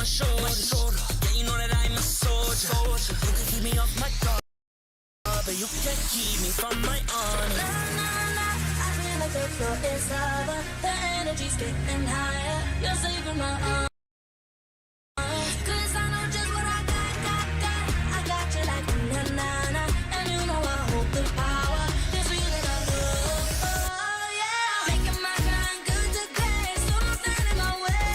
my shoulders. Yeah, you know that I'm a soldier. You can keep me off my guard, but you can't keep me from my honor. Nah, nah, nah, I feel like the floor is lava. The energy's getting higher. You're saving my arm. Cause I know just what I got. I got you like na-na-na. And you know I hold the power. This feeling I love, oh yeah. Making my grind good to great, so don't stand in my way.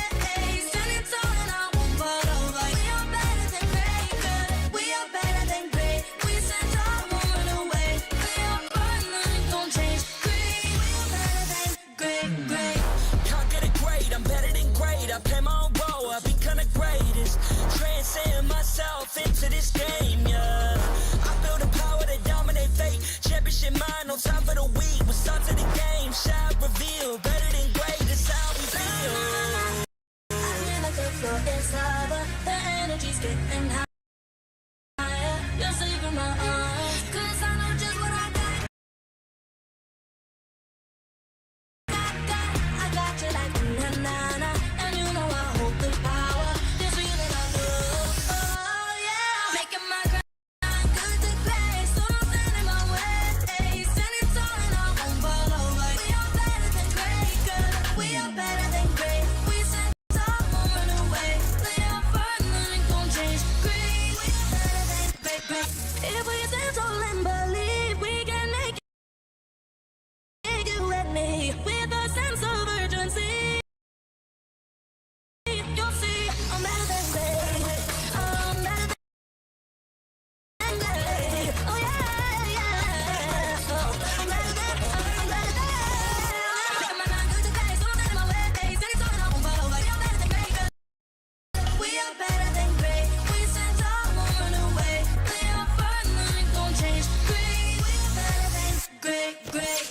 Standing tall and I won't fall over. We are better than great, good. We are better than great. We stand tall, won't run away. We are fun, nothing gon' change. Great, we are better than great. Can't get it great, I'm better than great. I play my own role, I become the greatest. Transcend myself into this game, yeah. I feel the power to dominate fate. Championship mind, no time for the weak. What's up to the game, shall reveal. Better than great, that's how we feel. I feel like the floor is lava. The energy's getting higher. You're saving my arms. Cause I know just what I got. I got you like na-na-na. And you know I hold the power. This feeling I love, oh yeah. Making my grind good to great, so don't stand in my way. Standing tall and I won't fall over. We are better than great, good. We are better than great. We stand tall, won't run away. Play our part, nothing gon' change. Great, we are better than great. If we stand tall and believe, we can make it, you and me, with a sense of urgency. You'll see, I'm better than great. I'm better than great. Oh yeah, yeah. Oh, I'm better than. Making my mind good to great, so don't stand in my way. Standing tall and I won't fall over. We are better than great, good. We are better than great. We stand tall, won't run away. Play our part, nothing gon' change. Great, we are better than great.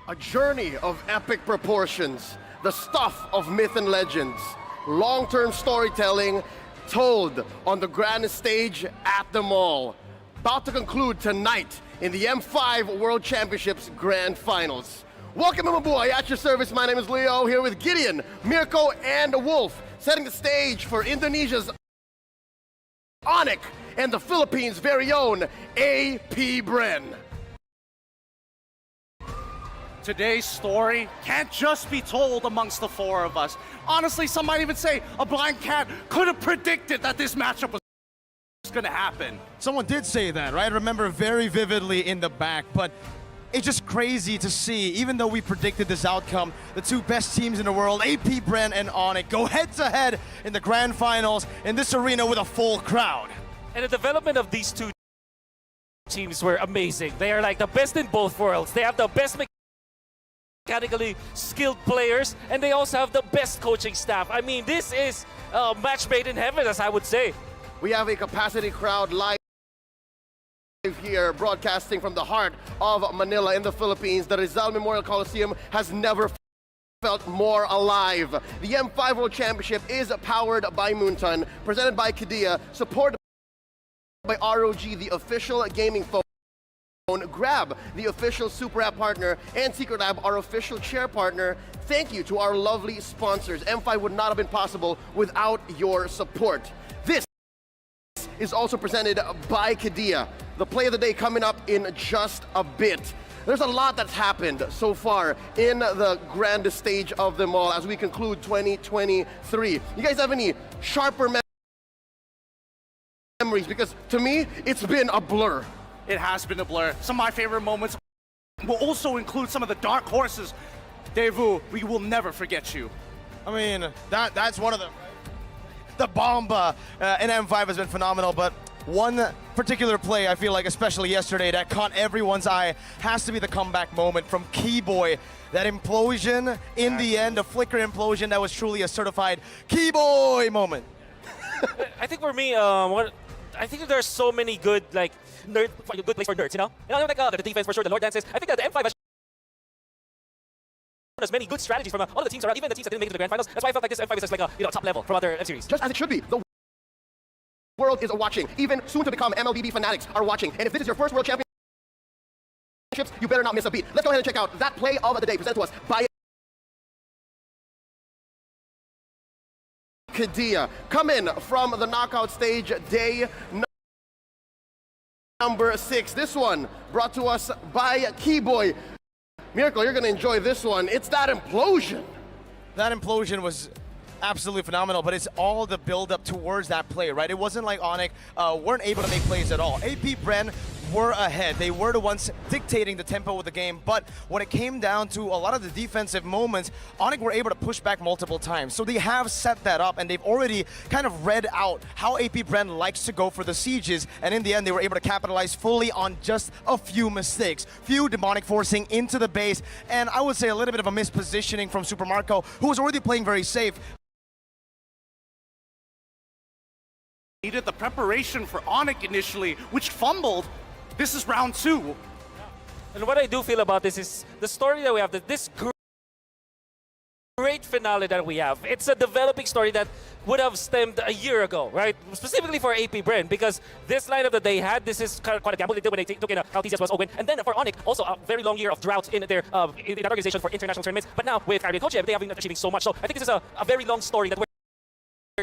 A journey of epic proportions, the stuff of myth and legends, long-term storytelling told on the grandest stage at the mall. about to conclude tonight in the M5 World Championships Grand Finals. Welcome, Mabuhay. At your service, my name is Leo, here with Gideon, Mirko, and Wolf, setting the stage for Indonesia's Onyx and the Philippines' very own AP Bren. Today's story can't just be told amongst the four of us. Honestly, some might even say a blind cat could have predicted that this matchup was going to happen. Someone did say that, right? I remember very vividly in the back, but it's just crazy to see, even though we predicted this outcome, the two best teams in the world, AP Bren and Onyx, go head-to-head in the grand finals in this arena with a full crowd. And the development of these two teams were amazing. They are like the best in both worlds. They have the best mechanically skilled players, and they also have the best coaching staff. I mean, this is a match made in heaven, as I would say. We have a capacity crowd live here, broadcasting from the heart of Manila in the Philippines. The Rizal Memorial Coliseum has never felt more alive. The M5 World Championship is powered by Moonton, presented by Kadia, supported by ROG, the official gaming phone, Grab, the official Super App partner, and Secret Lab, our official chair partner. Thank you to our lovely sponsors. M5 would not have been possible without your support. This is also presented by Kadia. The play of the day coming up in just a bit. There's a lot that's happened so far in the grandest stage of them all as we conclude 2023. You guys have any sharper memories? Because to me, it's been a blur. It has been a blur. Some of my favorite moments will also include some of the dark horses. Daewoo, we will never forget you. I mean, that's one of them. The Bomba in M5 has been phenomenal, but one particular play, I feel like, especially yesterday, that caught everyone's eye has to be the comeback moment from Keyboy. That implosion in the end, a flicker implosion that was truly a certified Keyboy moment. I think for me, I think there's so many good, like, good plays for nerds, you know? And I like the defense for sure, the Lord Dances. I think that the M5 has many good strategies from all the teams around, even the teams that didn't make it to the grand finals. That's why I felt like this M5 is just like a top level from other M-series. Just as it should be. The world is watching. Even soon to become MLBB fanatics are watching. And if this is your first World Championships, you better not miss a beat. Let's go ahead and check out that play of the day presented to us by Kadia. Come in from the knockout stage, day number 6. This one brought to us by Keyboy. Miracle, you're going to enjoy this one. It's that implosion. That implosion was absolutely phenomenal, but it's all the build-up towards that play, right? It wasn't like Onyx weren't able to make plays at all. AP Bren were ahead. They were the ones dictating the tempo of the game, but when it came down to a lot of the defensive moments, Onyx were able to push back multiple times. So they have set that up, and they've already kind of read out how AP Bren likes to go for the sieges, and in the end, they were able to capitalize fully on just a few mistakes. Few demonic forcing into the base, and I would say a little bit of a mispositioning from Super Marco, who was already playing very safe. Needed the preparation for Onyx initially, which fumbled. This is round 2. And what I do feel about this is the story that we have, this great finale that we have. It's a developing story that would have stemmed a year ago, right? Specifically for AP Bren, because this lineup that they had, this is quite a gamble they did when they took in LTCS was open. And then for Onyx, also a very long year of drought in their in that organization for international tournaments. But now with Caribbean Coach, they have been achieving so much. So I think this is a very long story that we're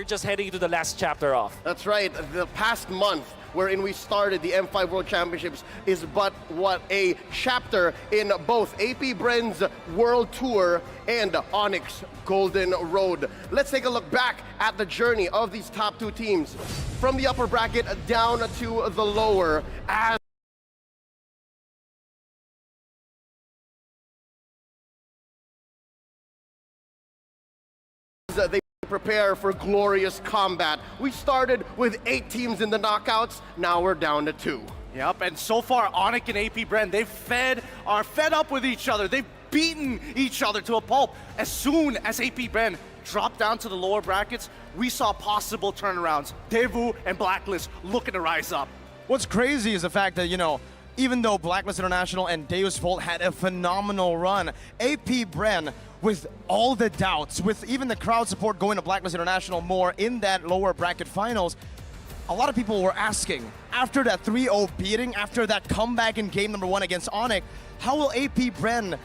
just heading into the last chapter of. That's right. The past month wherein we started the M5 World Championships is but what a chapter in both AP Bren's World Tour and Onyx Golden Road. Let's take a look back at the journey of these top two teams from the upper bracket down to the lower as they prepare for glorious combat. We started with 8 teams in the knockouts, now we're down to 2. Yep, and so far, Onyx and AP Bren, are fed up with each other. They've beaten each other to a pulp. As soon as AP Bren dropped down to the lower brackets, we saw possible turnarounds. Daewoo and Blacklist looking to rise up. What's crazy is the fact that, you know, even though Blacklist International and Deus Volt had a phenomenal run, AP Bren, with all the doubts, with even the crowd support going to Blacklist International more in that lower bracket finals, a lot of people were asking, after that 3-0 beating, after that comeback in game number 1 against Onyx, how will AP Bren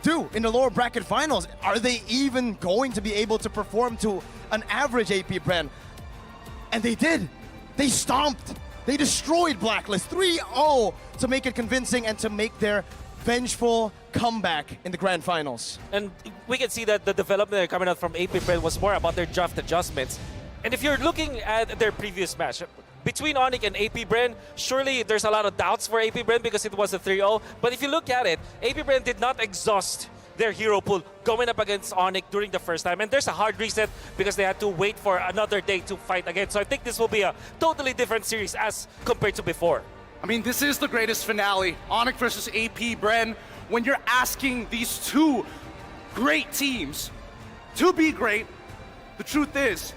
do in the lower bracket finals? Are they even going to be able to perform to an average AP Bren? And they did. They stomped. They destroyed Blacklist 3-0 to make it convincing and to make their vengeful comeback in the grand finals. And we can see that the development coming out from AP Bren was more about their draft adjustments. And if you're looking at their previous match, between Onyx and AP Bren, surely there's a lot of doubts for AP Bren because it was a 3-0. But if you look at it, AP Bren did not exhaust their hero pool going up against Onyx during the first time. And there's a hard reset because they had to wait for another day to fight again. So I think this will be a totally different series as compared to before. I mean, this is the greatest finale. Onyx versus AP Bren. When you're asking these two great teams to be great, the truth is,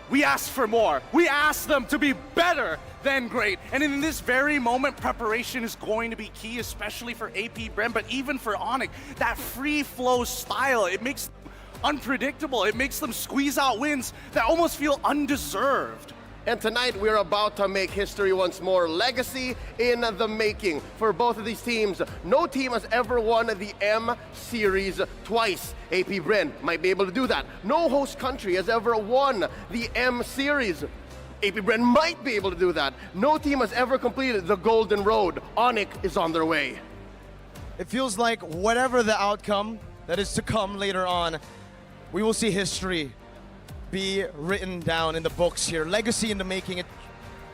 we asked for more. We asked them to be better than great. And in this very moment, preparation is going to be key, especially for AP Bren, but even for Onyx. That free flow style, it makes them unpredictable. It makes them squeeze out wins that almost feel undeserved. And tonight we're about to make history once more. Legacy in the making for both of these teams. No team has ever won the M Series twice. AP Bren might be able to do that. No host country has ever won the M Series. AP Bren might be able to do that. No team has ever completed the Golden Road. Onyx is on their way. It feels like whatever the outcome that is to come later on, we will see history be written down in the books here. Legacy in the making. It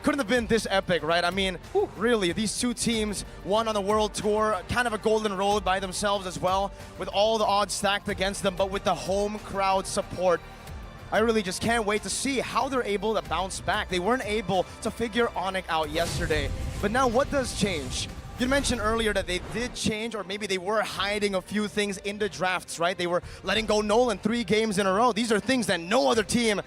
couldn't have been this epic, right? I mean, really, these two teams, one on the world tour, kind of a golden road by themselves as well, with all the odds stacked against them, but with the home crowd support. I really just can't wait to see how they're able to bounce back. They weren't able to figure Onyx out yesterday, but now what does change? You mentioned earlier that they did change, or maybe they were hiding a few things in the drafts, right? They were letting go Nolan 3 games in a row. These are things that no other team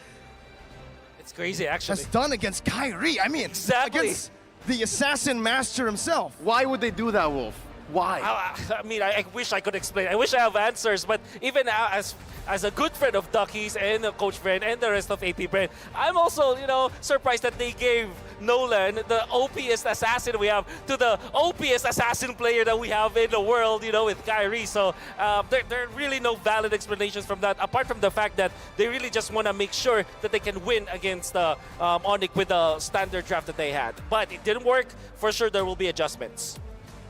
It's crazy, actually. has done against Kyrie. I mean, Exactly. against the assassin master himself. Why would they do that, Wolf? Why? I mean, I wish I could explain. I wish I have answers, but even as a good friend of Ducky's and a coach friend and the rest of AP Bren, I'm also, surprised that they gave Nolan, the OPest assassin we have, to the OPest assassin player that we have in the world, with Kyrie. So there are really no valid explanations from that, apart from the fact that they really just want to make sure that they can win against Onyx with the standard draft that they had. But it didn't work. For sure, there will be adjustments.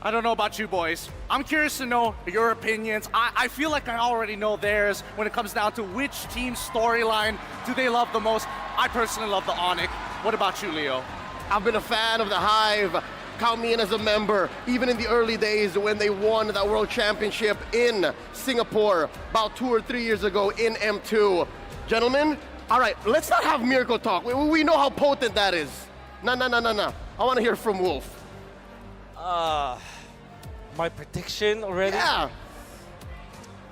I don't know about you boys. I'm curious to know your opinions. I feel like I already know theirs when it comes down to which team's storyline do they love the most. I personally love the Onyx. What about you, Leo? I've been a fan of the Hive. Count me in as a member, even in the early days when they won that World Championship in Singapore about 2 or 3 years ago in M2. Gentlemen, all right, let's not have miracle talk. We know how potent that is. No. I want to hear from Wolf. My prediction already? Yeah.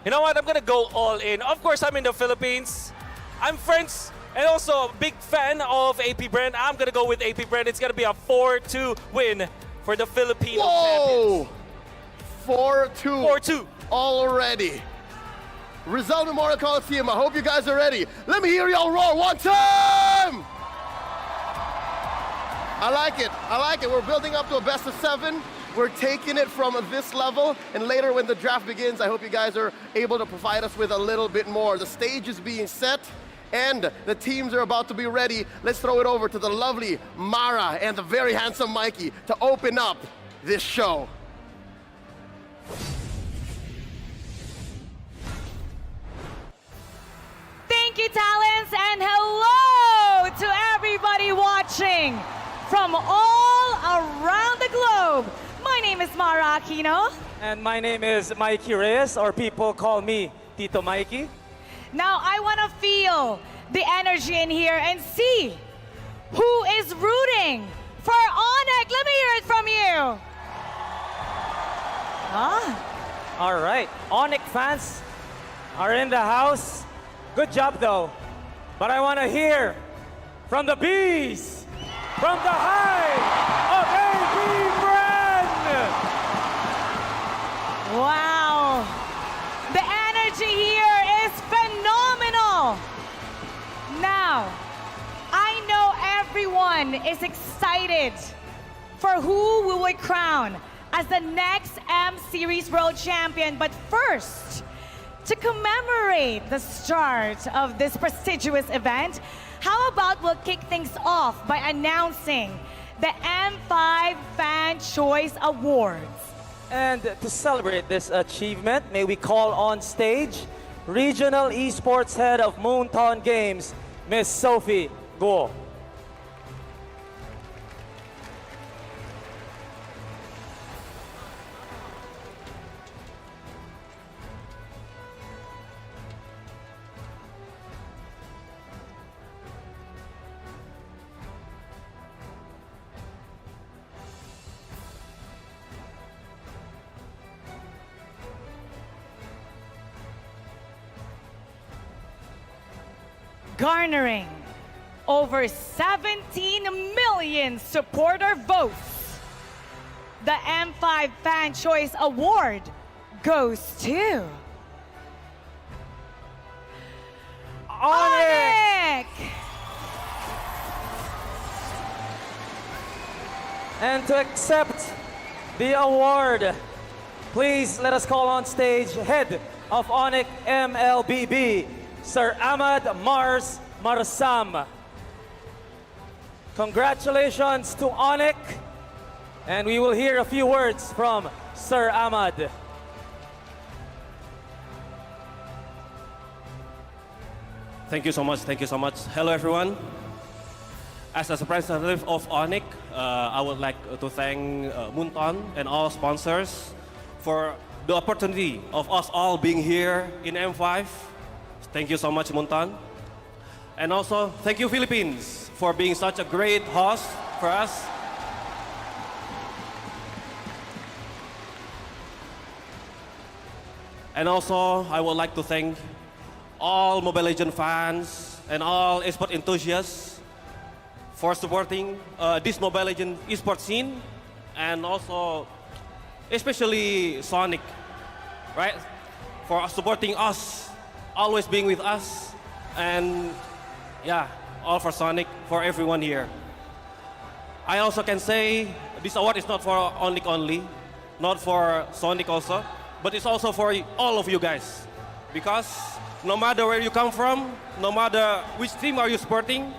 You know what? I'm gonna go all in. Of course, I'm in the Philippines. I'm friends and also a big fan of AP Bren. I'm gonna go with AP Bren. It's gonna be a 4-2 win for the Filipino Whoa! champions. 4-2. 4-2. Already. Rizal Memorial Coliseum. I hope you guys are ready. Let me hear y'all roar one time! I like it. We're building up to a best of 7. We're taking it from this level, and later when the draft begins, I hope you guys are able to provide us with a little bit more. The stage is being set, and the teams are about to be ready. Let's throw it over to the lovely Mara and the very handsome Mikey to open up this show. Thank you, talents, and hello to everybody watching from all around the globe. My name is Mara Aquino. And my name is Mikey Reyes, or people call me Tito Mikey. Now I want to feel the energy in here and see who is rooting for Onyx. Let me hear it from you. All right, Onyx fans are in the house. Good job, though. But I want to hear from the bees, from the Hive of AP Bren. Wow. The energy here is phenomenal. Now, I know everyone everyone is excited for who we will crown as the next M Series World Champion. But first, to commemorate the start of this prestigious event, how about we'll kick things off by announcing the M5 Fan Choice Awards. And to celebrate this achievement, may we call on stage Regional Esports Head of Moonton Games, Miss Sophie Guo. Garnering over 17 million supporter votes, the M5 Fan Choice Award goes to Onyx! And to accept the award, please let us call on stage Head of Onyx MLBB, Sir Ahmad Mars Marsam. Congratulations to Onyx, and we will hear a few words from Sir Ahmad. Thank you so much. Thank you so much. Hello, everyone. As a representative of Onyx, I would like to thank Moonton and all sponsors for the opportunity of us all being here in M5. Thank you so much, Moonton. And also, thank you, Philippines, for being such a great host for us. And also, I would like to thank all Mobile Legends fans and all esports enthusiasts for supporting this Mobile Legends esports scene, and also, especially Sonic, right? For supporting us, always being with us, and yeah, all for Sonic, for everyone here. I also can say this award is not for Onyx only, not for Sonic also, but it's also for all of you guys. Because no matter where you come from, no matter which team are you supporting,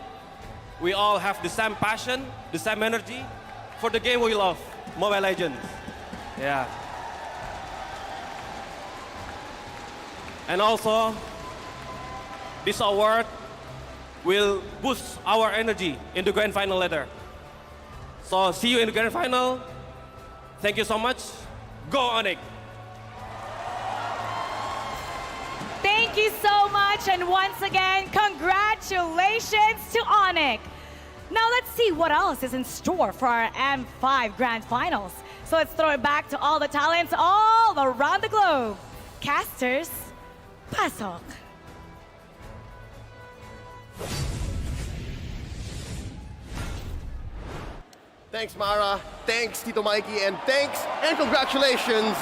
we all have the same passion, the same energy for the game we love, Mobile Legends. Yeah. And also, this award will boost our energy in the grand final later. So see you in the grand final. Thank you so much. Go Onyx! Thank you so much, and once again, congratulations to Onyx. Now let's see what else is in store for our M5 Grand Finals. So let's throw it back to all the talents all around the globe. Casters, pasok. Thanks, Mara. Thanks, Tito Mikey. And thanks and congratulations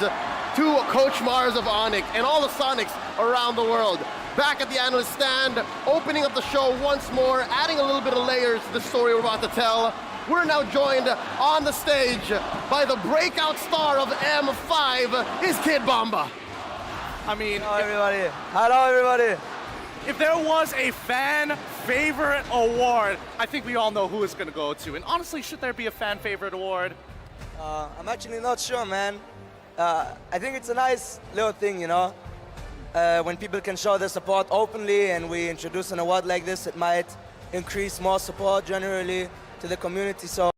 to Coach Mars of Onyx and all the Sonics around the world. Back at the analyst stand, opening up the show once more, adding a little bit of layers to the story we're about to tell. We're now joined on the stage by the breakout star of M5, is Kid Bomba. I mean, Hello, everybody. Hello, everybody. if there was a fan favorite award, I think we all know who it's going to go to. And honestly, should there be a fan favorite award? I'm actually not sure, man. I think it's a nice little thing, you know? When people can show their support openly and we introduce an award like this, it might increase more support generally to the community. So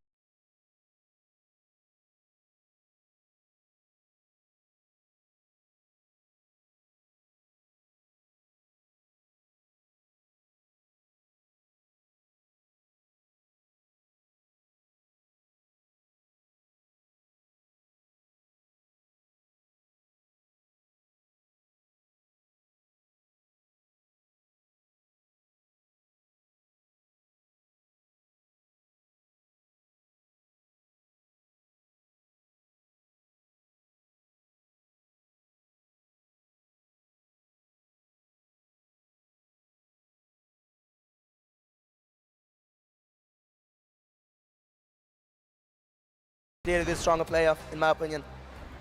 clearly the stronger player, in my opinion.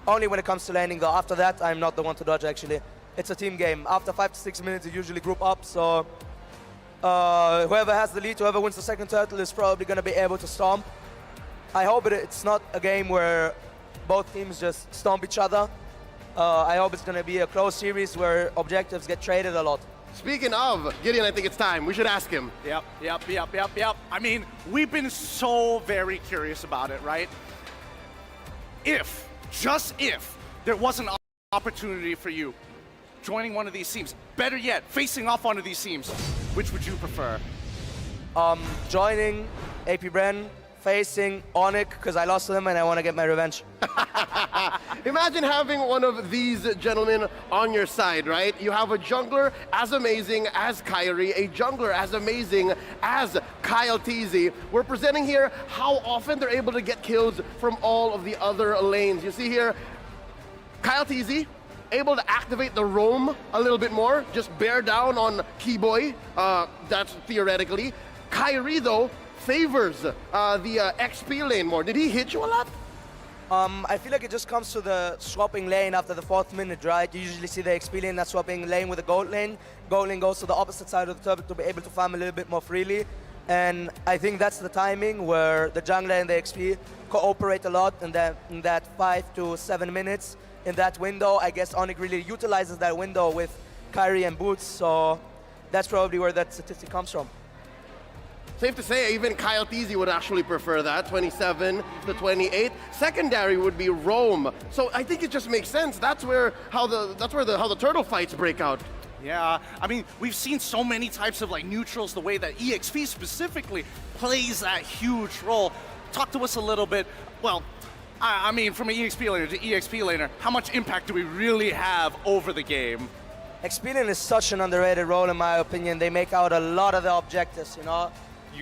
Only when it comes to laning, though. After that, I'm not the one to dodge, actually. It's a team game. After 5 to 6 minutes, you usually group up, so whoever has the lead, whoever wins the second turtle is probably going to be able to stomp. I hope it's not a game where both teams just stomp each other. I hope it's going to be a close series where objectives get traded a lot. Speaking of Gideon, I think it's time. We should ask him. Yep. I mean, we've been so very curious about it, right? If, just if, there was an opportunity for you joining one of these teams, better yet, facing off one of these teams, which would you prefer? Joining AP Bren, facing Onyx, because I lost to them and I want to get my revenge. Imagine having one of these gentlemen on your side, right? You have a jungler as amazing as Kyrie, a jungler as amazing as Kyle TZ. We're presenting here how often they're able to get kills from all of the other lanes. You see here, Kyle TZ able to activate the roam a little bit more, just bear down on Keyboy, that's theoretically. Kyrie, though, favors the XP lane more. Did he hit you a lot? I feel like it just comes to the swapping lane after the 4th minute, right? You usually see the XP lane that's swapping lane with the gold lane. Gold lane goes to the opposite side of the turtle to be able to farm a little bit more freely. And I think that's the timing where the jungler and the XP cooperate a lot in that 5 to 7 minutes. In that window, I guess Onyx really utilizes that window with Kyrie and Boots, so that's probably where that statistic comes from. Safe to say, even Kyle TZ would actually prefer that, 27 to 28. Secondary would be roam. So I think it just makes sense. That's where how the turtle fights break out. Yeah, I mean, we've seen so many types of like neutrals, the way that EXP specifically plays that huge role. Talk to us a little bit, well, I mean, from an EXP laner to EXP laner, how much impact do we really have over the game? XP lane is such an underrated role, in my opinion. They make out a lot of the objectives, you know?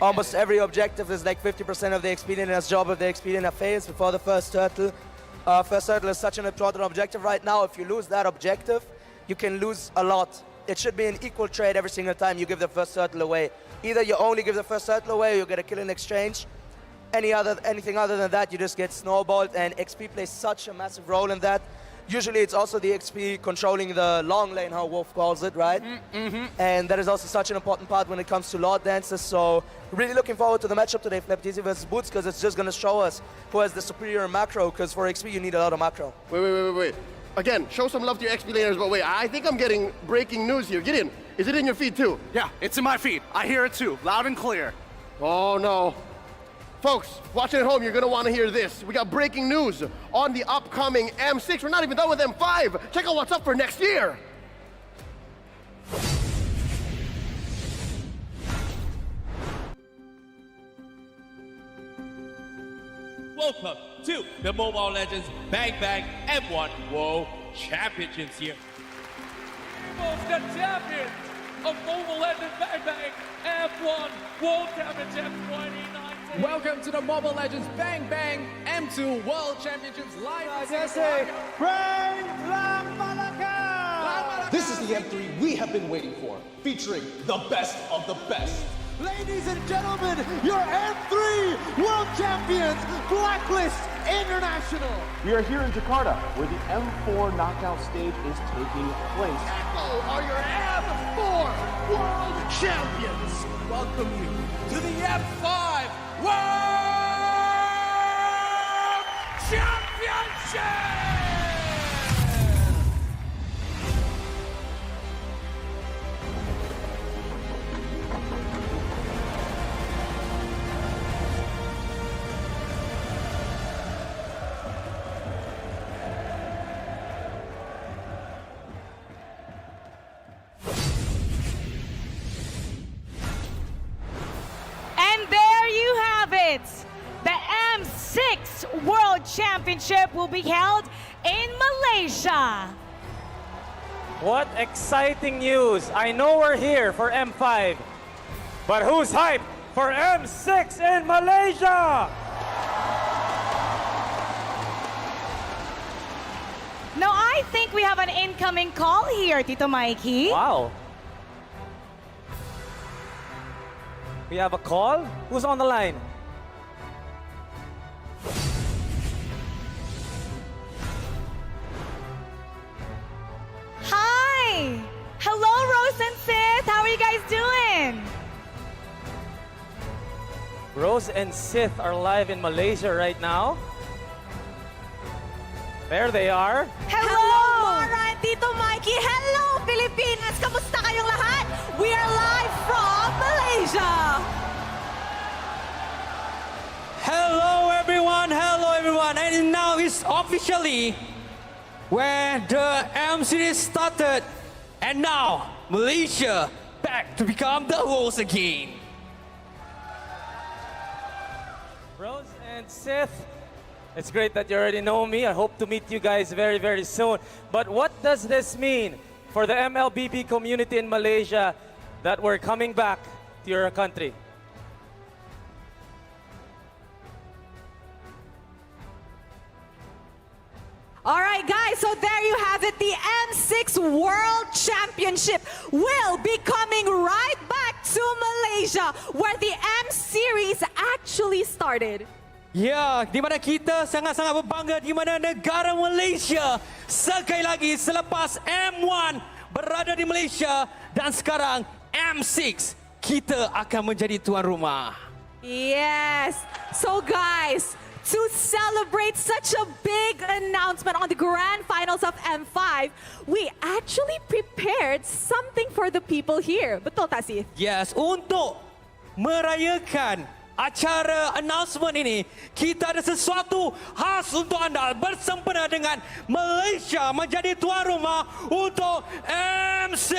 Almost every objective is like 50% of the XP laner's job of the XP laner phase before the first turtle. First turtle is such an important objective right now. If you lose that objective, you can lose a lot. It should be an equal trade every single time you give the first turtle away. Either you only give the first turtle away or you get a kill in exchange. Anything other than that, you just get snowballed, and XP plays such a massive role in that. Usually it's also the XP controlling the long lane, how Wolf calls it, right? And that is also such an important part when it comes to Lord Dances, so really looking forward to the matchup today, FlapTZ versus Boots, because it's just going to show us who has the superior macro, because for XP you need a lot of macro. Wait. Again, show some love to your XP laners, but wait, I think I'm getting breaking news here. Gideon, is it in your feed too? Yeah, it's in my feed. I hear it too, loud and clear. Oh no. Folks, watching at home, you're going to want to hear this. We got breaking news on the upcoming M6. We're not even done with M5. Check out what's up for next year. Welcome to the Mobile Legends Bang Bang M1 World Championships here. The champions of Mobile Legends Bang Bang F1 World Championship 2019. Welcome to the Mobile Legends Bang Bang M2 World Championships live. This is the M3 we have been waiting for, featuring the best of the best. Ladies and gentlemen, your M3 World Champions, Blacklist International. We are here in Jakarta, where the M4 knockout stage is taking place. Echo are your M4 World Champions. Welcome you to the F5 World Championship! The M6 World Championship will be held in Malaysia. What exciting news. I know we're here for M5, but who's hyped for M6 in Malaysia? Now I think we have an incoming call here, Tito Mikey. Wow. We have a call? Who's on the line? doing? Rose and Sith are live in Malaysia right now. There they are. Hello, Mara and Tito Mikey. Hello, Pilipinas. Kamusta kayong lahat? We are live from Malaysia. Hello everyone, and now it's officially where the M series started, and now Malaysia back to become the host again. Rose and Sith, it's great that you already know me. I hope to meet you guys very, very soon. But what does this mean for the MLBB community in Malaysia that we're coming back to your country? All right, guys, so there you have it. The M6 World Championship will be coming right back to Malaysia, where the M Series actually started. Ya, di mana kita sangat-sangat berbangga di mana negara Malaysia sekali lagi selepas M1 berada di Malaysia dan sekarang M6 kita akan menjadi tuan rumah. Yes. So guys, to celebrate such a big announcement on the grand finals of M5, we actually prepared something for the people here. Betul tak sih? Yes, untuk merayakan acara announcement ini, kita ada sesuatu khas untuk anda bersempena dengan Malaysia menjadi tuan rumah untuk M6.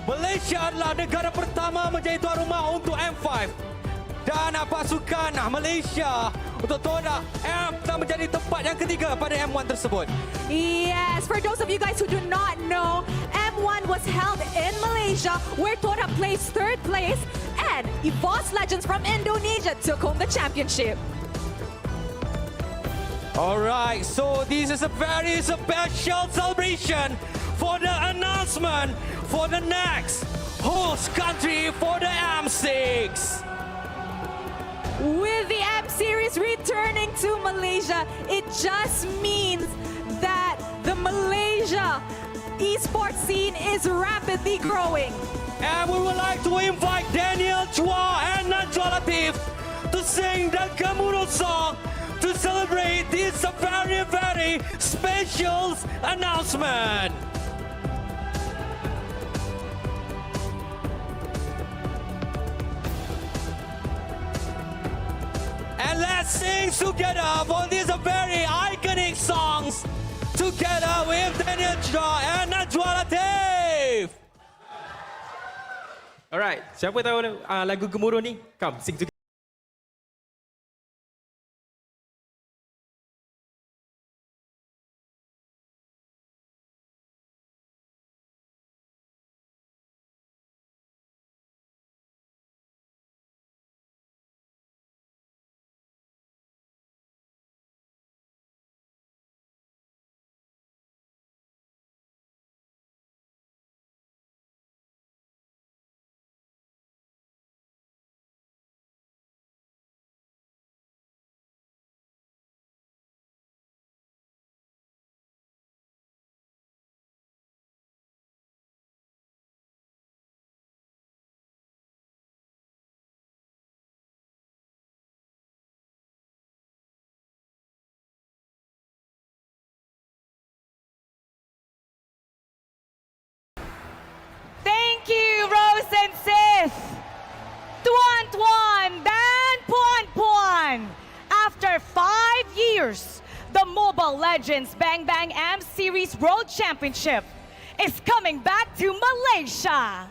Malaysia adalah negara pertama menjadi tuan rumah untuk M5 dan pasukan Malaysia untuk Toda M telah menjadi tempat yang ketiga pada M1 tersebut. Yes, for those of you guys who do not know, M1 was held in Malaysia where Toda placed 3rd place and EVOS Legends from Indonesia took home the championship. Alright, so this is a very special celebration for the announcement for the next host country for the M6. With the M Series returning to Malaysia, it just means that the Malaysia esports scene is rapidly growing. And we would like to invite Daniel Chua and Najwa Latif to sing the Gamuno song to celebrate this very, very special announcement. And let's sing together for these very iconic songs together with Daniel Chua and Najwa Latif. Alright, siapa tahu lagu Gemuruh ni? Come, sing together. Thank you, Rose and Sith. Tuan Tuan, Dan Puan Puan. After 5 years, the Mobile Legends Bang Bang M Series World Championship is coming back to Malaysia.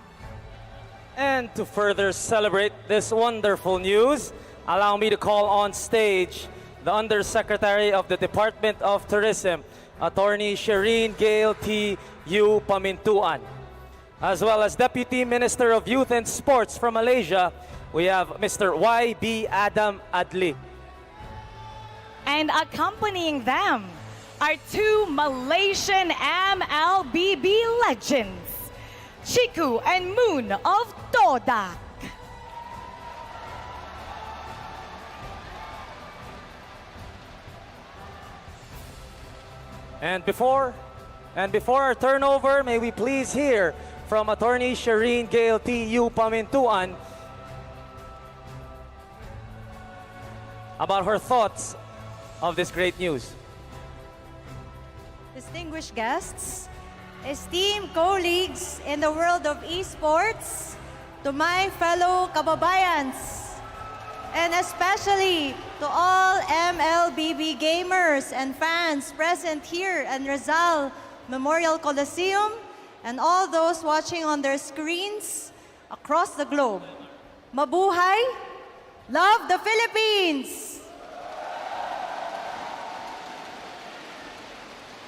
And to further celebrate this wonderful news, allow me to call on stage the Undersecretary of the Department of Tourism, Attorney Shireen Gail T. U. Pamintuan. As well as Deputy Minister of Youth and Sports from Malaysia, we have Mr. Y.B. Adam Adli. And accompanying them are 2 Malaysian MLBB legends, Chiku and Moon of Todak. And before our turnover, may we please hear from Attorney Shireen Gail T.U. Pamintuan about her thoughts of this great news. Distinguished guests, esteemed colleagues in the world of esports, to my fellow kababayans, and especially to all MLBB gamers and fans present here in Rizal Memorial Coliseum, and all those watching on their screens across the globe. Mabuhay! Love the Philippines!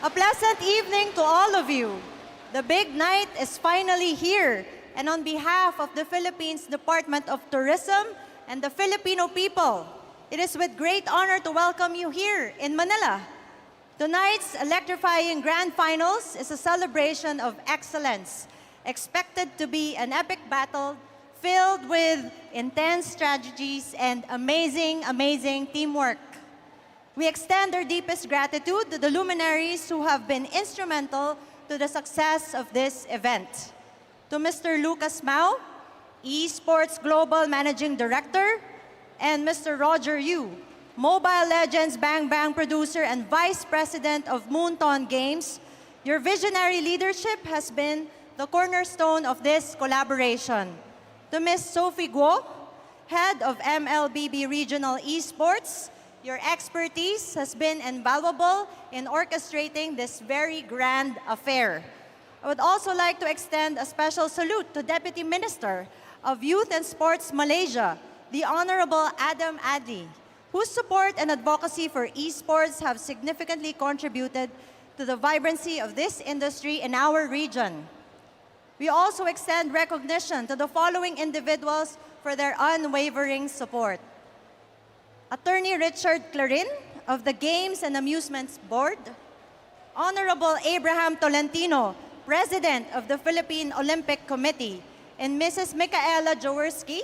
A pleasant evening to all of you. The big night is finally here, and on behalf of the Philippines Department of Tourism and the Filipino people, it is with great honor to welcome you here in Manila. Tonight's electrifying grand finals is a celebration of excellence, expected to be an epic battle filled with intense strategies and amazing teamwork. We extend our deepest gratitude to the luminaries who have been instrumental to the success of this event. To Mr. Lucas Mao, Esports Global Managing Director, and Mr. Roger Yu, Mobile Legends Bang Bang producer and Vice President of Moonton Games, your visionary leadership has been the cornerstone of this collaboration. To Ms. Sophie Guo, Head of MLBB Regional Esports, your expertise has been invaluable in orchestrating this very grand affair. I would also like to extend a special salute to Deputy Minister of Youth and Sports Malaysia, the Honorable Adam Adli, whose support and advocacy for esports have significantly contributed to the vibrancy of this industry in our region. We also extend recognition to the following individuals for their unwavering support. Attorney Richard Clarin of the Games and Amusements Board, Honorable Abraham Tolentino, President of the Philippine Olympic Committee, and Mrs. Micaela Jaworski,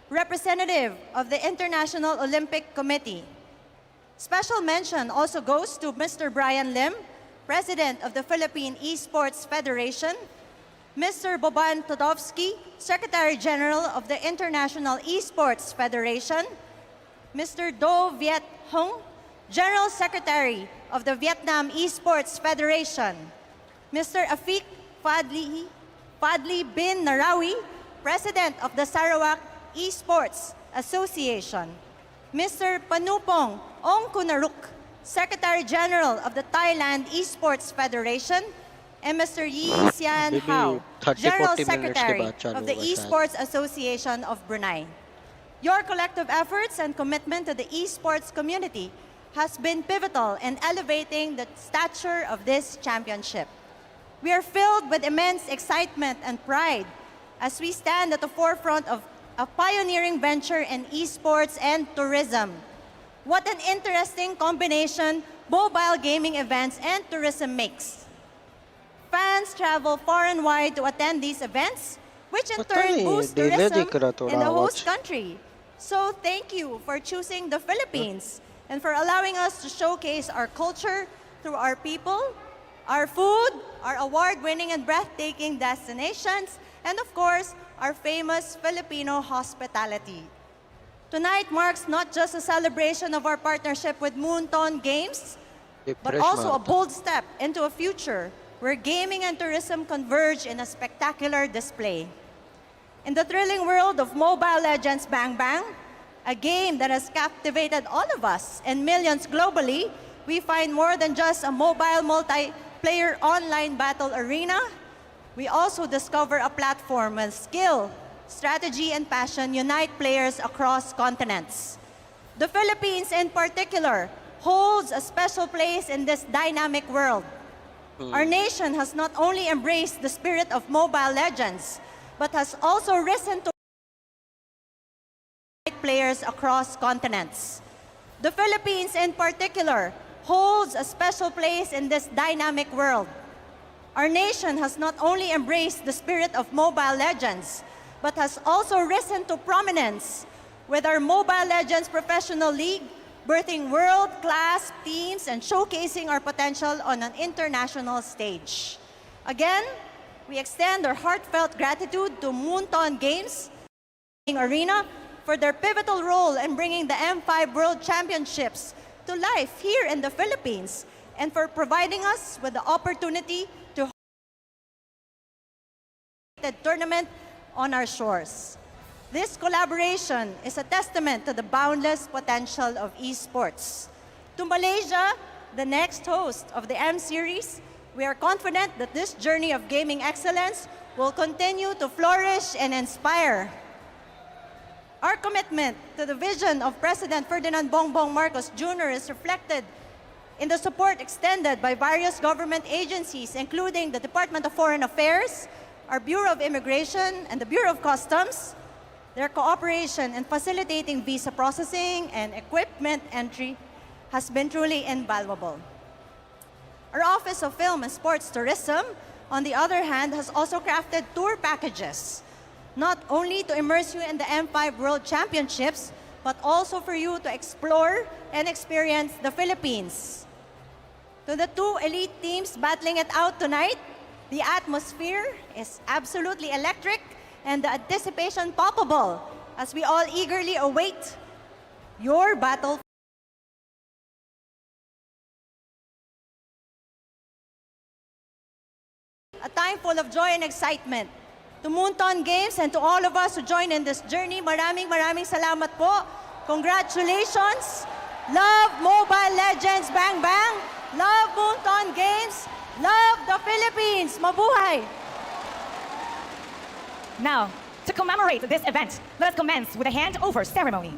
Representative of the International Olympic Committee. Special mention also goes to Mr. Brian Lim, President of the Philippine Esports Federation, Mr. Boban Todovsky, Secretary General of the International Esports Federation, Mr. Do Viet Hung, General Secretary of the Vietnam Esports Federation, Mr. Afik Fadli bin Narawi, President of the Sarawak Esports Association, Mr. Panupong Ongkunaruk, Secretary General of the Thailand Esports Federation, and Mr. Yi Sian Hao, General Secretary of the Esports Association of Brunei. Your collective efforts and commitment to the esports community has been pivotal in elevating the stature of this championship. We are filled with immense excitement and pride as we stand at the forefront of a pioneering venture in esports and tourism. What an interesting combination mobile gaming events and tourism makes. Fans travel far and wide to attend these events, which in turn boosts tourism in the host country. So thank you for choosing the Philippines and for allowing us to showcase our culture through our people, our food, our award-winning and breathtaking destinations, and of course, our famous Filipino hospitality. Tonight marks not just a celebration of our partnership with Moonton Games, but also a bold step into a future where gaming and tourism converge in a spectacular display. In the thrilling world of Mobile Legends Bang Bang, a game that has captivated all of us and millions globally, we find more than just a mobile multiplayer online battle arena. We also discover a platform where skill, strategy, and passion unite players across continents. The Philippines in particular holds a special place in this dynamic world. Our nation has not only embraced the spirit of Mobile Legends, but has also risen to players across continents. The Philippines in particular holds a special place in this dynamic world. Our nation has not only embraced the spirit of Mobile Legends, but has also risen to prominence with our Mobile Legends Professional League, birthing world-class teams and showcasing our potential on an international stage. Again, we extend our heartfelt gratitude to Moonton Games Arena for their pivotal role in bringing the M5 World Championships to life here in the Philippines and for providing us with the opportunity to host the tournament on our shores. This collaboration is a testament to the boundless potential of esports. To Malaysia, the next host of the M Series, we are confident that this journey of gaming excellence will continue to flourish and inspire. Our commitment to the vision of President Ferdinand Bongbong Marcos Jr. is reflected in the support extended by various government agencies, including the Department of Foreign Affairs, our Bureau of Immigration, and the Bureau of Customs. Their cooperation in facilitating visa processing and equipment entry has been truly invaluable. Our Office of Film and Sports Tourism, on the other hand, has also crafted tour packages, not only to immerse you in the M5 World Championships, but also for you to explore and experience the Philippines. To the two elite teams battling it out tonight, the atmosphere is absolutely electric and the anticipation palpable as we all eagerly await your battle. A time full of joy and excitement. To Moonton Games and to all of us who join in this journey, maraming salamat po. Congratulations. Love Mobile Legends Bang Bang. Love Moonton Games. Love the Philippines. Mabuhay. Now, to commemorate this event, let us commence with a handover ceremony.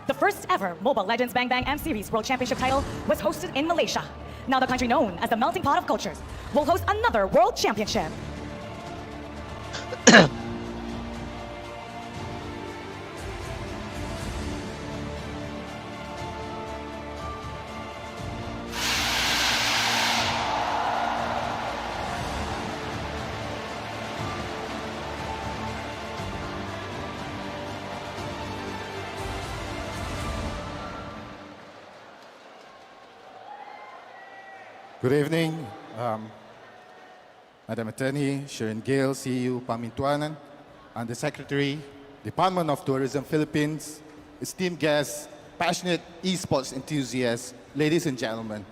The first ever Mobile Legends Bang Bang M Series World Championship title was hosted in Malaysia. Now the country known as the melting pot of cultures will host another World Championship. Good evening, Madam Attorney, Sharon Gale, CEO Pamintuanan, and the Secretary, Department of Tourism Philippines, esteemed guests, passionate esports enthusiasts, ladies and gentlemen.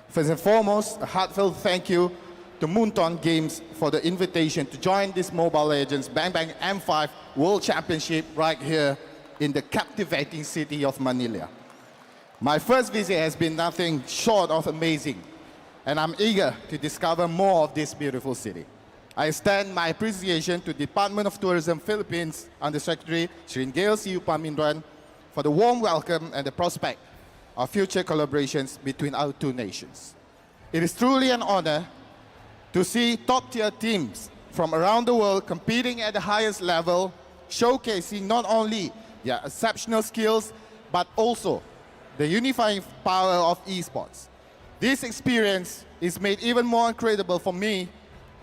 First and foremost, a heartfelt thank you to Moonton Games for the invitation to join this Mobile Legends Bang Bang M5 World Championship right here in the captivating city of Manila. My first visit has been nothing short of amazing, and I'm eager to discover more of this beautiful city. I extend my appreciation to Department of Tourism Philippines Under Secretary Sharon Gale, CEO Pamintuan, for the warm welcome and the prospect of future collaborations between our two nations. It is truly an honor to see top-tier teams from around the world competing at the highest level, showcasing not only their exceptional skills, but also the unifying power of esports. This experience is made even more incredible for me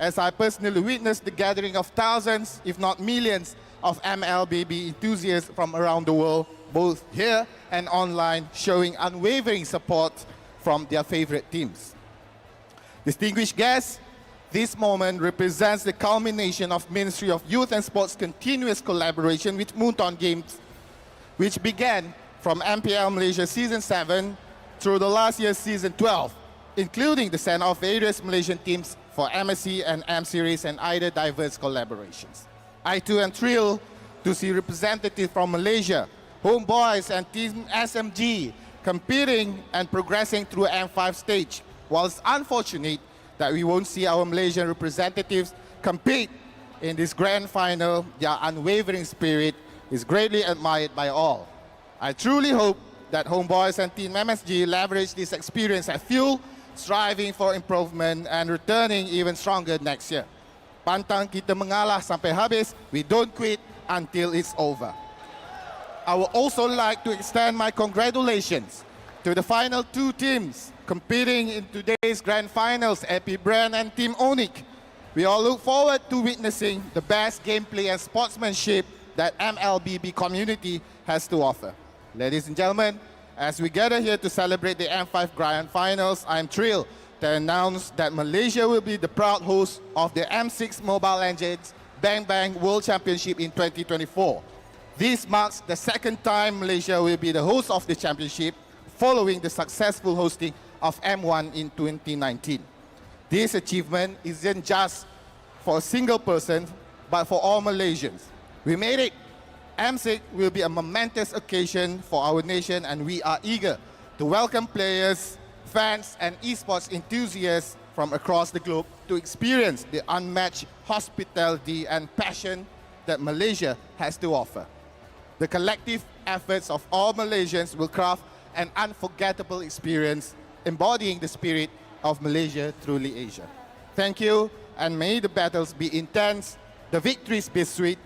as I personally witnessed the gathering of thousands, if not millions, of MLBB enthusiasts from around the world, both here and online, showing unwavering support from their favorite teams. Distinguished guests, this moment represents the culmination of Ministry of Youth and Sports' continuous collaboration with Moonton Games, which began from MPL Malaysia Season 7 through the last year's Season 12, including the send of various Malaysian teams for MSC and M Series and other diverse collaborations. I too am thrilled to see representatives from Malaysia, Homeboys and Team SMG competing and progressing through M5 stage, while it's unfortunate that we won't see our Malaysian representatives compete in this grand final. Their unwavering spirit is greatly admired by all. I truly hope that Homeboys and Team MSG leverage this experience as fuel, striving for improvement and returning even stronger next year. Pantang kita mengalah sampai habis, we don't quit until it's over. I would also like to extend my congratulations to the final two teams competing in today's grand finals, AP Brand and Team Onyx. We all look forward to witnessing the best gameplay and sportsmanship that MLBB community has to offer. Ladies and gentlemen, As we gather here to celebrate the M5 Grand Finals, I'm thrilled to announce that Malaysia will be the proud host of the M6 Mobile Legends Bang Bang World Championship in 2024. This marks the second time Malaysia will be the host of the championship, following the successful hosting of M1 in 2019. This achievement isn't just for a single person, but for all Malaysians. We made it. M6 will be a momentous occasion for our nation, and we are eager to welcome players, fans, and esports enthusiasts from across the globe to experience the unmatched hospitality and passion that Malaysia has to offer. The collective efforts of all Malaysians will craft an unforgettable experience, embodying the spirit of Malaysia, truly Asia. Thank you, and may the battles be intense, the victories be sweet,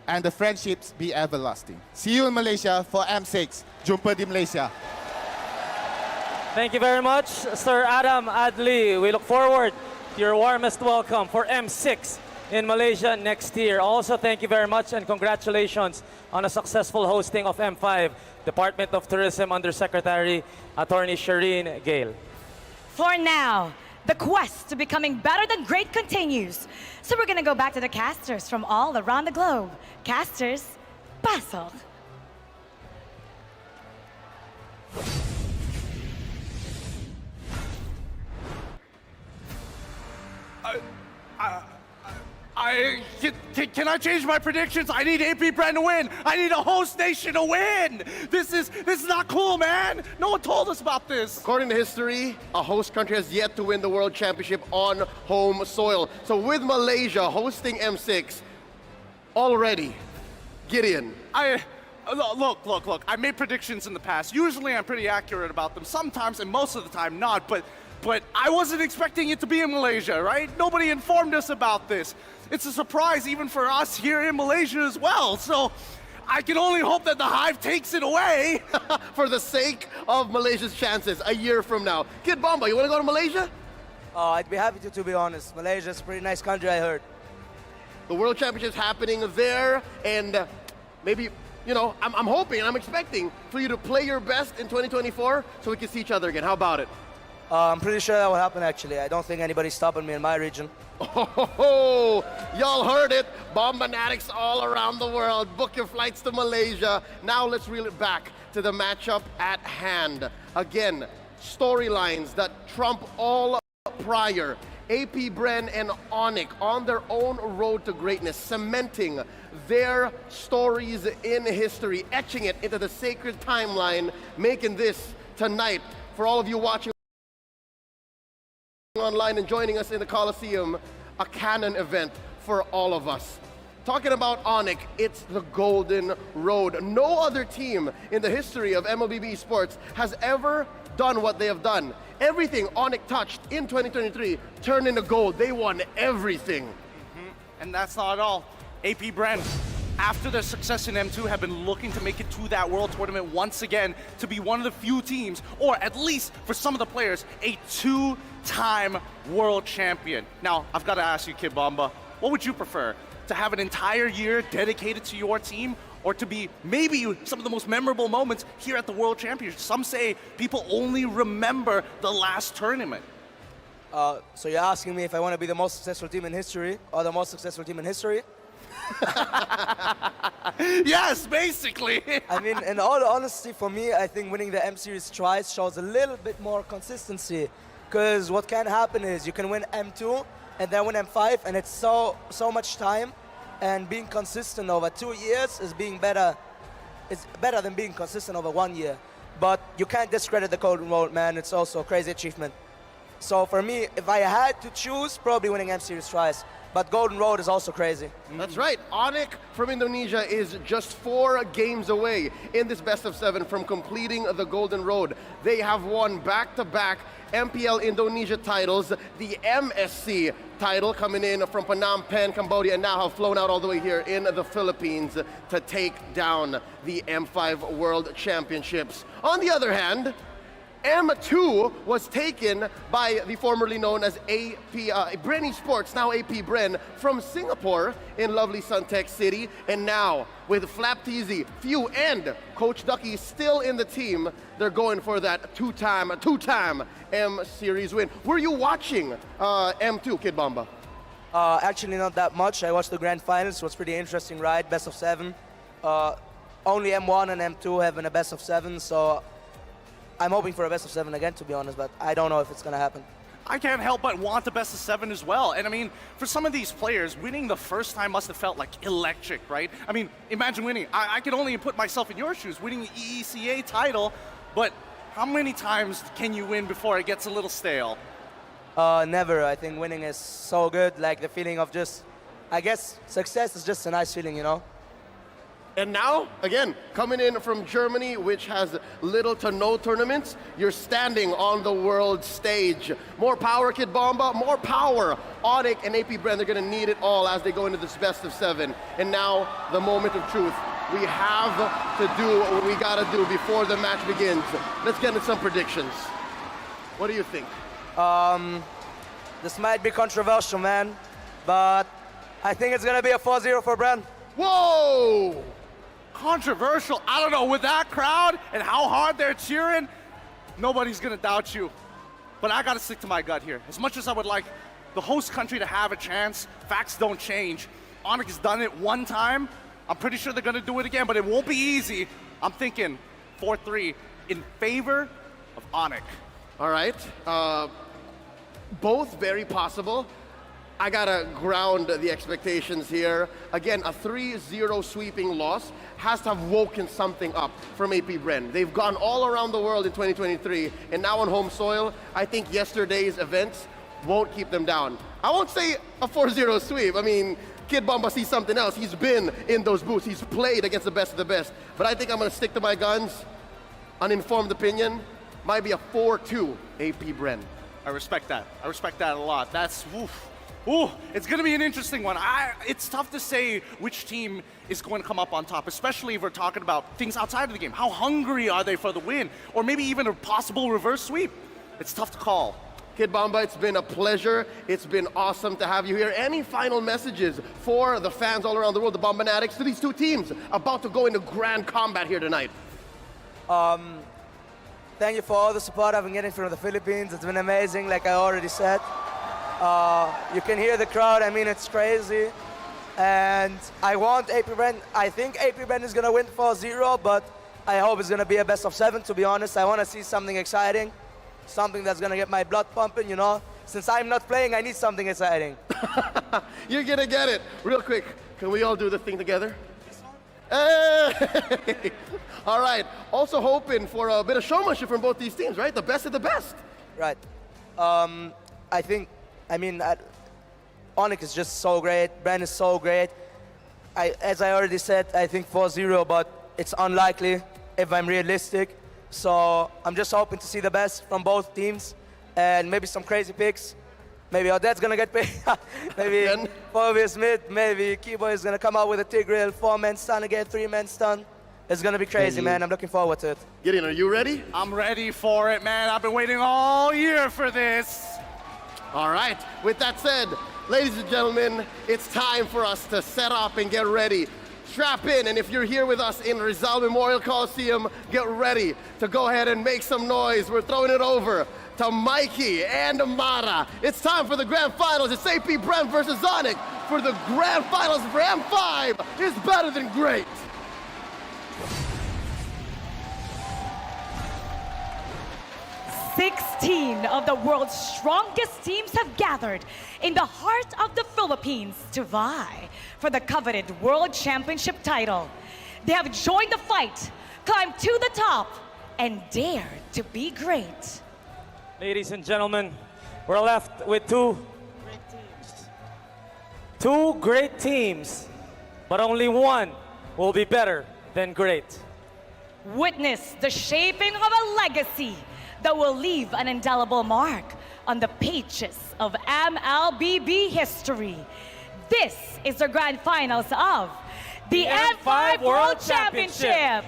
and the friendships be everlasting. See you in Malaysia for M6. Jumpa di Malaysia. Thank you very much, Sir Adam Adli. We look forward to your warmest welcome for M6 in Malaysia next year. Also, thank you very much and congratulations on a successful hosting of M5, Department of Tourism Undersecretary Attorney Shireen Gale. For now, the quest to becoming better than great continues. So we're gonna go back to the casters from all around the globe. Casters, pasok. Can I change my predictions? I need AP Brand to win. I need a host nation to win. This is not cool, man. No one told us about this. According to history, a host country has yet to win the World Championship on home soil. So with Malaysia hosting M6 already, Gideon. Look. I made predictions in the past. Usually I'm pretty accurate about them. Sometimes and most of the time not, but I wasn't expecting it to be in Malaysia, right? Nobody informed us about this. It's a surprise even for us here in Malaysia as well. So I can only hope that the Hive takes it away for the sake of Malaysia's chances a year from now. Kid Bomba, you want to go to Malaysia? I'd be happy to be honest. Malaysia's a pretty nice country, I heard. The World Championship's happening there, and maybe, you know, I'm hoping and I'm expecting for you to play your best in 2024 so we can see each other again. How about it? I'm pretty sure that will happen, actually. I don't think anybody's stopping me in my region. Oh, y'all heard it. Bombanatics all around the world. Book your flights to Malaysia. Now let's reel it back to the matchup at hand. Again, storylines that trump all prior. AP Bren and Onic on their own road to greatness, cementing their stories in history, etching it into the sacred timeline, making this tonight, for all of you watching online and joining us in the Coliseum, a canon event for all of us. Talking about Onic, it's the golden road. No other team in the history of MLBB Esports has ever done what they have done. Everything Onic touched in 2023 turned into gold. They won everything. And that's not all. AP Bren, after their success in M2, have been looking to make it to that World Tournament once again to be one of the few teams, or at least for some of the players, a two-time World Champion. Now, I've got to ask you, Kid Bomba, what would you prefer? To have an entire year dedicated to your team, or to be maybe some of the most memorable moments here at the World Championship? Some say people only remember the last tournament. So you're asking me if I want to be the most successful team in history, or the most successful team in history? Yes, basically. I mean, in all honesty, for me, I think winning the M Series twice shows a little bit more consistency. Because what can happen is you can win M2 and then win M5, and it's so much time. And being consistent over 2 years is better than being consistent over 1 year. But you can't discredit the Golden Road, man. It's also a crazy achievement. So for me, if I had to choose, probably winning M Series twice. But Golden Road is also crazy. That's right. Onic from Indonesia is just 4 games away in this best of 7 from completing the Golden Road. They have won back-to-back MPL Indonesia titles, the MSC title coming in from Phnom Penh, Cambodia, and now have flown out all the way here in the Philippines to take down the M5 World Championships. On the other hand, M2 was taken by the formerly known as Bren Esports, now AP Bren, from Singapore in lovely Suntec City. And now, with Flapteasy, Few, and Coach Ducky still in the team, they're going for that two-time M Series win. Were you watching M2, Kid Bomba? Actually, not that much. I watched the grand finals. It was pretty interesting, right? Best of 7. Only M1 and M2 having a best of 7, so I'm hoping for a best of 7 again, to be honest, but I don't know if it's going to happen. I can't help but want the best of 7 as well. And I mean, for some of these players, winning the first time must have felt like electric, right? I mean, imagine winning. I can only put myself in your shoes, winning the EECA title, but how many times can you win before it gets a little stale? Never. I think winning is so good. Like the feeling of just, I guess, success is just a nice feeling, you know? And now, again, coming in from Germany, which has little to no tournaments, you're standing on the world stage. More power, Kid Bomba, more power. Onyx and AP Bren, they're gonna need it all as they go into this best of 7. And now, the moment of truth. We have to do what we gotta do before the match begins. Let's get into some predictions. What do you think? This might be controversial, man, but I think it's gonna be a 4-0 for Bren. Whoa! Controversial? I don't know, with that crowd and how hard they're cheering, nobody's gonna doubt you. But I gotta stick to my gut here. As much as I would like the host country to have a chance, facts don't change. Onyx has done it one time. I'm pretty sure they're gonna do it again, but it won't be easy. I'm thinking 4-3 in favor of Onyx. All right, both very possible. I gotta ground the expectations here. Again, a 3-0 sweeping loss has to have woken something up from AP Bren. They've gone all around the world in 2023, and now on home soil, I think yesterday's events won't keep them down. I won't say a 4-0 sweep. I mean, Kid Bomba sees something else. He's been in those booths. He's played against the best of the best. But I think I'm gonna stick to my guns. Uninformed opinion, might be a 4-2 AP Bren. I respect that. I respect that a lot. That's, oof. Ooh, it's going to be an interesting one. It's tough to say which team is going to come up on top, especially if we're talking about things outside of the game. How hungry are they for the win? Or maybe even a possible reverse sweep. It's tough to call. Kid Bomba, it's been a pleasure. It's been awesome to have you here. Any final messages for the fans all around the world, the Bombanatics, to these two teams about to go into grand combat here tonight? Thank you for all the support I've been getting from the Philippines. It's been amazing, like I already said. You can hear the crowd. I mean, it's crazy. And I want AP Bren. I think AP Bren is going to win 4-0, but I hope it's going to be a best of 7, to be honest. I want to see something exciting, something that's going to get my blood pumping, you know? Since I'm not playing, I need something exciting. You're going to get it. Real quick, can we all do the thing together? Hey! All right. Also hoping for a bit of showmanship from both these teams, right? The best of the best. Right. I mean, Onyx is just so great. Bren is so great. As I already said, I think 4-0, but it's unlikely if I'm realistic. So I'm just hoping to see the best from both teams and maybe some crazy picks. Maybe Odette's gonna get paid. Maybe Phobius mid. Maybe Keyboy is gonna come out with a Tigreal 4-man stun again, 3-man stun. It's gonna be crazy, man. I'm looking forward to it. Gideon, are you ready? I'm ready for it, man. I've been waiting all year for this. All right, with that said, ladies and gentlemen, it's time for us to set up and get ready. Strap in, and if you're here with us in Rizal Memorial Coliseum, get ready to go ahead and make some noise. We're throwing it over to Mikey and Mara. It's time for the grand finals. It's AP Bren versus Onyx for the grand finals for M5 is better than great. Sixteen of the world's strongest teams have gathered in the heart of the Philippines to vie for the coveted World Championship title. They have joined the fight, climbed to the top, and dared to be great. Ladies and gentlemen, we're left with two great teams, but only one will be better than great. Witness the shaping of a legacy that will leave an indelible mark on the pages of MLBB history. This is the grand finals of the M5 World Championship.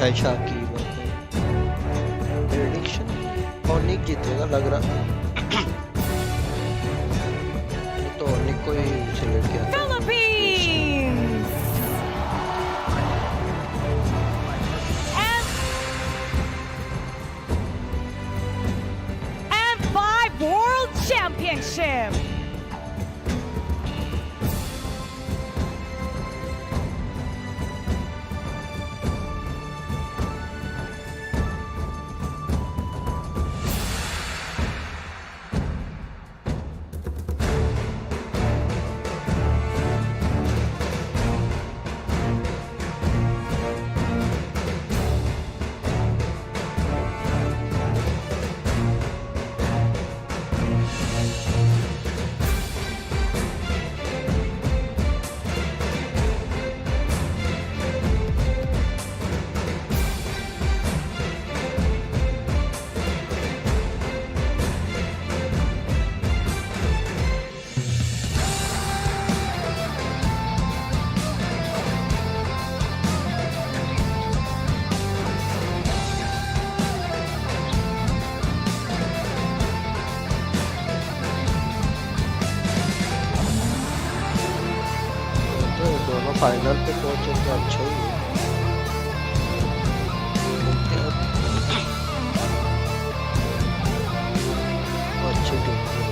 अच्छा की prediction ओनिक जीतेगा लग रहा तो ओनिक को ही select किया Philippines! And 5 World Championship! दोनों final पे पहुंचे तो अच्छा ही है अच्छी टीम है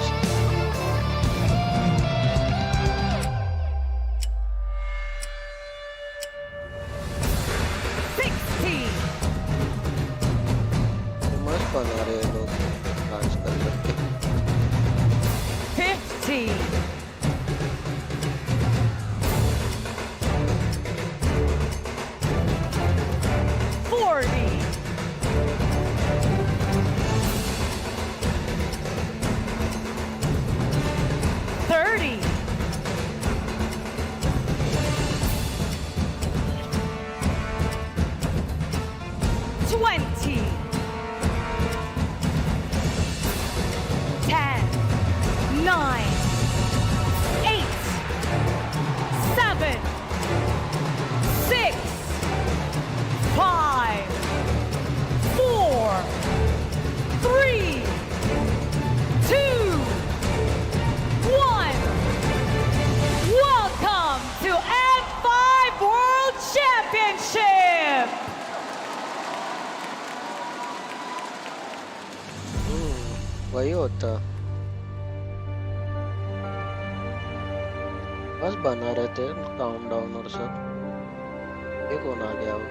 मस्त बना रहे हैं लोग आजकल करके 50. 40. 30. 20. 10. 9. 8. 7. 6. 5. 4. 3. 2. 1. Welcome to N5 World Championship! वही होता बस बना रहे थे काउंटडाउन और सब ये कौन आ गया वो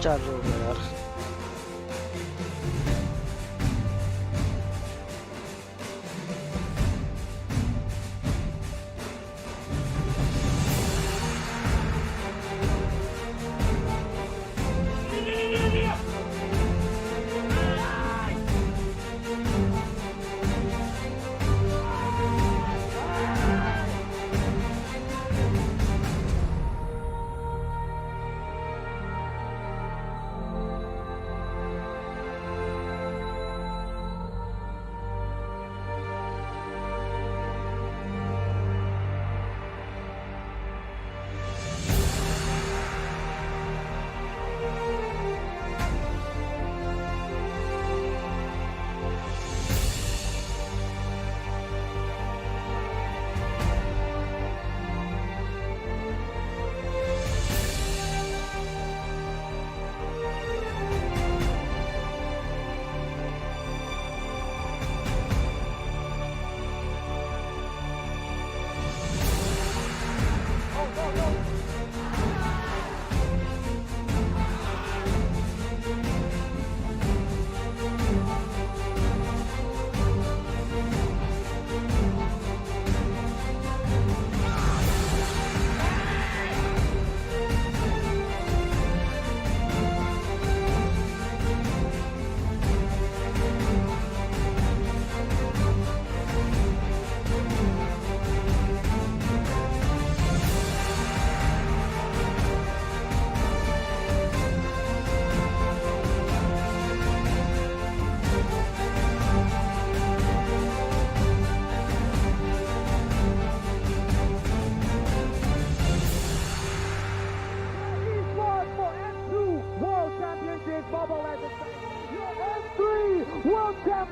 चालू हो गया यार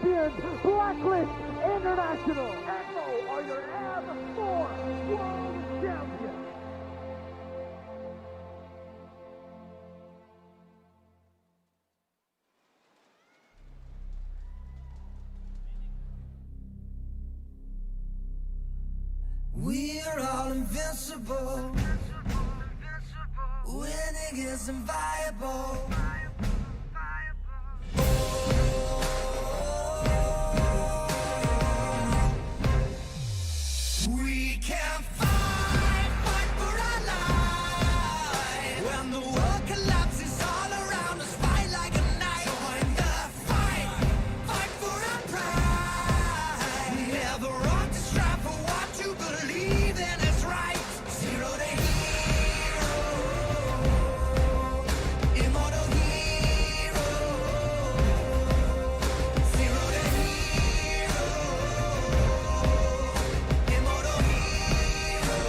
champions, Blacklist International. Echo are your M4 World Champions. We're all invincible. Winning is inviolable. We can fight for our lives. When the world collapses all around us, fight like a knight. Join the fight, fight for our pride. Never wrong to strive for what you believe in is right. Zero to hero, immortal hero. Zero to hero, immortal hero.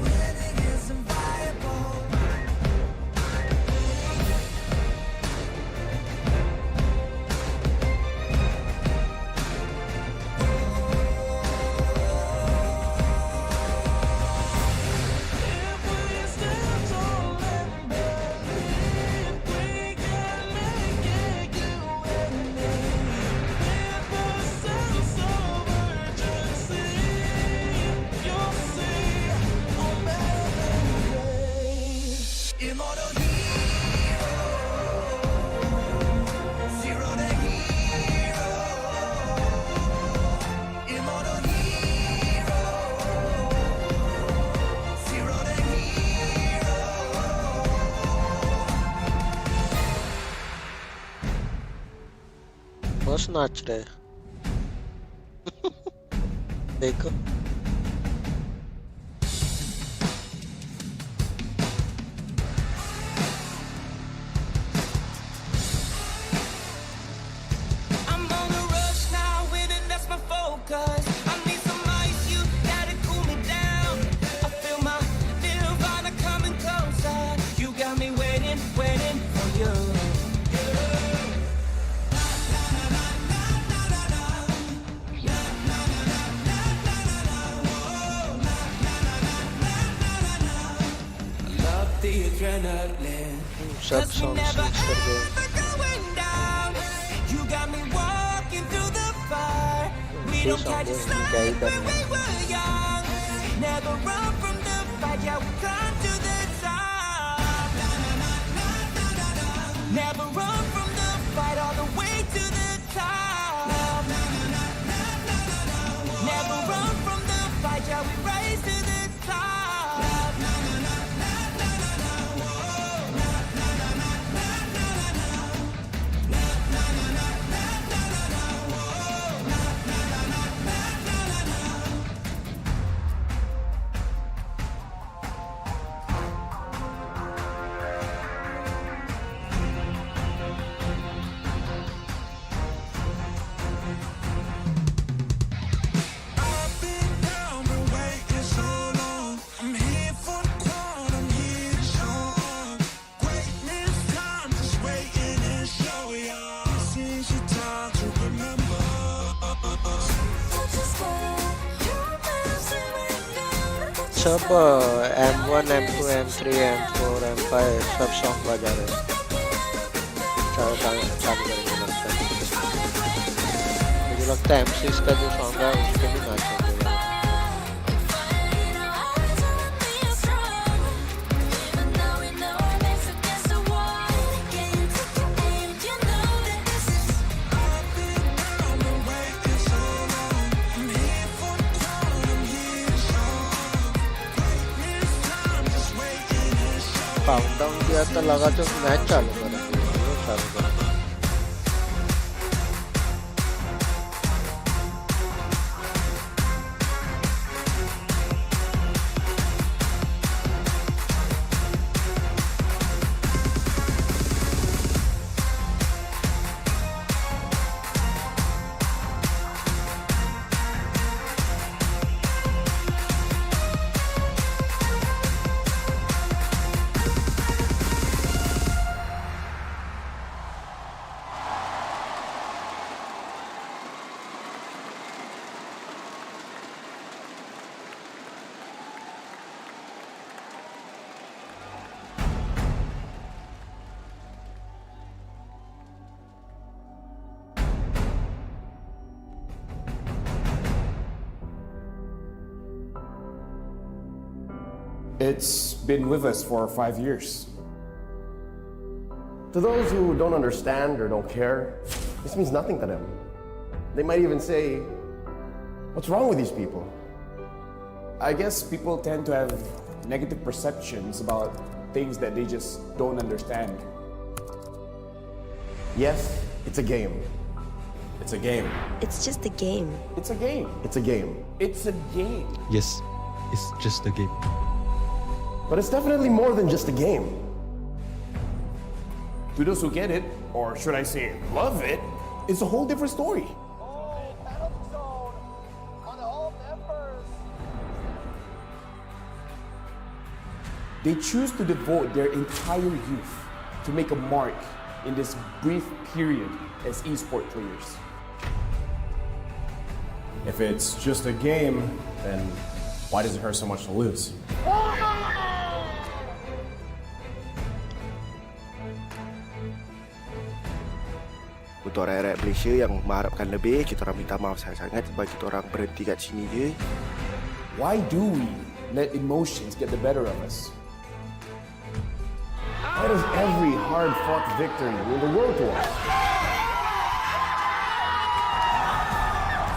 Winning is inviolable. If we stand tall and believe, we can make it, you and me. With a sense of urgency, you'll see I'm better than they. Immortal hero, zero to hero. Immortal hero, zero to hero. बस नाच रहे देखो I'm on a rush now, winning, that's my focus. I need some ice, you gotta cool me down. I feel my nirvana coming closer. You got me waiting, waiting for you. Love the adrenaline. सब song switch कर गए Going down. You got me walking through the fire. We ये don't catch song a है slide क्या ही when करना we were young. Never run from the fight, yeah, we come to the top. Never run from the fight, all the way to the top. Never run from the fight, yeah, we rise to the top. I've been down, been waiting so long. I'm here for the crown, I'm here to show off. Greatness time, just waiting and show y'all. This is your time to remember. सब M1 M2 M3 M4 M5 सब song बजा रहे हैं चालू करेंगे लगता है मुझे लगता है M6 का जो सॉन्ग है उसके भी नाचेंगे काउंटडाउन किया तो लगा तो मैच चालू करेंगे It's been with us for 5 years. To those who don't understand or don't care, this means nothing to them. They might even say, what's wrong with these people? I guess people tend to have negative perceptions about things that they just don't understand. Yes, it's a game. It's a game. It's just a game. It's a game. It's a game. It's a game. Yes, it's just a game. But it's definitely more than just a game. To those who get it, or should I say love it, it's a whole different story. They choose to devote their entire youth to make a mark in this brief period as esports players. If it's just a game, then why does it hurt so much to lose? Untuk rakyat Malaysia yang mengharapkan lebih, kita orang minta maaf sangat-sangat sebab kita orang berhenti kat sini je. Why do we let emotions get the better of us? Why does every hard-fought victory mean the world to us?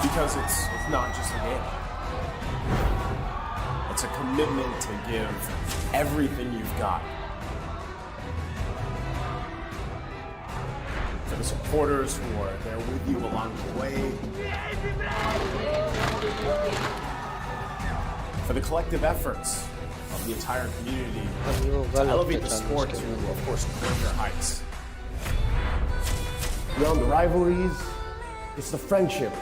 Because it's not just a game. It's a commitment to give everything you've got. For the supporters who are there with you along the way. For the collective efforts of the entire community to elevate the sport to, of course, greater heights. Beyond the rivalries, it's the friendship.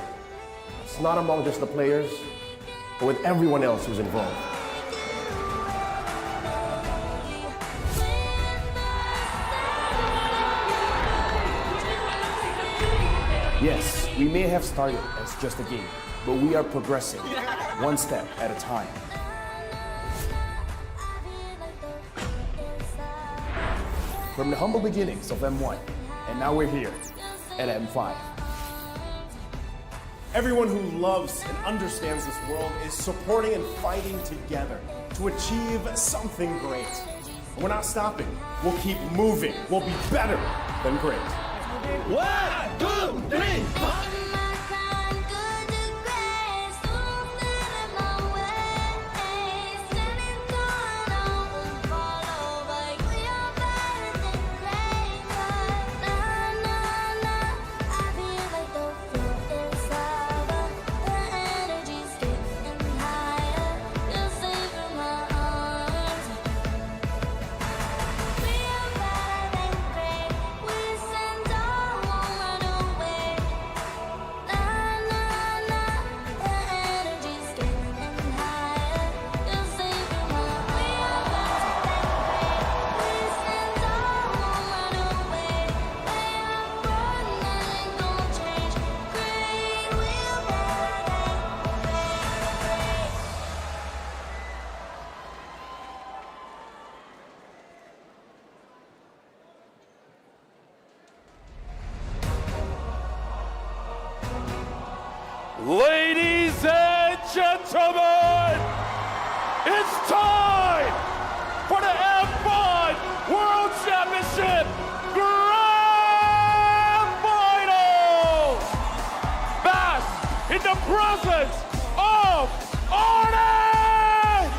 It's not among just the players, but with everyone else who's involved. Yes, we may have started as just a game, but we are progressing one step at a time. From the humble beginnings of M1, and now we're here at M5. Everyone who loves and understands this world is supporting and fighting together to achieve something great. We're not stopping. We'll keep moving. We'll be better than great. 1, 2, 3. Ladies and gentlemen, it's time for the M1 World Championship Grand Finals! Back in the presence of Onyx!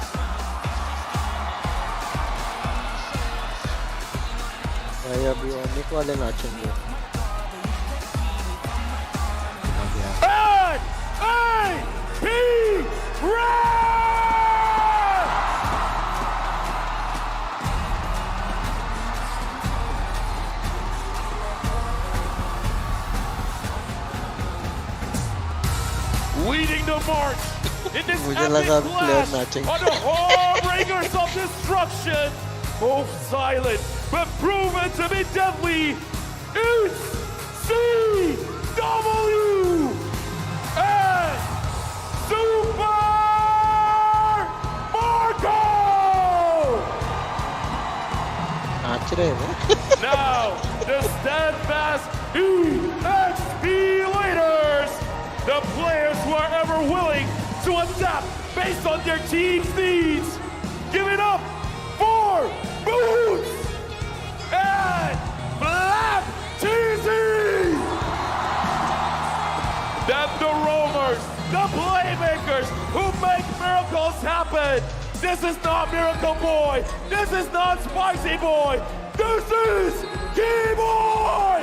Kaya Bionic wala na dyan. AP Red! Leading the march in this epic clash on the Harbingers of Destruction, both silent but proven to be deadly, it's CW and Super Marco! Now, the steadfast EXP leaders, the players who are ever willing to adapt based on their team's needs. Give it up for Boots and Black TZ! Then the roamers, the playmakers who make miracles happen. This is not Miracle Boy. This is not Spicy Boy. This is GPay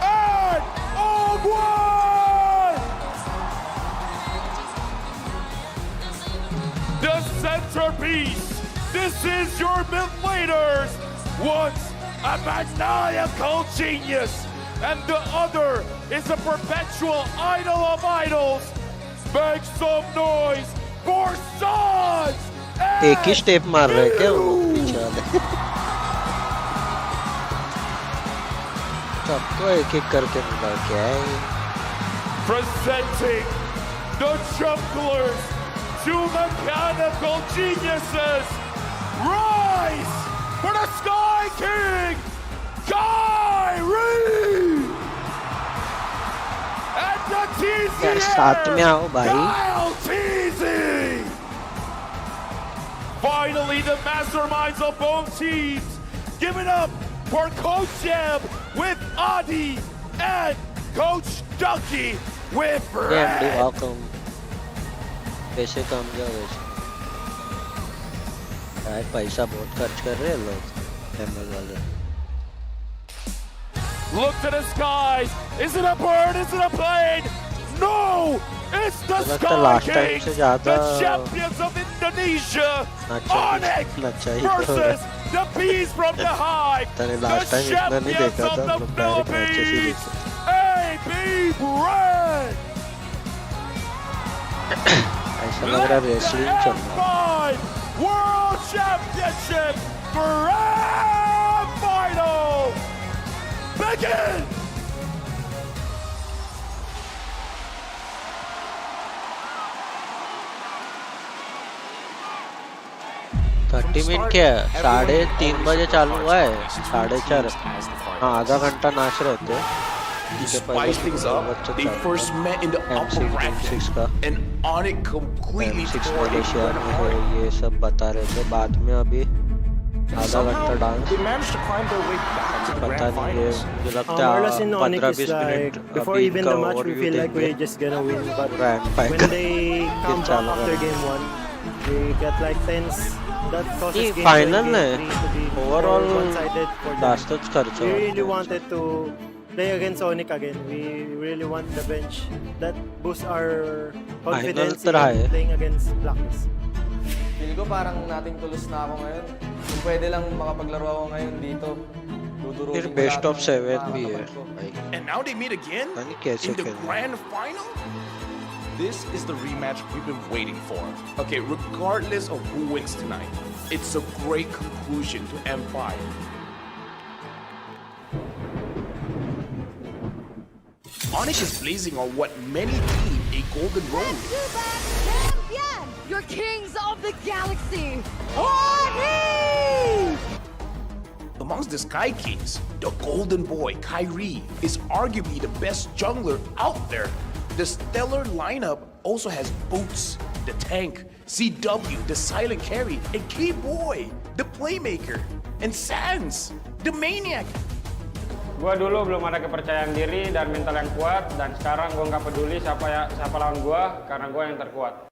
and Ogwan! The centerpiece. This is your Moderators. Once a maniacal genius, and the other is a perpetual idol of idols. Make some noise for Sons! एक ही step मार रहे हैं क्या वो लोग पीछे वाले? सबको एक-एक करके मिला क्या है? Presenting the jugglers, two mechanical geniuses. Rise for the Sky King, Kyrie! And the यार साथ में आओ भाई. TZ! Finally, the masterminds of both teams. Give it up for Coach Jeb with Adi and Coach Ducky with Yeah, Red. welcome. पैसे कम जाओ वैसे. यार पैसा बहुत खर्च कर रहे हैं लोग ML वाले. Look to the skies. Is it a bird? Is it a plane? No! It's the Sky Kings, the champions of Indonesia. Onyx versus the bees from the hive, the champions of the Philippines. AP Brand. ऐसा लग रहा है wrestling चल रहा है. World Championship Grand Final. Begin. Minute क्या है? 3:30 बजे चालू हुआ है. 4:30. हाँ आधा घंटा नाच रहे थे. To spice things up, they first met in the upper bracket, and Onyx completely tore it. ये सब बता रहे थे. बाद में अभी आधा घंटा dance. They managed to climb their way back to the पता grand नहीं है. finals. मुझे लगता है 15-20 minute before even the match we feel like we're just gonna win, but when they come back after game 1 we get like tense. That causes game final to be overall one-sided for them. We really खर्चा. wanted to play against Onyx again. We really want the bench. That boosts our confidence in playing against Blacklist. Feel ko parang nating tulos na ako ngayon. Kung pwede lang makapaglaro ako ngayon dito. फिर best of 7 भी है. And now they meet again in the grand final? This is the rematch we've been waiting for. Okay, regardless of who wins tonight, it's a great conclusion to M5. Onyx is blazing on what many deem a golden road. Champion, your kings of the galaxy, Onyx! Amongst the Sky Kings, the golden boy, Kyrie, is arguably the best jungler out there. The stellar lineup also has Boots, the tank, CW, the silent carry, and K-Boy, the playmaker, and Sans, the maniac. Gua dulu belum ada kepercayaan diri dan mental yang kuat, dan sekarang gua nggak peduli siapa lawan gua karena gua yang terkuat.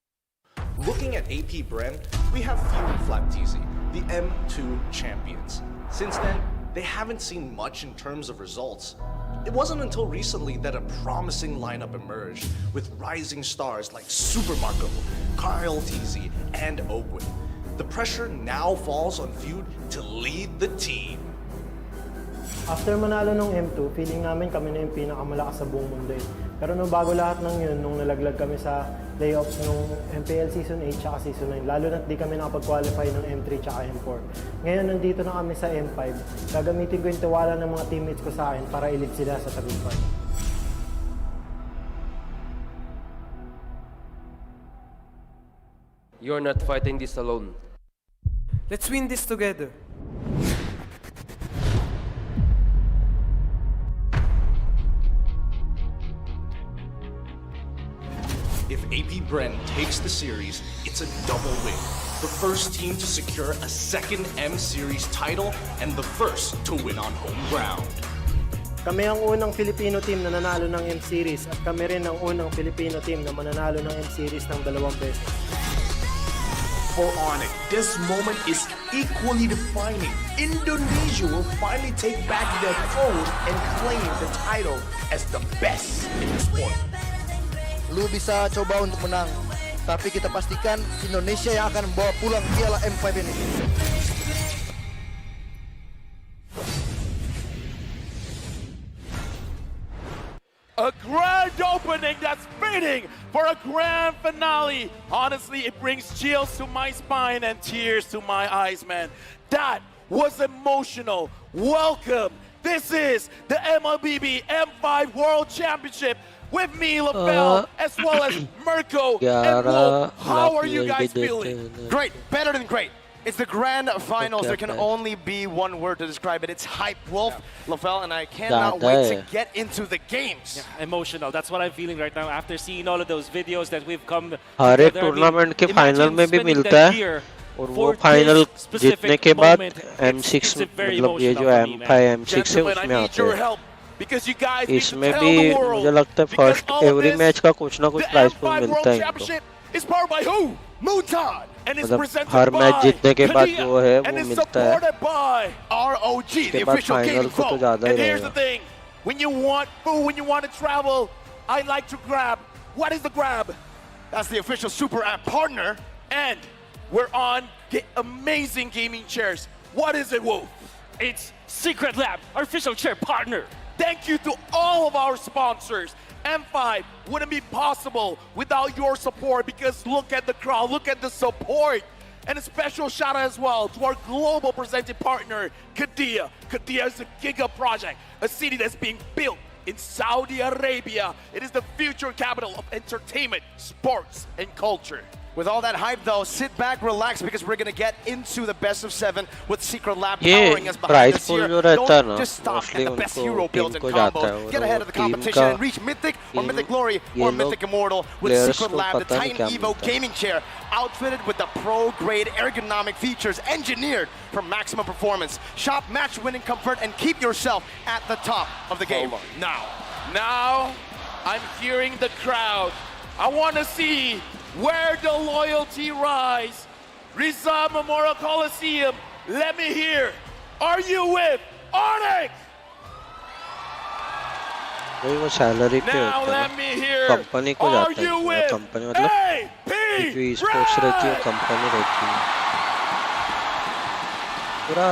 Looking at AP Brand, we have Few and Flat TZ, the M2 champions. Since then, they haven't seen much in terms of results. It wasn't until recently that a promising lineup emerged with rising stars like Super Marco, Kyle TZ, and Ogwin. The pressure now falls on Feud to lead the team. After manalo ng M2, feeling namin kami na yung pinakamalakas sa buong mundo. Pero nung bago lahat ng yun, nung nalaglag kami sa playoffs nung MPL Season 8 tsaka Season 9, lalo na't di kami nakapag-qualify ng M3 tsaka M4. Ngayon, nandito na kami sa M5. Gagamitin ko yung tiwala ng mga teammates ko sa akin para ilid sila sa tagumpay. You're not fighting this alone. Let's win this together. If AP Brent takes the series, it's a double win. the first team to secure a second M Series title and the first to win on home ground. Kami ang unang Filipino team na nanalo ng M-Series at kami rin ang unang Filipino team na mananalo ng M-Series ng 2 beses. For Onyx, this moment is equally defining. Indonesia will finally take back their throne and claim the title as the best in the sport. Lu bisa coba untuk menang, tapi kita pastikan Indonesia yang akan membawa pulang piala M5 ini. A grand opening that's fitting for a grand finale. Honestly, it brings chills to my spine and tears to my eyes, man. That was emotional. Welcome. This is the MLBB M5 World Championship with me, LaFell, as well as Mirko and Wolf. How are you guys feeling? Great, better than great. It's the grand finals. There can only be one word to describe it. It's hype. Wolf, LaFell, and I cannot wait to get into the games. Yeah, emotional. That's what I'm feeling right now after seeing all of those videos that we've come हर एक together. Tournament के final में भी मिलता है और वो final जीतने के बाद M6 मतलब ये जो M5 M6 है उसमें आते हैं इसमें भी मुझे लगता है फर्स्ट एवरी मैच का कुछ ना कुछ प्राइस पूल मिलता है इनको मतलब हर मैच जीतने के बाद जो है वो मिलता है उसके बाद फाइनल को तो ज़्यादा ही रहेगा When you want food, when you want to travel, I like to grab. What is the grab? That's the official Super App partner. And we're on amazing gaming chairs. What is it, Wolf? It's Secret Lab, our official chair partner. Thank you to all of our sponsors. M5 wouldn't be possible without your support because look at the crowd, look at the support. And a special shout out as well to our global presenting partner, Qiddiya. Qiddiya is a giga project, a city that's being built in Saudi Arabia. It is the future capital of entertainment, sports, and culture. With all that hype though, sit back, relax, because we're going to get into the best of 7 with Secret Lab powering us behind us here. Don't just stop at the best hero builds and combos. Get ahead of the competition and reach Mythic or Mythic Glory or Mythic Immortal with Secret Lab, the Titan Evo gaming chair, outfitted with the pro-grade ergonomic features engineered for maximum performance. Shop match-winning comfort and keep yourself at the top of the game. Now, I'm hearing the crowd. I want to see where the loyalty rise. Rizal Memorial Coliseum, let me hear. Are you with Onyx? वही वो salary पे होता है company को जाता है company मतलब जो स्पोर्ट्स रहती है कंपनी रहती है पूरा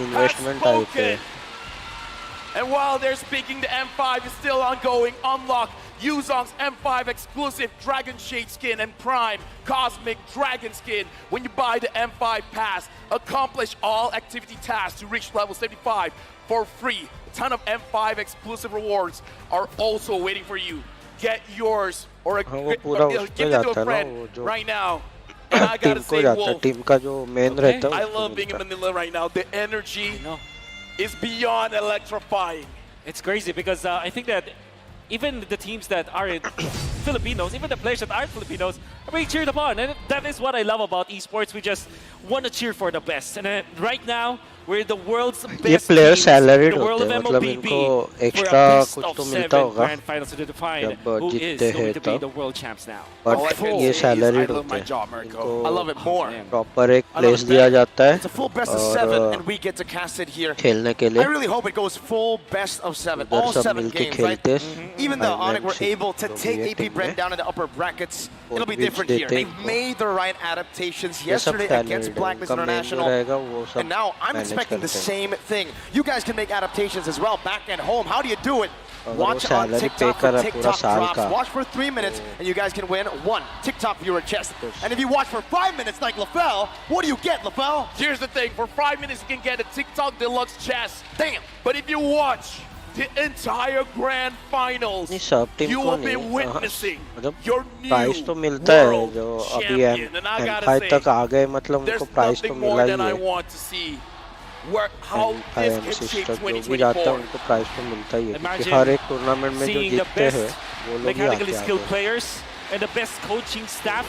इन्वेस्टमेंट टाइप है. And while they're speaking, the M5 is still ongoing. Unlock Yuzong's M5 exclusive Dragon Shade skin and Prime Cosmic Dragon skin when you buy the M5 pass. Accomplish all activity tasks to reach level 75 for free. A ton of M5 exclusive rewards are also waiting for you. Get yours or give it to a friend right now. And I gotta say, Wolf, I love being in Manila right now. The energy is beyond electrifying. It's crazy because I think that even the teams that aren't Filipinos, even the players that aren't Filipinos, are being cheered upon. And that is what I love about esports. We just want to cheer for the best. And right now, we're the world's best players salaried the world of मतलब MLBB इनको for extra a best कुछ of तो 7 मिलता होगा grand finals to define जब who is जीतते going हैं to be तब the world champs now. But ये सैलरीड होते हैं I love it more. Proper एक प्लेस दिया जाता है It's a full best of 7 and we get to cast it here. खेलने के लिए I really hope it goes full best of 7, all 7 games, right? Even though Onyx were able to take AP Brand down in the upper brackets, it'll be different here. They've made the right adaptations yesterday against Blacklist International, and now I'm expecting the same thing. You guys can make adaptations as well back at home. How do you do it? Watch on TikTok for TikTok drops. Watch for 3 minutes and you guys can win 1 TikTok viewer chest. And if you watch for 5 minutes like LaFell, what do you get, LaFell? Here's the thing, for 5 minutes you can get a TikTok deluxe chest. Damn! But if you watch the entire grand finals, you will be witnessing your new price तो मिलता है जो अभी M5 तक आ गए मतलब उनको price तो मिला ही है. M5 M6 तक जो भी जाता है उनको प्राइस तो मिलता ही है क्योंकि हर एक टूर्नामेंट में जो जीतते हैं वो लोग ही आते हैं. Mechanically skilled players and the best coaching staff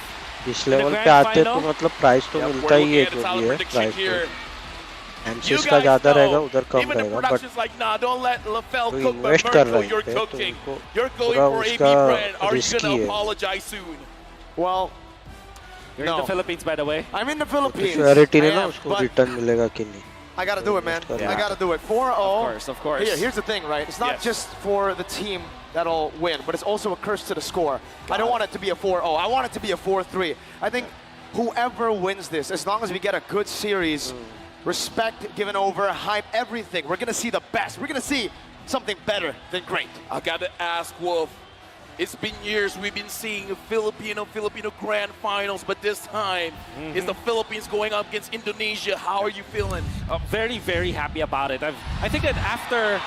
इस in the लेवल पे grand आते तो final. मतलब प्राइस तो मिलता ही है जो भी है प्राइस तो एमसीस का ज़्यादा रहेगा उधर कम Even the रहेगा but production's like, nah, don't let LaFell तो cook, but इन्वेस्ट कर Mirko, रहे you're थे तो cooking. उनको You're going पूरा for AP उसका brand. Are you risky going to है apologize soon? Well, You're in the Philippines, by the way. I'm in the Philippines. Surety ने I ना am, उसको but रिटर्न मिलेगा कि नहीं I gotta do it, man. Yeah. I gotta do it. 4-0. Of course. Here's the thing, right? It's not Yes. just for the team that'll win, but it's also a curse to the score. I don't want it to be a 4-0. I want it to be a 4-3. I think whoever wins this, as long as we get a good series, respect given over, hype, everything, we're gonna see the best. We're gonna see something better than great. I got to ask Wolf. It's been years we've been seeing Filipino grand finals, but this time is the Philippines going up against Indonesia. How are you feeling? Very, very happy about it. I think that after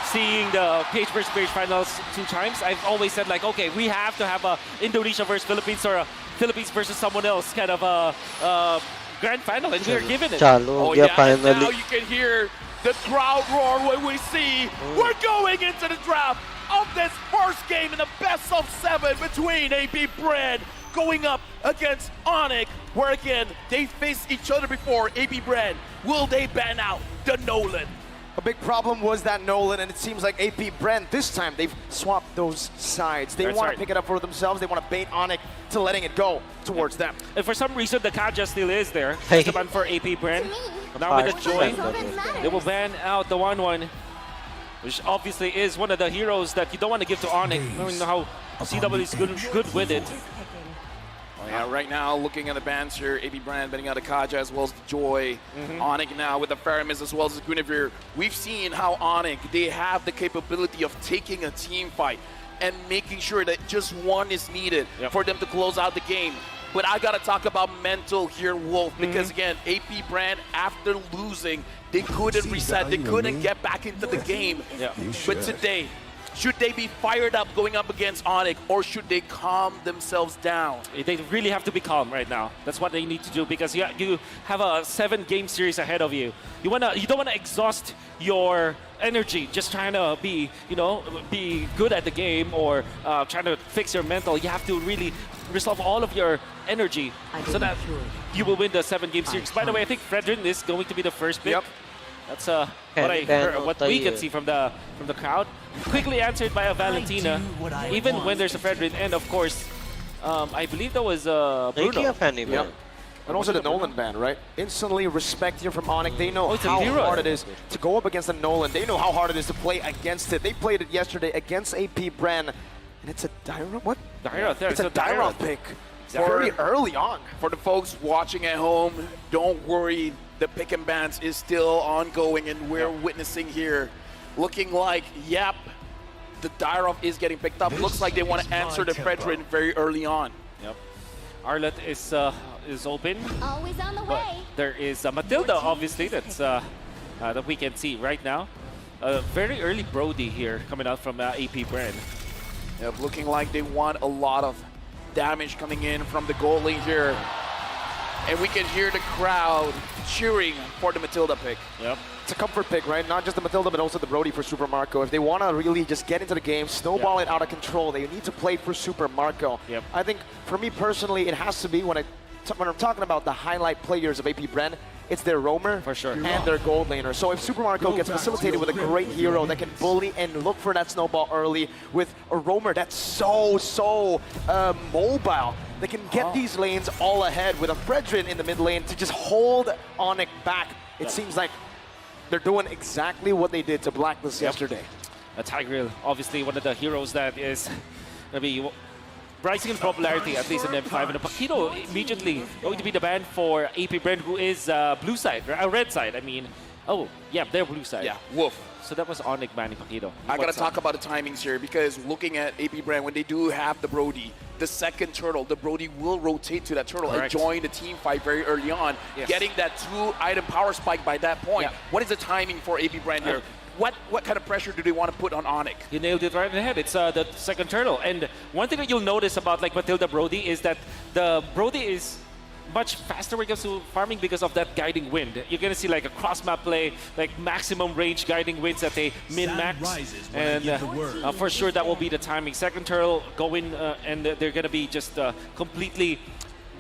seeing the Page versus Page finals 2 times, I've always said like, okay, we have to have a Indonesia versus Philippines or a Philippines versus someone else kind of a grand final, and we're given it. चालू हो गया and now finally you can hear the crowd roar when we see we're going into the draft of this first game in the best of 7 between AP Brand going up against Onyx, where again, they faced each other before. AP Brand, will they ban out the Nolan? A big problem was that Nolan, and it seems like AP Brent this time they've swapped those sides. They want to pick it up for themselves. They want to bait Onyx to letting it go towards them. And for some reason, the Kaja still is there. It's a ban for AP Brand. Now with the join, they will ban out the 1-1, which obviously is one of the heroes that you don't want to give to Onyx, knowing how CW is good with it. Oh yeah, right now looking at the bans here, AP Brand betting out a Kaja as well as the Joy. Onyx now with the Faramis as well as the Guinevere. We've seen how Onyx, they have the capability of taking a team fight and making sure that just one is needed for them to close out the game. But I gotta talk about mental here, Wolf, because again, AP Brand, after losing, they couldn't reset, they couldn't get back into the game. But today, should they be fired up going up against Onyx, or should they calm themselves down? They really have to be calm right now. That's what they need to do, because you have a 7-game series ahead of you. You don't wanna exhaust your energy just trying to be, be good at the game or trying to fix your mental. You have to really resolve all of your energy so that you will win the 7-game series. By the way, I think Fredrin is going to be the first pick. That's what I heard, what we can see from the crowd. Quickly answered by a Valentina, even when there's a Fredrin, and of course, I believe that was Bruno. And also the Nolan ban, right? Instantly respect here from Onyx. They know how hard it is to go up against a Nolan. They know how hard it is to play against it. They played it yesterday against AP Brand, and it's a Dyra. What? Dyra. It's a Dyra pick. Very early on. For the folks watching at home, don't worry. The pick and bans is still ongoing, and we're witnessing here, looking like, yep, the Dyrov is getting picked up. Looks like they want to answer the Fredrin very early on. Yep. Arlet is open. Always on the But way. there is Matilda, obviously, that's that we can see right now. Very early Brody here coming out from AP Brand. Yep, looking like they want a lot of damage coming in from the goal lane here. And we can hear the crowd cheering for the Matilda pick. Yep. It's a comfort pick, right? Not just the Matilda, but also the Brody for Super Marco. If they want to really just get into the game, snowball it out of control, they need to play for Super Marco. Yep. I think, for me personally, it has to be, when I'm talking about the highlight players of AP Brand, it's their roamer for sure and their gold laner. So if Super Marco gets facilitated with a great hero that can bully and look for that snowball early with a roamer that's so mobile, they can get these lanes all ahead with a Fredrin in the mid lane to just hold Onyx back. It seems like they're doing exactly what they did to Blacklist yesterday. Tigreal, obviously one of the heroes that is going to be rising in popularity, at least in M5. And Paquito immediately going to be the ban for AP Brand, who is blue side, red side, I mean. Oh, yeah, they're blue side. Yeah, Wolf. So that was Onyx banning Paquito. I got to talk about the timings here, because looking at AP Brand, when they do have the Brody, the second turtle, the Brody will rotate to that turtle and join the team fight very early on, getting that 2-item power spike by that point. What is the timing for AP Brand here? What kind of pressure do they want to put on Onyx? You nailed it right in the head. It's the second turtle. And one thing that you'll notice about like Matilda Brody is that the Brody is much faster when it comes to farming because of that guiding wind. You're going to see like a cross-map play, like maximum range guiding winds that they min-max. And for sure that will be the timing. Second turtle go in and they're going to be just completely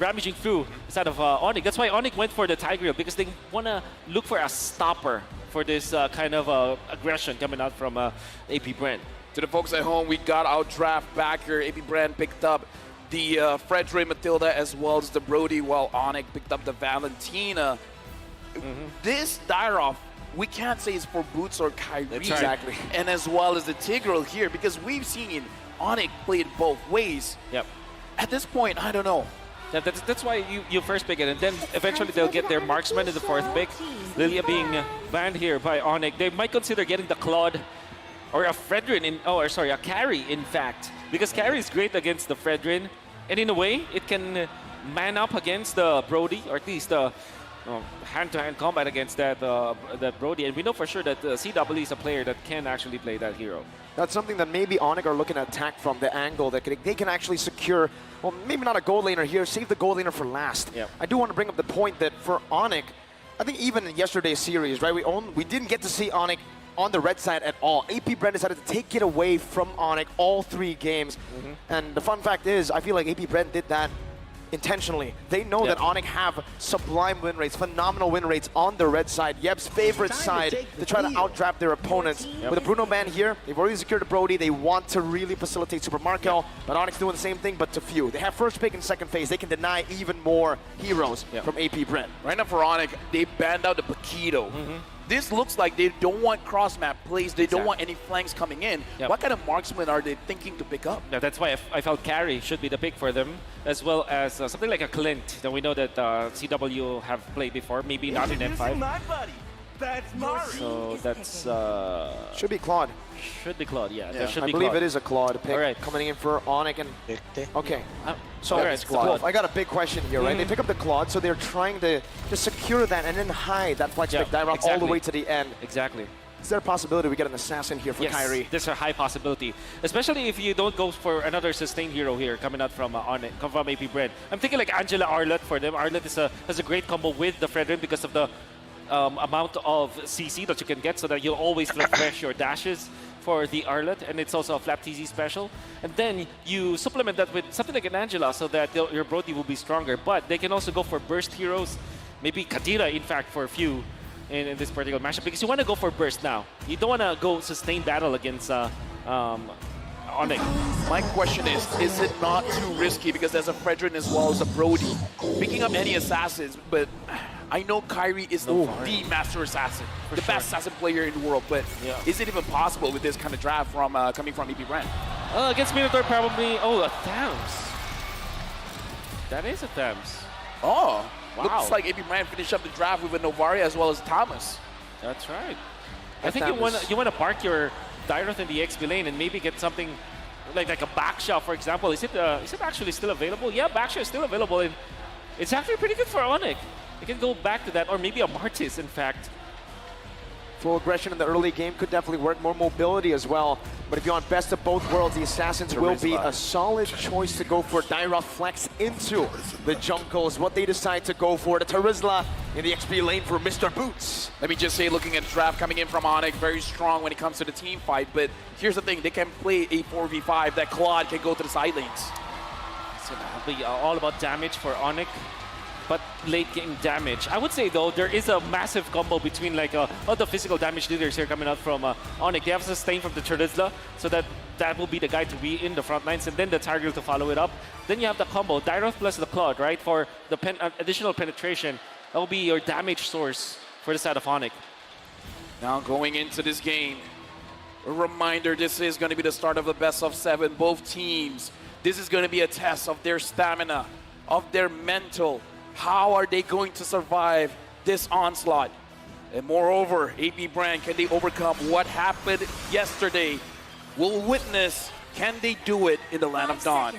rampaging through the side of Onyx. That's why Onyx went for the Tigreal, because they want to look for a stopper for this kind of aggression coming out from AP Brand. To the folks at home, we got our draft back here. AP Brand picked up the Frederick Matilda as well as the Brody, while Onyx picked up the Valentina. This Dyrov, we can't say it's for Boots or Kyrie. Exactly. And as well as the Tigreal here, because we've seen Onyx play it both ways. Yep. At this point, I don't know. Yeah, that's why you first pick it, and then eventually they'll get their marksman in the fourth pick. Lilia being banned here by Onyx. They might consider getting the Claude or a Fredrin a carry, in fact. Because carry is great against the Fredrin, and in a way, it can man up against the Brody, or at least hand-to-hand combat against that Brody. And we know for sure that CW is a player that can actually play that hero. That's something that maybe Onyx are looking to attack from the angle, that they can actually secure, well, maybe not a gold laner here, save the gold laner for last. Yep. I do want to bring up the point that for Onyx, I think even in yesterday's series, right, we didn't get to see Onyx on the red side at all. AP Brand decided to take it away from Onyx all 3 games. And the fun fact is, I feel like AP Brand did that intentionally. They know that Onyx have sublime win rates, phenomenal win rates on the red side, Yep's favorite side, to try to outdraft their opponents. With the Bruno ban here, they've already secured the Brody. They want to really facilitate Super Markel, but Onyx doing the same thing, but to few. They have first pick and second phase. They can deny even more heroes from AP Brand. Right now for Onyx, they banned out the Paquito. This looks like they don't want cross-map plays. They don't want any flanks coming in. What kind of marksman are they thinking to pick up? Yeah, that's why I felt carry should be the pick for them, as well as something like a Clint that we know that CW have played before, maybe not in M5. That's Mari. So that's... should be Claude. Should be Claude, yeah. That should I be believe Claude. it is a Claude pick. All right. Coming in for Onyx and... Okay. So, all right, Wolf, I got a big question here, right? They pick up the Claude, so they're trying to secure that and then hide that flex pick direct all the way to the end. Exactly. Is there a possibility we get an assassin here for Kyrie? There's a high possibility, especially if you don't go for another sustained hero here coming out from from AP Brand. I'm thinking like Angela Arlott for them. Arlott has a great combo with the Fredrin because of the amount of CC that you can get, so that you'll always refresh your dashes for the Arlott, and it's also a flat TZ special. And then you supplement that with something like an Angela so that your Brody will be stronger. But they can also go for burst heroes, maybe Kadira, in fact, for a few in this particular matchup, because you want to go for burst now. You don't want to go sustained battle against Onyx. My question is it not too risky, because there's a Fredrin as well as a Brody picking up any assassins, but I know Kyrie is the master assassin, the best assassin player in the world, but is it even possible with this kind of draft from coming from EP Brand? Against Minotaur, probably. Oh, a Thams. That is a Thams. Oh, wow. Looks like EP Brand finished up the draft with a Novaria as well as Thomas. That's right. I think you want to park your Dyroth in the XP lane and maybe get something like a Backshaw, for example. Is it actually still available? Yeah, Backshaw is still available, and it's actually pretty good for Onyx. You can go back to that, or maybe a Martis, in fact. Full aggression in the early game could definitely work, more mobility as well. But if you want best of both worlds, the Assassins will be a solid choice to go for. Dyroth flex into the jungle is what they decide to go for. The Terizla in the XP lane for Mr. Boots. Let me just say, looking at the draft coming in from Onyx, very strong when it comes to the team fight, but here's the thing, they can play a 4v5, that Claude can go to the side lanes. So that'll be all about damage for Onyx. But late game damage. I would say though, there is a massive combo between all the physical damage leaders here coming out from Onyx. They have sustain from the Terizla, so that will be the guy to be in the front lines, and then the Tigreal to follow it up. Then you have the combo, Dyroth plus the Claude, right? For the additional penetration. That will be your damage source for the side of Onyx. Now going into this game, a reminder, this is going to be the start of the best of 7. Both teams, this is going to be a test of their stamina, of their mental. How are they going to survive this onslaught? And moreover, AP Brand, can they overcome what happened yesterday? We'll witness, can they do it in the Land of Dawn?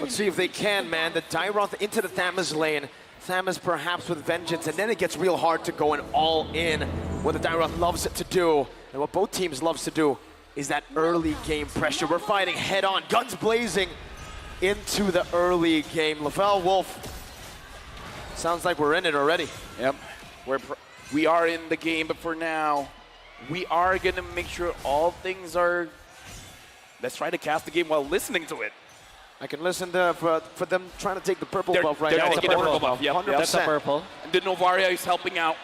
Let's see if they can, man. The Dyroth into the Thamus lane. Thamus perhaps with vengeance, and then it gets real hard to go all in. What the Dyroth loves to do, and what both teams loves to do, is that early game pressure. We're fighting head on, guns blazing into the early game. Lavelle Wolf, sounds like we're in it already. Yep, we are in the game, but for now, we are gonna make sure all things are... Let's try to cast the game while listening to it. I can listen to for them trying to take the purple buff right they're now. taking the purple buff. Yep, 100%. that's a purple. And the Novaria is helping out.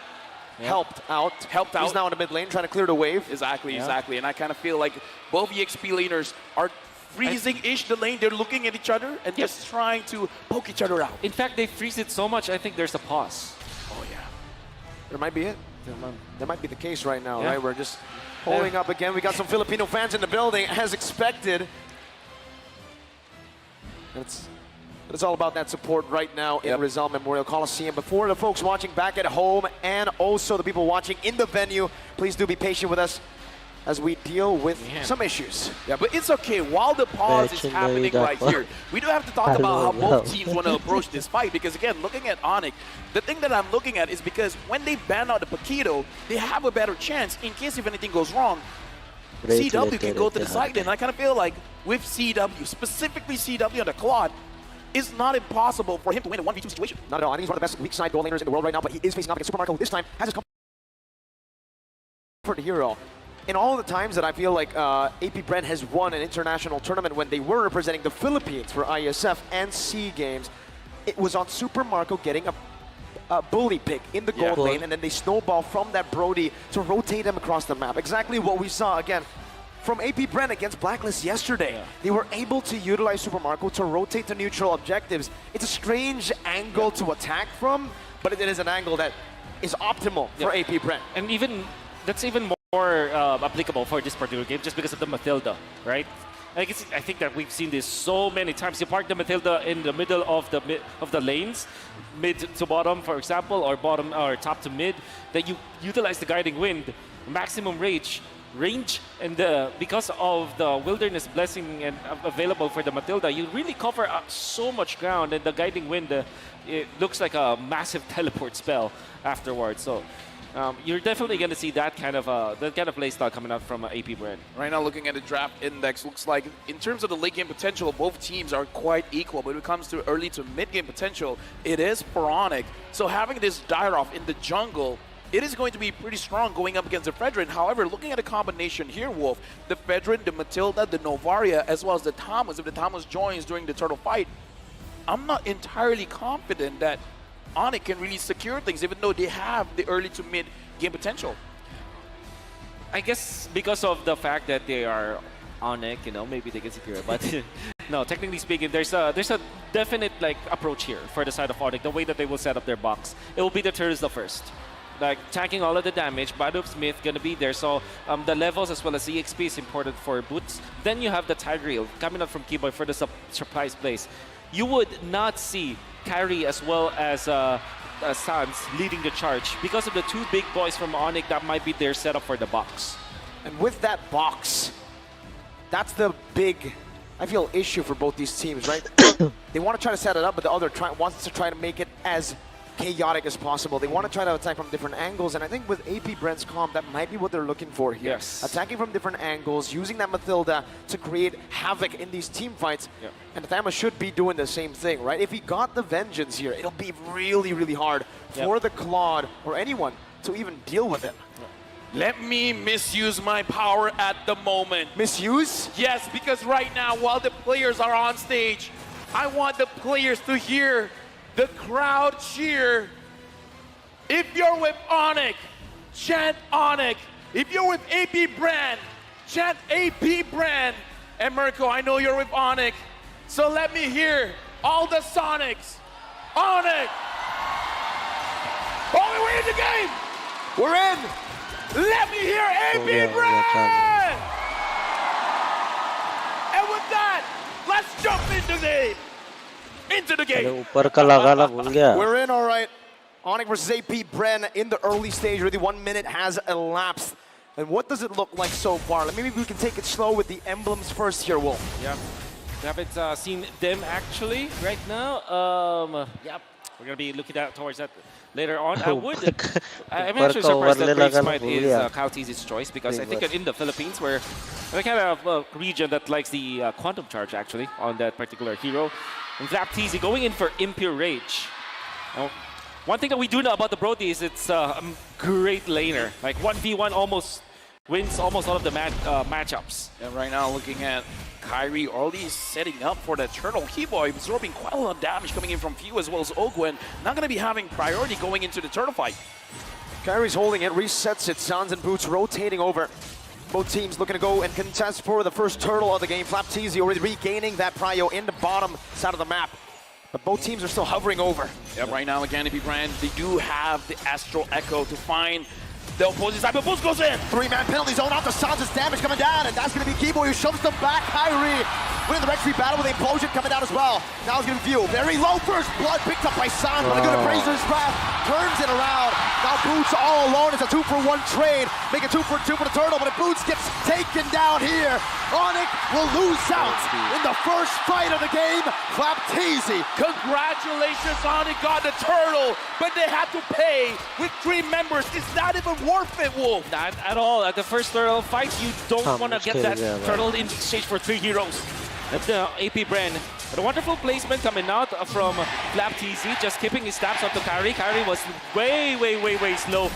Helped out. He's now in the mid lane trying to clear the wave. Exactly. And I kind of feel like both EXP laners are freezing-ish the lane. They're looking at each other and just trying to poke each other out. In fact, they freeze it so much, I think there's a pause. Oh, yeah. There might be it. That might be the case right now, right? We're just holding up again. We got some Filipino fans in the building, as expected. It's all about that support right now in Rizal Memorial Coliseum. But for the folks watching back at home and also the people watching in the venue, please do be patient with us as we deal with some issues. Yeah, but it's okay. While the pause is happening right here, we do have to talk about how both teams want to approach this fight. Because again, looking at Onyx, the thing that I'm looking at is because when they ban out the Paquito, they have a better chance in case if anything goes wrong. CW can go to the side, and I kind of feel like with CW, specifically CW on the Claude, it's not impossible for him to win a 1v2 situation. Not at all. I think he's one of the best weak side goal laners in the world right now, but he is facing off against Super Marco this time. Has his comfort hero. In all the times that I feel like AP Brent has won an international tournament when they were representing the Philippines for ISF and SEA Games, it was on Super Marco getting a bully pick in the gold lane, and then they snowball from that Brody to rotate him across the map. Exactly what we saw again from AP Brent against Blacklist yesterday. They were able to utilize Super Marco to rotate to neutral objectives. It's a strange angle to attack from, but it is an angle that is optimal for AP Brent. And that's even more applicable for this particular game just because of the Matilda, right? I think that we've seen this so many times. You park the Matilda in the middle of the lanes, mid to bottom, for example, or bottom or top to mid. That you utilize the guiding wind, maximum range, and because of the wilderness blessing and available for the Matilda, you really cover up so much ground, and the guiding wind, it looks like a massive teleport spell afterwards. So. You're definitely going to see that kind of playstyle coming out from AP Brand. Right now, looking at the draft index, looks like in terms of the late game potential, both teams are quite equal. But when it comes to early to mid game potential, it is Pharaonic. So having this Dairoff in the jungle, it is going to be pretty strong going up against the Fedrin. However, looking at the combination here, Wolf, the Fedrin, the Matilda, the Novaria, as well as the Thomas, if the Thomas joins during the turtle fight, I'm not entirely confident that Onyx can really secure things, even though they have the early to mid game potential. I guess because of the fact that they are Onyx, maybe they can secure it. But no, technically speaking, there's a definite approach here for the side of Onyx. The way that they will set up their box, it will be the Turtles first, tanking all of the damage. Bad of Smith gonna be there, so the levels as well as EXP is important for Boots. Then you have the Tigreal coming out from Keyboy for the surprise plays. You would not see Kyrie as well as Sans leading the charge because of the two big boys from Onyx that might be their setup for the box. And with that box, that's the big, I feel, issue for both these teams, right? They want to try to set it up, but the other wants to try to make it as chaotic as possible. They want to try to attack from different angles, and I think with AP Brent's comp, that might be what they're looking for here. Yes. Attacking from different angles, using that Matilda to create havoc in these team fights. Yeah. And Thama should be doing the same thing, right? If he got the Vengeance here, it'll be really, really hard for the Claude or anyone to even deal with it. Let me misuse my power at the moment. Misuse? Yes, because right now, while the players are on stage, I want the players to hear the crowd cheer. If you're with Onyx, chant Onyx. If you're with AP Brand, chant AP Brand. And Mirko, I know you're with Onyx, so let me hear all the Sonics. Onyx! Oh, we win the game! We're in! Let me hear AP Brand! And with that, let's jump into the game. We're in, all right. Onyx versus AP Bren in the early stage. Already 1 minute has elapsed. And what does it look like so far? Maybe we can take it slow with the emblems first here, Wolf. Yeah. We haven't seen them actually right now. Yep. We're going to be looking towards that later on. I'm actually surprised that Great Smite is Kyle Tzi's choice because I think that in the Philippines, we're kind of a region that likes the Quantum Charge actually on that particular hero. And Flap Tz going in for Impure Rage. Now, one thing that we do know about the Brody is it's a great laner. 1v1 almost wins almost all of the matchups. And right now, looking at Kyrie already setting up for that turtle. Keyboy absorbing quite a lot of damage coming in from Few as well as Ogwen. Not going to be having priority going into the turtle fight. Kyrie's holding it, resets it. Suns and Boots rotating over. Both teams looking to go and contest for the first turtle of the game. Flapteasy already regaining that prio in the bottom side of the map. But both teams are still hovering over. Yeah, right now, again, AP Brand, they do have the Astral Echo to find the opposing side, but Boost goes in. 3-man penalty zone out the Suns. It's damage coming down, and that's going to be Keyboy who shoves them back. Kyrie winning the red tree battle with the implosion coming down as well. Now it's going to be View. Very low first blood picked up by Suns, but a good Appraiser's Wrath turns it around. Now Boots all alone. It's a 2-for-1 trade. Make it 2-for-2 for the turtle, but if Boots gets taken down here, Onyx will lose out in the first fight of the game. Flapteasy. Congratulations, Onyx got the turtle, but they had to pay with 3 members. It's not even worth it, Wolf. Not at all. At the first turtle fight, you don't want to get that turtle in exchange for 3 heroes. That's the AP Brand. But a wonderful placement coming out from Flapteasy, just keeping his stabs up to Kyrie. Kyrie was way slow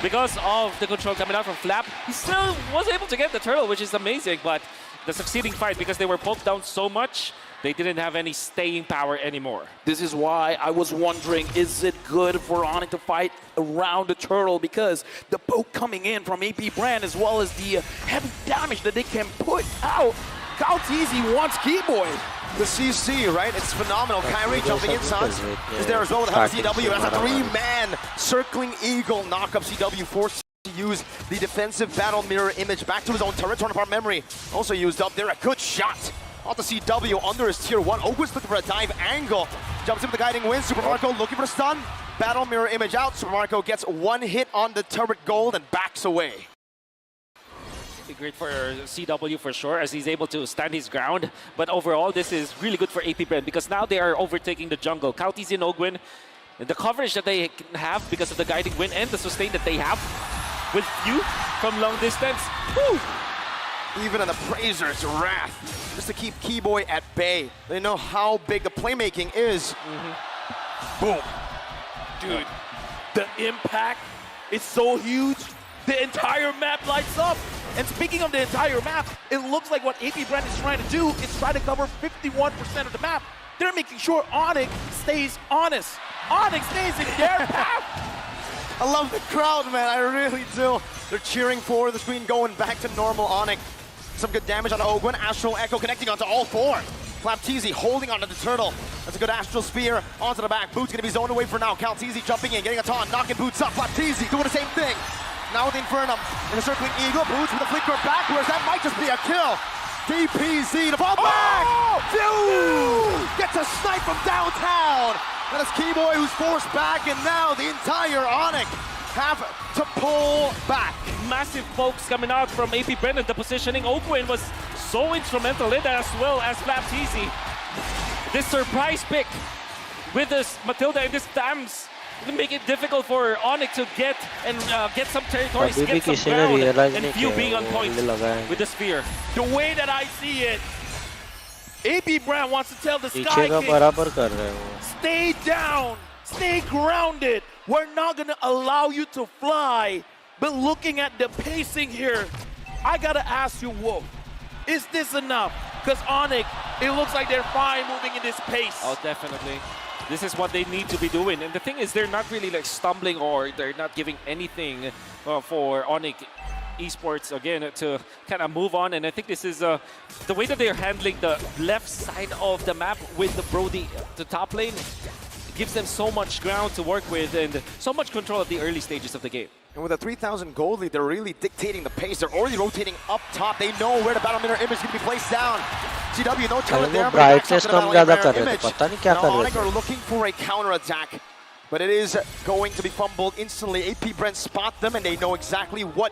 because of the control coming out from Flap. He still was able to get the turtle, which is amazing, but the succeeding fight, because they were poked down so much, they didn't have any staying power anymore. This is why I was wondering, is it good for Onyx to fight around the turtle? Because the poke coming in from AP Brand, as well as the heavy damage that they can put out. Flapteasy wants Keyboy. The CC, right? It's phenomenal. Kyrie jumping in, Suns is there as well with CW. That's a 3-man circling Eagle knockup. CW forced to use the defensive battle mirror image back to his own turret. Torn apart memory. Also used up there. A good shot. Off the CW under his tier 1. Ogwen's looking for a dive angle. Jumps in with the guiding wind. Super Marco looking for a stun. Battle mirror image out. Super Marco gets 1 hit on the turret gold and backs away. Great for CW for sure, as he's able to stand his ground. But overall, this is really good for AP Brand, because now they are overtaking the jungle. Flapteasy and Ogwen, and the coverage that they have because of the guiding wind and the sustain that they have with Few from long distance. Woo! Even an Appraiser's Wrath, just to keep Keyboy at bay. They know how big the playmaking is. Boom. Dude, the impact is so huge. The entire map lights up. And speaking of the entire map, it looks like what AP Brand is trying to do is try to cover 51% of the map. They're making sure Onyx stays honest. Onyx stays in their path. I love the crowd, man. I really do. They're cheering for the screen going back to normal Onyx. Some good damage on Ogwen. Astral Echo connecting onto all 4. Flapteasy holding onto the turtle. That's a good Astral Spear onto the back. Boots gonna be zoned away for now. Flapteasy jumping in, getting a taunt, knocking Boots up. Flapteasy doing the same thing. Now with Infernum in a circling Eagle. Boots with a flicker backwards. That might just be a kill. DPZ to fall back. Phew! Gets a snipe from downtown. That is Keyboy who's forced back, and now the entire Onyx have to pull back. Massive pokes coming out from AP Brand. The positioning. Ogwen was so instrumental in that, as well as Flapteasy. This surprise pick with this Matilda and this Tams to make it difficult for Onyx to get some territories, get some ground, and Few being on point with the spear. The way that I see it, AP Brand wants to tell the Sky King, stay down, stay grounded. We're not gonna allow you to fly. But looking at the pacing here, I gotta ask you, Wolf, is this enough? Because Onyx, it looks like they're fine moving in this pace. Oh, definitely. This is what they need to be doing. And the thing is, they're not really like stumbling, or they're not giving anything for Onyx Esports, again, to kind of move on. And I think this is the way that they're handling the left side of the map with the Brody, the top lane. It gives them so much ground to work with and so much control at the early stages of the game. And with a 3,000 gold lead, they're really dictating the pace. They're already rotating up top. They know where the battle mirror image is going to be placed down. CW, no talent there, but brightness कम ज़्यादा कर रहे थे, पता नहीं क्या कर रहे थे. Onyx are looking for a counter-attack, but it is going to be fumbled instantly. AP Brand spot them, and they know exactly what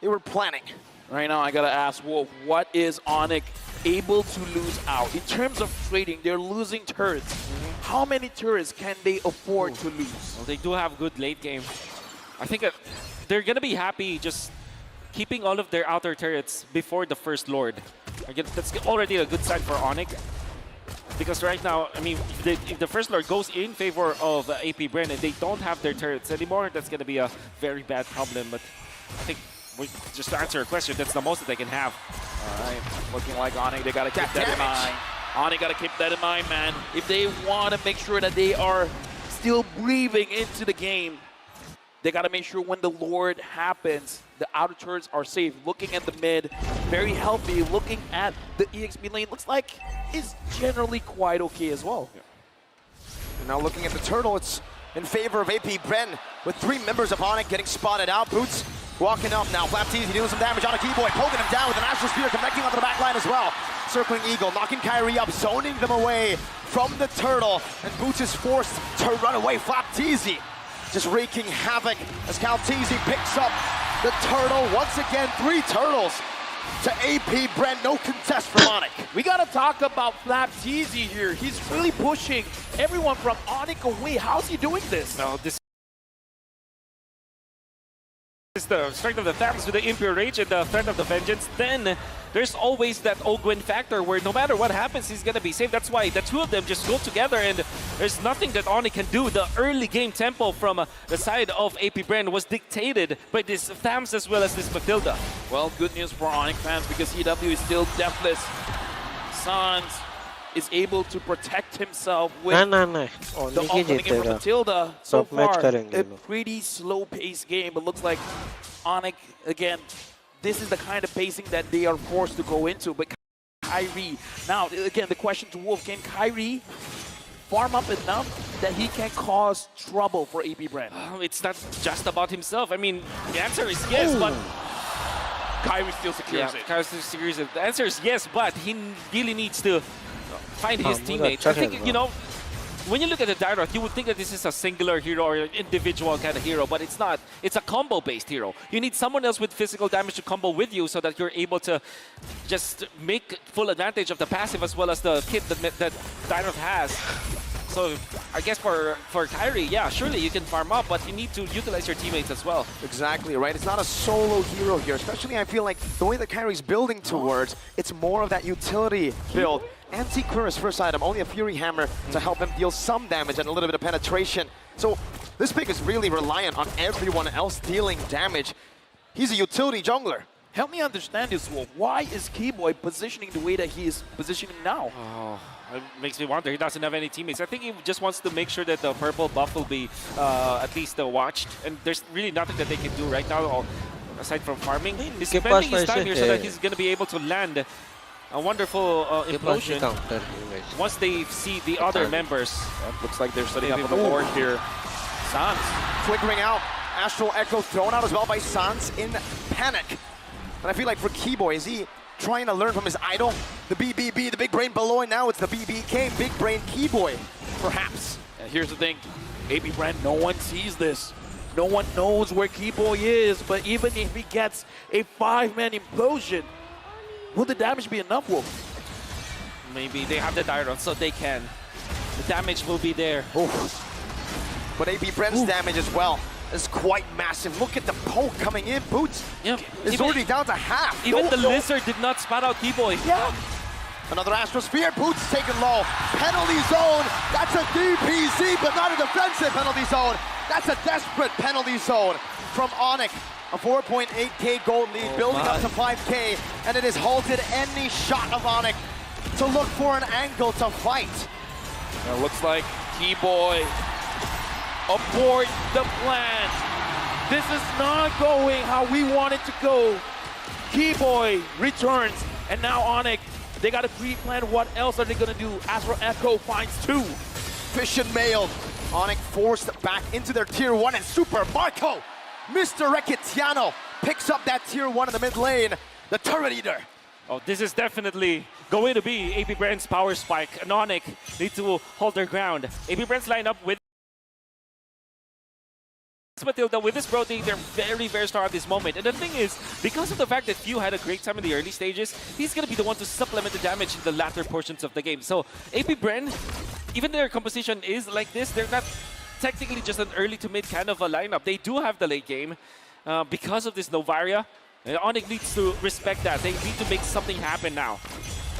they were planning. Right now, I gotta ask Wolf, what is Onyx able to lose out? In terms of trading, they're losing turrets. How many turrets can they afford to lose? Well, they do have good late game. I think they're gonna be happy just keeping all of their outer turrets before the first Lord. Again, that's already a good sign for Onyx. Because right now, I mean, if the first Lord goes in favor of AP Brand and they don't have their turrets anymore, that's gonna be a very bad problem. But I think just to answer your question, that's the most that they can have. All right, looking like Onyx, they got to keep that in mind. Onyx got to keep that in mind, man. If they want to make sure that they are still breathing into the game, they got to make sure when the Lord happens, the outer turrets are safe. Looking at the mid, very healthy. Looking at the EXP lane, looks like it's generally quite okay as well. Yeah. And now looking at the turtle, it's in favor of AP Bren, with 3 members of Onyx getting spotted out. Boots walking up now. Flapteasy dealing some damage on a Keyboy, poking him down with an Astral Spear, connecting onto the back line as well. Circling Eagle, knocking Kyrie up, zoning them away from the turtle, and Boots is forced to run away. Flapteasy just wreaking havoc as Calteasy picks up the turtle. Once again, 3 turtles to AP Bren, no contest from Onyx. We gotta talk about Flapteasy here. He's really pushing everyone from Onyx away. How's he doing this? No, this is the strength of the Thames with the Impure Rage and the threat of the Vengeance. Then there's always that Ogwin factor where no matter what happens, he's gonna be safe. That's why the 2 of them just go together, and there's nothing that Onyx can do. The early game tempo from the side of AP Bren was dictated by this Thames as well as this Matilda. Well, good news for Onyx fans because EW is still deathless. Sans is able to protect himself with the ult coming in from Matilda. So far, a pretty slow-paced game. It looks like Onyx, again, this is the kind of pacing that they are forced to go into. But Kyrie, now, again, the question to Wolf, can Kyrie farm up enough that he can cause trouble for AP Bren? It's not just about himself. I mean, the answer is yes, but Kyrie still secures it. Kyrie still secures it. The answer is yes, but he really needs to find his teammates. I think, you know, when you look at the Dyrot, you would think that this is a singular hero or an individual kind of hero, but it's not. It's a combo-based hero. You need someone else with physical damage to combo with you so that you're able to just make full advantage of the passive as well as the kit that Dyrot has. So I guess for Kyrie, yeah, surely you can farm up, but you need to utilize your teammates as well. Exactly, right? It's not a solo hero here, especially I feel like the way that Kyrie's building towards, it's more of that utility build. Anti-Curse first item, only a Fury Hammer to help him deal some damage and a little bit of penetration. So this pick is really reliant on everyone else dealing damage. He's a utility jungler. Help me understand this, Wolf. Why is Keyboy positioning the way that he is positioning now? Oh, it makes me wonder. He doesn't have any teammates. I think he just wants to make sure that the purple buff will be at least watched. And there's really nothing that they can do right now aside from farming. He's spending his time here so that he's going to be able to land a wonderful implosion once they see the other members. Looks like they're setting up on the board here. Sans flickering out. Astral Echo thrown out as well by Sans in panic. And I feel like for Keyboy, is he trying to learn from his idol? The BBB, the big brain below, and now it's the BBK, big brain Keyboy, perhaps. And here's the thing, AP Bren, no one sees this. No one knows where Keyboy is, but even if he gets a 5-man implosion, will the damage be enough, Wolf? Maybe they have the Dyrot, so they can. The damage will be there. But AP Bren's damage as well is quite massive. Look at the poke coming in. Boots is already down to half. Even the Lizard did not spot out Keyboy. Yeah. Another Astral Spear. Boots taken low. Penalty zone. That's a DPZ, but not a defensive penalty zone. That's a desperate penalty zone from Onyx. A 4.8k gold lead, building up to 5k, and it has halted any shot of Onyx to look for an angle to fight. It looks like Keyboy abort the plan. This is not going how we want it to go. Keyboy returns, and now Onyx, they got to pre-plan what else are they going to do. Astral Echo finds 2. Fish and mailed. Onyx forced back into their tier 1, and Super Marco, Mr. Reketiano, picks up that tier 1 in the mid lane. The Turret Eater. Oh, this is definitely going to be AP Bren's power spike. And Onyx need to hold their ground. AP Bren's lineup with Matilda, with this Brody, they're very, very strong at this moment. And the thing is, because of the fact that Few had a great time in the early stages, he's going to be the one to supplement the damage in the latter portions of the game. So AP Bren, even their composition is like this, they're not technically just an early to mid kind of a lineup. They do have the late game because of this Novaria. Onyx needs to respect that. They need to make something happen now.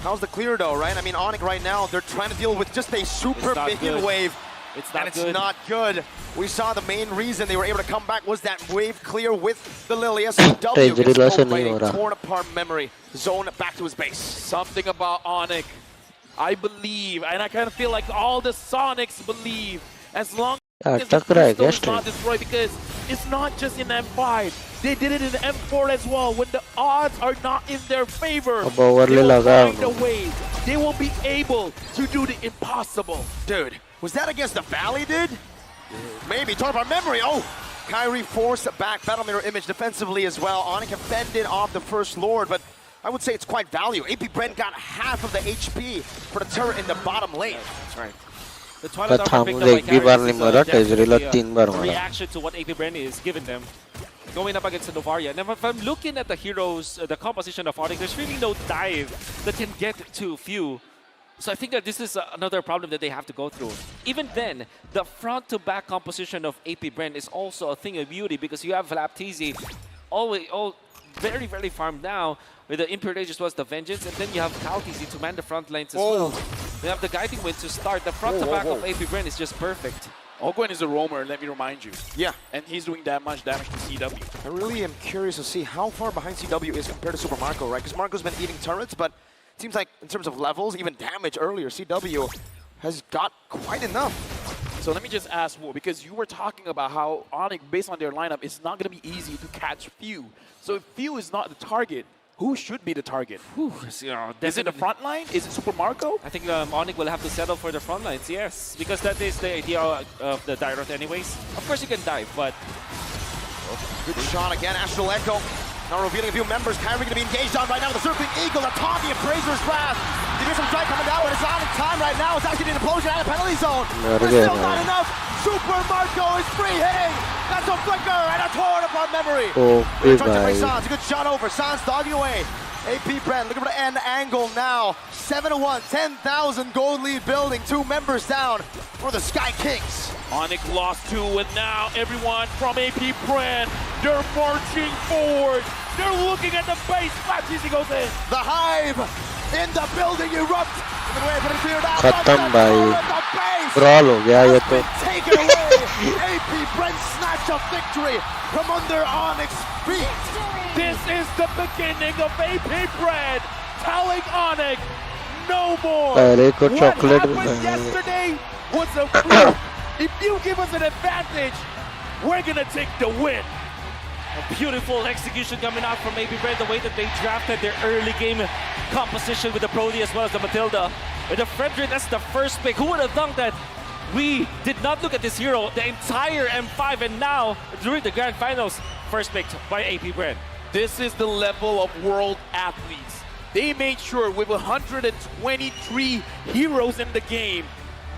How's the clear though, right? I mean, Onyx right now, they're trying to deal with just a super minion wave. It's not and good. it's not good. We saw the main reason they were able to come back was that wave clear with the Lilia. CW gets fighting, torn apart memory. Zone back to his base. Something about Onyx. I believe, and I kind of feel like all the Sonics believe, as long as the crystal is not destroyed, because it's not just in M5. They did it in M4 as well. When the odds are not in their favor, they will find a way. They will be able to do the impossible. Dude, was that against the Valley, dude? Maybe, talk about memory. Oh, Kyrie forced back, battle mirror image defensively as well. Onyx can fend in off the first Lord, but I would say it's quite value. AP Brent got half of the HP for the turret in the bottom lane. That's right. The Twilight Armor picked up by Kyrie is a reaction to what AP Brent is giving them. Going up against the Novaria. Now, if I'm looking at the heroes, the composition of Onyx, there's really no dive that can get to few. So I think that this is another problem that they have to go through. Even then, the front-to-back composition of AP Brent is also a thing of beauty because you have Laptizi all very, very farmed now with the Imperial Age as well as the Vengeance, and then you have Kaltizi to man the front lines as well. You have the Guiding Wind to start. The front-to-back of AP Brent is just perfect. Ogwen is a roamer, let me remind you. Yeah. And he's doing that much damage to CW. I really am curious to see how far behind CW is compared to Super Marco, right? Because Marco's been eating turrets, but it seems like in terms of levels, even damage earlier, CW has got quite enough. So let me just ask, because you were talking about how Onyx, based on their lineup, it's not going to be easy to catch Few. So if Few is not the target, who should be the target? Is it the front line? Is it Super Marco? I think Onyx will have to settle for the front lines, yes. Because that is the idea of the Direct anyways. Of course you can dive, but... Good shot again, Astral Echo. Now revealing a few members. Kyrie going to be engaged on right now with the Circling Eagle, the taunting of Fraser's Wrath. You get some strike coming down, but it's on in time right now. It's actually an implosion out of penalty zone. But still not enough. Super Marco is free hitting. That's a flicker and a torn apart memory. Sans, a good shot over. Sans dogging away. AP Brent looking for the end angle now. 7-1, 10,000 gold lead building. 2 members down for the Sky Kings. Onyx lost 2, and now everyone from AP Brent, they're marching forward. They're looking at the base. Laptizi goes in. The Hive in the building erupt. खत्म भाई brawl हो गया ये तो taken away. AP Brent snatch of victory from under Onyx feet. This is the beginning of AP Brent telling Onyx no more. What happened yesterday was a fluke. If you give us an advantage, we're gonna take the win. A beautiful execution coming out from AP Brent, the way that they drafted their early game composition with the Brody as well as the Matilda. With the Frederick, that's the first pick. Who would have thought that we did not look at this hero the entire M5, and now, during the Grand Finals, first picked by AP Brent. This is the level of world athletes. They made sure with 123 heroes in the game,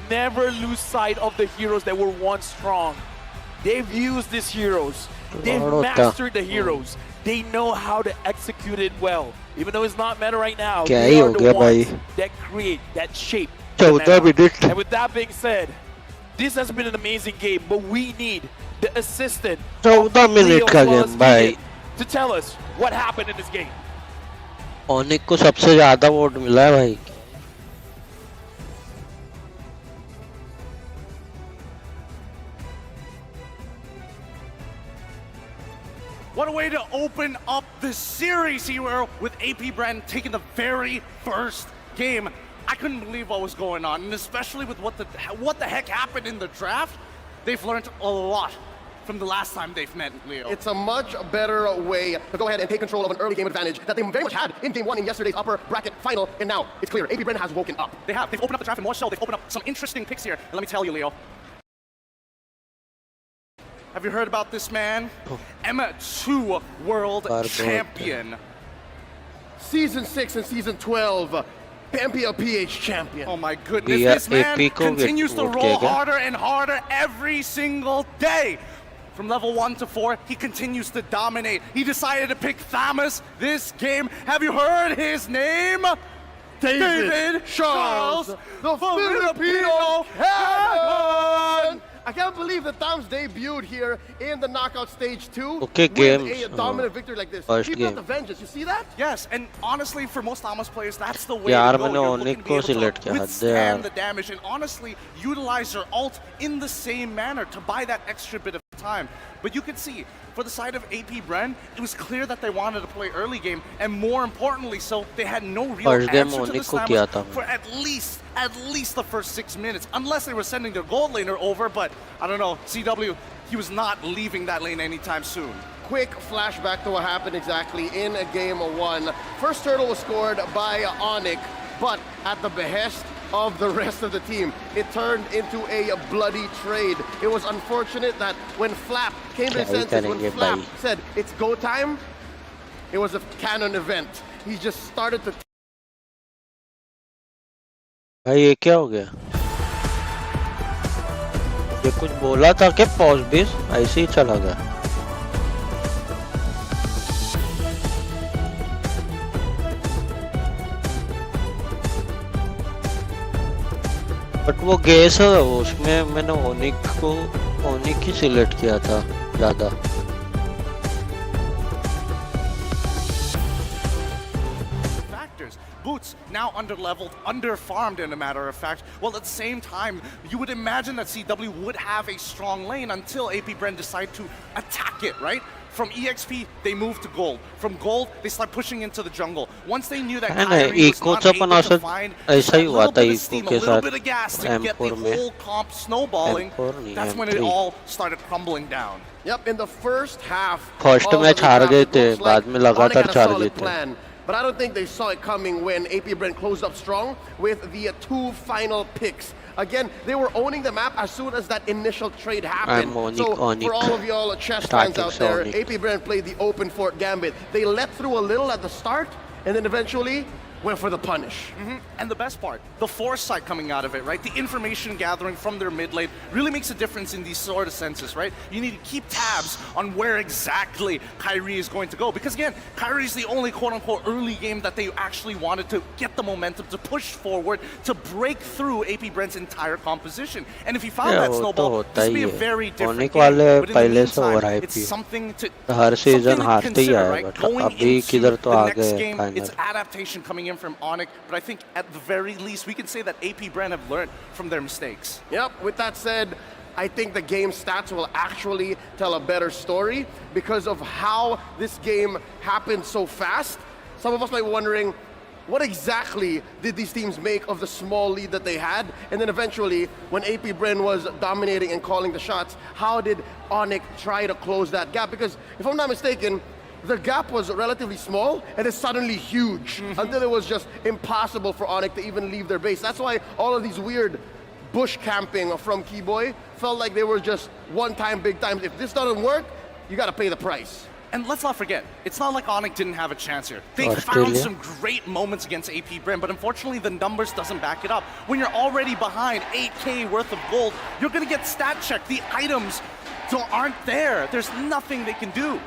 never lose sight of the heroes that were once strong. They've used these heroes. They've mastered the heroes. They know how to execute it well. Even though it's not meta right now, they are the ones that create, that shape. And with that being said, this has been an amazing game, but we need the assistant to tell us what happened in this game. Onyx को सबसे ज़्यादा vote मिला है भाई. What a way to open up the series here with AP Brent taking the very first game. I couldn't believe what was going on, and especially with what the heck happened in the draft. They've learned a lot from the last time they've met, Leo. It's a much better way to go ahead and take control of an early game advantage that they very much had in Game 1 in yesterday's upper bracket final, and now it's clear. AP Brent has woken up. They have. They've opened up the draft, and more so, they've opened up some interesting picks here. And let me tell you, Leo. Have you heard about this man? M2 World Champion. Season 6 and Season 12, Pampia PH Champion. Oh my goodness, this man continues to roll harder and harder every single day. From level 1 to 4, he continues to dominate. He decided to pick Thamus this game. Have you heard his name? David Charles, the Filipino Cannon! I can't believe that Tom's debuted here in the knockout stage 2 Okay, with games. a dominant victory like this. First He built game. the vengeance. You see that? Yes, and honestly, for most Amos players, that's the way यार to go. मैंने You're Onyx looking to be को able to select किया, हद है withstand यार. the damage and honestly utilize your ult in the same manner to buy that extra bit of time. But you could see, for the side of AP Bren, it was clear that they wanted to play early game, and more importantly, so they had no real First game answer to Onyx the को किया Slammers था. for at least the first 6 minutes, unless they were sending their gold laner over. But I don't know, CW, he was not leaving that lane anytime soon. Quick flashback to what happened exactly in game 1. First turtle was scored by Onyx, but at the behest of the rest of the team, it turned into a bloody trade. It was unfortunate that when Flap came to his senses, when Flap said it's go time, it was a canon event. He just started to. भाई ये क्या हो गया? ये कुछ बोला था कि पॉज बेस ऐसे ही चला गया. बट वो गेस है उसमें मैंने ओनिक ही सिलेक्ट किया था ज्यादा. Boots now under-leveled, under-farmed in a matter of fact. Well, at the same time, you would imagine that CW would have a strong lane until AP Bren decide to attack it, right? From EXP, they moved to gold. From gold, they start pushing into the jungle. Once they knew that Kyrie was not able to find a little bit of steam, a little bit of gas to get the whole comp snowballing, that's when it all started crumbling down. Yep, in the first half, first match हार गए थे, बाद में लगातार चार जीते. But I don't think they saw it coming when AP Bren closed up strong with the 2 final picks. Again, they were owning the map as soon as that initial trade happened. So for all of y'all chess fans out there, AP Bren played the open fort gambit. They let through a little at the start, and then eventually went for the punish. And the best part, the foresight coming out of it, right? The information gathering from their mid lane really makes a difference in these sort of senses, right? You need to keep tabs on where exactly Kyrie is going to go. Because again, Kyrie is the only quote-unquote early game that they actually wanted to get the momentum to push forward, to break through AP Bren's entire composition. And if he found that snowball, this would be a very different game. But in the meantime, it's something to consider, right? Going into the next game, it's adaptation coming in from Onyx, but I think at the very least we can say that AP Bren have learned from their mistakes. Yep, with that said, I think the game stats will actually tell a better story because of how this game happened so fast. Some of us might be wondering, what exactly did these teams make of the small lead that they had? And then eventually, when AP Bren was dominating and calling the shots, how did Onyx try to close that gap? Because if I'm not mistaken, the gap was relatively small and it's suddenly huge until it was just impossible for Onyx to even leave their base. That's why all of these weird bush camping from Keyboy felt like they were just one-time big times. If this doesn't work, you gotta pay the price. And let's not forget, it's not like Onyx didn't have a chance here. They found some great moments against AP Bren, but unfortunately the numbers doesn't back it up. When you're already behind 8K worth of gold, you're gonna get stat checked. The items aren't there. There's nothing they can do.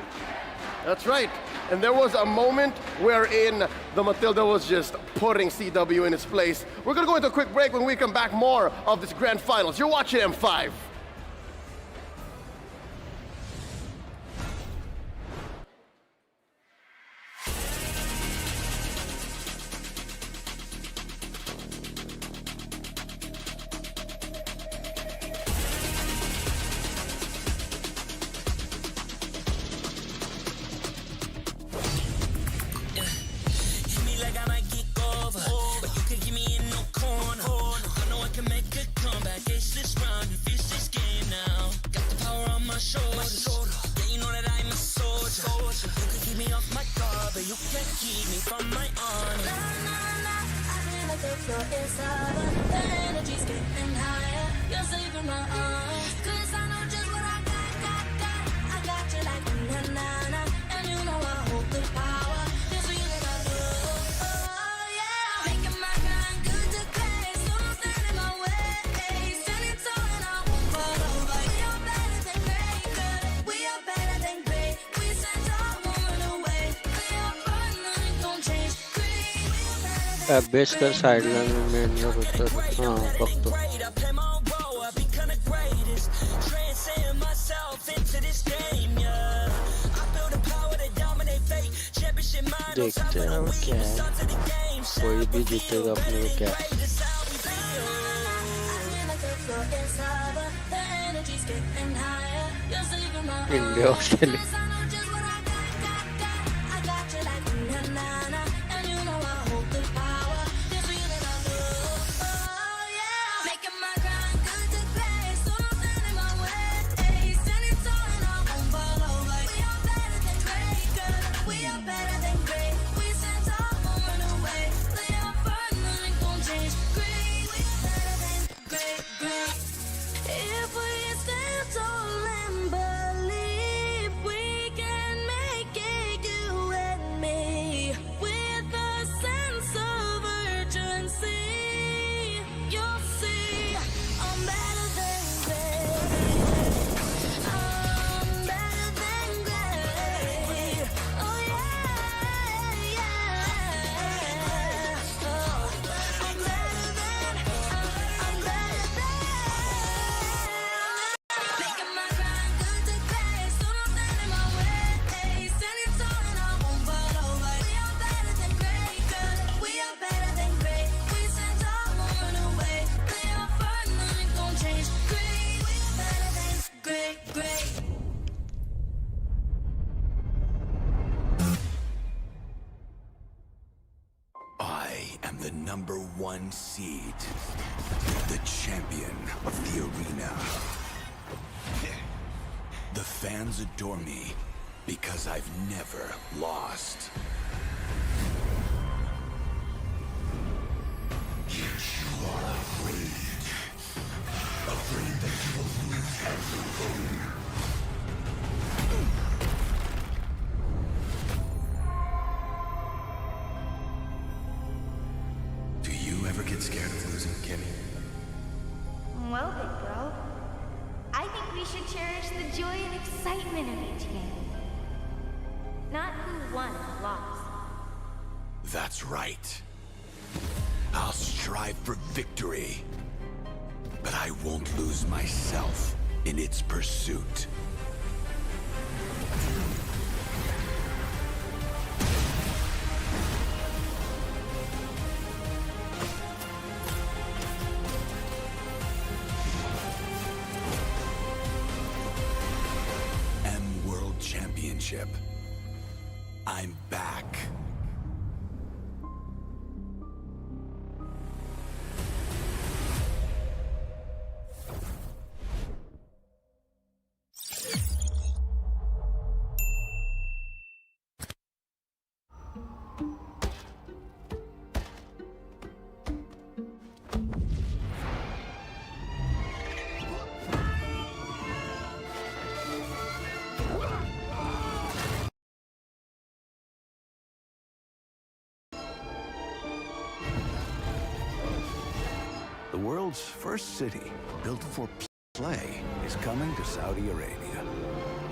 That's right. And there was a moment wherein the Matilda was just putting CW in its place. We're going to go into a quick break. When we come back, more of this grand finals. You're watching M5. Base कर side line में हाँ वक्त addicted, okay. Before you be addicted of new cats. Hindi actually. If we stand tall and believe we can make it, you and me, with a sense of urgency, you'll see I'm better than great. I'm better than great. Oh yeah, yeah. Oh, I'm better than, I'm better than. Making my grind good to great, so don't stand in my way. Standing tall and I won't fall over. We are better than great, girl. We are better than great. We stand tall, won't run away. Play our part, nothing gon' change. Great, we are better than great, great. I am the #1 seed, the champion of the arena. The fans adore me because I've never lost. Yet you are afraid. Afraid that you will lose everything. Do you ever get scared of losing, Kenny? Well, big bro, I think we should cherish the joy and excitement of each game. Not who won or lost. That's right. I'll strive for victory, but I won't lose myself in its pursuit. World Championship. I'm back. The world's first city, built for play, is coming to Saudi Arabia.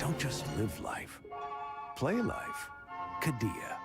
Don't just live life. Play life. Qiddiya.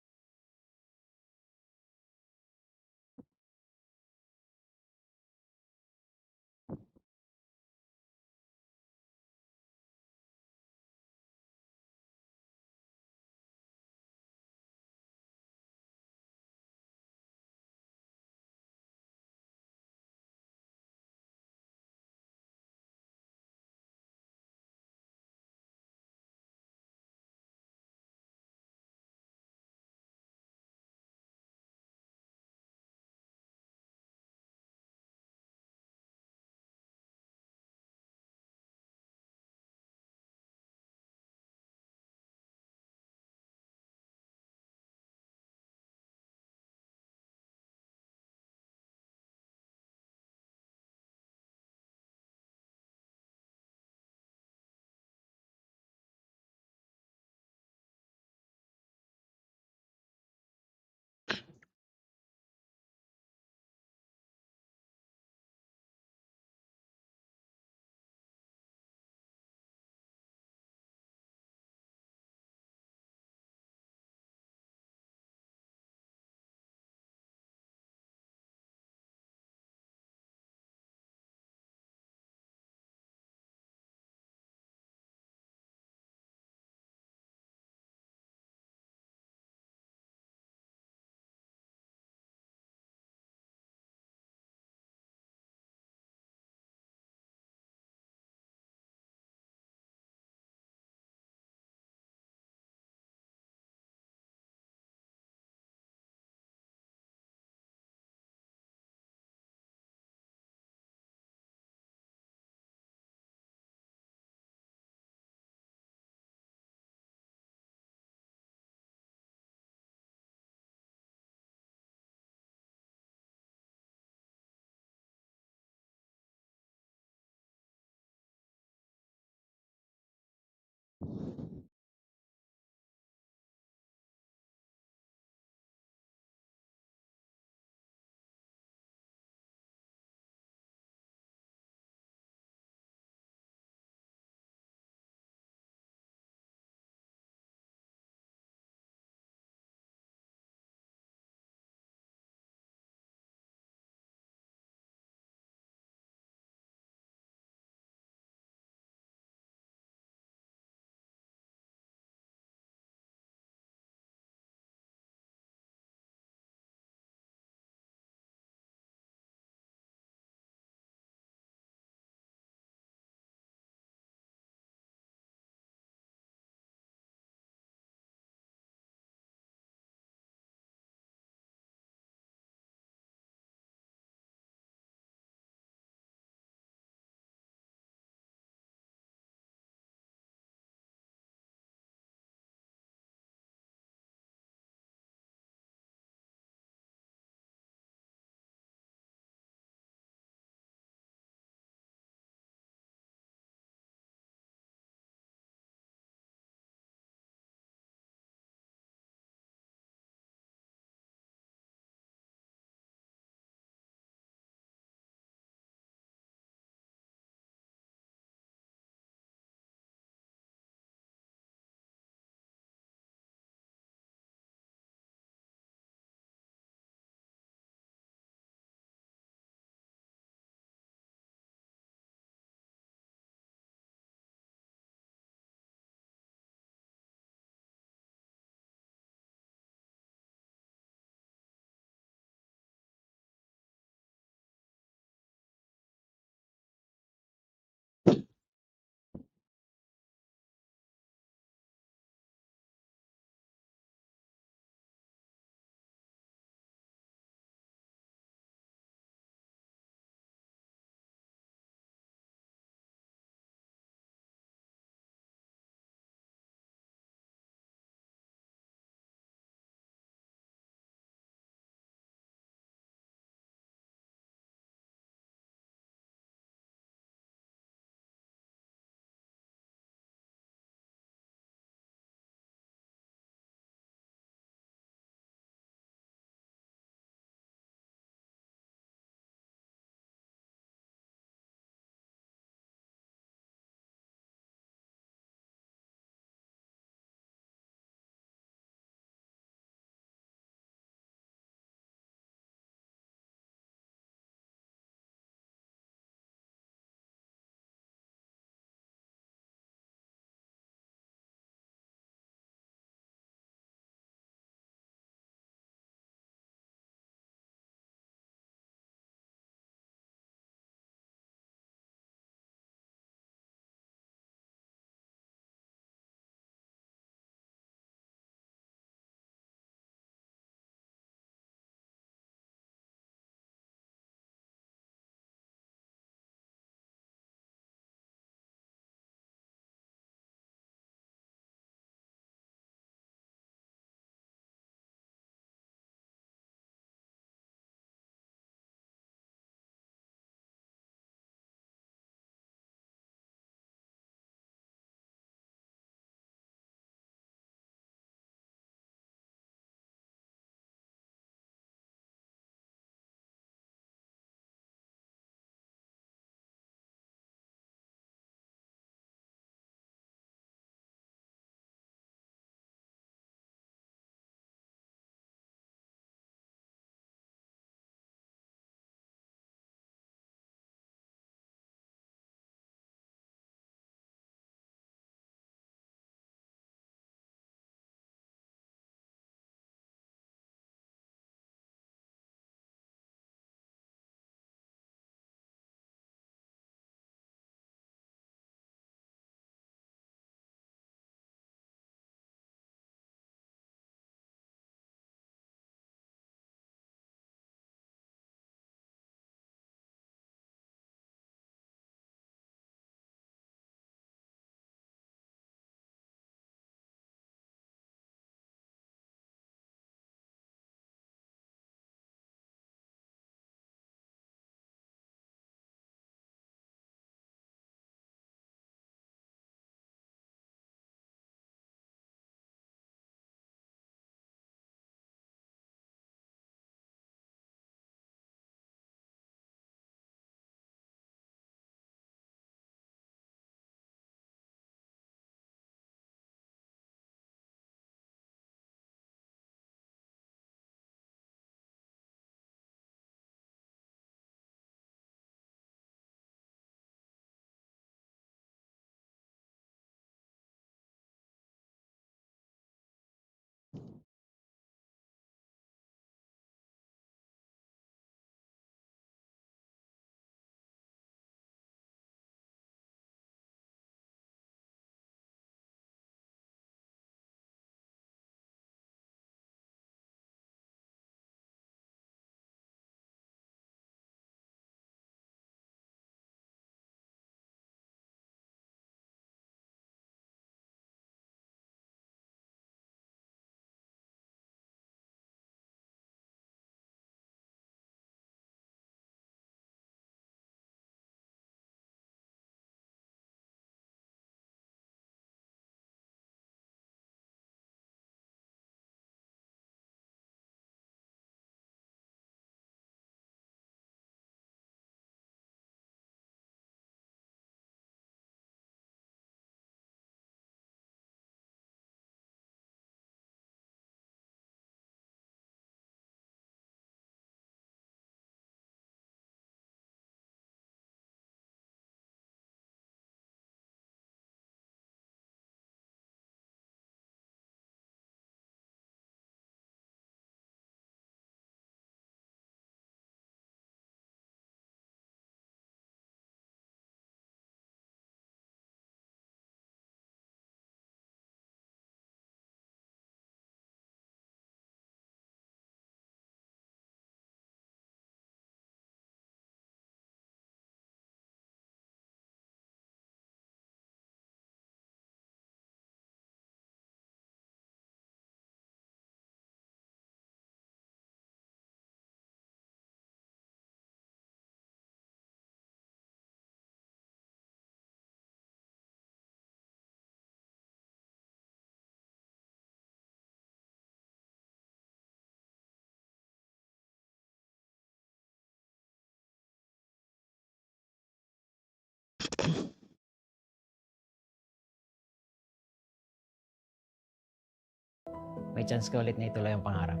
May chance ka ulit na ituloy ang pangarap.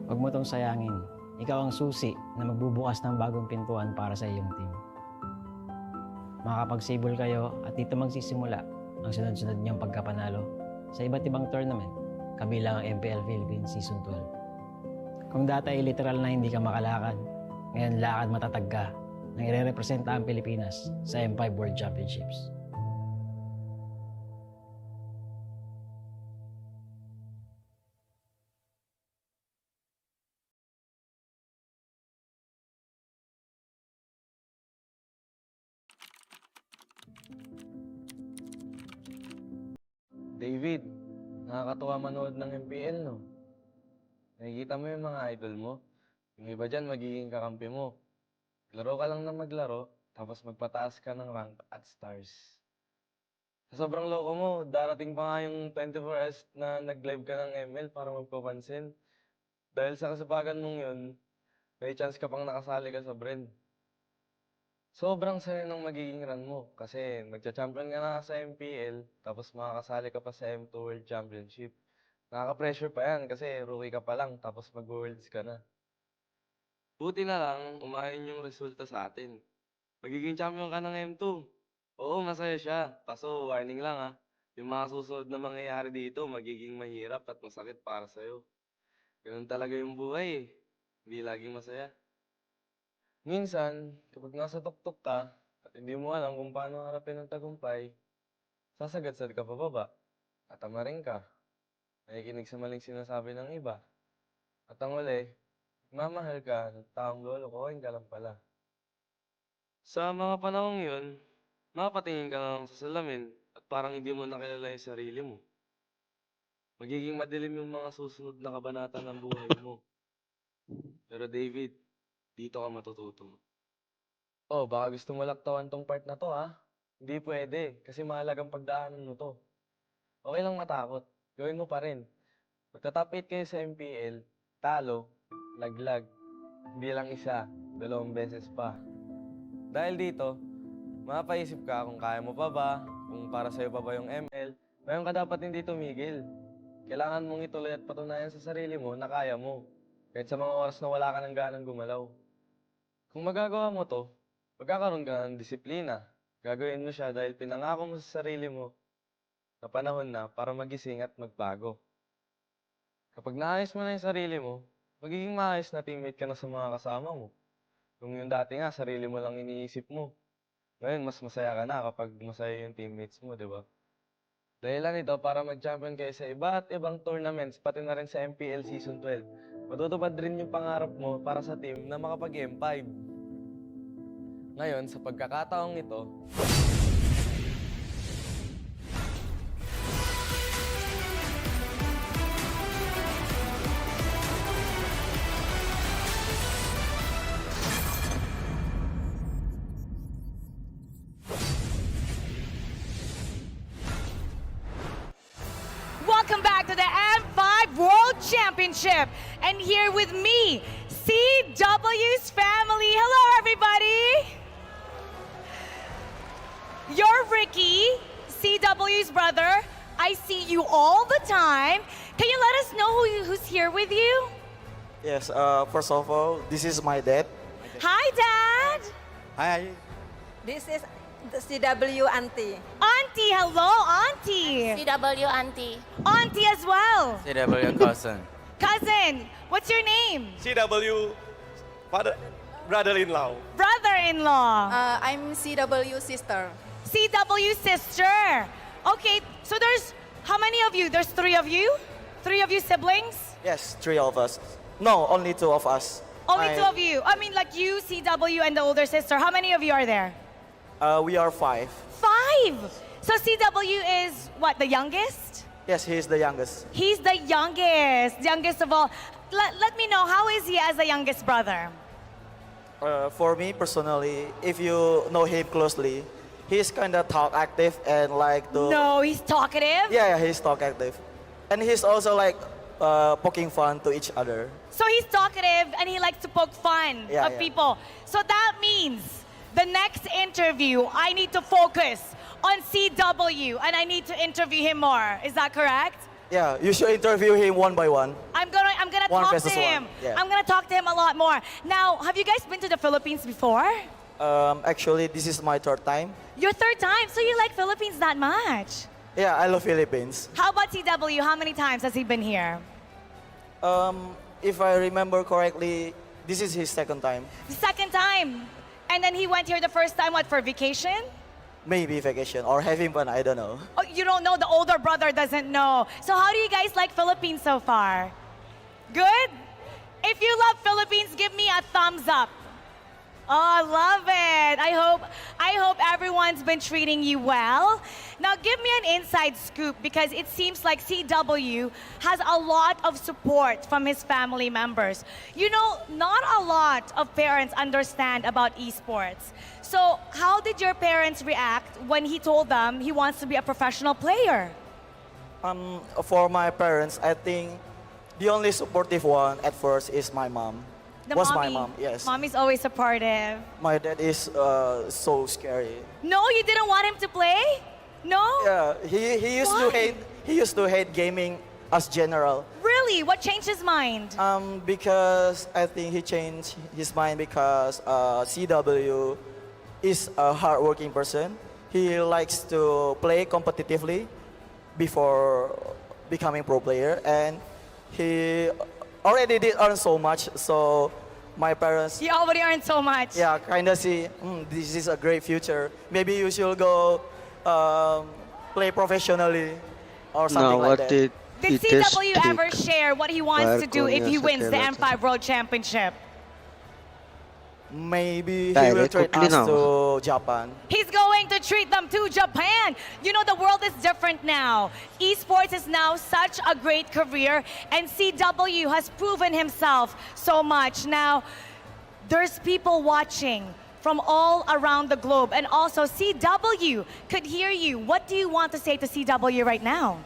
Huwag mo tong sayangin. Ikaw ang susi na magbubukas ng bagong pintuan para sa iyong team. Makakapagsibol kayo at dito magsisimula ang sunod-sunod niyong pagkapanalo sa iba't ibang tournament, kabilang ang MPL Philippines Season 12. Kung dati ay literal na hindi ka makalakad, ngayon lakad matatag ka nang ire-representa ang Pilipinas sa M5 World Championships. David, nakakatuwa manood ng MPL, no? Nakikita mo yung mga idol mo. Yung iba dyan, magiging kakampi mo. Laro ka lang na maglaro, tapos magpataas ka ng rank at stars. Sa sobrang loko mo, darating pa nga yung 24 hours na nag-live ka ng ML para magpapansin. Dahil sa kasipagan mong yun, may chance ka pang nakasali ka sa brand. Sobrang saya ng magiging run mo kasi magcha-champion ka na sa MPL tapos makakasali ka pa sa M2 World Championship. Nakaka-pressure pa yan kasi rookie ka pa lang tapos mag-worlds ka na. Buti na lang, umayon yung resulta sa atin. Magiging champion ka ng M2. Oo, masaya siya. Kaso warning lang ah, yung mga susunod na mangyayari dito magiging mahirap at masakit para sa'yo. Ganun talaga yung buhay eh. Hindi laging masaya. Minsan, kapag nasa tuktok ka at hindi mo alam kung paano harapin ang tagumpay, sasagadsad ka pababa at tamarin ka. Nakikinig sa maling sinasabi ng iba. At ang uli, mamahal ka at taong lolokohin ka lang pala. Sa mga panahong yun, mapatingin ka lang sa salamin at parang hindi mo nakilala yung sarili mo. Magiging madilim yung mga susunod na kabanata ng buhay mo. Pero David, dito ka matututo. Oh, baka gusto mo laktawan tong part na to ha? Hindi pwede, kasi mahalagang pagdaanan mo to. Okay lang matakot, gawin mo pa rin. Pagka-top 8 kayo sa MPL, talo, laglag. Hindi lang isa, 2 beses pa. Dahil dito, mapaisip ka kung kaya mo pa ba, kung para sa'yo pa ba yung ML. Ngayon ka dapat hindi tumigil. Kailangan mong ituloy at patunayan sa sarili mo na kaya mo. Kahit sa mga oras na wala ka ng ganang gumalaw. Kung magagawa mo to, magkakaroon ka ng disiplina. Gagawin mo siya dahil pinangako mo sa sarili mo na panahon na para magising at magbago. Kapag naayos mo na yung sarili mo, magiging maayos na teammate ka na sa mga kasama mo. Kung yung dati nga, sarili mo lang iniisip mo. Ngayon, mas masaya ka na kapag masaya yung teammates mo, di ba? Dahilan ito para mag-champion kayo sa iba't ibang tournaments, pati na rin sa MPL Season 12. Matutupad rin yung pangarap mo para sa team na makapag-M5. Ngayon, sa pagkakataong ito, Welcome back to the M5 World Championship. And here with me, CW's family. Hello, everybody. You're Ricky, CW's brother. I see you all the time. Can you let us know who's here with you? Yes, first of all, this is my dad. Hi, Dad. Hi. This is the CW auntie. Auntie, hello, Auntie. CW auntie. Auntie as well. CW cousin. Cousin, what's your name? CW brother-in-law. Brother-in-law. I'm CW sister. CW sister. Okay, so there's how many of you? There's 3 of you? 3 of you siblings? Yes, 3 of us. No, only 2 of us. Only 2 of you. I mean, like you, CW, and the older sister. How many of you are there? We are 5. 5. So CW is what, the youngest? Yes, he is the youngest. He's the youngest of all. Let me know, how is he as the youngest brother? For me personally, if you know him closely, he's kind of talk active and like to... No, he's talkative? Yeah, he's talk active. And he's also like poking fun to each other. So he's talkative and he likes to poke fun of people. So that means the next interview, I need to focus on CW and I need to interview him more. Is that correct? Yeah, you should interview him one by one. I'm gonna One talk to versus him. one, yeah. I'm gonna talk to him a lot more. Now, have you guys been to the Philippines before? Actually, this is my third time. Your third time, so you like Philippines that much? Yeah, I love Philippines. How about CW? How many times has he been here? If I remember correctly, this is his second time. The second time. And then he went here the first time, what, for vacation? Maybe vacation or having fun, I don't know. Oh, you don't know, the older brother doesn't know. So how do you guys like Philippines so far? Good? If you love Philippines, give me a thumbs up. Oh, love it. I hope everyone's been treating you well. Now give me an inside scoop because it seems like CW has a lot of support from his family members. You know, not a lot of parents understand about esports. So how did your parents react when he told them he wants to be a professional player? For my parents, I think the only supportive one at first is my mom. My mom, yes. Mommy's always supportive. My dad is so scary. No, you didn't want him to play? No? Yeah, he used to hate gaming as general. Really? What changed his mind? Because I think he changed his mind because CW is a hardworking person. He likes to play competitively before becoming pro player, and he already did earn so much, so my parents... He already earned so much. Yeah, kind of see, this is a great future. Maybe you should go play professionally or something like that. Did CW ever share what he wants to do if he wins the M5 World Championship? Maybe he will treat us to Japan. He's going to treat them to Japan. You know, the world is different now. Esports is now such a great career, and CW has proven himself so much. Now, there's people watching from all around the globe, and also CW could hear you. What do you want to say to CW right now?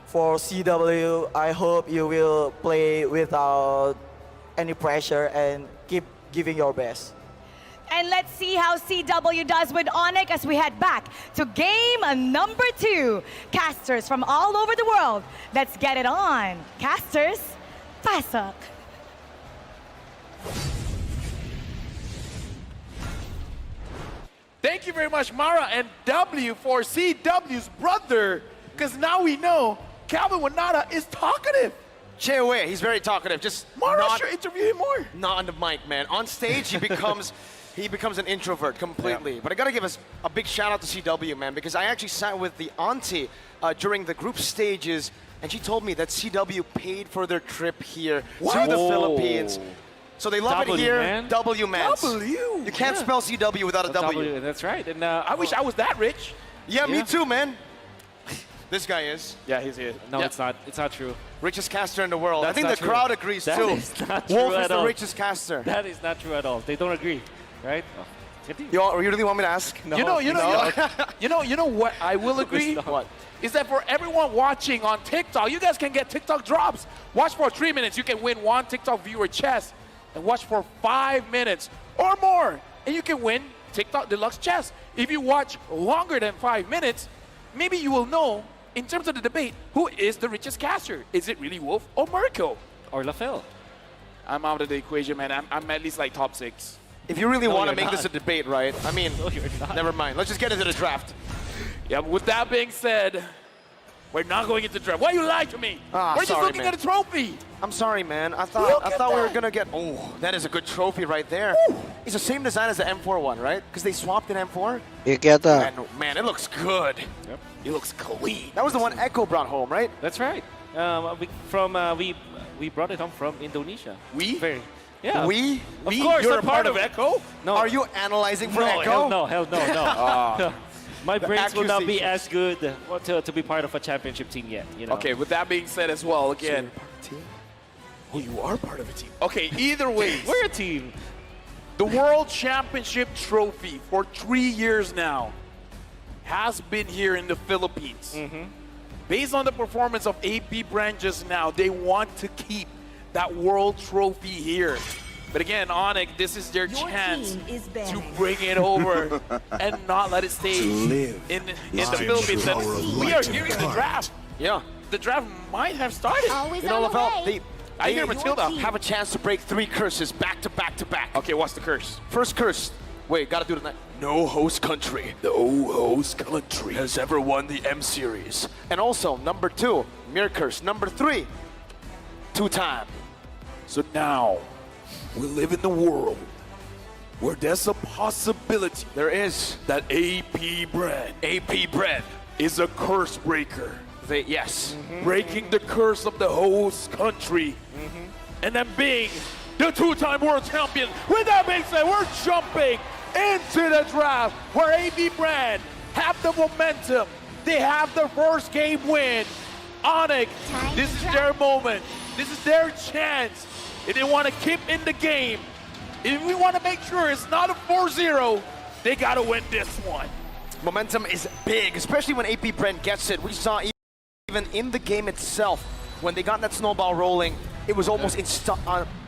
For CW, I hope you will play without any pressure and keep giving your best. And let's see how CW does with Onyx as we head back to game number 2. Casters from all over the world. Let's get it on. Casters, pasok. Thank you very much, Mara and W, for CW's brother, because now we know Calvin Wanada is talkative. Stay away. He's very talkative. Just Mara should interview him more. Not on the mic, man. On stage, he becomes an introvert completely. Yeah. But I gotta give us a big shout out to CW, man, because I actually sat with the auntie during the group stages, and she told me that CW paid for their trip here to the Philippines. So they love it here. Man. W, man. W. You can't spell CW without a W. That's right. And I wish I was that rich. Yeah, me too, man. This guy is. Yeah, he's here. No, it's not. It's not true. Richest caster in the world. That's I think the crowd agrees that too. Is not true Wolf at is the all. richest caster. That is not true at all. They don't agree, right? You really want me to ask? No. You know what I will agree? What? Is that for everyone watching on TikTok, you guys can get TikTok drops. Watch for 3 minutes, you can win 1 TikTok viewer chest, and watch for 5 minutes or more, and you can win TikTok Deluxe chest. If you watch longer than 5 minutes, maybe you will know, in terms of the debate, who is the richest caster? Is it really Wolf or Mirko? Or LaFell? I'm out of the equation, man. I'm at least like top 6. If you really want to make not. this a debate, right? I mean, No, you're not. never mind. Let's just get into the draft. Yeah, but with that being said, we're not going into the draft. Why you lied to me? Ah, we're just sorry, looking man. at a trophy. I'm sorry, man. I Look thought at we were that. gonna get. Oh, that is a good trophy right there. Ooh. It's the same design as the M4 one, right? Because they swapped in M4. You get that? Man, it looks good. Yep. It looks clean. That was the one Echo brought home, right? That's right. We brought it home from Indonesia. We? Yeah. We? Of course, You're I'm a part of Echo? No. Are you analyzing for No, Echo? hell no. My brains will not be accusations. as good to be part of a championship team yet. You know? Okay, with that being said as well, again. Oh, you are part of a team. Okay, either way. We're a team. The World Championship trophy for 3 years now has been here in the Philippines. Based on the performance of AP Brand just now, they want to keep that world trophy here. But again, Onyx, this is their chance to bring it over and not let it stay in the Philippines. And we are hearing the draft. Yeah. The draft might have started. You know, Lavelle, I hear Matilda. have a chance to break 3 curses back to back to back. Okay, what's the curse? First curse. Wait, gotta do the No host country has ever won the M Series. And also, number 2, mirror curse. Number 3, 2-time. So now, we live in the world where there's a possibility there is that AP brand is a curse breaker. Yes. Breaking the curse of the host country and then being the 2-time world champion. With that being said, we're jumping into the draft where AP brand have the momentum. They have the first game win. Onyx, this is their moment. This is their chance. If they want to keep in the game, if we want to make sure it's not a 4-0, they got to win this one. Momentum is big, especially when AP Brand gets it. We saw even in the game itself, when they got that snowball rolling, it was almost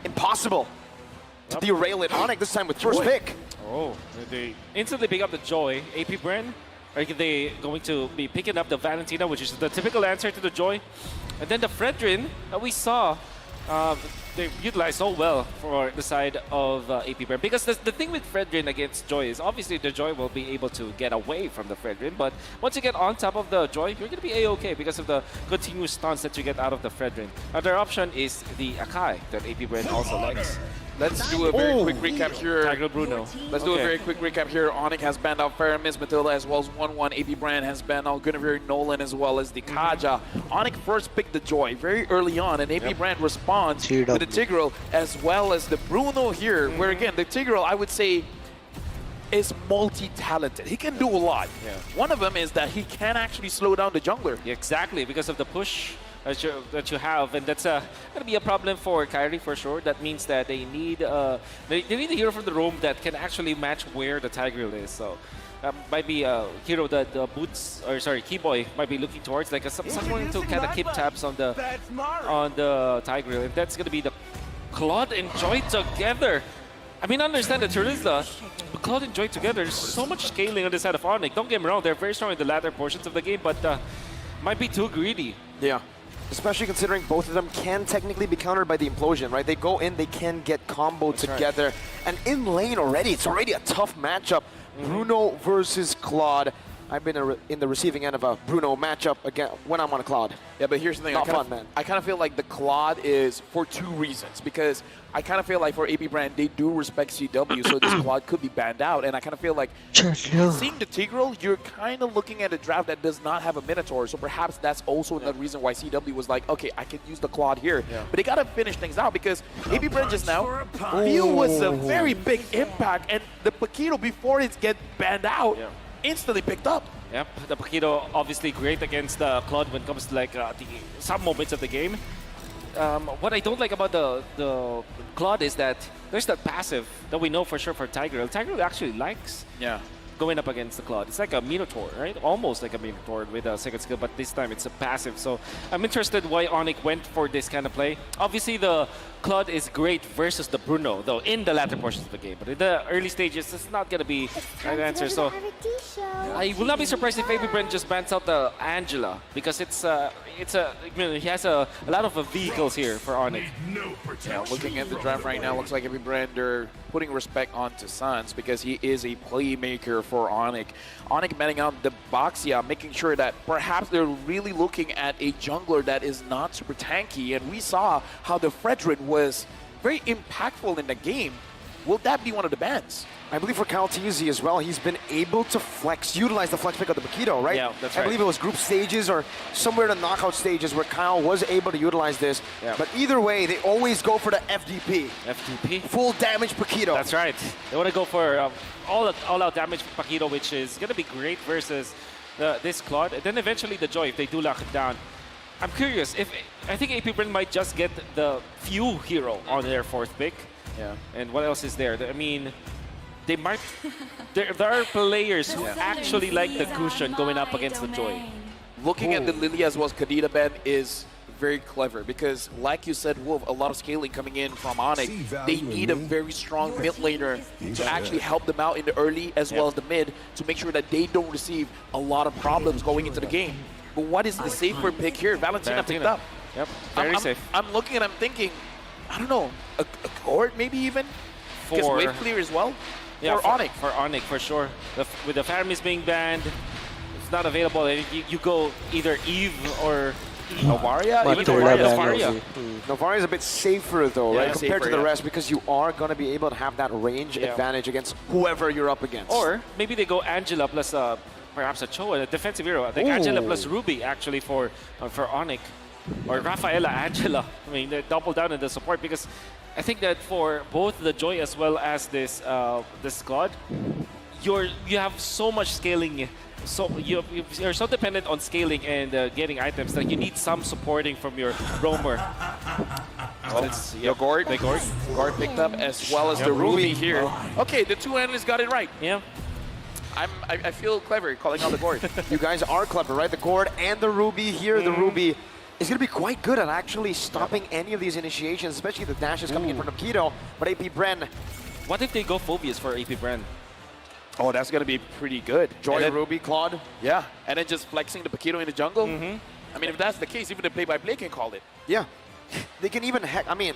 impossible to derail it. Onyx this time with first pick. Oh, they instantly pick up the Joy. AP Brand, are they going to be picking up the Valentina, which is the typical answer to the Joy? And then the Fredrin that we saw, they utilized so well for the side of AP Brand. Because the thing with Fredrin against Joy is obviously the Joy will be able to get away from the Fredrin, but once you get on top of the Joy, you're going to be a-okay because of the continuous stunts that you get out of the Fredrin. Another option is the Akai that AP Brand also likes. Let's do a very quick recap here. Tiger Bruno. Let's do a very quick recap here. Onyx has banned out Faramis, Matilda, as well as 1-1. AP Brand has banned out Guinevere, Nolan, as well as the Kaja. Onyx first picked the Joy very early on, and AP Brand responds with the Tigreal, as well as the Bruno here, where again, the Tigreal, I would say, is multi-talented. He can do a lot. One of them is that he can actually slow down the jungler. Exactly, because of the push that you have, and that's going to be a problem for Kyrie for sure. That means that they need they need a hero from the roam that can actually match where the Tigreal is. So might be a hero that the Keyboy might be looking towards, like someone to kind of keep tabs on the Tigreal, and that's going to be the Claude and Joy together. I mean, I understand that Teresa, but Claude and Joy together, there's so much scaling on the side of Onyx. Don't get me wrong, they're very strong in the latter portions of the game, but might be too greedy. Yeah. Especially considering both of them can technically be countered by the implosion, right? They go in, they can get comboed together. And in lane already, it's already a tough matchup. Bruno versus Claude. I've been in the receiving end of a Bruno matchup again when I'm on a Claude. Yeah, but here's the thing. Not fun, man. I kind of feel like the Claude is for 2 reasons. Because I kind of feel like for AP Brand, they do respect CW, so this Claude could be banned out. And I kind of feel like seeing the Tigreal, you're kind of looking at a draft that does not have a Minotaur. So perhaps that's also another reason why CW was like, okay, I can use the Claude here. But they got to finish things out because AP Brand just now, Mew was a very big impact. And the Paquito, before it gets banned out, instantly picked up. Yep, the Paquito obviously great against the Claude when it comes to like some moments of the game. What I don't like about the Claude is that there's that passive that we know for sure for Tigreal. Tigreal actually likes going up against the Claude. It's like a Minotaur, right? Almost like a Minotaur with a second skill, but this time it's a passive. So I'm interested why Onyx went for this kind of play. Obviously, the Claude is great versus the Bruno, though, in the latter portions of the game. But in the early stages, it's not going to be an answer. So I will not be surprised if AP Brand just bans out the Angela, because he has a lot of vehicles here for Onyx. Yeah, looking at the draft right now, looks like AP Brand are putting respect onto Sans because he is a playmaker for Onyx. Onyx banning out the Boxia, making sure that perhaps they're really looking at a jungler that is not super tanky. And we saw how the Fredrin was very impactful in the game. Will that be one of the bans? I believe for Kyle Teasy as well, he's been able to utilize the flex pick of the Paquito, right? Yeah, that's right. I believe it was group stages or somewhere in the knockout stages where Kyle was able to utilize this. But either way, they always go for the FDP. FDP? Full damage Paquito. That's right. They want to go for all-out damage Paquito, which is going to be great versus this Claude. And then eventually the Joy, if they do lock it down. I'm curious, I think AP Brand might just get the few hero on their 4th pick. Yeah. And what else is there? I mean, they might. there are players who actually like the cushion going up against the Joy. Looking at the Lily as well as Kadita ban is very clever because, like you said, Wolf, a lot of scaling coming in from Onyx. They need a very strong mid laner to actually help them out in the early as well as the mid to make sure that they don't receive a lot of problems going into the game. But what is the safer pick here? Valentina picked up. Yep, very safe. I'm looking and I'm thinking, I don't know, a court maybe even? Because wave clear as well? Yeah, for Onyx. For Onyx, for sure. With the Faramis being banned, it's not available. You go either Eve or Novaria? Even Novaria. Novaria is a bit safer though, right? Compared to the rest, because you are going to be able to have that range advantage against whoever you're up against. Or maybe they go Angela plus perhaps a Cho, a defensive hero. I think Angela plus Ruby actually for Onyx. Or Rafaela, Angela. I mean, they double down in the support because I think that for both the Joy as well as this squad, you have so much scaling. So you're so dependent on scaling and getting items that you need some supporting from your roamer. The Gord. Gord picked up as well as the Ruby here. Okay, the two analysts got it right. Yeah. I feel clever calling out the Gord. You guys are clever, right? The Gord and the Ruby here. The Ruby is going to be quite good at actually stopping any of these initiations, especially the dashes coming in front of Keto. But AP Bren. What if they go Phobius for AP Bren? Oh, that's going to be pretty good. Joy, then, Ruby, Claude. Yeah, and then just flexing the Paquito in the jungle. I mean, if that's the case, even the play-by-play can call it. Yeah. They can even hack. I mean,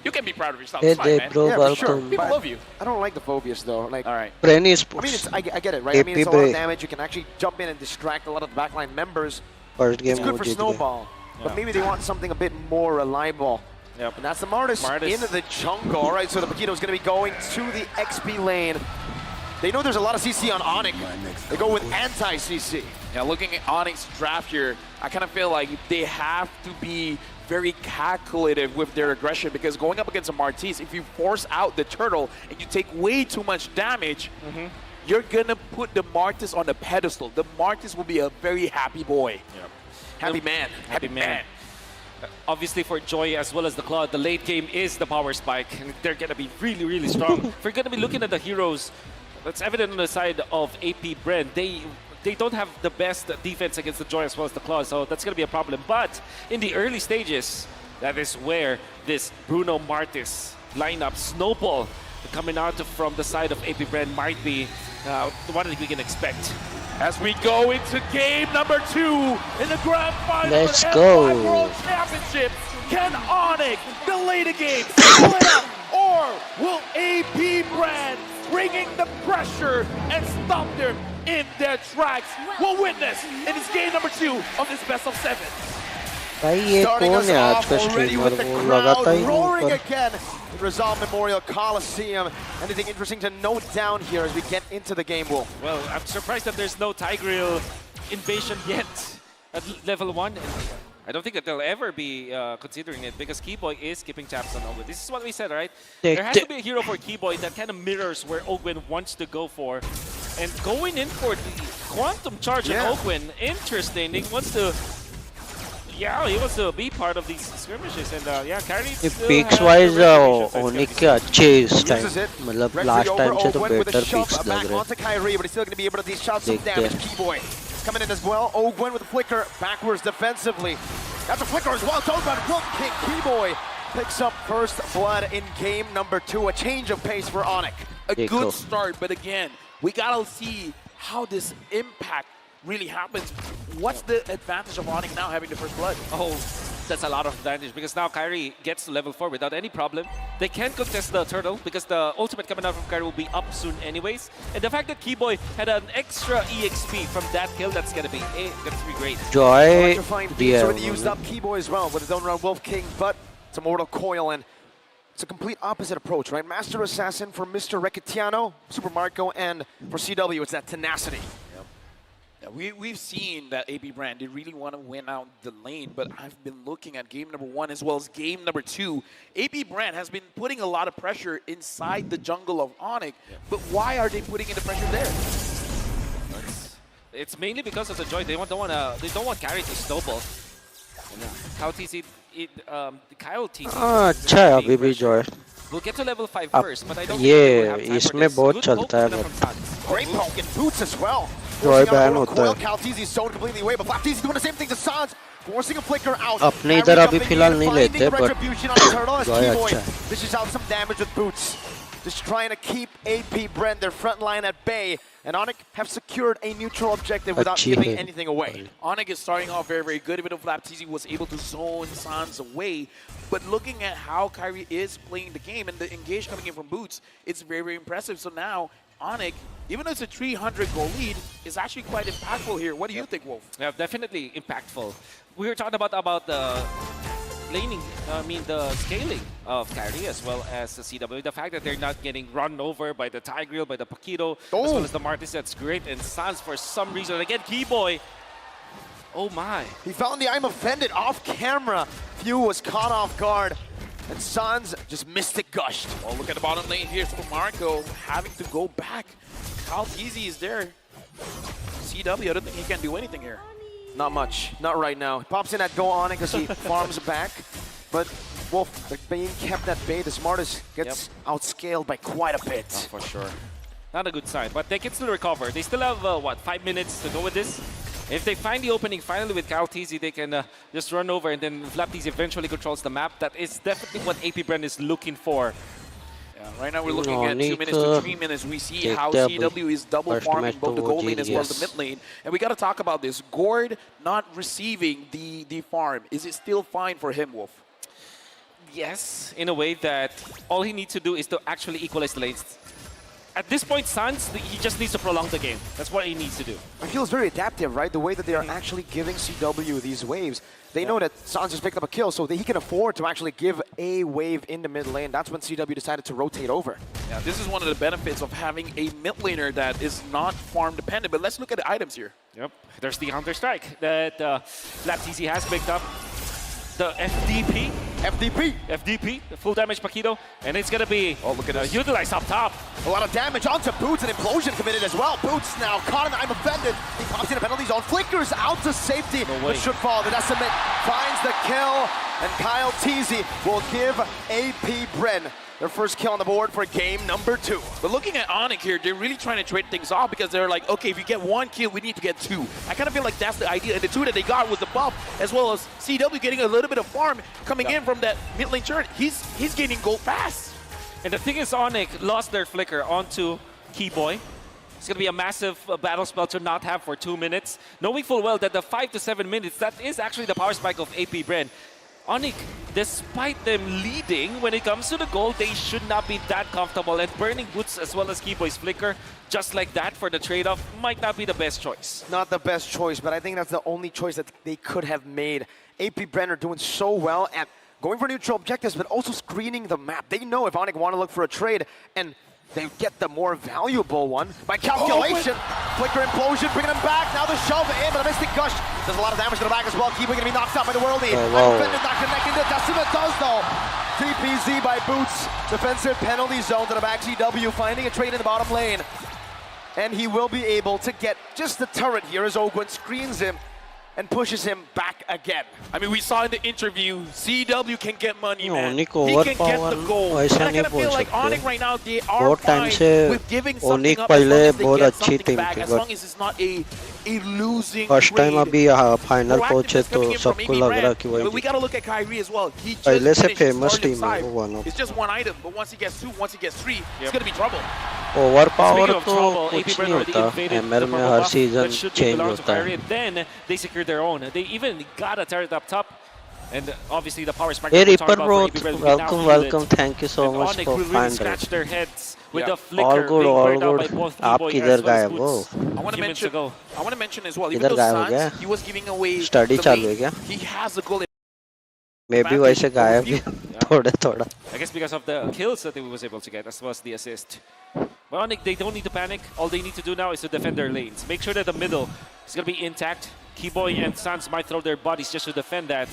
you can be proud of yourself. It's fine, man. Yeah, for sure. People love you. I don't like the Phobius though. Like, all right. I mean, I get it, right? I mean, it's a lot of damage. You can actually jump in and distract a lot of the backline members. It's good for Snowball, but maybe they want something a bit more reliable. Yep. And that's the Martis into the jungle. All right, so the Paquito's going to be going to the XP lane. They know there's a lot of CC on Onyx. They go with anti-CC. Yeah, looking at Onyx draft here, I kind of feel like they have to be very calculative with their aggression because going up against a Martis, if you force out the turtle and you take way too much damage, you're gonna put the Martis on the pedestal. The Martis will be a very happy boy. Happy man. Happy man. Obviously for Joy as well as the Claude, the late game is the power spike and they're gonna be really, really strong. If we're gonna be looking at the heroes, that's evident on the side of AP Bren. They don't have the best defense against the Joy as well as the Claw, so that's going to be a problem. But in the early stages, that is where this Bruno Martis lineup snowball coming out from the side of AP Bren might be what we can expect. As we go into game number 2 in the grand final Let's of the go. F5 World Championship, can Onyx delay the game, pull it up, or will AP Bren bringing the pressure and stop them in their tracks? We'll witness in this game number 2 of this best of 7. Starting us off already with the crowd roaring ऊपर again in Rizal Memorial Coliseum. Anything interesting to note down here as we get into the game, Wolf? Well, I'm surprised that there's no Tigreal invasion yet at level 1. I don't think that they'll ever be considering it because Keyboy is keeping tabs on Ogwen. This is what we said, right? There has to be a hero for Keyboy that kind of mirrors where Ogwen wants to go for. And going in for the Quantum Charge on Ogwen, interesting. He wants to... Yeah, he wants to be part of these skirmishes. And yeah, Carry picks wise Onic के अच्छे इस time मतलब last time से तो better pics लग रहे onto Kyrie, but he's still going to be able to discharge some देखते damage. Keyboy coming in as well. Ogwen with a flicker backwards defensively. That's a flicker as well. Talking about Wolf King. Keyboy picks up first blood in game number 2. A change of pace for Onyx. A good start, but again, we gotta see how this impact really happens. What's the advantage of Onyx now having the first blood? Oh, that's a lot of advantage because now Kyrie gets to level 4 without any problem. They can't contest the turtle because the ultimate coming out from Kyrie will be up soon anyways. And the fact that Keyboy had an extra EXP from that kill, that's gonna be great. Joy, Electrifying beats already used up. Keyboy as well with his own round Wolf King, but it's a Mortal Coil and it's a complete opposite approach, right? Master Assassin for Mr. Recatiano, Super Marco, and for CW, it's that tenacity. Yeah, we've seen that AP Bren, they really want to win out the lane, but I've been looking at game number 1 as well as game number 2. AP Bren has been putting a lot of pressure inside the jungle of Onyx, but why are they putting in the pressure there? It's mainly because of the Joy. They don't want Carry to snowball. How TC, Kyle TC. अच्छा है अभी भी Joy. We'll get to level 5 first, but I don't ये इसमें बहुत चलता है Great poke and boots as well. Joy forcing out ban a होता coil. है. Calteezy's zoned completely away, but Flapteezy doing the same thing to Sans, forcing a flicker out. अपने Harry इधर अभी jumping फिलहाल in, नहीं finding लेते, but retribution on the turtle as Joy Keyboy अच्छा है. dishes out some damage with boots. Just trying to keep AP Brent, their front line, at bay. And Onyx have secured a neutral objective without अच्छी giving है. anything away. Onyx is starting off very, very good, even though Flapteezy was able to zone Sans away. But looking at how Kyrie is playing the game and the engage coming in from Boots, it's very, very impressive. So now, Onyx, even though it's a 300 goal lead, is actually quite impactful here. What do you think, Wolf? Yeah, definitely impactful. We were talking about the laning, the scaling of Kyrie as well as the CW. The fact that they're not getting run over by the Tigreal, by the Paquito, as well as the Martis, that's great. And Sans, for some reason, again, Keyboy. Oh my. He found the I'm offended off camera. Few was caught off guard. And Sans just mystic gushed. Oh, look at the bottom lane here. So Marco having to go back. Calteezy is there. CW, I don't think he can do anything here. Not much. Not right now. He pops in at Go Onyx as he farms back. But Wolf, they're being kept at bay. The Smartest gets outscaled by quite a bit. Oh, for sure. Not a good sign, but they can still recover. They still have, what, 5 minutes to go with this? If they find the opening finally with Calteezy, they can just run over, and then Flapteezy eventually controls the map. That is definitely what AP Brand is looking for. Yeah, right now we're looking at 2 minutes to 3 minutes. We see how CW is double farming both the gold lane as well as the mid lane. And we got to talk about this. Gord not receiving the farm. Is it still fine for him, Wolf? Yes, in a way that all he needs to do is to actually equalize the lanes. At this point, Sans, he just needs to prolong the game. That's what he needs to do. It feels very adaptive, right? The way that they are actually giving CW these waves. They know that Sans just picked up a kill, so that he can afford to actually give a wave in the mid lane. That's when CW decided to rotate over. Yeah, this is one of the benefits of having a mid laner that is not farm dependent. But let's look at the items here. Yep, there's the Hunter Strike that Flapteezy has picked up. The FDP, the full damage Paquito, and it's gonna be utilized up top. A lot of damage onto Boots, and Implosion committed as well. Boots now caught in the I'm offended. He pops in a penalty zone, flickers out to safety, but should fall. The Decimate finds the kill, and Kyle Teasy will give AP Bren their first kill on the board for game number 2. But looking at Onyx here, they're really trying to trade things off because they're like, okay, if you get 1 kill, we need to get 2. I kind of feel like that's the idea. And the 2 that they got was the buff, as well as CW getting a little bit of farm coming in from that mid lane turret. He's getting gold fast. And the thing is, Onyx lost their flicker onto Keyboy. It's going to be a massive battle spell to not have for 2 minutes, knowing full well that the 5 to 7 minutes, that is actually the power spike of AP Bren. Onyx, despite them leading when it comes to the goal, they should not be that comfortable. And burning Boots as well as Keyboy's flicker, just like that for the trade-off, might not be the best choice. Not the best choice, but I think that's the only choice that they could have made. AP Brenner doing so well at going for neutral objectives, but also screening the map. They know if Onyx want to look for a trade, and they get the more valuable one by calculation. Flicker Implosion, bringing him back. Now the shove in, but a Mystic Gush does a lot of damage to the back as well. Keyboy gonna be knocked out by the Worldie. Unfended, not connecting to Decimate does though. 3PZ by Boots. Defensive penalty zone to the back. CW finding a trade in the bottom lane. And he will be able to get just the turret here as Ogwin screens him and pushes him back again. I mean, we saw in the interview, CW can get money, man. He Onyx can get the goal. And I kind of feel like Onyx right now, they are fine with giving something up as long as they get something back, as long as it's not a losing first time trade. अभी final पहुंचे तो सबको लग रहा कि But वो we got to look at Kyrie as well. He just पहले से finished फेमस starting टीम है side. वो one of It's just one item, but once he gets 2, once he gets 3, it's going to be trouble. Over power Speaking of तो trouble, कुछ AP नहीं Bren already होता invaded ML the में purple her buff season that should change belong to होता Kyrie. है Then they secured their own. They even got a turret up top. And obviously the power spike. Hey that we're talking Reaper about bro, for AP Bren, we now welcome, feel it. welcome, thank you so And much Onyx for will really finding. scratch their heads with the All flicker good, being all burned out by good. both आप Keyboy किधर as well as गायब हो? Boots. I want to mention as well, even किधर though गायब हो गया? Sans, he was giving away Study the चालू है lead, क्या? he has a goal. मैं भी वैसे गायब ही थोड़ा थोड़ा. I guess because of the kills that he was able to get, as well as the assist. But Onyx, they don't need to panic. All they need to do now is to defend their lanes. Make sure that the middle is going to be intact. Keyboy and Sans might throw their bodies just to defend that.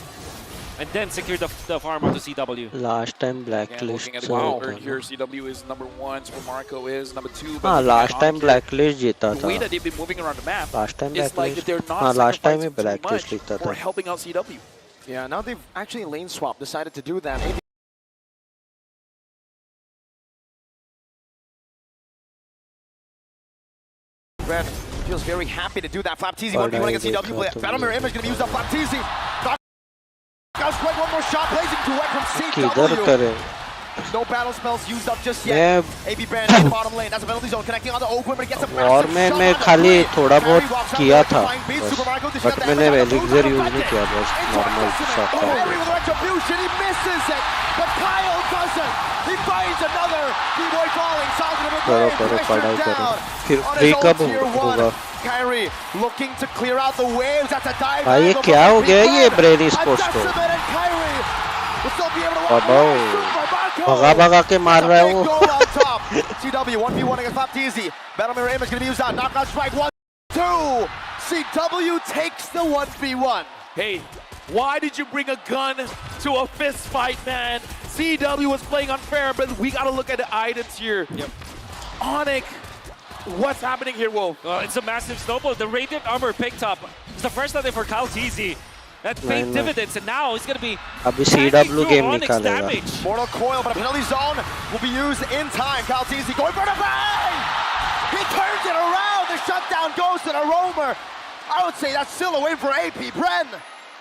And then secure the farm onto CW. Last time blacklist. Looking at the goal here, CW is number 1, Super Marco is number 2. but हाँ looking last at time Onyx, blacklist जीता the way था. that they've been moving around the map, Last time it's like blacklist. they're not हाँ last time ही sacrificing too blacklist much जीता for था. helping out CW. Yeah, now they've actually lane swap decided to do that. Red feels very happy to do that. Flapteezy 1v1 against CW. Battlemere Image going to be used up. Flapteezy. Knockout strike, one more shot. Blazing duet from CW. No battle spells used up just yet. AB Brand in bottom lane. That's a penalty zone connecting on the open, but it gets a war में मैं खाली थोड़ा बहुत किया था बस but मैंने elixir use नहीं किया बस नॉर्मल शॉट था Retribution, he misses it, but Kyle doesn't. He finds another. B-boy falling, Solid करो करो पढ़ाई करो फिर फ्री कब होगा Kyrie looking to clear out the waves. That's a dive. भाई ये क्या हो गया ये ब्रेनी स्पोर्ट्स को बाबा भगा भगा के मार रहा है वो CW 1v1 against Flapteezy. Battlemere Image going to be used out. Knockout strike 1-2. CW takes the 1v1. Hey, why did you bring a gun to a fist fight, man? CW was playing unfair, but we got to look at the items here. Yep. Onyx, what's happening here, Wolf? It's a massive snowball. The Radiant Armor picked up. It's the first time for CalTZ. That paid dividends, and now it's going to be अभी CW game निकालेगा. Mortal Coil, but a penalty zone will be used in time. CalTZ going for the bang! He turns it around. The shutdown goes to the roamer. I would say that's still away for AP Bren.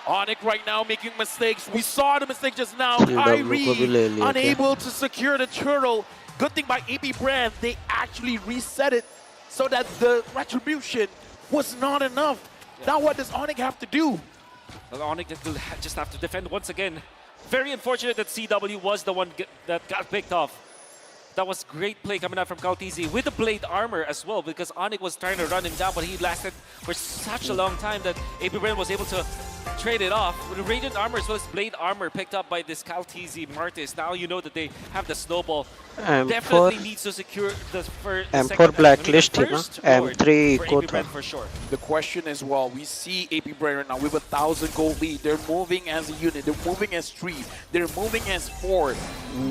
Onyx right now making mistakes. We saw the mistake just now. Kyrie unable to secure the turtle. Good thing by AP Brand, they actually reset it so that the retribution was not enough. Now what does Onyx have to do? Well, Onyx will just have to defend once again. Very unfortunate that CW was the one that got picked off. That was great play coming out from CalTZ with the Blade Armor as well, because Onyx was trying to run him down, but he lasted for such a long time that AP Brand was able to trade it off. With the Radiant Armor as well as Blade Armor picked up by this CalTZ Martis. Now you know that they have the snowball. Definitely needs to secure the first. M4 blacklist थी ना, M3 को था. For sure. The question as well, we see AP Brand right now with 1,000 gold lead. They're moving as a unit. They're moving as 3. They're moving as 4.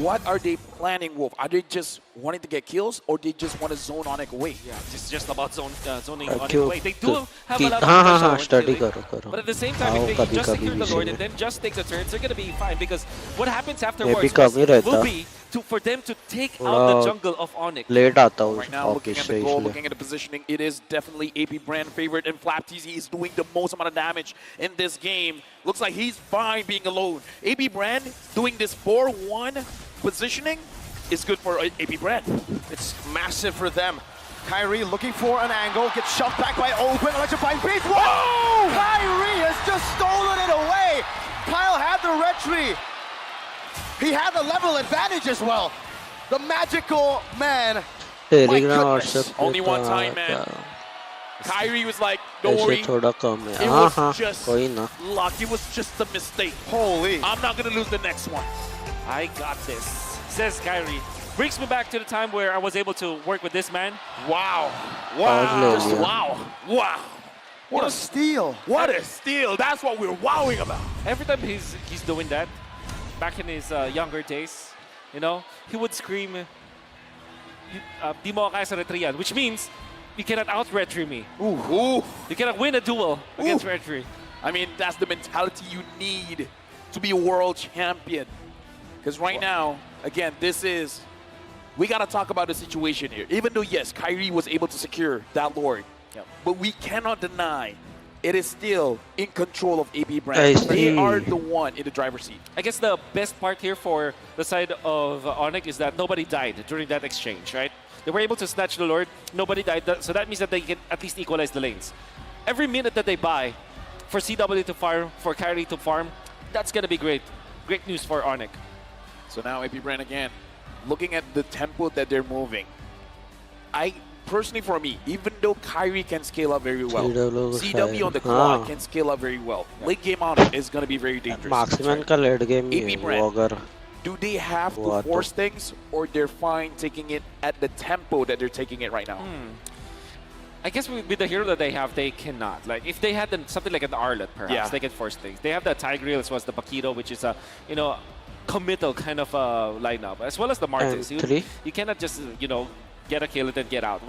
What are they planning, Wolf? Are they just wanting to get kills, or they just want to zone Onyx away? Yeah, it's just about zoning Onyx away. They do have a lot हाँ of study करो. But at the same time, if they can just secure the Lord and then just take the turns, they're going to be fine, because what happens afterwards will be for them to take out the jungle of Onyx. Late आता हूँ right now, looking at the goal, looking at the positioning, it is definitely AP Brand favorite, and Flapteezy is doing the most amount of damage in this game. Looks like he's fine being alone. AP Brand doing this 4-1 positioning is good for AP Brand. It's massive for them. Kyrie looking for an angle, gets shoved back by Open, electrifying beast. Whoa! Kyrie has just stolen it away. Kyle had the retry. He had the level advantage as well. The magical man. My goodness. Only one time, man. Kyrie was like, don't worry. It was just luck. It was just a mistake. Holy. I'm not going to lose the next one. I got this, says Kyrie. Brings me back to the time where I was able to work with this man. Wow. Wow. Just wow. Wow. What a steal. What a steal. That's what we're wowing about. Every time he's doing that, back in his younger days, you know, he would scream, "Di mo kaya sa retrian," which means you cannot out-retry me. Ooh. You cannot win a duel against retry. I mean, that's the mentality you need to be a world champion. Because right now, again, we got to talk about the situation here. Even though, yes, Kyrie was able to secure that Lord, but we cannot deny it is still in control of AP Brand. They are the one in the driver's seat. I guess the best part here for the side of Onyx is that nobody died during that exchange, right? They were able to snatch the Lord, nobody died, so that means that they can at least equalize the lanes. Every minute that they buy for CW to farm, for Kyrie to farm, that's going to be great. Great news for Onyx. So now AP Brand again, looking at the tempo that they're moving. Personally, for me, even though Kyrie can scale up very well, CW on the quad can scale up very well. Late game on it is going to be very dangerous. Marksman का late game AP Brand, do they have to force things, or they're fine taking it at the tempo that they're taking it right now? I guess with the hero that they have, they cannot. Like, if they had something like an Arlet, perhaps, they can force things. They have the Tigreal as well as the Paquito, which is a, committal kind of lineup, as well as the Martis. You cannot just, get a kill and then get out.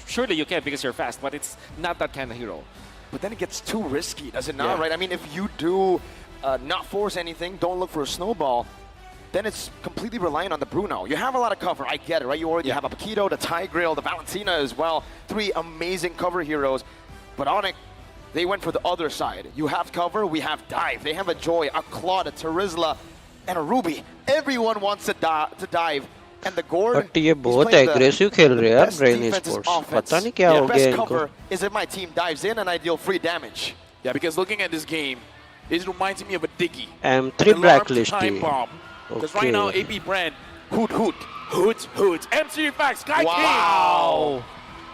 Surely you can because you're fast, but it's not that kind of hero. But then it gets too risky, does it not, right? I mean, if you do not force anything, don't look for a snowball, then it's completely reliant on the Bruno. You have a lot of cover, I get it, right? You already have a Paquito, the Tigreal, the Valentina as well. 3 amazing cover heroes. But Onyx, they went for the other side. You have cover, we have dive. They have a Joy, a Claude, a Terizla, and a Ruby. Everyone wants to dive. And the Gord, but ये बहुत aggressive खेल रहे हैं यार brain sports पता नहीं क्या हो गया best इनको cover is if my team dives in and I deal free damage. Yeah, because looking at this game, it reminds me of a Diggy. M3 blacklist Time bomb. Because right now, AP Brand, hoot. MC Facts, Sky King. Wow.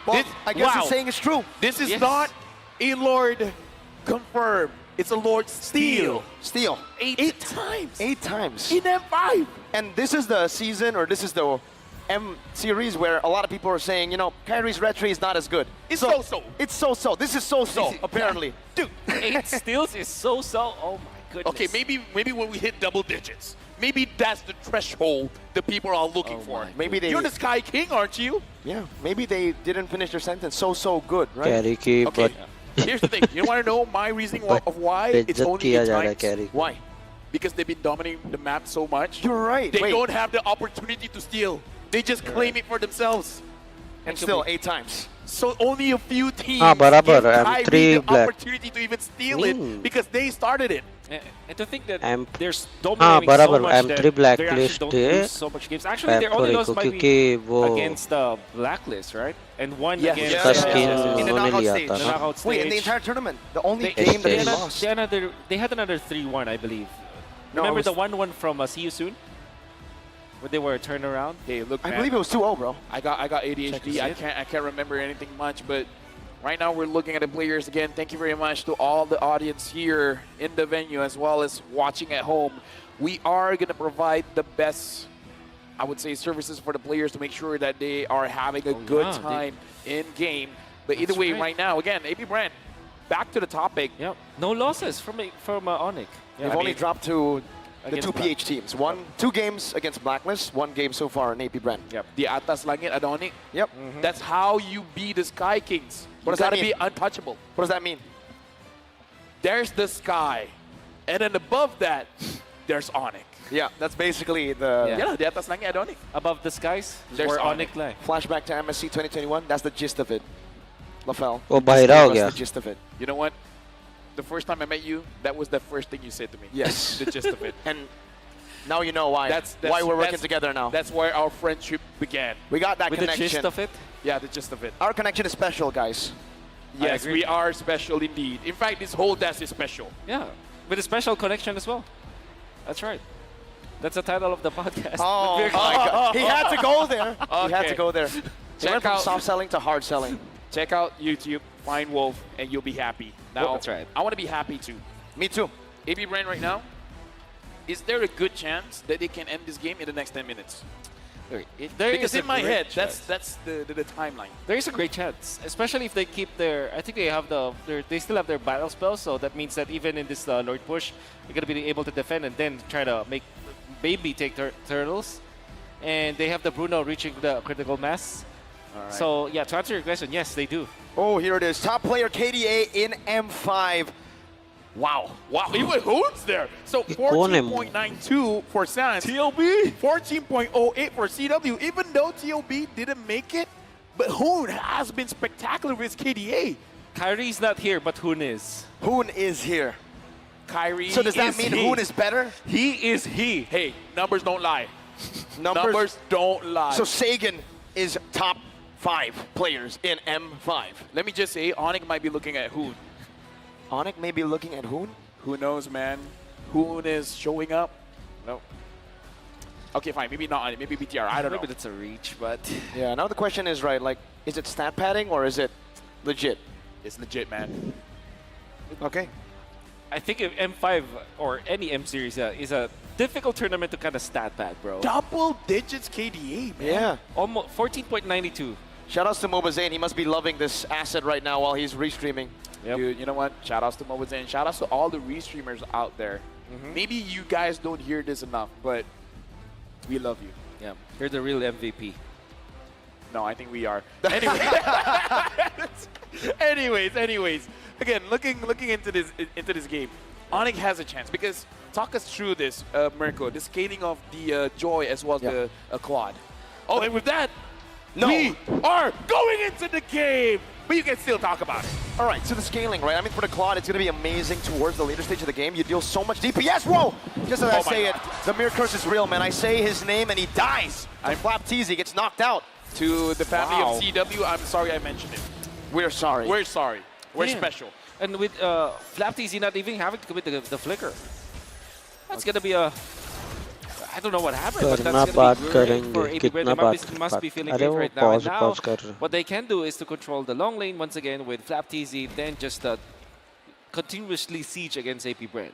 Well, I guess he's saying it's true. This is not a Lord confirmed. It's a Lord steal. Steal. 8 times. 8 times. In M5. And this is the season, or this is the M series where a lot of people are saying, you know, Kyrie's retry is not as good. It's so-so. It's so-so. This is so-so, apparently. Dude, 8 steals is so-so. Oh my goodness. Okay, maybe when we hit double digits, maybe that's the threshold the people are looking for. Maybe they... You're the Sky King, aren't you? Yeah, maybe they didn't finish their sentence so good, right? Carry keep, Okay, here's the thing. You want to know my reasoning of why it's only 8 times? Why? Because they've been dominating the map so much. You're right. They don't have the opportunity to steal. They just claim it for themselves. And still 8 times. So only a few teams बराबर give Kyrie the black. opportunity to even steal it because they started it. And to think that M there's dominating so बराबर much M3 that they actually blacklist don't है lose so much games. Actually, their only loss might be against the blacklist, right? And one against in the knockout stage. The knockout stage. Wait, in the entire tournament, the only game that they lost. They had another 3-1, I believe. No, Remember the 1-1 from See You Soon? Where they were turned around? Hey, look, I man, believe it was 2-0, bro. I got ADHD. I can't remember anything much, but right now we're looking at the players again. Thank you very much to all the audience here in the venue as well as watching at home. We are going to provide the best, I would say, services for the players to make sure that they are having a good time in game. But either way, right now, again, AP Brand, back to the topic. Yep. No losses from Onyx. They've only dropped to the 2 PH teams. 2 games against Blacklist, 1 game so far in AP Brand. Yep. The Atas Langit Adonic. Yep. That's how you beat the Sky Kings. What does that mean? Be untouchable. What does that mean? There's the sky. And then above that, there's Onyx. Yeah, that's basically the... Yeah, the Atas Langit Adonic. Above the skies, there's where Onyx. Onyx lie. Flashback to MSC 2021, that's the gist of it. LaFell. वो बाहर हो गया. That's the gist of it. You know what? The first time I met you, that was the first thing you said to me. Yes. The gist of it. And now you know why. Why we're working together now. That's where our friendship began. We got that With connection. the gist of it? Yeah, the gist of it. Our connection is special, guys. Yes, we are special indeed. In fact, this whole desk is special. Yeah, with a special connection as well. That's right. That's the title of the podcast. Oh, my God. He had to go there. He had Okay. to go there. He went from soft selling to hard selling. Check out YouTube, find Wolf, and you'll be happy. Now, that's right. I want to be happy too. Me too. AP Brand right now, is there a good chance that they can end this game in the next 10 minutes? Because in my head, that's the timeline. There is a great chance, especially if they keep their. I think they have they still have their battle spells, so that means that even in this Lord push, they're gonna be able to defend and then try to make maybe take turtles, and they have the Bruno reaching the critical mass. Right. So yeah, to answer your question, yes, they do. Oh, here it is. Top player KDA in M5. Wow. Wow, even Hoon's there. So 14.92 for Sans. TLB. 14.08 for CW. Even though TLB didn't make it, but Hoon has been spectacular with his KDA. Kyrie's not here, but Hoon is. Hoon is here. Kyrie. So does that mean Hoon is better? He is he. Hey, numbers don't lie. Numbers don't lie. So Sagan is top 5 players in M5. Let me just say, Onyx might be looking at Hoon. Onyx may be looking at Hoon? Who knows, man? Hoon is showing up. No. Okay, fine. Maybe not Onyx. Maybe BTR. I don't know. Maybe that's a reach, but... Yeah, now the question is, right, like, is it stat padding or is it legit? It's legit, man. Okay. I think if M5 or any M series is a difficult tournament to kind of stat pad, bro. Double digits KDA, man. Yeah. Almost 14.92. Shoutouts to Mobazane. He must be loving this asset right now while he's restreaming. Yep. Dude, you know what? Shoutouts to Mobazane. Shoutouts to all the restreamers out there. Maybe you guys don't hear this enough, but we love you. Yeah, you're the real MVP. No, I think we are. Anyways. Anyways. Again, looking into this game. Onyx has a chance because talk us through this, Mirko, the scaling of the Joy as well as the Claude. Oh, and with that, we are going into the game, but you can still talk about it. All right, so the scaling, right? I mean, for the Claude, it's going to be amazing towards the later stage of the game. You deal so much DPS. Whoa! Just as I say it, the Mirror Curse is real, man. I say his name and he dies. And Flapteasy gets knocked out. To the family of CW, I'm sorry I mentioned it. We're sorry. We're sorry. We're special. And with Flapteasy not even having to commit the flicker. That's going to be a... I don't know what happened, but that's going to be great for AP Brand. They must be feeling great right now. And now, what they can do is to control the long lane once again with Flapteasy, then just continuously siege against AP Brand.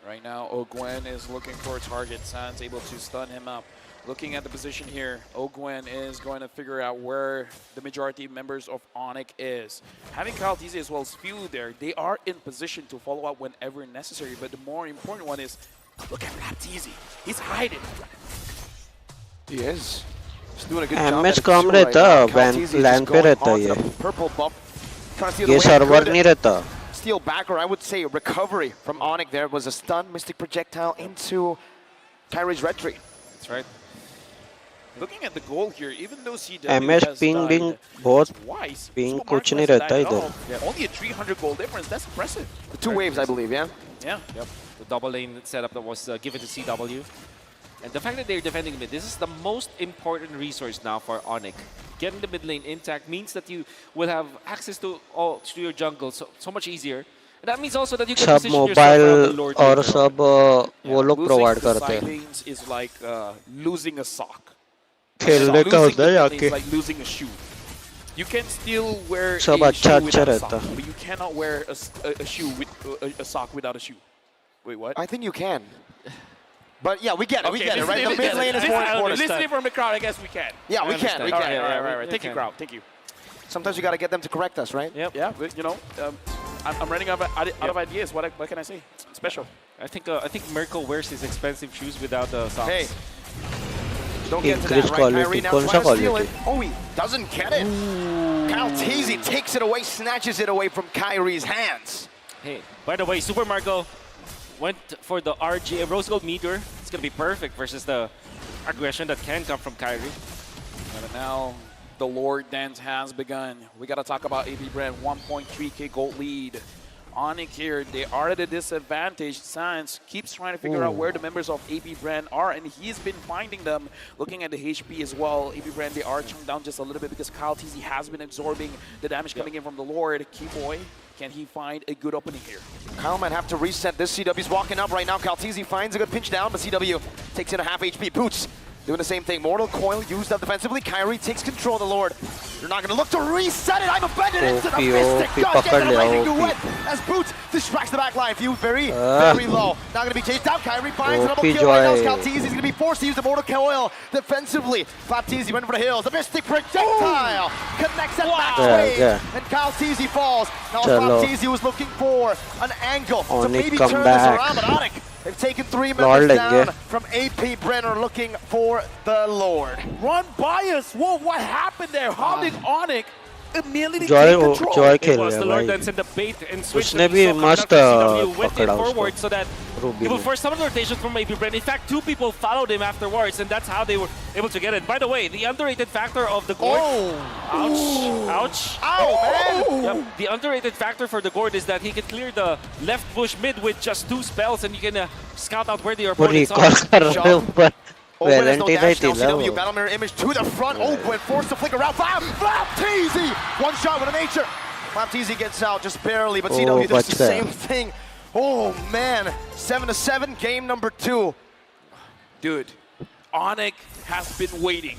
Right now, Ogwen is looking for a target. Sans able to stun him up. Looking at the position here, Ogwen is going to figure out where the majority of members of Onyx is. Having Kaltizi as well as Few there, they are in position to follow up whenever necessary. But the more important one is, look at Kaltizi. He's hiding. He is. He's doing a good job. MS कम रहता when land पे रहता ये. Purple buff. ये server नहीं रहता. Steal back, or I would say recovery from Onyx. There was a stun Mystic Projectile into Kyrie's red tree. That's right. Looking at the goal here, even though CW MS has ping died bing बहुत twice, ping so कुछ Mark नहीं hasn't रहता died at इधर. all. Only a 300 goal difference. That's impressive. The 2 waves, I believe, yeah? Yeah. Yep. The double lane setup that was given to CW. And the fact that they're defending mid, this is the most important resource now for Onyx. Getting the mid lane intact means that you will have access to your jungle so much easier. And that means also that you can सब position yourself around the mobile Lord. और सब वो लोग provide करते हैं. Losing the side lanes is like losing a sock. खेलने का होता है It's आके. like losing a shoe. You can still wear सब a अच्छा shoe अच्छा without a sock, रहता. but you cannot wear a shoe with a sock without a shoe. Wait, what? I think you can. But yeah, we get it. Okay, We get it, right? The listen, mid lane is more important. Listening from the crowd, I guess we can. Yeah, we can. We All can. right. Thank you, crowd. Thank you. Sometimes you got to get them to correct us, right? Yep. Yeah, but, you know, I'm running out of ideas. What can I say? Special. I think Mirko wears his expensive shoes without the socks. Hey. Don't get to Increase that, right? quality. Kyrie now कौन सा trying to steal quality? it. Oh, he doesn't get it. Kaltizi takes it away, snatches it away from Kyrie's hands. Hey, by the way, Super Marco went for the RGA Rose Gold meter. It's going to be perfect versus the aggression that can come from Kyrie. But now the Lord dance has begun. We got to talk about AP Brand 1.3k gold lead. Onyx here, they are at a disadvantage. Sans keeps trying to figure out where the members of AP Brand are, and he's been finding them. Looking at the HP as well, AP Brand, they are chunk down just a little bit because Kaltizi has been absorbing the damage coming in from the Lord. Keyboy, can he find a good opening here? Kyle might have to reset this. CW's walking up right now. Kaltizi finds a good pinch down, but CW takes in a half HP. Boots doing the same thing. Mortal Coil used up defensively. Kyrie takes control of the Lord. You're not going to look to reset it. I'm offended into the Mystic. God, gets it away to win as Boots distracts the back line. Few very low. Not going to be chased down. Kyrie finds a double kill right now. Kaltizi's going to be forced to use the Mortal Coil defensively. Flapteasy went for the hills. The Mystic projectile connects that back wave. And Kaltizi falls. Now Flapteasy was looking for an angle to maybe turn this around, but Onyx, they've taken 3 members down from AP Brenner looking for the Lord. Run by us. Whoa, what happened there? How did Onyx immediately Joy take control? खेल was रहा the है Lord भाई. dance and the bait and switch. उसने भी मस्त went in पकड़ा forward उसको. so that he will force some of the rotations from AP Brand. In fact, 2 people followed him afterwards, and that's how they were able to get it. By the way, the underrated factor of the Gord. Ouch. Ow, man. Yep. The underrated factor for the Gord is that he can clear the left bush mid with just 2 spells, and you can scout out where the opponents are. Open has no dash now. CW Battle Mirror image to the front. Open forced to flicker out. Flapteasy! One shot with a nature. Flapteasy gets out just barely, but CW does the same thing. Oh man, 7-7, game number 2. Dude, Onyx has been waiting.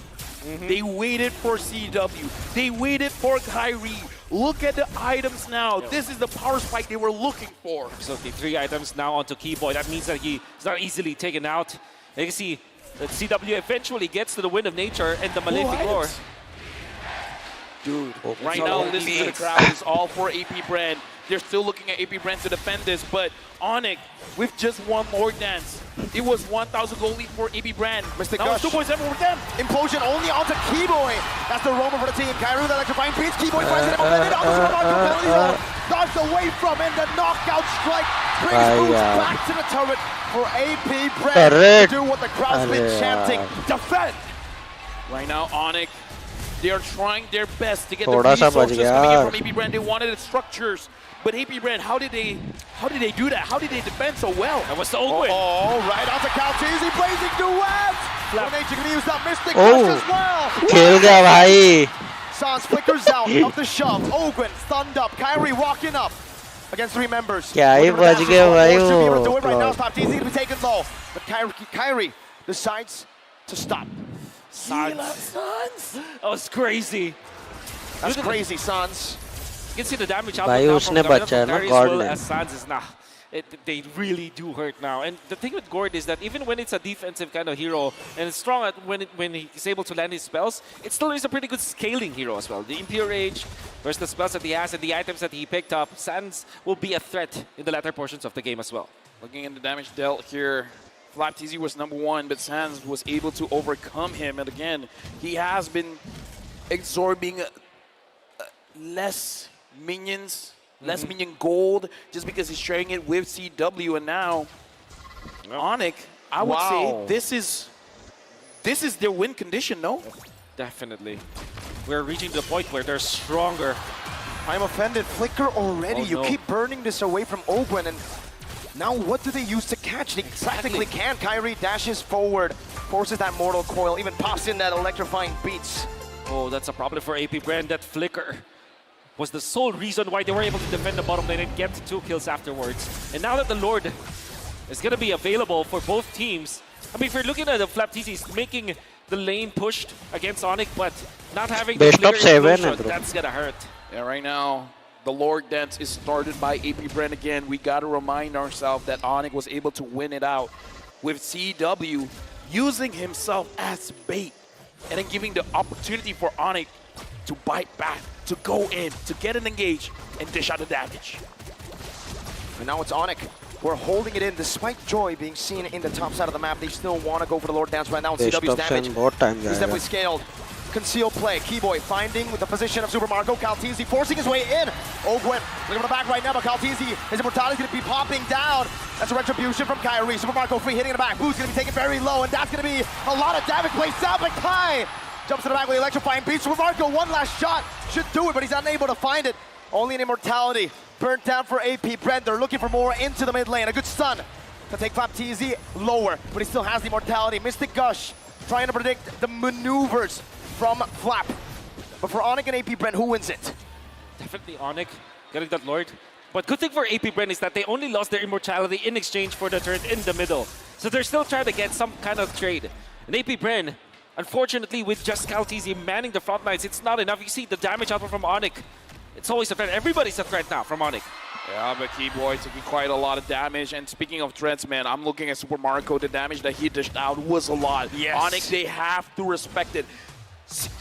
They waited for CW. They waited for Kyrie. Look at the items now. This is the power spike they were looking for. Absolutely. 3 items now onto Keyboy. That means that he's not easily taken out. You can see that CW eventually gets to the Wind of Nature and the Malefic Lore. Dude, right all now, listening to the AP. crowd, it's all for AP Brand. They're still looking at AP Brand to defend this, but Onyx, with just one more dance, it was 1,000 gold lead for AP Brand. Mr. Now it's Gush. 2.7 for them. Implosion only onto Keyboy. That's the roamer for the team. Kyrie with electrifying beats. Keyboy finds it. Dodged away from, and the knockout strike brings Boots back to the turret for AP Brand to do what the crowd's been chanting. Defend! Right now, Onyx, they are trying their best to get the थोड़ा सा बच resources गया coming in यार। from AP Brand. They wanted the structures, but AP Brand, how did they do that? How did they defend so well? That was the old win. Oh, right onto Caltizi, blazing duet! Domination can use that Mystic Oh, Rush as well! खेल गया भाई। Sans flickers out of the shove. Ogwen stunned up. Kyrie walking up against 3 members. क्या ही Looking for बच dashes. गया भाई Almost should be able to do वो it right now. Paptizi going to be taken low. But Kyrie decides to stop. Sans. That was crazy. That's crazy, Sans. You can see the damage out भाई now उसने from बचा है ना Kyrie as God well ने। as Sans is nah. They really do hurt now. And the thing with Gord is that even when it's a defensive kind of hero and it's strong when he's able to land his spells, it still is a pretty good scaling hero as well. The Impure Rage versus the spells that he has and the items that he picked up, Sans will be a threat in the latter portions of the game as well. Looking at the damage dealt here, FlapTZ was #1, but Sans was able to overcome him. And again, he has been absorbing less minions, less minion gold, just because he's sharing it with CW. And now, Onyx, I would say this is their win condition, no? Definitely. We're reaching the point where they're stronger. I'm offended. Flicker already. Oh, you no. keep burning this away from Ogwen, and now what do they use to catch? They practically can. Kyrie dashes forward, forces that Mortal Coil, even pops in that electrifying beats. Oh, that's a problem for AP Brand. That flicker was the sole reason why they were able to defend the bottom lane and get 2 kills afterwards. And now that the Lord is going to be available for both teams, I mean, if you're looking at the FlapTZ making the lane pushed against Onyx, but not having the Best of clear 7, explosion, bro. that's going to hurt. Yeah, right now, the Lord Dance is started by AP Brand again. We got to remind ourselves that Onyx was able to win it out with CW using himself as bait and then giving the opportunity for Onyx to bite back, to go in, to get an engage, and dish out the damage. And now it's Onyx. We're holding it in despite Joy being seen in the top side of the map. They still want to go for the Lord Dance right now. Best CW's of damage. 7 बहुत time He's definitely जाएगा। scaled. Conceal play. Keyboy finding with the position of Super Marco. Caltizi forcing his way in. Ogwen looking for the back right now, but Caltizi, his immortality is going to be popping down. That's a retribution from Kyrie. Super Marco free hitting in the back. Boo's going to be taken very low, and that's going to be a lot of damage placed out. But Kai jumps to the back with the electrifying beat. Super Marco, one last shot. Should do it, but he's unable to find it. Only an immortality. Burnt down for AP Brent. They're looking for more into the mid lane. A good stun to take FlapTZ lower, but he still has the immortality. Mystic Gush trying to predict the maneuvers from Flap. But for Onyx and AP Brent, who wins it? Definitely Onyx getting that Lord. But good thing for AP Brand is that they only lost their immortality in exchange for the turret in the middle. So they're still trying to get some kind of trade. And AP Brand, unfortunately, with just Caltizi manning the front lines, it's not enough. You see the damage output from Onyx. It's always a threat. Everybody's a threat now from Onyx. Yeah, but Keyboy taking quite a lot of damage. And speaking of threats, man, I'm looking at Super Marco. The damage that he dished out was a lot. Yes. Onyx, they have to respect it.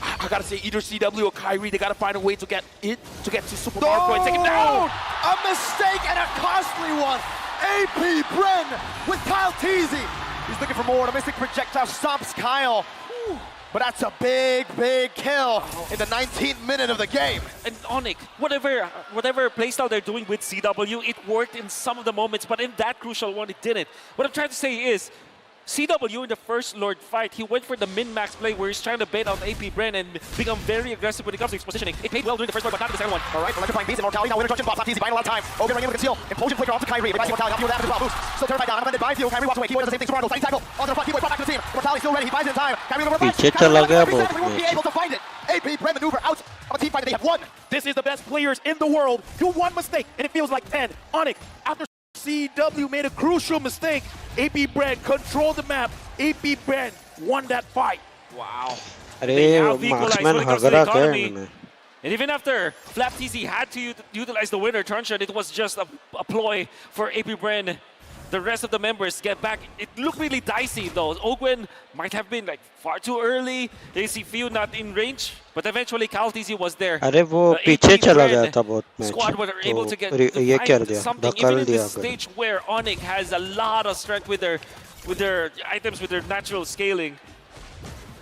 I gotta say, either CW or Kyrie, they gotta find a way to get to Super Marco and take him down. A mistake and a costly one. AP Bren with Kyle Teasy. He's looking for more. The Mystic Projectile stops Kyle. But that's a big, big kill in the 19th minute of the game. And Onyx, whatever playstyle they're doing with CW, it worked in some of the moments, but in that crucial one, it didn't. What I'm trying to say is, CW in the first Lord fight, he went for the min-max play where he's trying to bait out AP Bren and become very aggressive when it comes to his positioning. It paid well during the first Lord, but not in the second one. All right, electrifying beats, immortality, now winner junction bot, easy, buying a lot of time. Ogre running in with conceal, implosion flicker onto Kyrie, revives immortality, up to that as well, boost. Still turned right down, defended by Theo, Kyrie walks away, Keyboy does the same thing, Super Marco, fighting tackle, onto the front, Keyboy brought back to the team. Immortality still ready, he buys it in time, Kyrie will revive, पीछे चला गया we बहुत won't be able to find it. AP Bren maneuver out of a team fight that they have won. This is the best players in the world. Do one mistake, and it feels like 10. Onyx, after CW made a crucial mistake, AP Brand controlled the map. AP Brand won that fight. Wow. अरे marksman हगरा क्या है इन्होंने? And even after FlapTZ had to utilize the winner truncheon, it was just a ploy for AP Bren the rest of the members get back. It looked really dicey though. Ogwen might have been like far too early. AC Few not in range, but eventually CalTZ was there. अरे वो The पीछे 18 चला Ren गया था बहुत match squad were able to get तो ये to कर find दिया something धक्का even in दिया this stage where Onyx has a lot of strength with their items, with their natural scaling.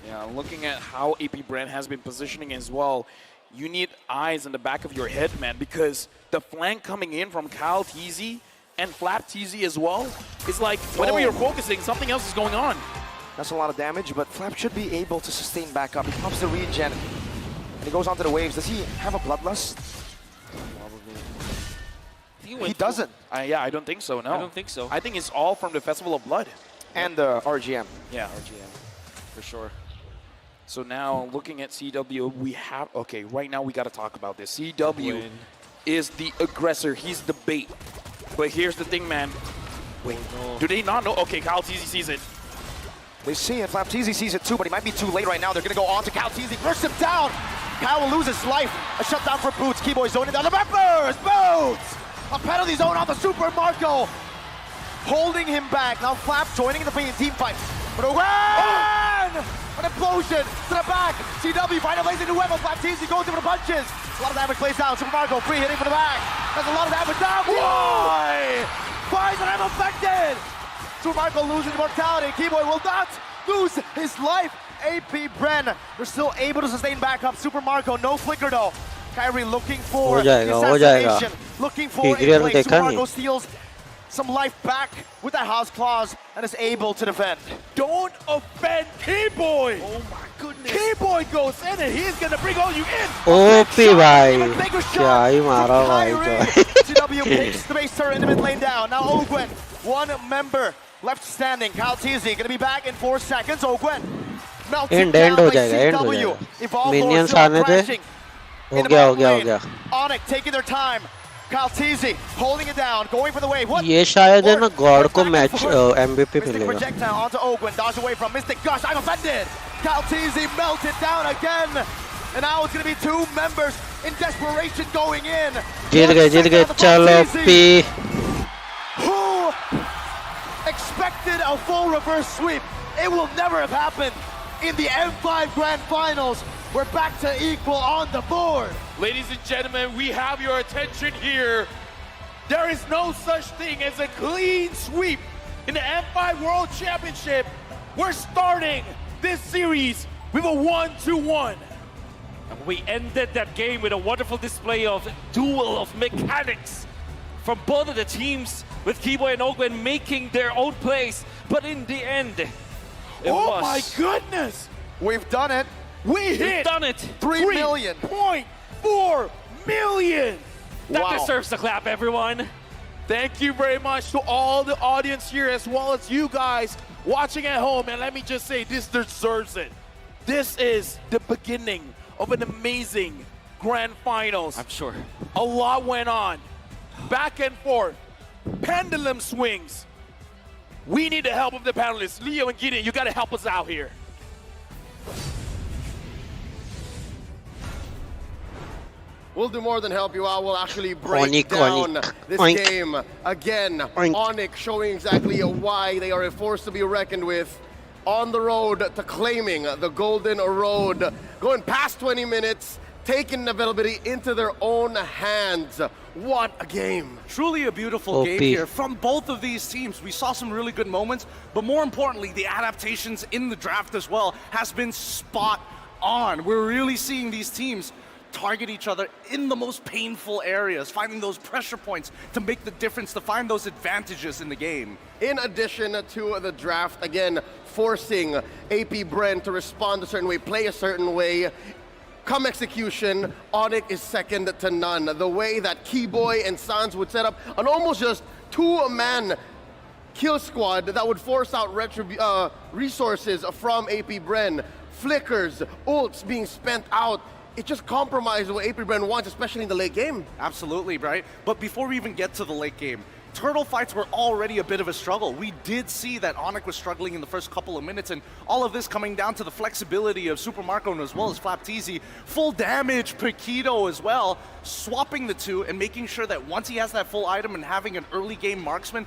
Yeah, looking at how AP Brand has been positioning as well, you need eyes in the back of your head, man, because the flank coming in from CalTZ and FlapTZ as well is like whenever you're focusing, something else is going on. That's a lot of damage, but Flap should be able to sustain back up. He pops the regen, and he goes onto the waves. Does he have a Bloodlust? He doesn't. Yeah, I don't think so, no. I don't think so. I think it's all from the Festival of Blood. And the RGM. Yeah, RGM, for sure. So now, looking at CW, we have... Okay, right now we got to talk about this. CW is the aggressor. He's the bait. But here's the thing, man. Wait, do they not know? Okay, CalTZ sees it. They see it. FlapTZ sees it too, but he might be too late right now. They're going to go on to CalTZ. Burst him down. Cal will lose his life. A shutdown for Boots. Keyboy zoning down the members. Boots! A penalty zone on the Super Marco. Holding him back. Now Flap joining the team fight. But an implosion to the back. CW finally lays into Nuevo. FlapTZ goes in for the punches. A lot of damage plays down. Super Marco free hitting from the back. That's a lot of damage down. Boy! Finds that I'm affected. Super Marco loses immortality. Keyboy will not lose his life. AP Bren, they're still able to sustain back up. Super Marco, no flicker though. Kyrie looking for the assassination. Looking for a play. Super Marco steals some life back with that house clause and is able to defend. Don't offend Keyboy! Oh my goodness. Keyboy goes in and he's gonna bring all you in! OP भाई क्या ही मारा भाई जो CW picks the base turret in the mid lane down. Now Ogwen, one member left standing. CalTZ gonna be back in 4 seconds. Ogwen melting down by CW. Minions आने थे हो गया Onyx taking their time. CalTZ holding it down, going for the wave. What? ये शायद है ना God को match MVP Mystic मिलेगा projectile onto Ogwen, dodge away from Mystic Gush. I'm offended. CalTZ melted down again. And now it's going to be 2 members in desperation going in. जीत गए चलो P Who expected a full reverse sweep? It will never have happened in the M5 Grand Finals. We're back to equal on the board. Ladies and gentlemen, we have your attention here. There is no such thing as a clean sweep in the M5 World Championship. We're starting this series with a 1-2-1. And we ended that game with a wonderful display of duel of mechanics from both of the teams, with Keyboy and Ogwen making their own plays. But in the end, oh my goodness! We've done it. We've done it. 3 million. 3.4 million. That deserves a clap, everyone. Thank you very much to all the audience here, as well as you guys watching at home. And let me just say, this deserves it. This is the beginning of an amazing grand finals. I'm sure. A lot went on. Back and forth. Pendulum swings. We need the help of the panelists. Leo and Gideon, you got to help us out here. We'll do more than help you out. We'll actually break down this game again. Onyx showing exactly why they are a force to be reckoned with on the road to claiming the Golden Road. Going past 20 minutes, taking availability into their own hands. What a game. Truly a beautiful game here from both of these teams. We saw some really good moments, but more importantly, the adaptations in the draft as well has been spot on. We're really seeing these teams target each other in the most painful areas, finding those pressure points to make the difference, to find those advantages in the game. In addition to the draft, again, forcing AP Brent to respond a certain way, play a certain way. Come execution, Onyx is second to none. The way that Keyboy and Sans would set up an almost just 2-man kill squad that would force out resources from AP Bren, flickers, ults being spent out. It just compromised what AP Bren wants, especially in the late game. Absolutely, right? But before we even get to the late game, turtle fights were already a bit of a struggle. We did see that Onyx was struggling in the first couple of minutes, and all of this coming down to the flexibility of Super Marco as well as FlapTZ. Full damage Paquito as well, swapping the two and making sure that once he has that full item and having an early game marksman,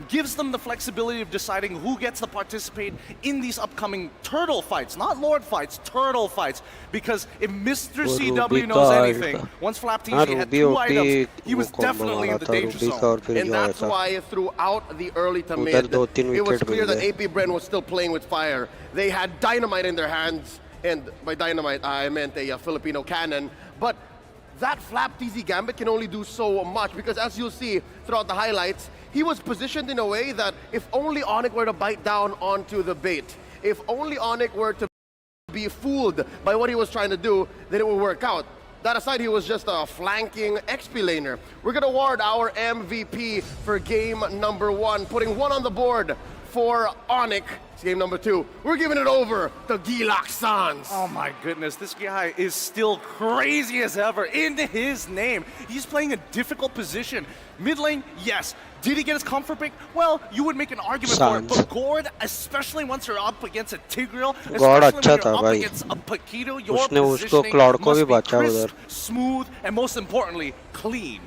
gives them the flexibility of deciding who gets to participate in these upcoming turtle fights, not Lord fights, turtle fights. Because if Mr. CW knows anything, once Flapteasy had 2 items, he was definitely in the danger zone. And that's why throughout the early to mid, it was clear that AP Bren was still playing with fire. They had dynamite in their hands, and by dynamite I meant a Filipino cannon. But that Flapteasy gambit can only do so much, because as you'll see throughout the highlights, he was positioned in a way that if only Onyx were to bite down onto the bait, if only Onyx were to be fooled by what he was trying to do, then it would work out. That aside, he was just a flanking XP laner. We're gonna award our MVP for game number 1, putting 1 on the board for Onyx. Game number 2, we're giving it over to Gilak Sans. Oh my goodness, this guy is still crazy as ever in his name. He's playing a difficult position. Mid lane, yes. Did he get his comfort pick? Well, you would make an argument for it, but Gord, especially once you're up against a Tigreal, especially when you're up against a Paquito, your positioning must be crisp, smooth, and most importantly, clean.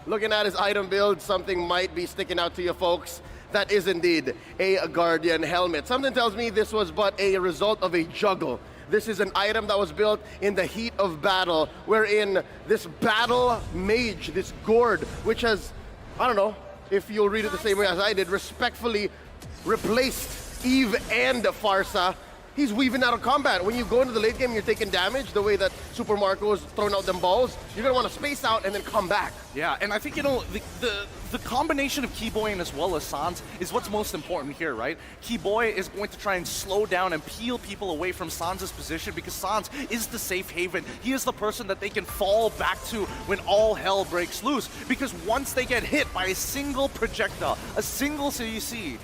Looking at his item build, something might be sticking out to you folks. That is indeed a Guardian helmet. Something tells me this was but a result of a juggle. This is an item that was built in the heat of battle, wherein this battle mage, this Gord, which has, I don't know if you'll read it the same way as I did, respectfully replaced Eve and Farsa. He's weaving out of combat. When you go into the late game and you're taking damage, the way that Super Marco is throwing out them balls, you're gonna want to space out and then come back. Yeah, and I think, you know, the combination of Keyboy and as well as Sans is what's most important here, right? Keyboy is going to try and slow down and peel people away from Sans' position, because Sans is the safe haven. He is the person that they can fall back to when all hell breaks loose. Because once they get hit by a single projectile, a single CEC,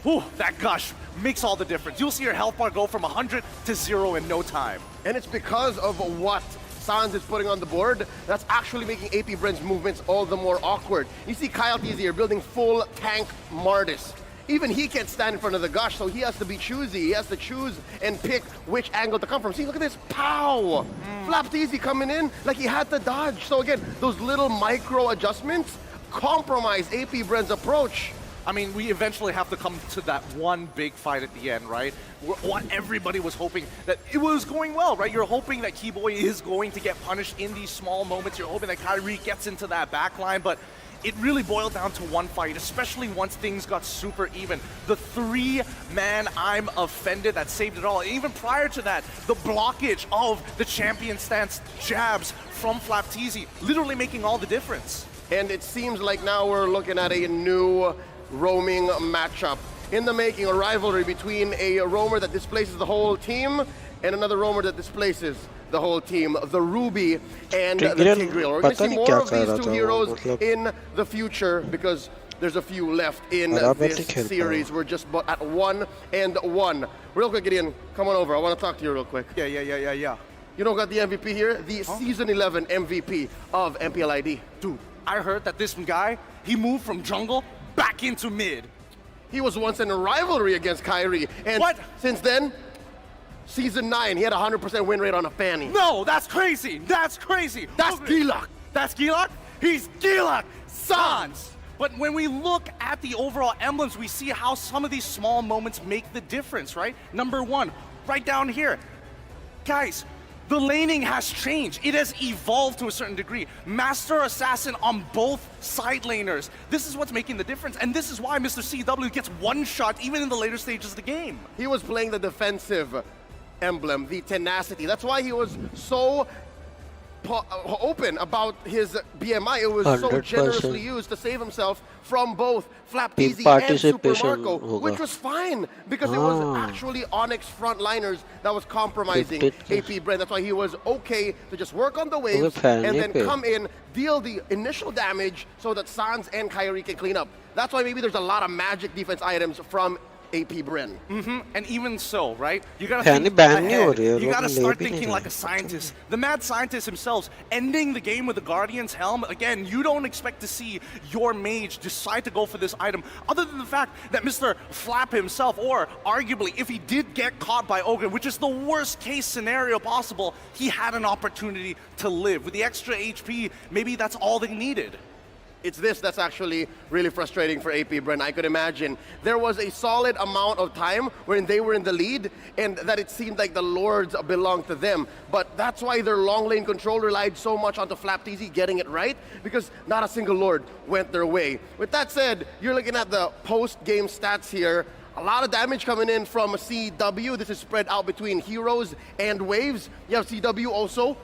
whew, that gush makes all the difference. You'll see your health bar go from 100 to 0 in no time. And it's because of what Sans is putting on the board that's actually making AP Bren's movements all the more awkward. You see Kyle TZ here building full tank Mardis. Even he can't stand in front of the gush, so he has to be choosy. He has to choose and pick which angle to come from. See, look at this, pow! Flapteasy coming in like he had to dodge. So again, those little micro adjustments compromise AP Bren's approach. I mean, we eventually have to come to that one big fight at the end, right? What everybody was hoping that it was going well, right? You're hoping that Keyboy is going to get punished in these small moments. You're hoping that Kyrie gets into that backline, but it really boiled down to one fight, especially once things got super even. The 3-man I'm offended that saved it all. And even prior to that, the blockage of the champion stance jabs from Flapteasy, literally making all the difference. And it seems like now we're looking at a new roaming matchup in the making, a rivalry between a roamer that displaces the whole team and another roamer that displaces the whole team, the Ruby and the Tigreal. We're going to see more of these two heroes in the future, because there's a few left in this series. We're just at 1-1. Real quick, Gideon, come on over. I want to talk to you real quick. Yeah. You know who got the MVP here? The Season 11 MVP of MPLID. Dude, I heard that this guy, he moved from jungle back into mid. He was once in a rivalry against Kyrie, and since then, Season 9, he had a 100% win rate on a Fanny. No, that's crazy. That's crazy. That's Gilak. That's Gilak? He's Gilak Sans. But when we look at the overall emblems, we see how some of these small moments make the difference, right? Number 1, right down here. Guys, the laning has changed. It has evolved to a certain degree. Master Assassin on both side laners. This is what's making the difference. And this is why Mr. CW gets one shot even in the later stages of the game. He was playing the defensive emblem, the tenacity. That's why he was so open about his BMI. It was 100%. So generously used to save himself from both Flapteasy and Super Marco, which was fine because it was actually Onyx frontliners that was compromising AP Bren. That's why he was okay to just work on the waves and then come in, deal the initial damage so that Sans and Kyrie can clean up. That's why maybe there's a lot of magic defense items from AP Bren. And even so, right? You gotta think ahead. You gotta start thinking like a scientist. The mad scientist himself, ending the game with the Guardian's Helm. Again, you don't expect to see your mage decide to go for this item, other than the fact that Mr. Flap himself, or arguably if he did get caught by Ogre, which is the worst case scenario possible, he had an opportunity to live. With the extra HP, maybe that's all they needed. It's this that's actually really frustrating for AP Bren. I could imagine there was a solid amount of time when they were in the lead and that it seemed like the Lords belonged to them. But that's why their long lane control relied so much onto FlapTZ getting it right, because not a single Lord went their way. With that said, you're looking at the post-game stats here. A lot of damage coming in from CW. This is spread out between heroes and waves. You have CW also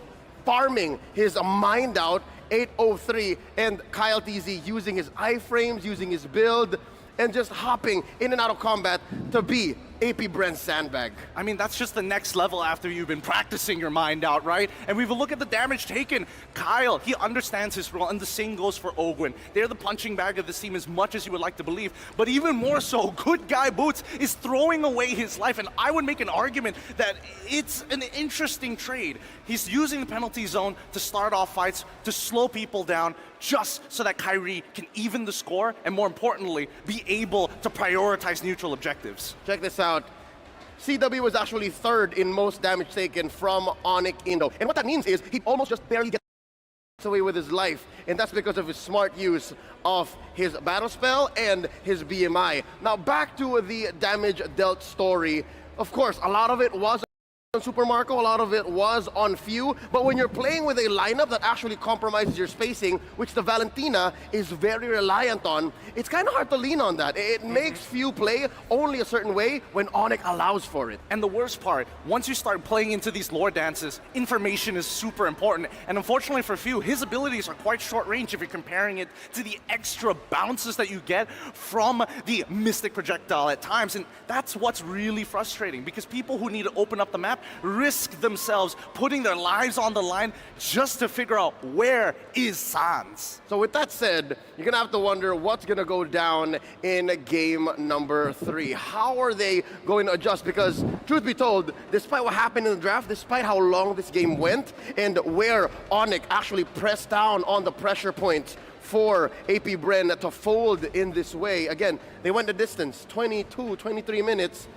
farming his mind out, 803, and Kyle TZ using his iframes, using his build, and just hopping in and out of combat to be AP Bren's sandbag. I mean, that's just the next level after you've been practicing your mind out, right? And we will look at the damage taken. Kyle, he understands his role, and the same goes for Ogwin. They're the punching bag of this team as much as you would like to believe, but even more so, Good Guy Boots is throwing away his life, and I would make an argument that it's an interesting trade. He's using the penalty zone to start off fights, to slow people down, just so that Kyrie can even the score, and more importantly, be able to prioritize neutral objectives. Check this out. CW was actually third in most damage taken from Onyx Indo. And what that means is he almost just barely gets away with his life. And that's because of his smart use of his battle spell and his BMI. Now back to the damage dealt story. Of course, a lot of it was on Super Marco, a lot of it was on Few, but when you're playing with a lineup that actually compromises your spacing, which the Valentina is very reliant on, it's kind of hard to lean on that. It makes Few play only a certain way when Onyx allows for it. And the worst part, once you start playing into these lore dances, information is super important. And unfortunately for Few, his abilities are quite short range if you're comparing it to the extra bounces that you get from the Mystic Projectile at times. And that's what's really frustrating, because people who need to open up the map risk themselves putting their lives on the line just to figure out where is Sans. So with that said, you're gonna have to wonder what's gonna go down in game number 3. How are they going to adjust? Because truth be told, despite what happened in the draft, despite how long this game went, and where Onyx actually pressed down on the pressure points for AP Bren to fold in this way, again, they went the distance, 22, 23 minutes.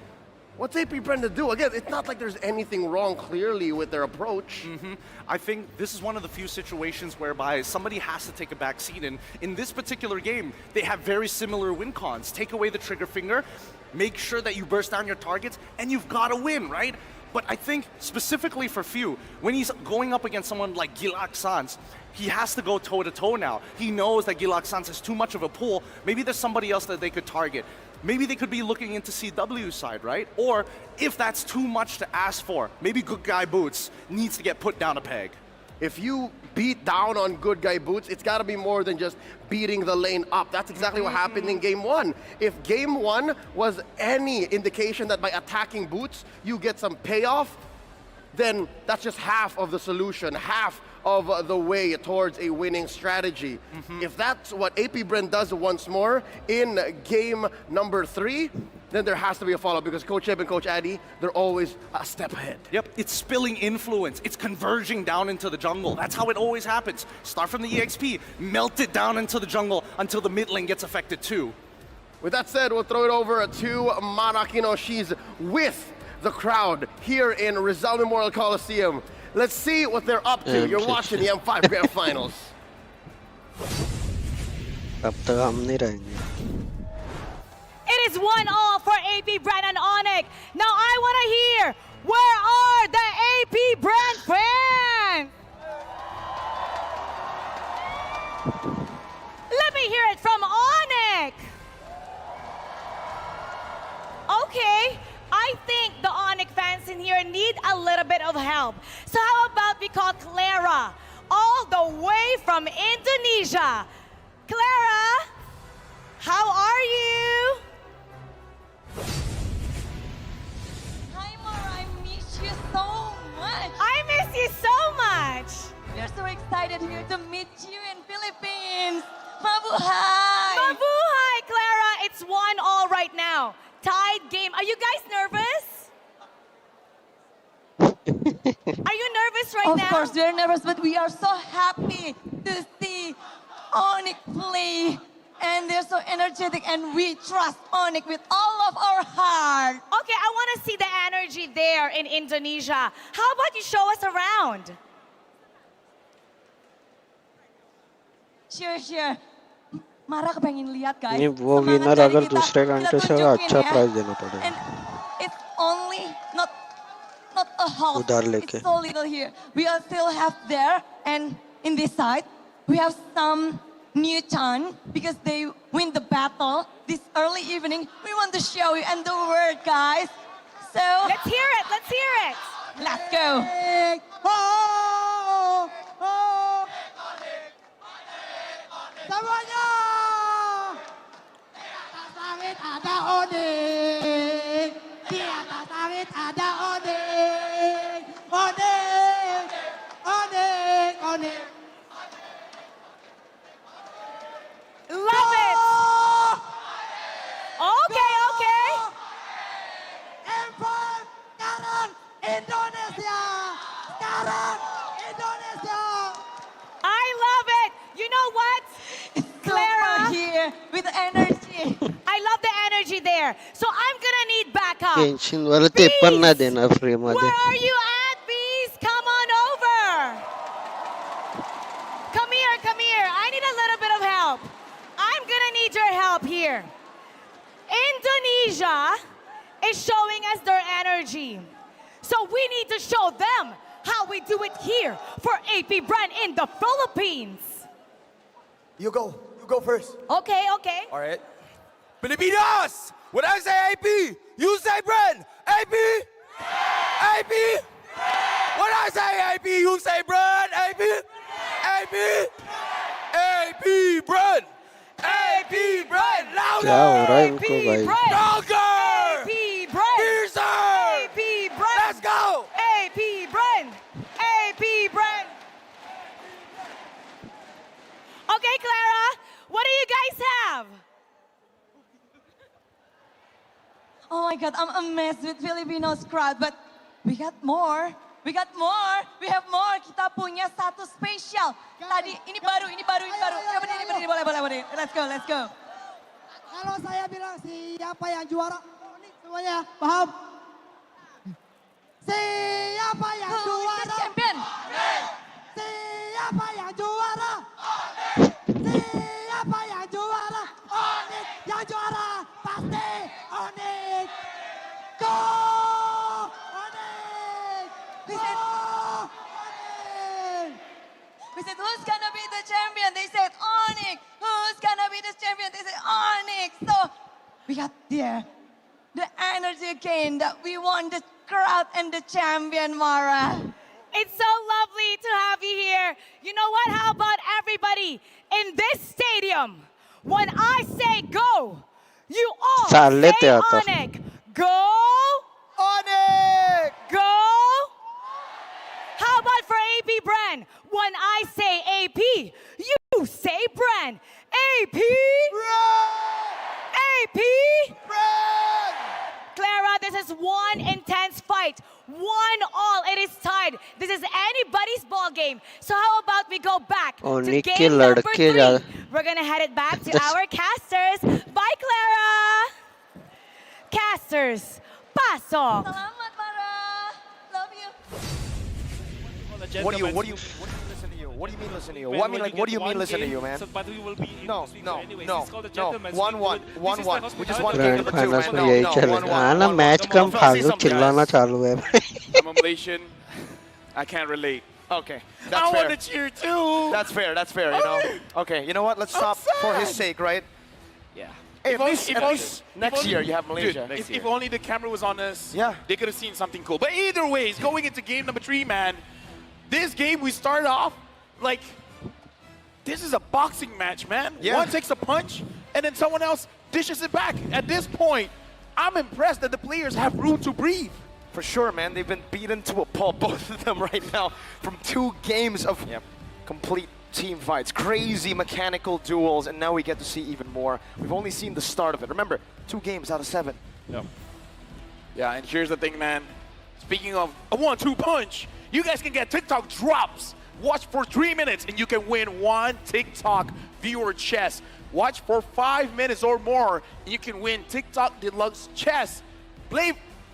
What's AP Bren to do? Again, it's not like there's anything wrong clearly with their approach. I think this is one of the few situations whereby somebody has to take a back seat. And in this particular game, they have very similar win cons. Take away the trigger finger, make sure that you burst down your targets, and you've got to win, right? But I think specifically for Few, when he's going up against someone like Gilak Sans, he has to go toe-to-toe now. He knows that Gilak Sans is too much of a pool. Maybe there's somebody else that they could target. Maybe they could be looking into CW's side, right? Or if that's too much to ask for, maybe Good Guy Boots needs to get put down a peg. If you beat down on Good Guy Boots, it's got to be more than just beating the lane up. That's exactly what happened in game 1. If game 1 was any indication that by attacking Boots, you get some payoff, then that's just half of the solution, half of the way towards a winning strategy. If that's what AP Bren does once more in game number 3, then there has to be a follow-up, because Coach Eb and Coach Addy, they're always a step ahead. Yep, it's spilling influence. It's converging down into the jungle. That's how it always happens. Start from the EXP, melt it down into the jungle until the mid lane gets affected too. With that said, we'll throw it over to Marakino. She's with the crowd here in Rizal Memorial Coliseum. Let's see what they're up to. You're watching the M5 Grand Finals. It is 1-1 for AP Bren and Onyx. Now I want to hear, where are the AP Bren fans? Let me hear it from Onyx. Okay, I think the Onyx fans in here need a little bit of help. So how about we call Clara, all the way from Indonesia. Clara, how are you? Hi, Mara, I miss you so much. I miss you so much. We're so excited here to meet you in Philippines. Mabuhay! Mabuhay, Clara. It's 1-1 right now. Tied game. Are you guys nervous? Are you nervous right now? Of course, we're nervous, but we are so happy to see Onyx play. And they're so energetic, and we trust Onyx with all of our heart. Okay, I want to see the energy there in Indonesia. How about you show us around? Sure. Mara kepengen lihat guys. नहीं वो Semangat winner dari अगर kita, दूसरे kita country से हो tunjukin अच्छा ya. Prize देना पड़ेगा And it's only not a half. उधार लेके It's so little here. We are still have there, and in this side we have some new ton because they win the battle this early evening. We want to show you and the word, guys. So let's hear it. Let's hear it. Let's go. Semuanya. Di atas langit ada Onik. Di atas langit ada Onik. Onik. Onik. Onik. Love it. Okay, okay. Empire sekarang Indonesia. Sekarang Indonesia. I love it. You know what? Clara here with energy. I love the energy there. So I'm gonna need backup. Tension वाला ते पण ना देना free मध्ये Where are you at, Bees? Come on over. Come here, come here. I need a little bit of help. I'm gonna need your help here. Indonesia is showing us their energy. So we need to show them how we do it here for AP brand in the Philippines. You go first. Okay, okay. All right. Filipinos! When I say AP, you say Brand. AP! AP! When I say AP, you say Brand. AP! AP! AP Brand! AP Brand! Louder! क्या हो रहा है इनको भाई Stronger! AP brand! Fiercer! AP brand! Let's go! AP brand! AP brand! Okay, Clara, what do you guys have? Oh my God, I'm amazed with Filipinos crowd, but we got more. We got more. We have more. Kita punya satu spesial. Tadi ini baru. Ya berdiri, boleh. Let's go. Kalau saya bilang siapa yang juara? Onik semuanya, paham? Siapa yang Who is juara? the champion? Siapa yang juara? Siapa yang juara? Onik yang juara. Pasti Onik. Go! Onik! We said, we said, who's gonna be the champion? They said, Onyx. Who's gonna be the champion? They said, Onyx. So we got there. The energy again that we want the crowd and the champion, Mara. It's so lovely to have you here. You know what? How about everybody in this stadium? When I say go, you all Sale say teatro. Onyx. Go! Onyx! Go! How about for AP brand? When I say AP, you say brand. AP! AP! Clara, this is one intense fight. 1-1, it is tied. This is anybody's ball game. So how about we go back to Onik के game number लड़के 3. जा- We're gonna head it back to our casters. Bye, Clara! Casters, paso! Selamat, Mara. Love you. What do you mean listen to you? What do you mean listen to you? What do you mean listen to you, man? But we will be No. 1-1. We just won grand game number 2, finals man. में यही चलेगा हाँ ना match कम फालतू चिल्लाना चालू है I'm a Malaysian. I can't relate. Okay, I that's want fair. to cheer too. That's fair, you know. Okay, you know what? Let's stop for his sake, right? Yeah. Hey, If at only- least, if at only- least if next only- year you have Malaysia. Dude, if only the camera was on us, Yeah. they could have seen something cool. But either ways, going into game number 3, man, this game we started off like this is a boxing match, man. Yeah. One takes a punch and then someone else dishes it back. At this point, I'm impressed that the players have room to breathe. For sure, man. They've been beaten to a pulp, both of them right now, from 2 games of complete team fights, crazy mechanical duels, and now we get to see even more. We've only seen the start of it. Remember, 2 games out of 7. Yep. Yeah, and here's the thing, man. Speaking of a 1-2 punch, you guys can get TikTok drops. Watch for 3 minutes and you can win 1 TikTok viewer chest. Watch for 5 minutes or more and you can win TikTok Deluxe chest.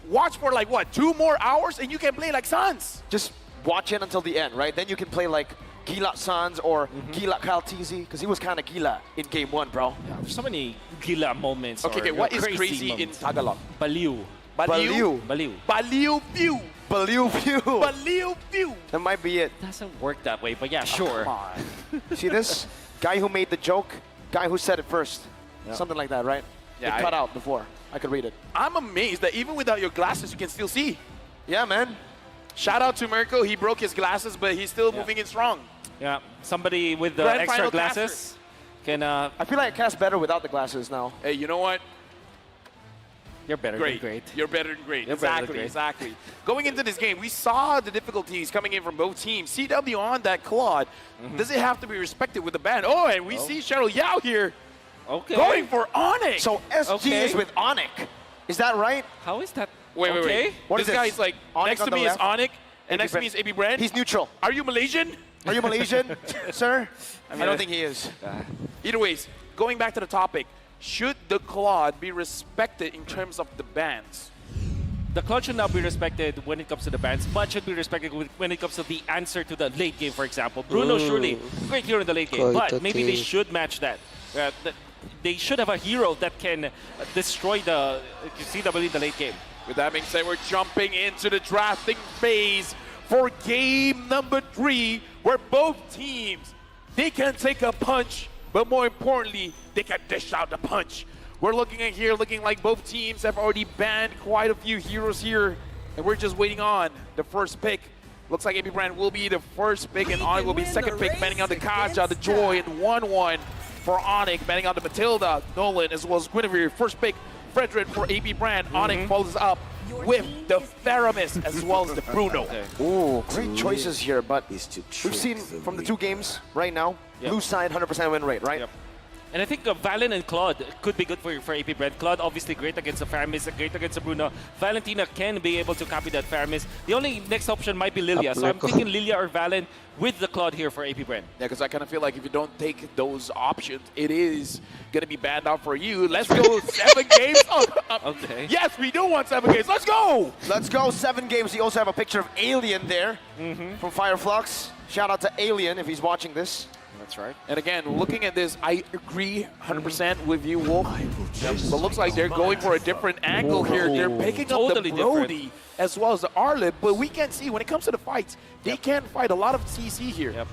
Watch for like what, 2 more hours and you can play like Suns. Just watch it until the end, right? Then you can play like Gila Sans or Gila Kaltizi, because he was kind of Gila in game 1, bro. Yeah, there's so many Gila moments. Okay, what is crazy in Tagalog? Baliw. Baliw. Baliw. Baliw view. Baliw view. Baliw view. That might be it. Doesn't work that way, but yeah, sure. Come on. See this? Guy who made the joke, guy who said it first. Yep. Something like that, right? Yeah, it cut out before. I could read it. I'm amazed that even without your glasses, you can still see. Yeah, man. Shout out to Mirko. He broke his glasses, but he's still moving in strong. Yeah, somebody with the Grand extra final glasses can. I feel like I cast better without the glasses now. Hey, you know what? You're better Great. than great. You're better than great. You're better than Exactly, great. exactly. Going into this game, we saw the difficulties coming in from both teams. CW on that Claude. Does it have to be respected with the ban? Oh, and we see Cheryl Yao here Okay. going for Onyx. So SG is with Onyx. Is that right? How is that? Wait. What this is guy this? is like, Onyx next to on the me is left? Onyx, and AB next to me is AB Brand. He's neutral. Are you Malaysian? Are you Malaysian, sir? I don't think he is. Either ways, going back to the topic, should the Claude be respected in terms of the bans? The Claude should not be respected when it comes to the bans, but should be respected when it comes to the answer to the late game, for example. Bruno surely great hero in the late game, but maybe they should match that. They should have a hero that can destroy the CW in the late game. With that being said, we're jumping into the drafting phase for game number 3, where both teams, they can take a punch, but more importantly, they can dish out the punch. We're looking at here, looking like both teams have already banned quite a few heroes here, and we're just waiting on the first pick. Looks like AB Brand will be the first pick, and Onyx will be second pick, banning out the Kaja, the Joy, and 1-1 for Onyx, banning out the Matilda, Nolan, as well as Guinevere. First pick, Frederick for AB Brand. Onyx follows up with the Theramis, as well as the Bruno. Ooh, great choices here, but we've seen from the 2 games right now, blue side 100% win rate, right? Yep. And I think Valen and Claude could be good for AP Brand. Claude obviously great against the Faramis, great against the Bruno. Valentina can be able to copy that Faramis. The only next option might be Lilia, so I'm thinking Lilia or Valen with the Claude here for AP Brand. Yeah, because I kind of feel like if you don't take those options, it is going to be banned out for you. Let's go 7 games. Okay. Yes, we do want 7 games. Let's go. Let's go 7 games. You also have a picture of Alien there from Fireflux. Shout out to Alien if he's watching this. That's right. And again, looking at this, I agree 100% with you, Wolf. But looks like they're going for a different angle here. They're picking Totally up the Brody as well as the Arlip, but we can see when it comes to the fights, they can fight a lot of CC here. Yep.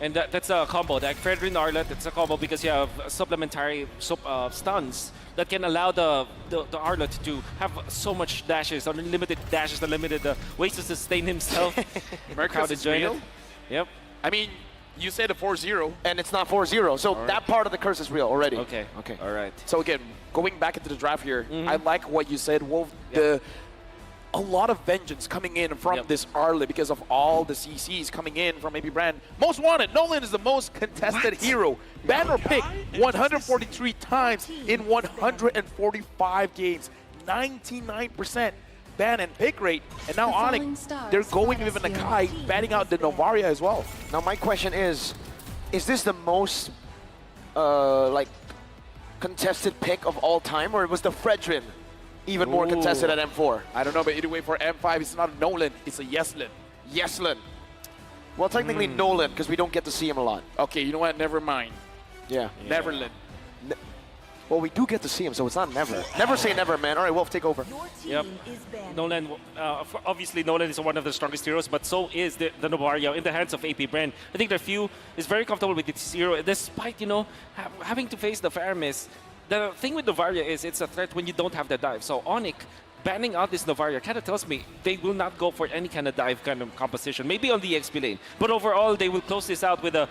And that's a combo. That Fredrin Arlet, it's a combo because you have supplementary stuns that can allow the Arlet to have so much dashes, unlimited dashes, unlimited ways to sustain himself. Mercus is real? Yep. I mean, you said a 4-0. And it's not 4-0, so that part of the curse is real already. Okay. All right. So again, going back into the draft here, I like what you said, Wolf. A lot of vengeance coming in from this Arlet because of all the CCs coming in from AB Brand. Most wanted, Nolan is the most contested hero. Banner pick 143 times in 145 games, 99% ban and pick rate. And now Onyx, they're going with Nakai, banning out the Novaria as well. Now my question is this the most like contested pick of all time, or was the Fredrin even more contested at M4? I don't know, but either way for M5, it's not a Nolan, it's a Yeslin. Yeslin. Well, technically Nolan, because we don't get to see him a lot. Okay, you know what? Never mind. Yeah. Neverland. Well, we do get to see him, so it's not never. Never say never, man. All right, Wolf, take over. Yep. Nolan, obviously Nolan is one of the strongest heroes, but so is the Novaria in the hands of AP Brand. I think the few is very comfortable with this hero, despite, you know, having to face the Faramis. The thing with Novaria is it's a threat when you don't have the dive. So Onyx banning out this Novaria kind of tells me they will not go for any kind of dive kind of composition. Maybe on the XP lane, but overall they will close this out with a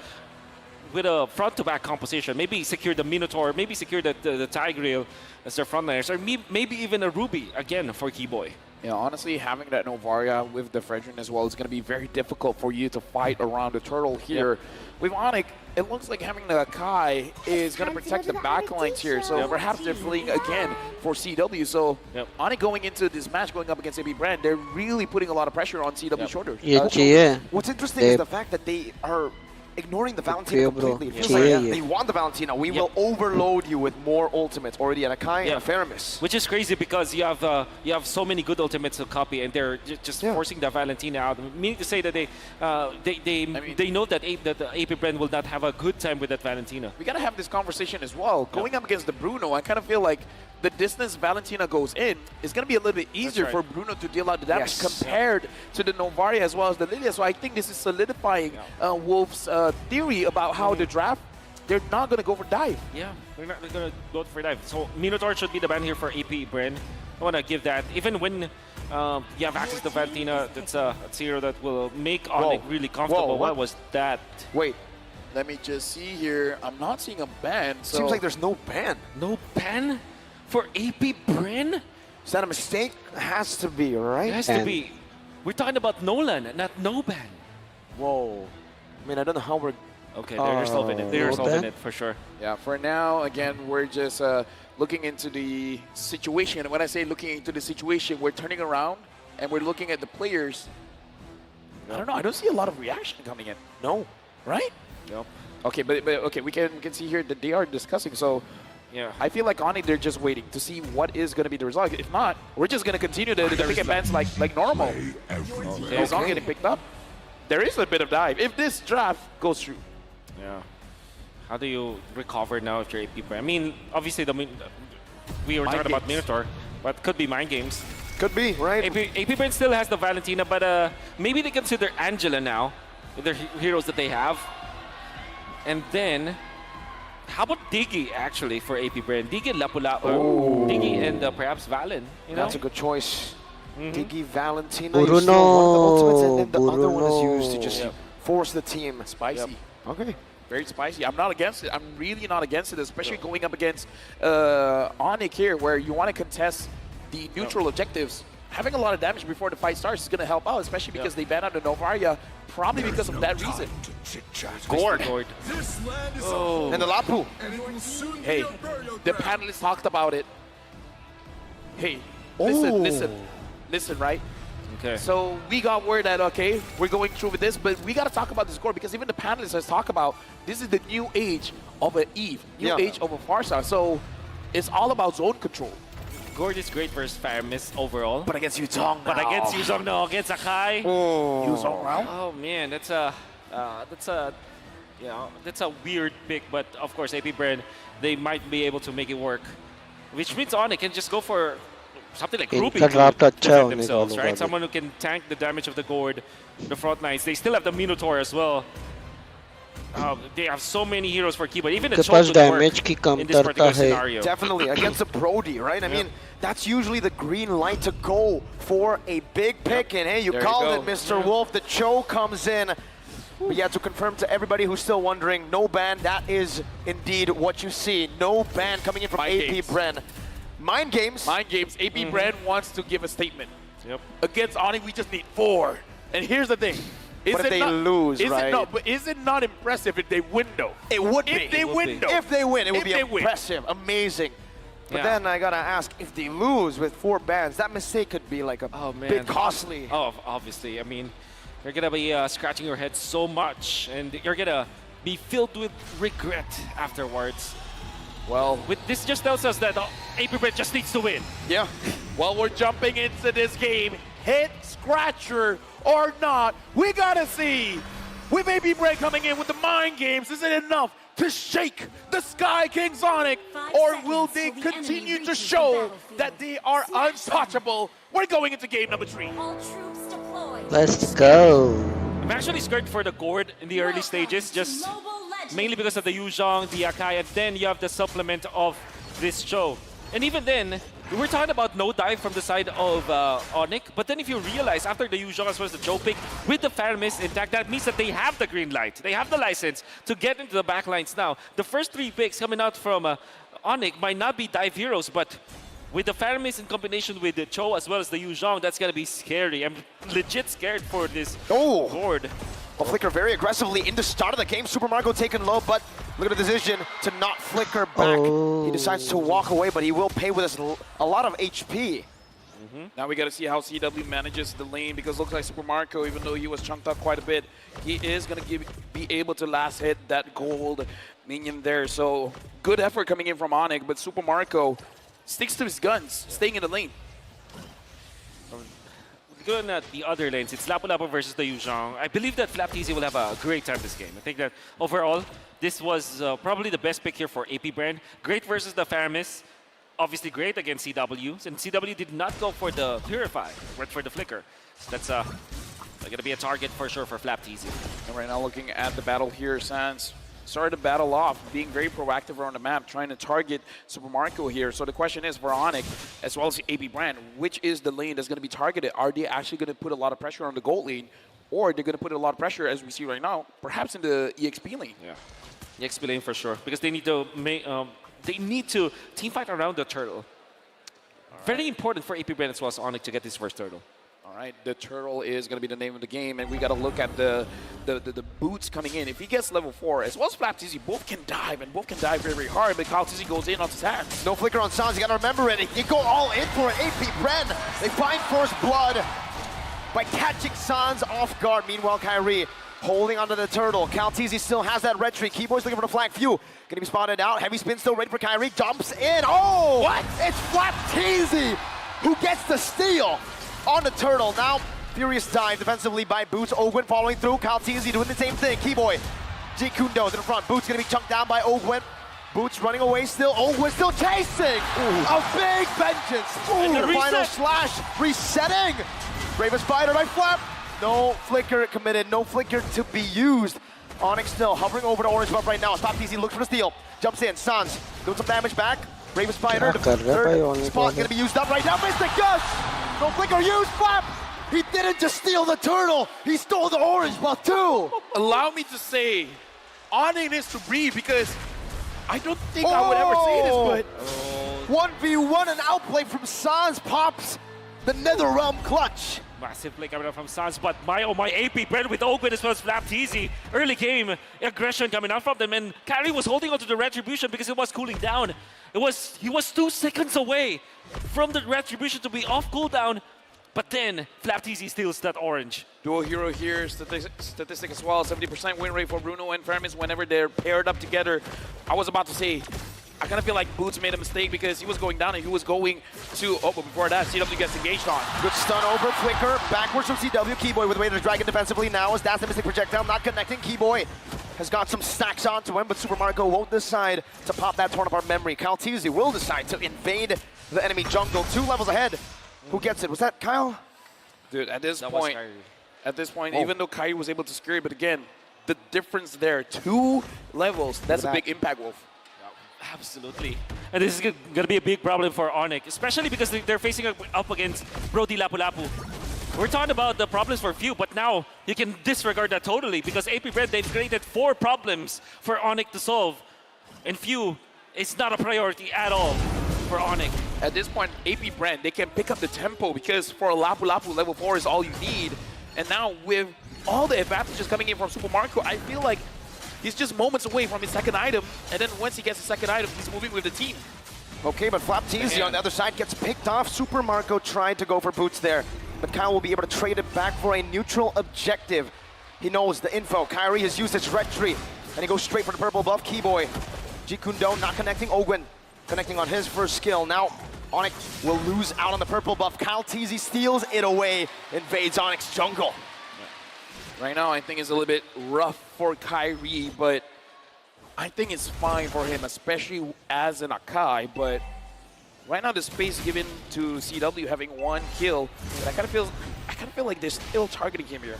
front-to-back composition. Maybe secure the Minotaur, maybe secure the Tigreal as their frontliners, or maybe even a Ruby again for Keyboy. Yeah, honestly, having that Novaria with the Fredrin as well is going to be very difficult for you to fight around the turtle here. Yep. With Onyx, it looks like having the Kai is going to protect the backlines here, so perhaps they're fleeing again for CW. So Onyx going into this match, going up against AB Brand, they're really putting a lot of pressure on CW's shoulders. What's interesting is the fact that they are ignoring the Valentina completely. It feels like they want the Valentina. We will overload you with more ultimates already, and Akai and Faramis. Which is crazy because you have so many good ultimates to copy, and they're just forcing the Valentina out. Meaning to say that they know that the AP brand will not have a good time with that Valentina. We gotta have this conversation as well. Going up against the Bruno, I kind of feel like the distance Valentina goes in is going to be a little bit easier for Bruno to deal out the damage compared to the Novaria as well as the Lilia. So I think this is solidifying Wolf's theory about how the draft, they're not going to go for dive. Yeah, they're not going to go for dive. So Minotaur should be the ban here for AP Bren. I want to give that. Even when you have access to Valentina, that's a hero that will make Onyx really comfortable. What was that? Wait. Let me just see here. I'm not seeing a ban. So Seems like there's no ban. No ban? For AP Bren? Is that a mistake? Has to be, right? It has to be. We're talking about Nolan, not no ban. Whoa. I mean, I don't know how we're... Okay, they're solving it. They're solving it for sure. Yeah, for now, again, we're just looking into the situation. And when I say looking into the situation, we're turning around and we're looking at the players. I don't know. I don't see a lot of reaction coming in. No. Right? Yep. Okay, but okay, we can see here that they are discussing. So yeah, I feel like Onyx, they're just waiting to see what is going to be the result. If not, we're just going to continue the pick bans like normal. It's not getting picked up. There is a bit of dive if this draft goes through. Yeah. How do you recover now if you're AP Bren? I mean, obviously we were talking about Minotaur, but could be mind games. Could be, right? AP Bren still has the Valentina, but maybe they consider Angela now with their heroes that they have. And then, how about Diggy actually for AP Bren? Diggy and Lapula, or Diggy and perhaps Valen. You know? That's a good choice. Diggy, Valentina, Bruno. you still one of the ultimates, and then the other one is used to just force the team. Spicy. Okay. Very spicy. I'm not against it. I'm really not against it, especially going up against Onyx here, where you want to contest the neutral objectives. Having a lot of damage before the fight starts is going to help out, especially because they banned out the Novaria, probably because of that reason. Gord. Oh. And the Lapu. Hey, the panelists talked about it. Hey, listen, right? Okay. So we got word that, okay, we're going through with this, but we got to talk about this Gord because even the panelists has talked about this is the new age of an Eve, new age of a Farsa. So it's all about zone control. Gord is great versus Faramis overall. But against Yuzong But against Yuzong no, against Akai. Yuzong now? Oh man, that's a weird pick, but of course AP Bren, they might be able to make it work. Which means Onyx can just go for something like grouping to defend themselves, right? Someone who can tank the damage of the Gord, the front lines. They still have the Minotaur as well. They have so many heroes for Kiba. Even the Cho could work in this particular scenario. Definitely, against a Brody, right? I mean, that's usually the green light to go for a big pick. And hey, you called it, Mr. Wolf. The Cho comes in. But yeah, to confirm to everybody who's still wondering, no ban, that is indeed what you see. No ban coming in from AP Bren. Mind games. Mind games. AP Bren wants to give a statement. Against Onyx, we just need 4. And here's the thing. But if they lose, right? But is it not impressive if they win, though? It would be. If they win, though. If they win, it would be impressive, amazing. But then I gotta ask, if they lose with 4 bans, that mistake could be like a bit costly. Oh, obviously. I mean, you're gonna be scratching your head so much, and you're gonna be filled with regret afterwards. Well, this just tells us that AP Bren just needs to win. Yeah. Well, we're jumping into this game. Hit scratcher or not, we gotta see. With AP Bren coming in with the mind games, is it enough to shake the Sky King Sonic? Or will they continue to show that they are untouchable? We're going into game number 3. Let's go. I'm actually scared for the Gord in the early stages, just mainly because of the Yuzhong, the Akai, and then you have the supplement of this Cho. And even then, we're talking about no dive from the side of Onyx, but then if you realize after the Yuzhong as well as the Cho pick, with the Faramis intact, that means that they have the green light. They have the license to get into the backlines now. The first 3 picks coming out from Onyx might not be dive heroes, but with the Faramis in combination with the Cho as well as the Yuzhong, that's going to be scary. I'm legit scared for this Gord. Well, Flicker very aggressively in the start of the game. Super Mario taken low, but look at the decision to not flicker back. He decides to walk away, but he will pay with a lot of HP. Now we got to see how CW manages the lane, because it looks like Super Marco, even though he was chunked up quite a bit, he is going to be able to last hit that gold minion there. So good effort coming in from Onyx, but Super Marco sticks to his guns, staying in the lane. Going at the other lanes, it's Lapu Lapu versus the Yuzhong. I believe that FlapTZ will have a great time this game. I think that overall, this was probably the best pick here for AP Brand. Great versus the Faramis. Obviously great against CW. And CW did not go for the Purify, went for the Flicker. So that's going to be a target for sure for FlapTZ. And right now looking at the battle here, Sans started the battle off, being very proactive around the map, trying to target Super Marco here. So the question is for Onyx, as well as AP Brand, which is the lane that's going to be targeted? Are they actually going to put a lot of pressure on the gold lane, or they're going to put a lot of pressure, as we see right now, perhaps in the EXP lane? Yeah, EXP lane for sure, because they need to team fight around the turtle. Very important for AP Brand as well as Onyx to get this first turtle. All right, the turtle is going to be the name of the game, and we got to look at the boots coming in. If he gets level 4, as well as FlapTZ, both can dive, and both can dive very, very hard, but CloudTZ goes in on his hands. No flicker on Sans, you got to remember it. You go all in for it. AP Brand, they find first blood by catching Sans off guard. Meanwhile, Kyrie holding onto the turtle. CloudTZ still has that red tree. Keyboard's looking for the flag. Few gonna be spotted out. Heavy spin still ready for Kyrie. Jumps in. Oh! What? It's FlapTZ who gets the steal on the turtle. Now, furious dive defensively by Boots. Ogwen following through. CloudTZ doing the same thing. Keyboy. G Kundo to the front. Boots gonna be chunked down by Ogwen. Boots running away still. Ogwen still chasing. A big vengeance. The final slash. Resetting. Bravest Spider by Flap. No flicker committed. No flicker to be used. Onyx still hovering over the orange buff right now. FlapTZ looks for the steal. Jumps in. Sans doing some damage back. Bravest Spider. The third spot gonna be used up right now. Mystic Gush. No flicker used. Flap. He didn't just steal the turtle. He stole the orange buff too. Allow me to say, Onyx needs to breathe, because I don't think I would ever say this, but 1v1 and outplay from Sans pops the NetherRealm clutch. Massive play coming out from Sans, but my AP Brand with Ogwen as well as FlapTZ. Early game, aggression coming out from them, and Kyrie was holding onto the Retribution because it was cooling down. He was 2 seconds away from the Retribution to be off cooldown, but then FlapTZ steals that orange. Dual hero here, statistic as well, 70% win rate for Bruno and Faramis whenever they're paired up together. I was about to say, I kind of feel like Boots made a mistake because he was going down and he was going to, but before that, CW gets engaged on. Good stun over, flicker, backwards from CW. Keyboy with the way to Dragon defensively now as that's the Mystic Projectile, not connecting. Keyboy has got some stacks onto him, but Super Marco won't decide to pop that torn apart memory. CloudTZ will decide to invade the enemy jungle, 2 levels ahead. Who gets it? Was that Kyle? Dude, at this point, even though Kyrie was able to scare it, but again, the difference there, 2 levels, that's a big impact, Wolf. Absolutely. And this is going to be a big problem for Onyx, especially because they're facing up against Brody Lapu Lapu. We're talking about the problems for Few, but now you can disregard that totally because AP Brand, they've created 4 problems for Onyx to solve. And Few, it's not a priority at all for Onyx. At this point, AP Brand, they can pick up the tempo because for a Lapu Lapu, level 4 is all you need. And now with all the advantages coming in from Super Marco, I feel like he's just moments away from his second item, and then once he gets the second item, he's moving with the team. Okay, but FlapTZ on the other side gets picked off. Super Marco tried to go for Boots there, but Kyle will be able to trade it back for a neutral objective. He knows the info. Kyrie has used his red tree, and he goes straight for the purple buff. Keyboy. G Kundo not connecting. Ogwen connecting on his first skill. Now Onyx will lose out on the purple buff. CloudTZ steals it away, invades Onyx jungle. Right now, I think it's a little bit rough for Kyrie, but I think it's fine for him, especially as an Akai. But right now, the space given to CW having 1 kill, but I kind of feel like they're still targeting him here.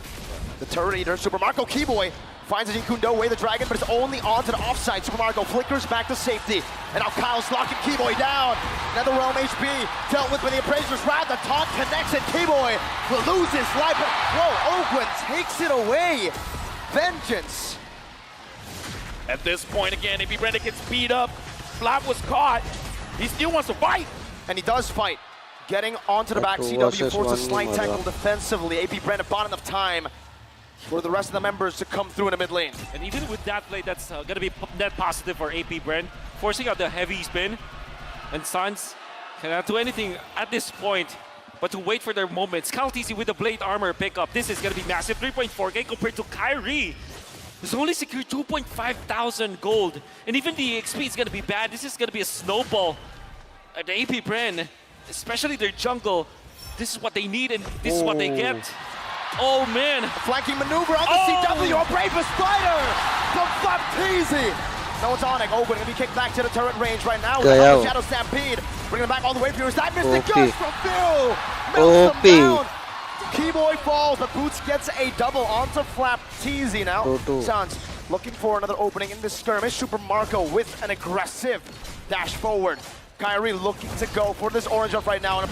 The turret eater, Super Marco. Keyboy finds a Kundo away the dragon, but it's only onto the offside. Super Marco flickers back to safety, and now Kyle's locking Keyboy down. NetherRealm HP dealt with by the Appraiser's Wrath. The taunt connects, and Keyboy will lose his life. But whoa, Ogwen takes it away. Vengeance. At this point, again, if Brenda gets beat up, Flap was caught. He still wants to fight. And he does fight. Getting onto the back, CW forces a slight tackle defensively. AP Brenda bought enough time for the rest of the members to come through in the mid lane. And even with that play, that's going to be net positive for AP Brand, forcing out the heavy spin. And Sans cannot do anything at this point, but to wait for their moments. Kaltisi with the Blade Armor pickup. This is going to be massive. 3.4k compared to Kyrie. He's only secured 2,500 gold. And even the XP is going to be bad. This is going to be a snowball. The AP Bren, especially their jungle, this is what they need and this is what they get. Oh man. Flanking maneuver on the CW. A Bravest Spider from Flapteasy. No, it's Onyx. Ogun gonna be kicked back to the turret range right now. With a Shadow Stampede. Bringing him back all the way. Here's that Mystic Gush from Phil. Melts him down. Keyboy falls, but Boots gets a double onto Flapteasy now. Suns looking for another opening in this skirmish. Super Marco with an aggressive dash forward. Kyrie looking to go for this orange buff right now. And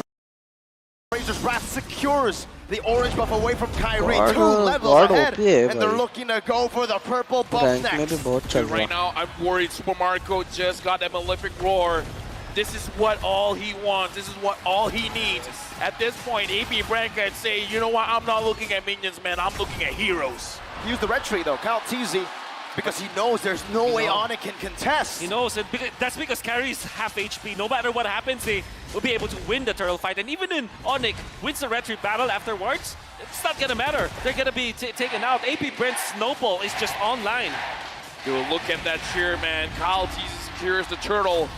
Razor's Wrath secures the orange buff away from Kyrie. 2 levels ahead. And they're looking to go for the purple buff next. Dude, right now, I'm worried. Super Marco just got that Malefic Roar. This is what all he wants. This is what all he needs. At this point, AP Brand can say, you know what, I'm not looking at minions, man. I'm looking at heroes. He used the red tree, though. Kaltisi, because he knows there's no way Onyx can contest. He knows, and that's because Carrie's half HP. No matter what happens, they will be able to win the turtle fight. And even in Onyx wins the red tree battle afterwards, it's not gonna matter. They're gonna be taken out. AP Brent's snowball is just online. Dude, look at that cheer, man. Kyle Teasy secures the turtle.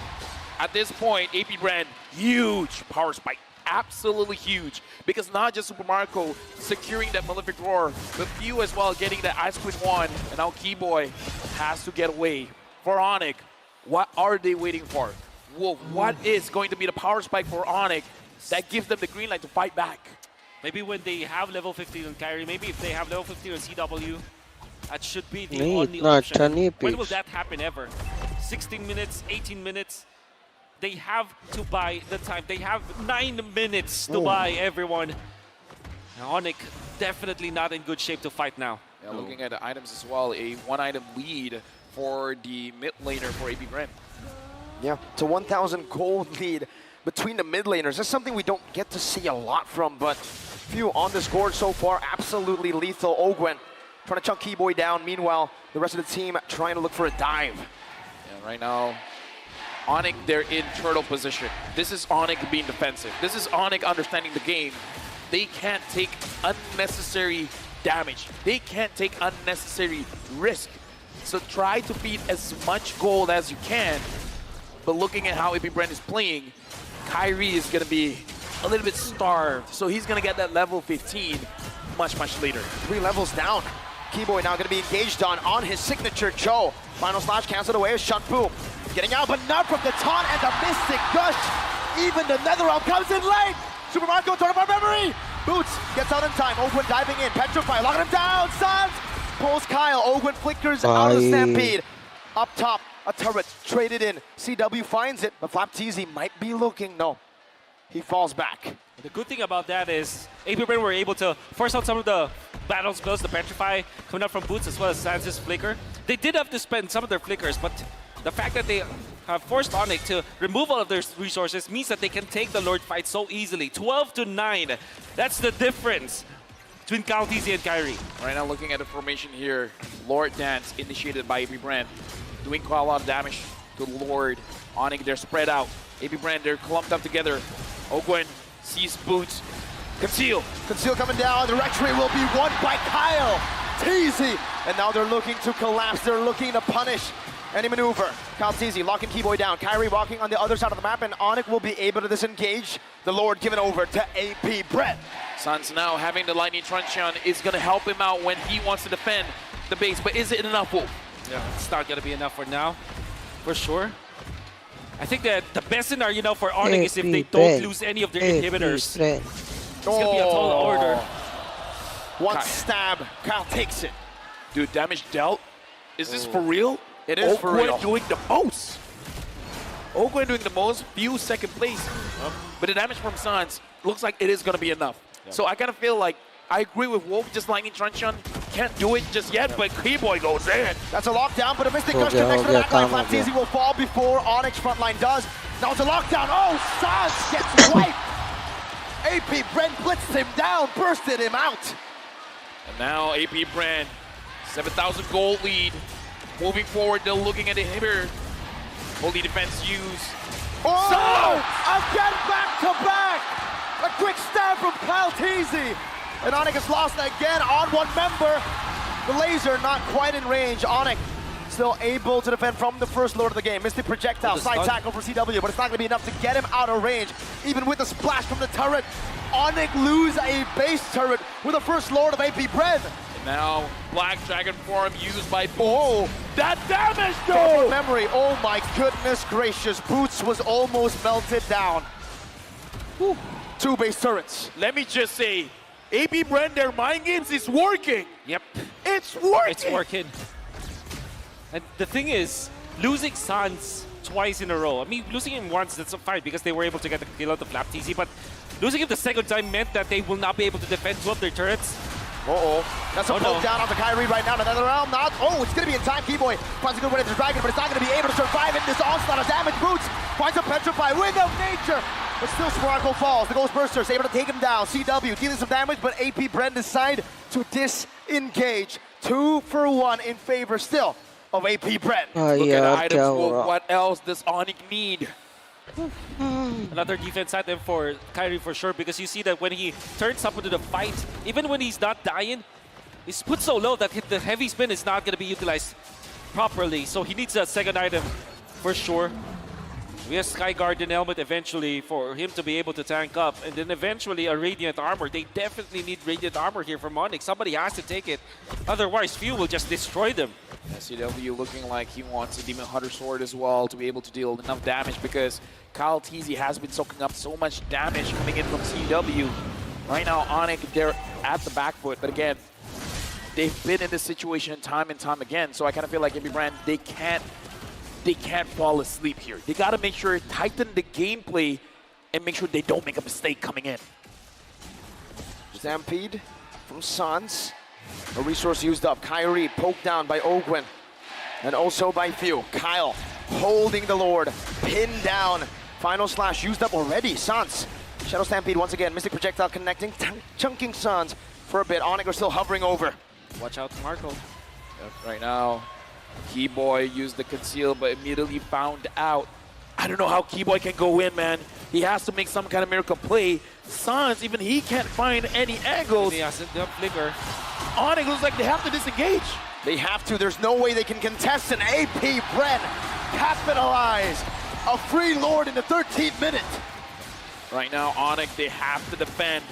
At this point, AP Brand, huge power spike. Absolutely huge. Because not just Super Marco securing that Malefic Roar, but Few as well getting that Ice Queen 1. And now Keyboy has to get away. For Onyx, what are they waiting for? Wolf, what is going to be the power spike for Onyx that gives them the green light to fight back? Maybe when they have level 15 on Kyrie, maybe if they have level 15 on CW, that should be the only option. When will that happen ever? 16 minutes, 18 minutes? They have to buy the time. They have 9 minutes to buy everyone. Onyx definitely not in good shape to fight now. Yeah, looking at the items as well, a 1-item lead for the mid laner for AP Brand. Yeah, it's a 1,000 gold lead between the mid laners. That's something we don't get to see a lot from, but Few on the score so far, absolutely lethal. Ogwen trying to chunk Keyboy down. Meanwhile, the rest of the team trying to look for a dive. Yeah, right now, Onyx, they're in turtle position. This is Onyx being defensive. This is Onyx understanding the game. They can't take unnecessary damage. They can't take unnecessary risk. So try to feed as much gold as you can. But looking at how AP Brand is playing, Kyrie is going to be a little bit starved. So he's going to get that level 15 much, much later. 3 levels down. Keyboy now going to be engaged on his signature Cho. Final slash canceled away as Shun Boom. Getting out, but not from the taunt and the Mystic Gush. Even the Netherrealm comes in late. Super Marco, turn of memory. Boots gets out in time. Ogwen diving in. Petrify, locking him down. Suns pulls Kyle. Ogwen flickers out of the Stampede. Up top, a turret traded in. CW finds it, but Flapteasy might be looking. No, he falls back. The good thing about that is AP Brand were able to force out some of the battle spells, the Petrify coming up from Boots as well as Sans' Flicker. They did have to spend some of their flickers, but the fact that they have forced Onyx to remove all of their resources means that they can take the Lord fight so easily. 12-9. That's the difference between Kaltisi and Kyrie. Right now, looking at the formation here, Lord Dance initiated by AP Brand, doing quite a lot of damage to Lord. Onyx, they're spread out. AP Brand, they're clumped up together. Ogwen sees Boots. Conceal. Conceal coming down. The Rectory will be won by Kyle. Teasy. And now they're looking to collapse. They're looking to punish any maneuver. Kaltisi locking Keyboy down. Kyrie walking on the other side of the map, and Onyx will be able to disengage. The Lord given over to AP Brett. Suns now having the Lightning Truncheon is going to help him out when he wants to defend the base, but is it enough, Wolf? Yeah, it's not going to be enough for now, for sure. I think that the best scenario now for Onyx is if they don't lose any of their inhibitors. It's going to be a tall order. One stab, Kyle takes it. Dude, damage dealt? Is this for real? It is for real. Ogwen doing the most. Ogwen doing the most, Few second place. But the damage from Suns looks like it is going to be enough. So I kind of feel like I agree with Wolf, just Lightning Truncheon. Can't do it just yet, but Keyboy goes in. That's a lockdown, but a Mystic Gush connects to the backline. Flapteasy will fall before Onyx frontline does. Now it's a lockdown. Oh, Suns gets wiped. AP Brent blitzed him down, bursted him out. And now AP Brand, 7,000 gold lead. Moving forward, they're looking at the inhibitor. Holy defense use. Oh! Again back to back! A quick stab from Kyle Teasy. And Onyx has lost again on one member. The laser not quite in range. Onyx still able to defend from the first lord of the game. Mystic projectile, side tackle for CW, but it's not going to be enough to get him out of range. Even with the splash from the turret, Onyx lose a base turret with the first lord of AP Bren. Now, Black Dragon form used by... Oh, that damage From though! memory, oh my goodness gracious. Boots was almost melted down. Whew. 2 base turrets. Let me just say, AP Bren, their mind games is working. Yep. It's working! It's working. And the thing is, losing Sans twice in a row. I mean, losing him once, that's fine because they were able to get the kill out of Flap TZ, but losing him the second time meant that they will not be able to defend 2 of their turrets. That's a poke down onto Kyrie right now. Another round, not. Oh, it's going to be in time. GPay finds a good way to the Dragon, but it's not going to be able to survive in this onslaught of damage. Boots finds a Petrify Wind of Nature, but still Sparkle falls. The Ghostburster is able to take him down. CW dealing some damage, but AP Bren decide to disengage. 2 for 1 in favor still of AP Bren. Look at the items. Well, what else does Onyx need? Another defense item for Kyrie for sure, because you see that when he turns up into the fight, even when he's not dying, he's put so low that the heavy spin is not going to be utilized properly. So he needs a second item for sure. We have Sky Guardian helmet eventually for him to be able to tank up, and then eventually a Radiant Armor. They definitely need Radiant Armor here from Onyx. Somebody has to take it, otherwise Few will just destroy them. CW looking like he wants a Demon Hunter Sword as well to be able to deal enough damage, because Kyle TZ has been soaking up so much damage coming in from CW. Right now, Onyx, they're at the back foot, but again, they've been in this situation time and time again, so I kind of feel like AP Bren, they can't fall asleep here. They got to make sure, tighten the gameplay, and make sure they don't make a mistake coming in. Stampede from Sans. A resource used up. Kyrie poked down by Ogwen. And also by Few. Kyle holding the Lord. Pinned down. Final slash used up already. Sans. Shadow Stampede once again. Mystic Projectile connecting. Chunking Sans for a bit. Onyx are still hovering over. Watch out, Marco. Yep, right now, Keyboy used the conceal, but immediately found out. I don't know how Keyboy can go in, man. He has to make some kind of miracle play. Sans, even he can't find any angles. He has the flicker. Onyx looks like they have to disengage. They have to. There's no way they can contest an AP Bren. Capitalize. A free Lord in the 13th minute. Right now, Onyx, they have to defend.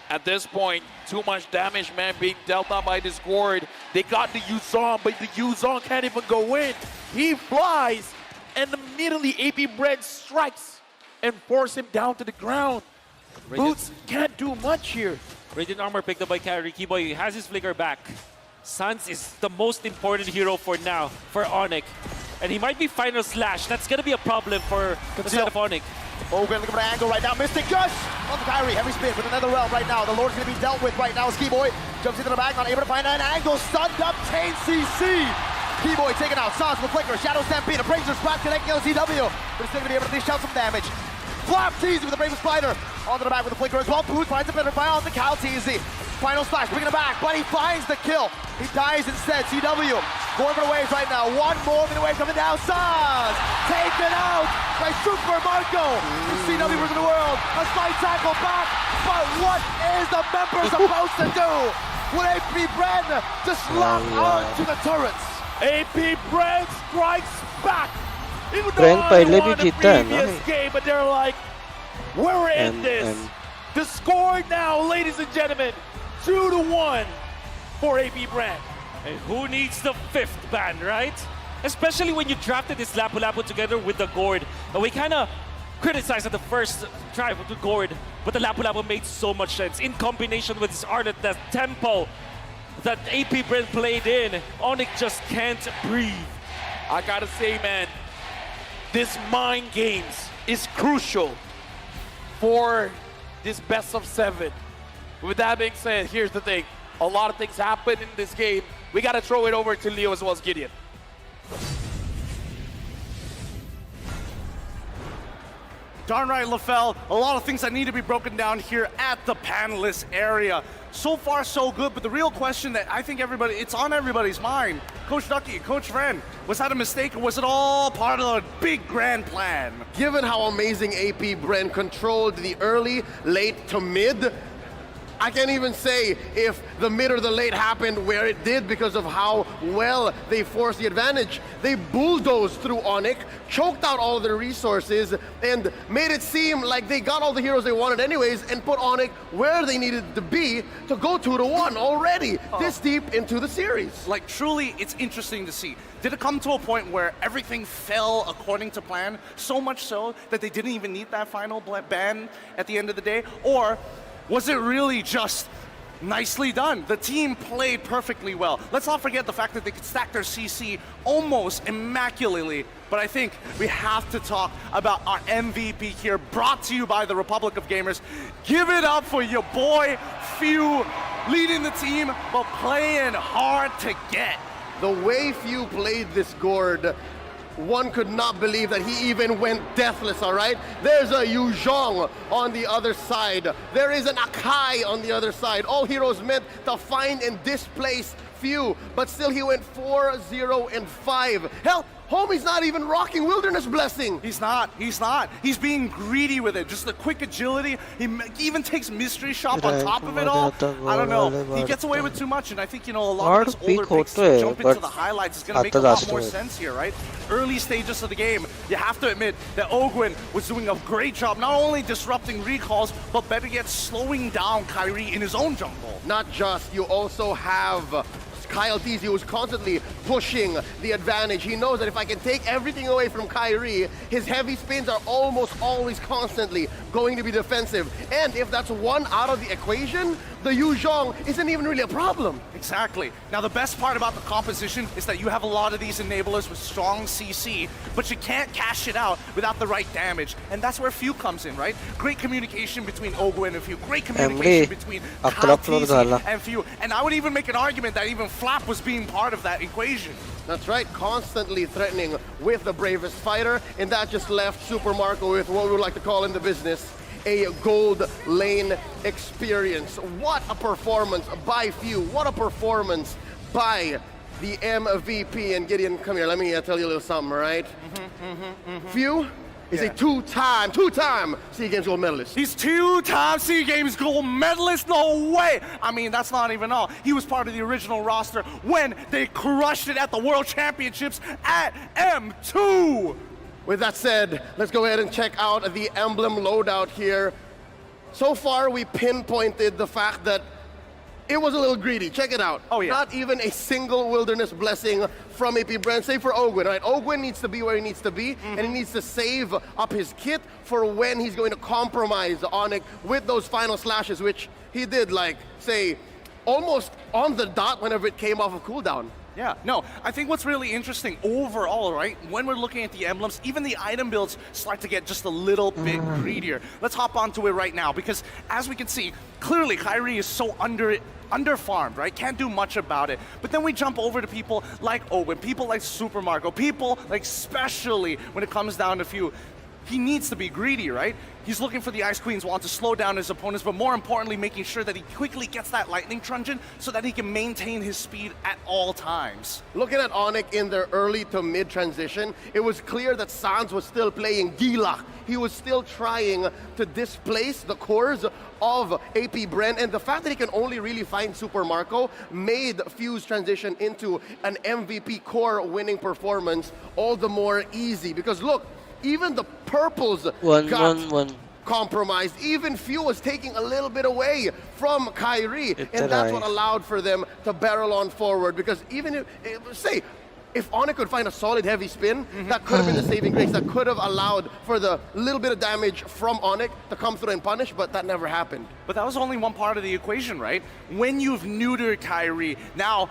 At this point, too much damage, man, being dealt out by Discord. They got the Yuzong, but the Yuzong can't even go in. He flies, and immediately AP Bren strikes and force him down to the ground. Boots can't do much here. Radiant Armor picked up by Kyrie. Keyboy has his flicker back. Sans is the most important hero for now for Onyx. And he might be Final Slash. That's going to be a problem for the side of Onyx. Ogren looking for an angle right now. Mystic just on the Kyrie. Heavy spin with another realm right now. The Lord's going to be dealt with right now as Keyboy jumps into the back, not able to find an angle. Stunned up, Chain CC. Keyboy taken out. Sans with flicker. Shadow Stampede. A Brazier Splat connecting LCW. But it's going to be able to dish out some damage. Flap TZ with the Brazier Spider. Onto the back with the flicker as well. Boots finds a better fire on the Cal TZ. Final slash, bringing it back, but he finds the kill. He dies instead. CW going for the waves right now. One more minute away coming down. Sans taken out by Super Marco. CW versus the world. A slight tackle back, but what is the member supposed to do? Will AP Bren just lock on to the turrets? AP Bren strikes back. Even Bren though pa I won the legit previous game, but they're like, we're in this. The score now, ladies and gentlemen, 2-1 for AP Bren. And who needs the 5th ban, right? Especially when you drafted this Lapu-Lapu together with the Gourd. And we kind of criticized at the first try with the Gourd, but the Lapu-Lapu made so much sense. In combination with this art, that tempo that AP Bren played in, Onyx just can't breathe. I gotta say, man, this mind games is crucial for this best of 7. With that being said, here's the thing. A lot of things happen in this game. We got to throw it over to Leo as well as Gideon. Darn right, LaFell. A lot of things that need to be broken down here at the panelist area. So far, so good, but the real question that I think it's on everybody's mind. Coach Ducky, Coach Ren, was that a mistake or was it all part of the big grand plan? Given how amazing AP Bren controlled the early, late to mid, I can't even say if the mid or the late happened where it did because of how well they forced the advantage. They bulldozed through Onyx, choked out all of their resources, and made it seem like they got all the heroes they wanted anyways and put Onyx where they needed to be to go 2-1 already, this deep into the series. Like, truly, it's interesting to see. Did it come to a point where everything fell according to plan, so much so that they didn't even need that final ban at the end of the day? Or was it really just nicely done? The team played perfectly well. Let's not forget the fact that they could stack their CC almost immaculately. But I think we have to talk about our MVP here, brought to you by the Republic of Gamers. Give it up for your boy, Few, leading the team, but playing hard to get. The way Few played this gourd, one could not believe that he even went deathless, all right? There's a Yu Zhong on the other side. There is an Akai on the other side. All heroes meant to find and displace Few, but still he went 4-0-5. Hell, homie's not even rocking Wilderness Blessing. He's not. He's being greedy with it. Just the quick agility. He even takes Mystery Shop on top of it all. I don't know. He gets away with too much, and I think, a lot of his older picks to jump into the highlights is going to make a lot more sense here, right? Early stages of the game, you have to admit that Ogwin was doing a great job, not only disrupting recalls, but better yet, slowing down Kyrie in his own jungle. Not just, you also have Kyle TZ, who's constantly pushing the advantage. He knows that if I can take everything away from Kyrie, his heavy spins are almost always constantly going to be defensive. And if that's one out of the equation, the Yu Zhong isn't even really a problem. Exactly. Now, the best part about the composition is that you have a lot of these enablers with strong CC, but you can't cash it out without the right damage. And that's where Few comes in, right? Great communication between Ogwin and Few. Great communication between Kyle TZ and Few. And I would even make an argument that even Flap was being part of that equation. That's right, constantly threatening with the bravest fighter, and that just left Super Marco with what we would like to call in the business a gold lane experience. What a performance by Few. What a performance by the MVP. And Gideon, come here, let me tell you a little something, all right? Few is a two-time SEA Games gold medalist. He's two-time SEA Games gold medalist? No way! I mean, that's not even all. He was part of the original roster when they crushed it at the World Championships at M2. With that said, let's go ahead and check out the emblem loadout here. So far, we pinpointed the fact that it was a little greedy. Check it out. Oh, yeah. Not even a single Wilderness Blessing from AP Brand, save for Ogwin, right? Ogwin needs to be where he needs to be, and he needs to save up his kit for when he's going to compromise Onyx with those final slashes, which he did, like, say, almost on the dot whenever it came off of cooldown. Yeah, no, I think what's really interesting overall, right, when we're looking at the emblems, even the item builds start to get just a little bit greedier. Let's hop onto it right now, because as we can see, clearly Kyrie is so under-farmed, right? Can't do much about it. But then we jump over to people like Owen, people like Super Marco, people like, especially when it comes down to Few. He needs to be greedy, right? He's looking for the Ice Queen's wand to slow down his opponents, but more importantly, making sure that he quickly gets that Lightning Truncheon so that he can maintain his speed at all times. Looking at Onyx in their early to mid transition, it was clear that Sans was still playing Gila. He was still trying to displace the cores of AP Bren, and the fact that he can only really find Super Marco made Few's transition into an MVP core winning performance all the more easy. Because look, even the purples got compromised. Even Few was taking a little bit away from Kyrie, and that's what allowed for them to barrel on forward. Because even if Onyx could find a solid heavy spin, that could have been the saving grace, that could have allowed for the little bit of damage from Onyx to come through and punish, but that never happened. But that was only one part of the equation, right? When you've neutered Kyrie, now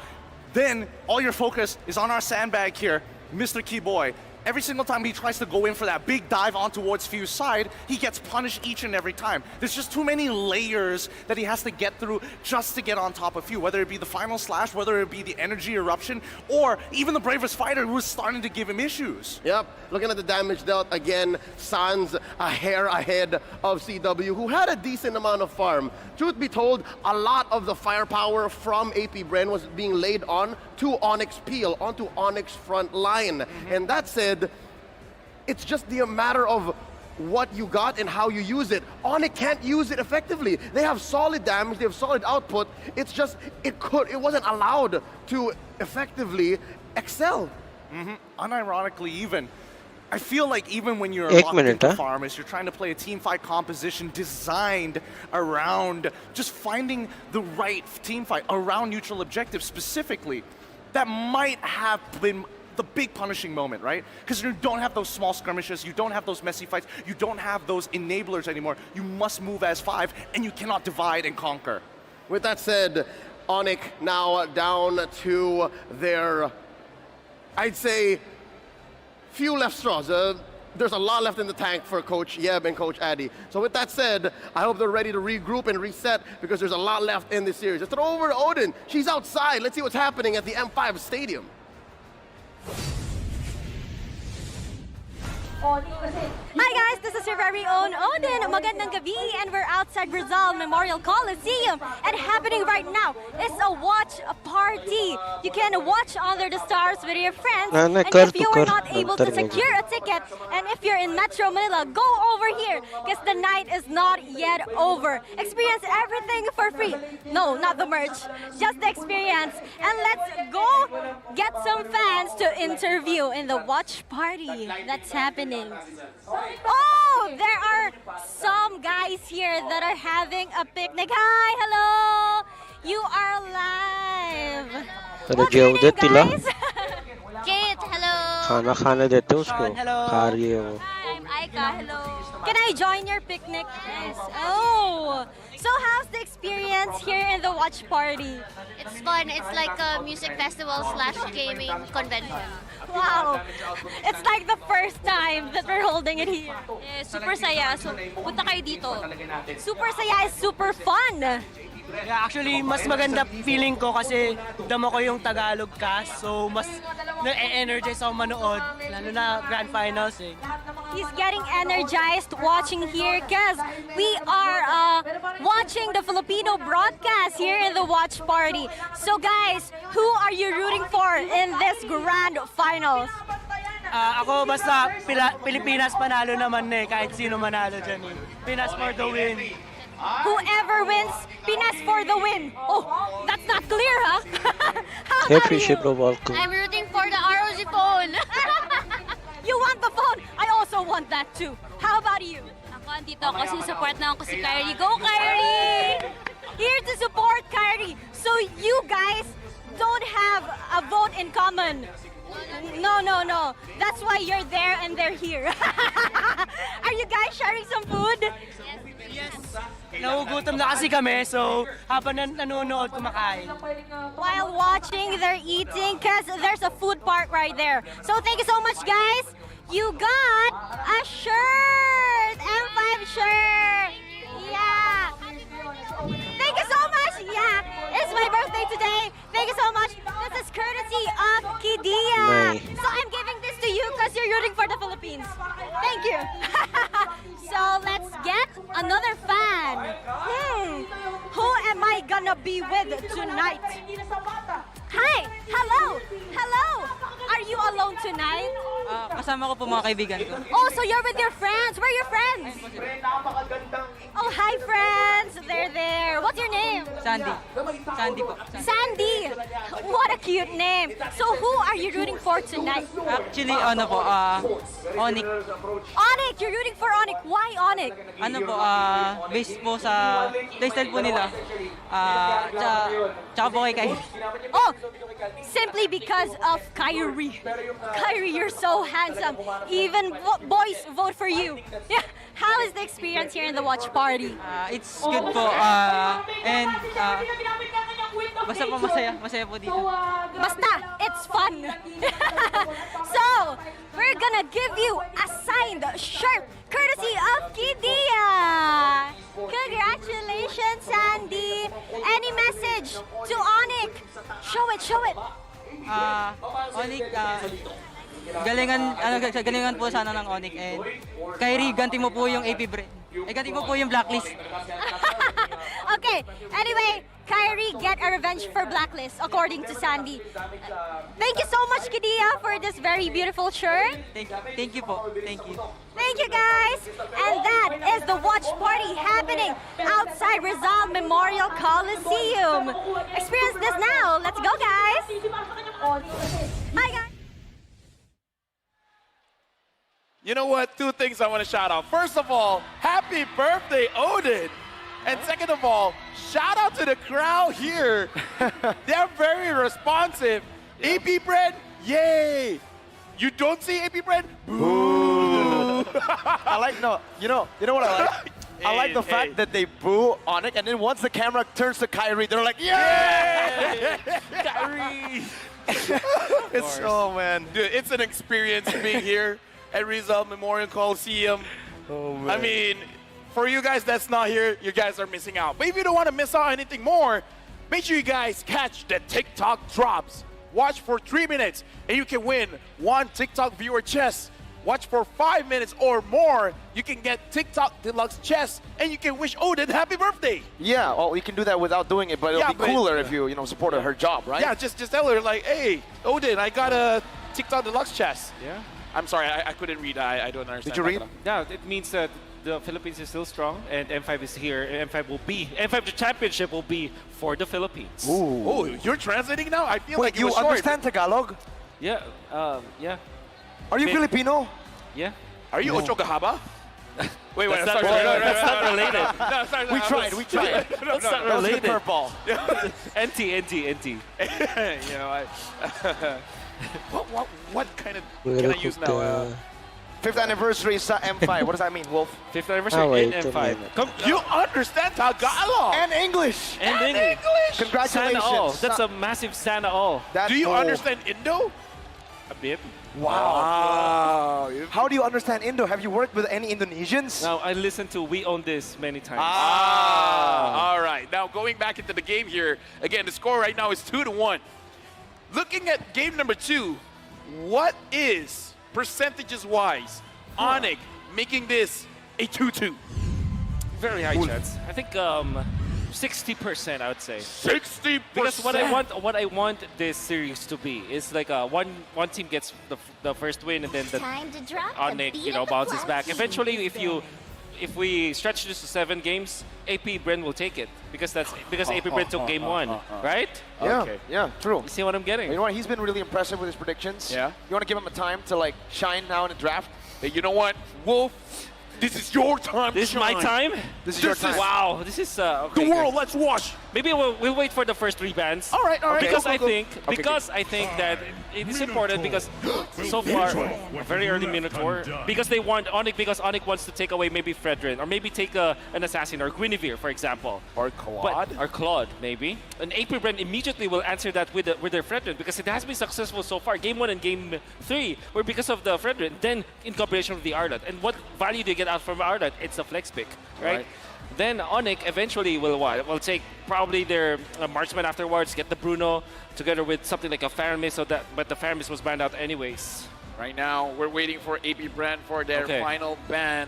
then all your focus is on our sandbag here, Mr. Keyboy. every single time he tries to go in for that big dive on towards Fuse's side, he gets punished each and every time. There's just too many layers that he has to get through just to get on top of Fuse, whether it be the final slash, whether it be the energy eruption, or even the bravest fighter who is starting to give him issues. Yep, looking at the damage dealt, again, Sans a hair ahead of CW, who had a decent amount of farm. Truth be told, a lot of the firepower from AP Bren was being laid on to Onyx Peel, onto Onyx front line. And that said, it's just the matter of what you got and how you use it. Onyx can't use it effectively. They have solid damage, they have solid output. It's just, it wasn't allowed to effectively excel. Unironically even, I feel like even when you're locked into farmers, you're trying to play a team fight composition designed around just finding the right team fight around neutral objectives specifically, that might have been the big punishing moment, right? Because you don't have those small skirmishes, you don't have those messy fights, you don't have those enablers anymore. You must move as 5, and you cannot divide and conquer. With that said, Onyx now down to their, I'd say, few left straws. There's a lot left in the tank for Coach Yeb and Coach Addy. So with that said, I hope they're ready to regroup and reset because there's a lot left in this series. Let's throw over to Odin. She's outside. Let's see what's happening at the M5 Stadium. Hi guys, this is your very own Odin. Magandang gabi, and we're outside Rizal Memorial Coliseum. And happening right now is a watch party. You can watch Under the Stars with your friends. And if you are not able to secure a ticket, and if you're in Metro Manila, go over here because the night is not yet over. Experience everything for free. No, not the merch, just the experience. And let's go get some fans to interview in the watch party that's happening. Oh, there are some guys here that are having a picnic. Hi, hello. You are live. What's your name, guys? Kate, hello. खाना देते उसको hello. खा रही है वो Hi, I'm Aika, hello. Can I join your picnic? Yes. Oh, so how's the experience here in the watch party? It's fun. It's like a music festival / gaming convention. Wow, it's like the first time that we're holding it here. Super saya. So, punta kayo dito. Super saya is super fun. Yeah, actually, mas maganda feeling ko kasi damo ko yung Tagalog cast. So, mas na-energize ako manood. Lalo na Grand Finals eh. He's getting energized watching here because we are watching the Filipino broadcast here in the watch party. So guys, who are you rooting for in this Grand Finals? Ako basta Pilipinas panalo naman eh, kahit sino manalo dyan eh. Pinas for the win. Whoever wins, Pinas for the win. Oh, that's not clear, huh? Hey, appreciate the welcome. I'm rooting for the ROG phone. You want the phone? I also want that too. How about you? Ako andito kasi support na ako si Kyrie. Go Kyrie! Here to support Kyrie. So you guys don't have a vote in common. No. That's why you're there and they're here. Are you guys sharing some food? Yes. Nagugutom na kasi kami, so habang nanonood, kumakain. While watching, they're eating because there's a food park right there. So thank you so much, guys. You got a shirt, M5 shirt. Yeah. Thank you so much. Yeah, it's my birthday today. Thank you so much. This is courtesy of Kidia. So I'm giving this to you because you're rooting for the Philippines. Thank you. So let's get another fan. Who am I gonna be with tonight? Hi! Hello! Are you alone tonight? Kasama ko po mga kaibigan ko. Oh, so you're with your friends. Where are your friends? Oh, hi friends. They're there. What's your name? Sandy. Sandy po. Sandy. What a cute name. So who are you rooting for tonight? Actually, ano po, Onyx. Onyx! You're rooting for Onyx. Why Onyx? Ano po, based po sa playstyle po nila. Tsaka po kay Kyrie. Oh, simply because of Kyrie. Kyrie, you're so handsome. Even boys vote for you. Yeah. How is the experience here in the watch party? It's good po. And basta po masaya po dito. Basta, it's fun. So, we're gonna gonna give you a signed shirt courtesy of Kidia. Congratulations, Sandy. Any message to Onyx? Show it, show it. Onyx, galingan po sana ng Onyx. And Kyrie, ganti mo po yung AP Brand. Ganti mo po yung blacklist. Okay, anyway, Kyrie get a revenge for Blacklist, according to Sandy. Thank you so much, Kidia, for this very beautiful shirt. Thank you po. Thank you. Thank you, guys. And that is the watch party happening outside Rizal Memorial Coliseum. Experience this now. Let's go, guys. Hi, guys. You know what? Two things I want to shout out. First of all, happy birthday, Odin. And second of all, shout out to the crowd here. They're very responsive. AP Bread, yay. You don't see AP Bread? Boo. I like, you know what I like? I like the fact that they boo Onyx, and then once the camera turns to Kyrie, they're like, yay! Kyrie. It's, oh man. Dude, it's an experience being here at Rizal Memorial Coliseum. Oh man. I mean, for you guys that's not here, you guys are missing out. But if you don't want to miss out anything more, make sure you guys catch the TikTok drops. Watch for 3 minutes, and you can win 1 TikTok viewer chest. Watch for 5 minutes or more, you can get TikTok Deluxe chest, and you can wish Odin happy birthday. Yeah, well, you can do that without doing it, but it'll be cooler if you supported her job, right? Yeah, just tell her like, hey, Odin, I got a TikTok Deluxe chest. Yeah. I'm sorry, I couldn't read. I don't understand. Did you read? Yeah, it means that the Philippines is still strong, and M5 is here. M5 the championship will be for the Philippines. Ooh. Oh, you're translating now? I feel like you understand Tagalog? Yeah, yeah. Are you Filipino? Yeah. Are you Ocho Gahaba? Wait, That's not related. No, sorry, We tried. That's not That was a related. curveball. NT. You know, what kind of can I use now? 5th anniversary sa M5. What does that mean, Wolf? 5th anniversary in M5. Come, you understand Tagalog and English. And English. Congratulations. Sana all. That's a massive Sana all. Do you understand Indo? A bit. Wow. How do you understand Indo? Have you worked with any Indonesians? Now, I listened to We Own This many times. All right. Now, going back into the game here, again, the score right now is 2-1. Looking at game number 2, what is, percentages-wise, Onyx making this a 2-2? Very high chance. I think 60%, I would say. 60%. Because what I want this series to be is like one team gets the first win, and then the Onyx, bounces back. Eventually, if we stretch this to 7 games, AP Bren will take it because AP Bren took game 1, right? Yeah, Okay. yeah, true. You see what I'm getting? You know what? He's been really impressive with his predictions. Yeah. You want to give him a time to like shine now in the draft? Hey, you know what, Wolf? This is your time. This is my time? This is your time. Wow, this is okay, The world, let's watch. Maybe we'll wait for the first 3 bans. All right. Because Go. I think that it is important because so far very early Minotaur because they want Onyx because Onyx wants to take away maybe Fredrin or maybe take an assassin or Guinevere, for example. Or Claude. Or Claude, maybe. And AP Bren immediately will answer that with their Fredrin because it has been successful so far. Game 1 and Game 3 were because of the Fredrin, then in combination with the Arlot. And what value do you get out from Arlot? It's a flex pick, right? Then Onyx eventually will take probably their marksman afterwards, get the Bruno together with something like a Faramis, but the Faramis was banned out anyways. Right now, we're waiting for AP Brand for their final ban.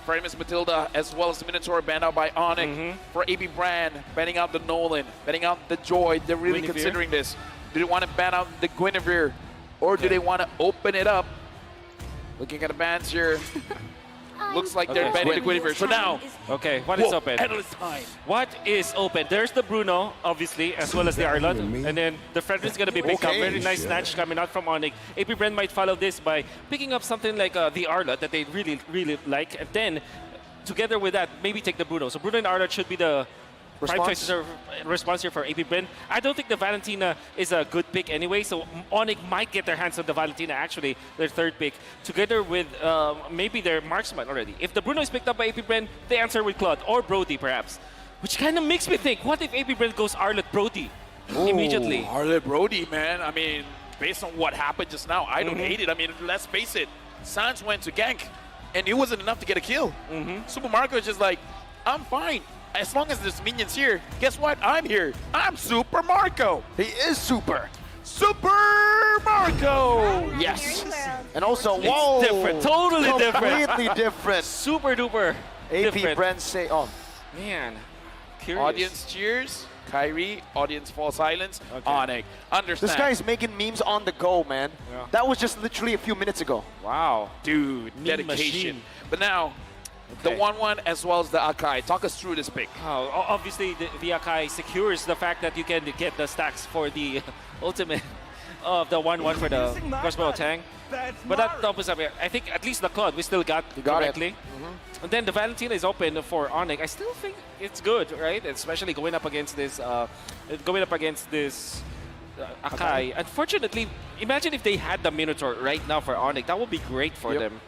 Faramis Matilda as well as the Minotaur banned out by Onyx. For AP Brand, banning out the Nolan, banning out the Joy. They're really Guinevere. considering this. Do they want to ban out the Guinevere or do they want to open it up? Looking at the bans here. Looks like they're banning the Guinevere. So now, what is open? Endless time. What is open? There's the Bruno, obviously, as well as the Arlot. And then the Fredrin's going to be picked up. Very nice snatch coming out from Onyx. AP Bren might follow this by picking up something like the Arlot that they really, really like. And then, together with that, maybe take the Bruno. So Bruno and Arlot should be the prime choices or response here for AP Bren. I don't think the Valentina is a good pick anyway, so Onyx might get their hands on the Valentina, actually, their 3rd pick, together with maybe their marksman already. If the Bruno is picked up by AP Bren, they answer with Claude or Brody, perhaps. Which kind of makes me think, what if AP Bren goes Arlot Brody immediately? Arlot Brody, man. I mean, based on what happened just now, I don't hate it. I mean, let's face it. Sans went to gank, and it wasn't enough to get a kill. Super Marco is just like, I'm fine. As long as there's minions here, guess what? I'm here. I'm Super Marco. He is super. Super Marco! Yes. And also, It's whoa! different, totally different. Completely different. Super duper AP different. Brent say, oh. Man, curious. Audience cheers. Kyrie, audience fall silence. Onyx, understand. This guy is making memes on the go, man. Yeah. That was just literally a few minutes ago. Wow. Dude, Meme dedication. machine. But now, the 1-1 as well as the Akai. Talk us through this pick. Oh, obviously, the Akai secures the fact that you can get the stacks for the ultimate of the 1-1 for the crossbow tank. But that opens up here. I think at least the Claude we still got correctly. And then the Valentina is open for Onyx. I still think it's good, right? Especially going up against this Akai. Unfortunately, imagine if they had the Minotaur right now for Onyx. That would be great for them.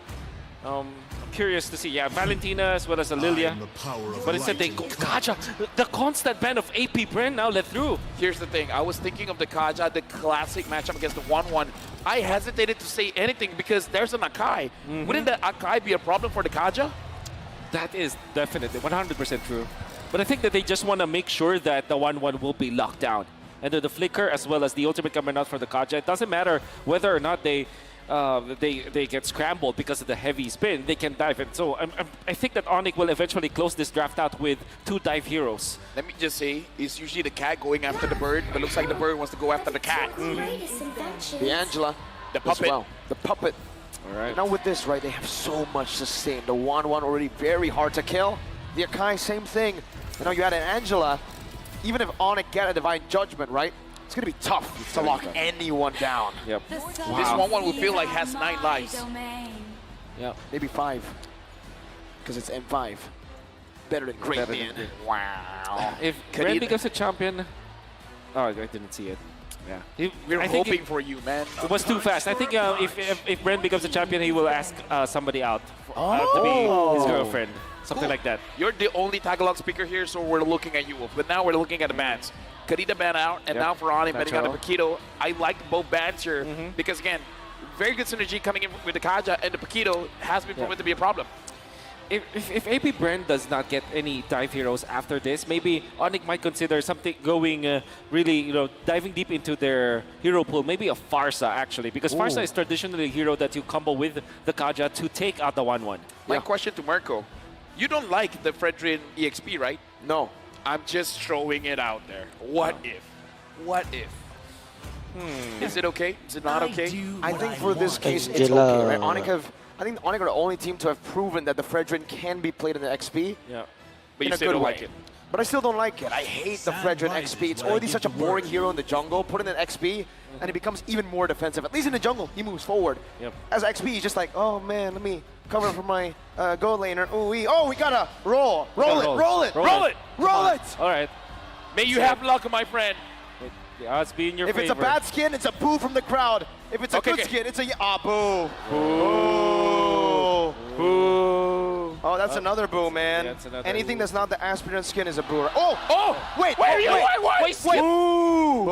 I'm curious to see. Yeah, Valentina as well as a Lilia. But instead they go Kaja. The constant ban of AP Brand now let through. Here's the thing. I was thinking of the Kaja, the classic matchup against the 1-1. I hesitated to say anything because there's an Akai. Wouldn't the Akai be a problem for the Kaja? That is definitely 100% true. But I think that they just want to make sure that the 1-1 will be locked down. And then the Flicker as well as the ultimate coming out for the Kaja. It doesn't matter whether or not they get scrambled because of the heavy spin. They can dive. And so I think that Onyx will eventually close this draft out with 2 dive heroes. Let me just say, it's usually the cat going after the bird, but looks like the bird wants to go after the cat. The Angela. The puppet. Well. The puppet. All right. Now with this, right, they have so much sustain. The 1-1 already very hard to kill. The Akai, same thing. You know, you had an Angela. Even if Onyx get a Divine Judgment, right, it's going to be tough to lock anyone down. Yep. This 1-1 will feel like has 9 lives. Yeah. Maybe 5. Because it's M5. Better than Great Man. Wow. If Brand becomes a champion... Oh, I didn't see it. Yeah. We're I think hoping for you, man. It was too fast. I think if Brent becomes a champion, he will ask somebody out to be his girlfriend. Something like that. You're the only Tagalog speaker here, so we're looking at you. But now we're looking at the bans. Kadita ban out, and now for Onyx betting on the Paquito. I like both bans here because, again, very good synergy coming in with the Kaja, and the Paquito has been proven to be a problem. If AP Brand does not get any dive heroes after this, maybe Onyx might consider something going really, diving deep into their hero pool. Maybe a Farsa, actually, because Farsa is traditionally a hero that you combo with the Kaja to take out the 1-1. My question to Marco, you don't like the Fredrin EXP, right? No. I'm just throwing it out there. What if? What if? Is it okay? Is it not okay? I think for this case, it's okay, right? I think Onyx are the only team to have proven that the Fredrin can be played in the XP. Yeah. But in you a still good don't way. like it. But I still don't like it. I hate the Fredrin XP. It's already such a boring hero in the jungle. Put in an XP, and it becomes even more defensive. At least in the jungle, he moves forward. Yep. As XP, he's just like, oh man, let me cover for my gold laner. Oh, we gotta roll. Roll it. All right. May you have luck, my friend. The odds be in your If favor. it's a bad skin, it's a boo from the crowd. If it's a good skin, it's a boo. Boo. Oh, that's another boo, man. That's another Anything boo. that's not the aspirant skin is a boo. Oh! Wait! Wait! Boo!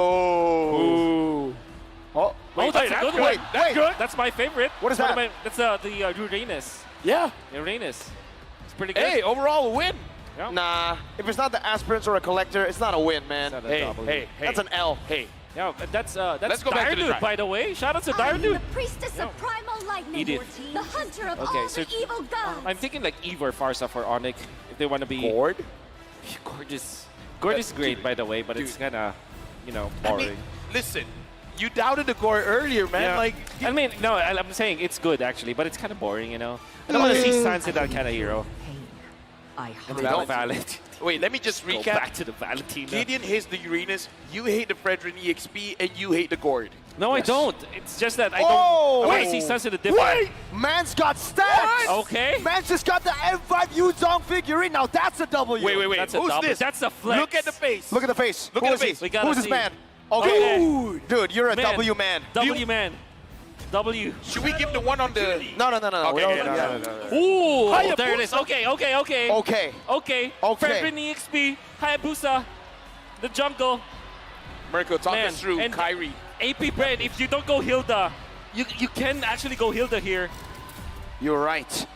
Oh, that's a good one. That's good. That's my favorite. What is that? That's the Uranus. Yeah. Uranus. It's pretty good. Hey, overall a win. Yeah. Nah, if it's not the aspirants or a collector, it's not a win, man. It's not a Hey, W. hey, hey. That's an L. Hey. Yeah, that's Let's go back to the Dire Dude, drive. by the way. Shout out to Dire I'm Dude. the priestess of primal lightning, Edith. the hunter of Okay, all so the evil gods. I'm thinking like Eve or Farsa for Onyx if they want to be Gord? gorgeous. Gorgeous is great, by the way, but it's kind of, boring. I mean, listen, you doubted the core earlier, man. Yeah. Like, I mean, no, I'm saying it's good actually, but it's kind of boring, I don't want to see Sans in that kind of hero. and they don't valid. Wait, let me just Go recap. back to the Valentina. Gideon hates the Uranus, you hate the Fredrin EXP, and you hate the Gord. No, I don't. It's just that I Oh! want to see Sans in a different. Wait! Man's got stacks! Okay. Man's just got the M5 Yuzong figurine. Now that's a W. Wait. That's a Who's double. this? That's a flex. Look at the face. Look at the face. Look Who at is the he? face. We gotta Who's this see. man? Okay. Dude, you're a Man. W man. W man. W. Should we give the one on the... No. Okay, We yeah, don't- no. Ooh, Hayabusa. there it is. Okay. Okay. Fredrin EXP, Hayabusa, the jungle. Mirko, talk us through and Kyrie. AP Brand, if you don't go Hilda, you can actually go Hilda here. You're right.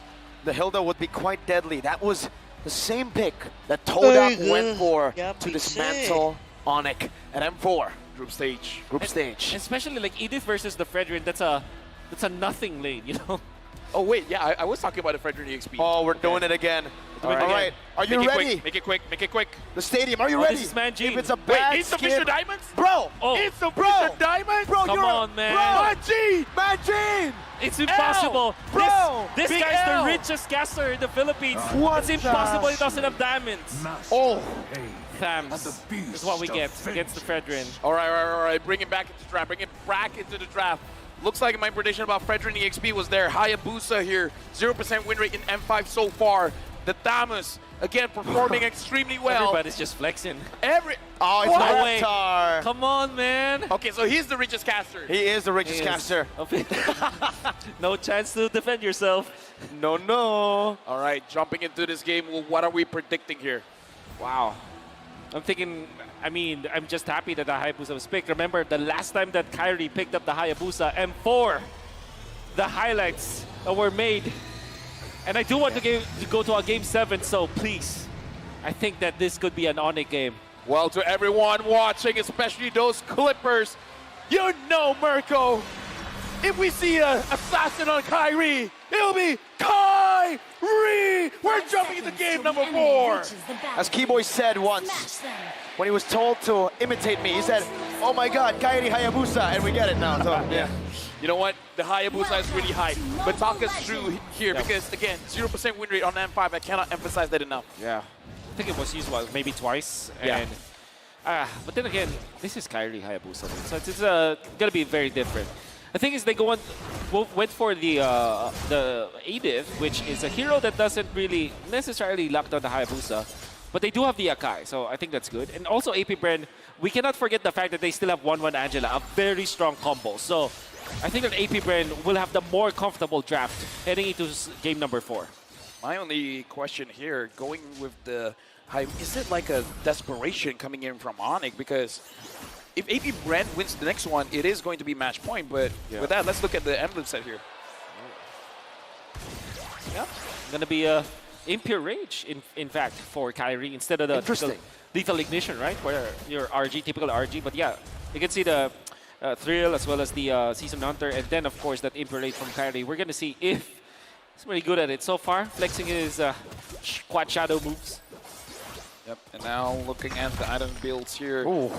The Hilda would be quite deadly. That was the same pick that Todak went for to dismantle Onyx at M4. Group stage. Especially like Edith versus the Fredrin, that's a nothing lane, you know? Oh wait, yeah, I was talking about the Fredrin EXP. Oh, we're doing it again. All right. Are you ready? Make it quick. The stadium, are you ready? This is Manjin. If it's a bad Wait, insufficient diamonds? Bro! Insufficient diamonds? Bro, Come on, man. Manjin! It's impossible. Bro! This Big guy's L. the richest caster in the Philippines. What It's impossible he doesn't have diamonds. Oh! Thams is what we get against the Fredrin. All right. Bring it back into the draft. Looks like my prediction about Fredrin EXP was there. Hayabusa here, 0% win rate in M5 so far. The Thamus, again, performing extremely well. Everybody's just flexing. Oh, it's No way. Reptar. Come on, man. Okay, so he's the richest caster. He is the richest caster. No chance to defend yourself. No. All right, jumping into this game, well, what are we predicting here? Wow. I'm just happy that the Hayabusa was picked. Remember, the last time that Kyrie picked up the Hayabusa, M4, the highlights were made. And I do want to go to a Game 7, so please, I think that this could be an Onyx game. Well, to everyone watching, especially those Clippers, you know, Mirko, if we see an assassin on Kyrie, it'll be Kyrie! We're jumping into game number 4. As Keyboy said once, when he was told to imitate me, he said, "Oh my God, Kyrie Hayabusa," and we get it now. So, yeah. You know what? The Hayabusa is really high. But talk us through here because, again, 0% win rate on M5. I cannot emphasize that enough. Yeah. I think it was used maybe twice. And, but then again, this is Kyrie Hayabusa. So it's going to be very different. The thing is, they went for the Edith, which is a hero that doesn't really necessarily lock down the Hayabusa. But they do have the Akai, so I think that's good. And also AP Brand, we cannot forget the fact that they still have 1-1 Angela, a very strong combo. So I think that AP Brand will have the more comfortable draft heading into game number 4. My only question here, going with the high, is it like a desperation coming in from Onyx? Because if AP Brand wins the next one, it is going to be match point. But with that, let's look at the emblem set here. Yeah, going to be a Impure Rage, in fact, for Kyrie instead of the lethal Ignition, right? Where your RG, typical RG. But yeah, you can see the Thrill as well as the Season Hunter. And then, of course, that Impure Rage from Kyrie. We're going to see if he's really good at it. So far, flexing his quad shadow moves. Yep, and now looking at the item builds here. Ooh,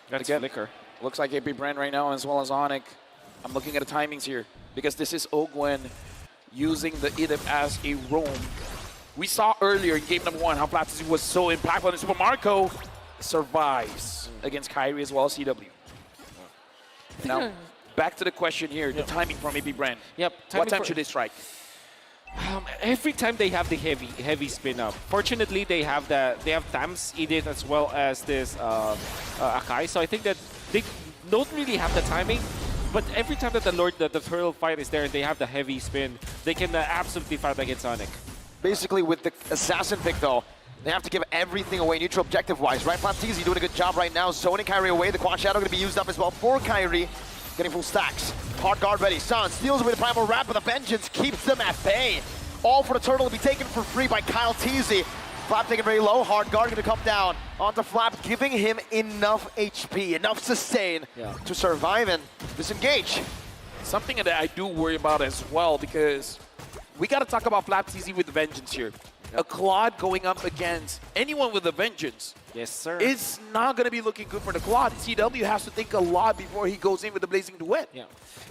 that's Flicker. Looks like AP Brand right now as well as Onyx. I'm looking at the timings here because this is Ogwen using the Edith as a roam. We saw earlier in game number 1 how Flapsy was so impactful, and Super Marco survives against Kyrie as well as CW. Now, back to the question here, the timing from AP Brand. Yep. What time should they strike? Every time they have the heavy spin up. Fortunately, they have Tams, Edith, as well as this Akai. So I think that they don't really have the timing. But every time that the turtle fight is there and they have the heavy spin, they can absolutely fight against Sonic. Basically, with the assassin pick, though, they have to give everything away neutral objective-wise, right? Flapsy doing a good job right now, zoning Kyrie away. The quad shadow going to be used up as well for Kyrie. Getting full stacks. Hard guard ready. San steals away the primal wrap, but the vengeance keeps them at bay. All for the turtle to be taken for free by Kyle Teasy. Flap taken very low. Hard guard going to come down onto Flap, giving him enough HP, enough sustain to survive and disengage. Something that I do worry about as well, because we got to talk about Flap TZ with Vengeance here. A Claude going up against anyone with a Vengeance. Yes, sir. It's not going to be looking good for the Claude. CW has to think a lot before he goes in with the Blazing Duet. Yeah.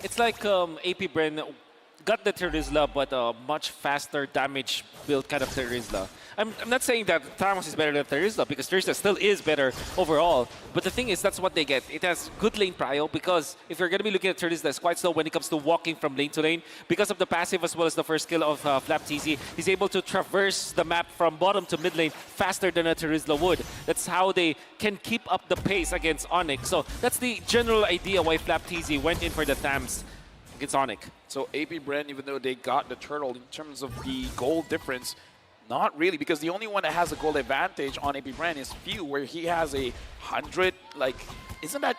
It's like AP Bren got the Terizla, but a much faster damage build kind of Terizla. I'm not saying that Thanos is better than Terizla, because Terizla still is better overall. But the thing is, that's what they get. It has good lane prio, because if you're going to be looking at Terizla, it's quite slow when it comes to walking from lane to lane. Because of the passive as well as the first skill of Flap TZ, he's able to traverse the map from bottom to mid lane faster than a Terizla would. That's how they can keep up the pace against Onyx. So that's the general idea why Flap TZ went in for the Thams against Onyx. So AP Bren, even though they got the turtle in terms of the gold difference, not really, because the only one that has a gold advantage on AP Bren is Few, where he has 100, like, isn't that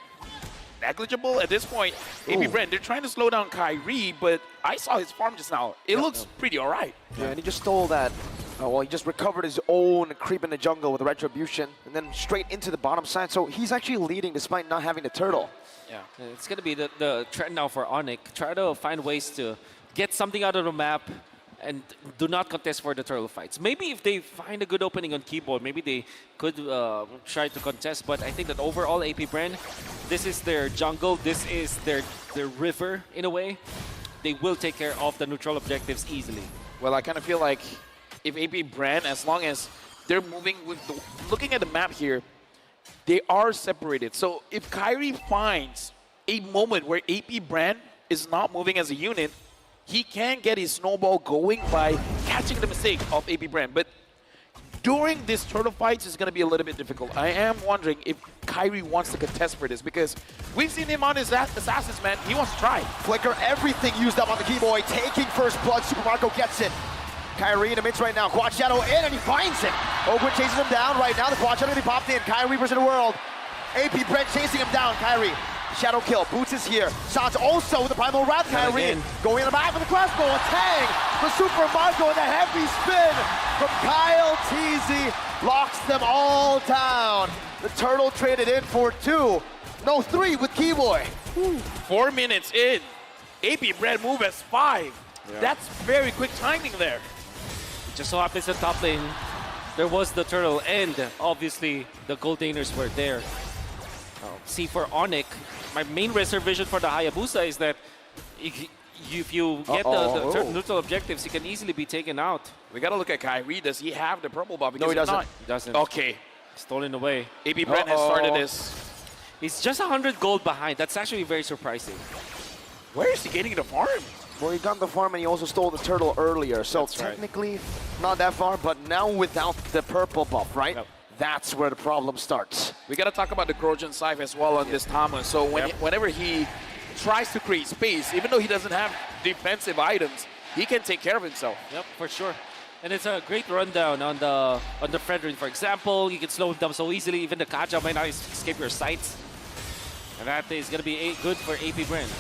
negligible at this point. AP Brand, they're trying to slow down Kyrie, but I saw his farm just now. It looks pretty all right. Yeah, and he just stole that. Well, he just recovered his own creep in the jungle with a retribution, and then straight into the bottom side. So he's actually leading despite not having the turtle. Yeah, it's going to be the trend now for Onyx. Try to find ways to get something out of the map and do not contest for the turtle fights. Maybe if they find a good opening on keyboard, maybe they could try to contest. But I think that overall, AP Brand, this is their jungle. This is their river in a way. They will take care of the neutral objectives easily. Well, I kind of feel like if AP Brand, as long as they're moving with looking at the map here, they are separated. So if Kyrie finds a moment where AP Brand is not moving as a unit, he can get his snowball going by catching the mistake of AP Brand. But during this turtle fights, it's going to be a little bit difficult. I am wondering if Kyrie wants to contest for this, because we've seen him on his assassins, man. He wants to try. Flicker, everything used up on the keyboy, taking first blood. Super Marco gets it. Kyrie in the midst right now. Quad Shadow in, and he finds it. Ogwin chases him down right now. The Quad Shadow gonna be popped in. Kyrie versus the world. AP Brent chasing him down. Kyrie. Shadow kill. Boots is here. Shots also with the Primal Wrath. Kyrie going in the back with the crossbow. A tang. The Super Marco and the heavy spin from Kyle Teasy locks them all down. The turtle traded in for 2. No, 3 with Keyboy. 4 minutes in. AP Brand move as 5. Yeah. That's very quick timing there. Just so happens the top lane, there was the turtle, and obviously the Goldaners were there. See, for Onyx, my main reservation for the Hayabusa is that if you get the neutral objectives, he can easily be taken out. We got to look at Kyrie. Does he have the purple buff? No, he doesn't. He doesn't. Okay. Stolen away. AP Brent has started this. He's just 100 gold behind. That's actually very surprising. Where is he getting the farm? Well, he got the farm and he also stole the turtle earlier. So technically not that far, but now without the purple buff, right? Yep. That's where the problem starts. We got to talk about the Trojan Scythe as well on this Thomas. So whenever he tries to create space, even though he doesn't have defensive items, he can take care of himself. Yep, for sure. And it's a great rundown on the Fredrin, for example. You can slow him down so easily. Even the Kaja might not escape your sights. And that is going to be good for AP Brand.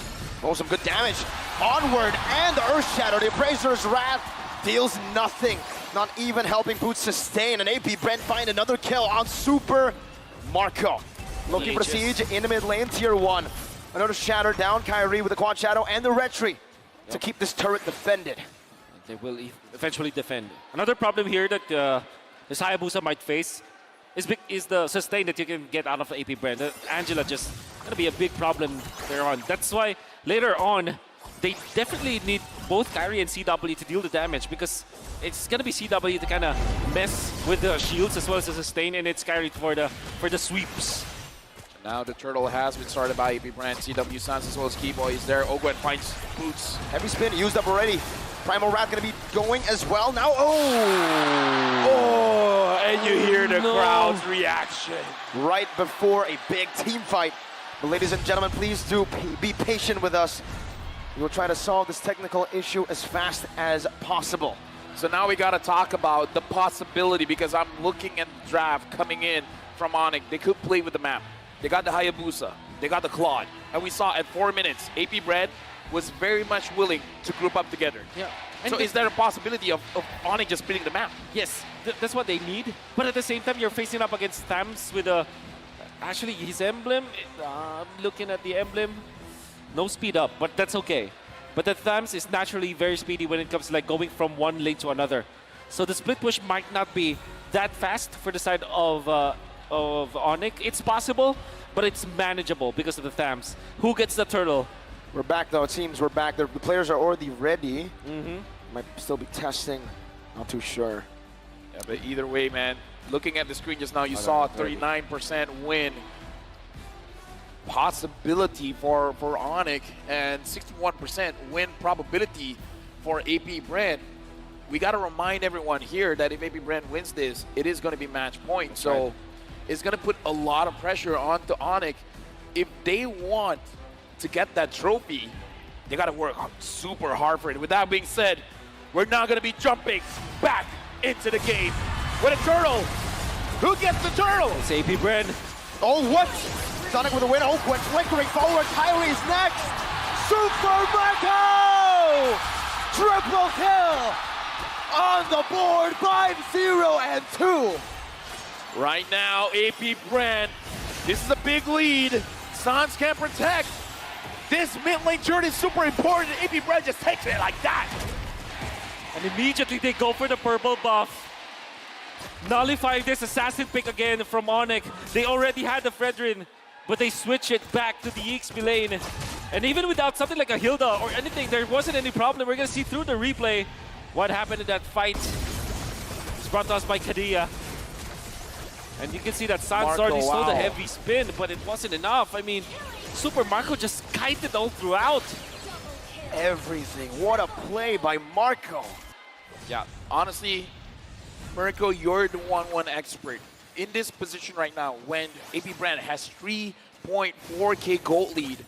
Oh, some good damage. Onward, and the Earth Shadow. The Appraiser's Wrath deals nothing. Not even helping Boots sustain. And AP Brent find another kill on Super Marco. Looking for the siege in the mid lane, tier 1. Another Shatter down. Kyrie with the Quad Shadow and the Retry to keep this turret defended. They will eventually defend. Another problem here that this Hayabusa might face is the sustain that you can get out of AP Brand. Angela just going to be a big problem there on. That's why later on, they definitely need both Kyrie and CW to deal the damage, because it's going to be CW to kind of mess with the shields as well as the sustain, and it's Kyrie for the sweeps. Now the turtle has been started by AP Brand. CW Sans as well as Keyboy is there. Ogwen finds Boots. Heavy spin used up already. Primal Wrath going to be going as well now. And you hear the crowd's reaction. Right before a big team fight. But ladies and gentlemen, please do be patient with us. We will try to solve this technical issue as fast as possible. So now we got to talk about the possibility, because I'm looking at the draft coming in from Onyx. They could play with the map. They got the Hayabusa. They got the Claude. And we saw at 4 minutes, AP Brand was very much willing to group up together. Yeah. So is there a possibility of Onyx just splitting the map? Yes, that's what they need. But at the same time, you're facing up against Thams with a... Actually, his emblem, looking at the emblem, no speed up, but that's okay. But the Thams is naturally very speedy when it comes to like going from one lane to another. So the split push might not be that fast for the side of Onyx. It's possible, but it's manageable because of the Thams. Who gets the turtle? We're back though, it seems we're back. The players are already ready. Might still be testing, not too sure. Yeah, but either way, man, looking at the screen just now, you saw a 39% win possibility for Onyx and 61% win probability for AP Brand. We got to remind everyone here that if AP Brand wins this, it is going to be match point. So it's going to put a lot of pressure onto Onyx. If they want to get that trophy, they got to work super hard for it. With that being said, we're now going to be jumping back into the game with a turtle. Who gets the turtle? It's AP Brand. Oh, what? Sonic with a win. Oak went flickering forward. Kyrie's next. Super Marco! Triple kill on the board. 5-0 and 2. Right now, AP Brand, this is a big lead. Sans can protect. This mid lane journey is super important. AP Brand just takes it like that. And immediately they go for the purple buff. Nullifying this assassin pick again from Onyx. They already had the Fredrin, but they switch it back to the EXP lane. And even without something like a Hilda or anything, there wasn't any problem. We're gonna see through the replay what happened in that fight. It's brought to us by Kadia. And you can see that Sans already stole the heavy spin, but it wasn't enough. I mean, Super Marco just kited all throughout. Everything. What a play by Marco. Yeah, honestly, Marco, you're the 1-1 expert. In this position right now, when AP Brand has 3.4k gold lead,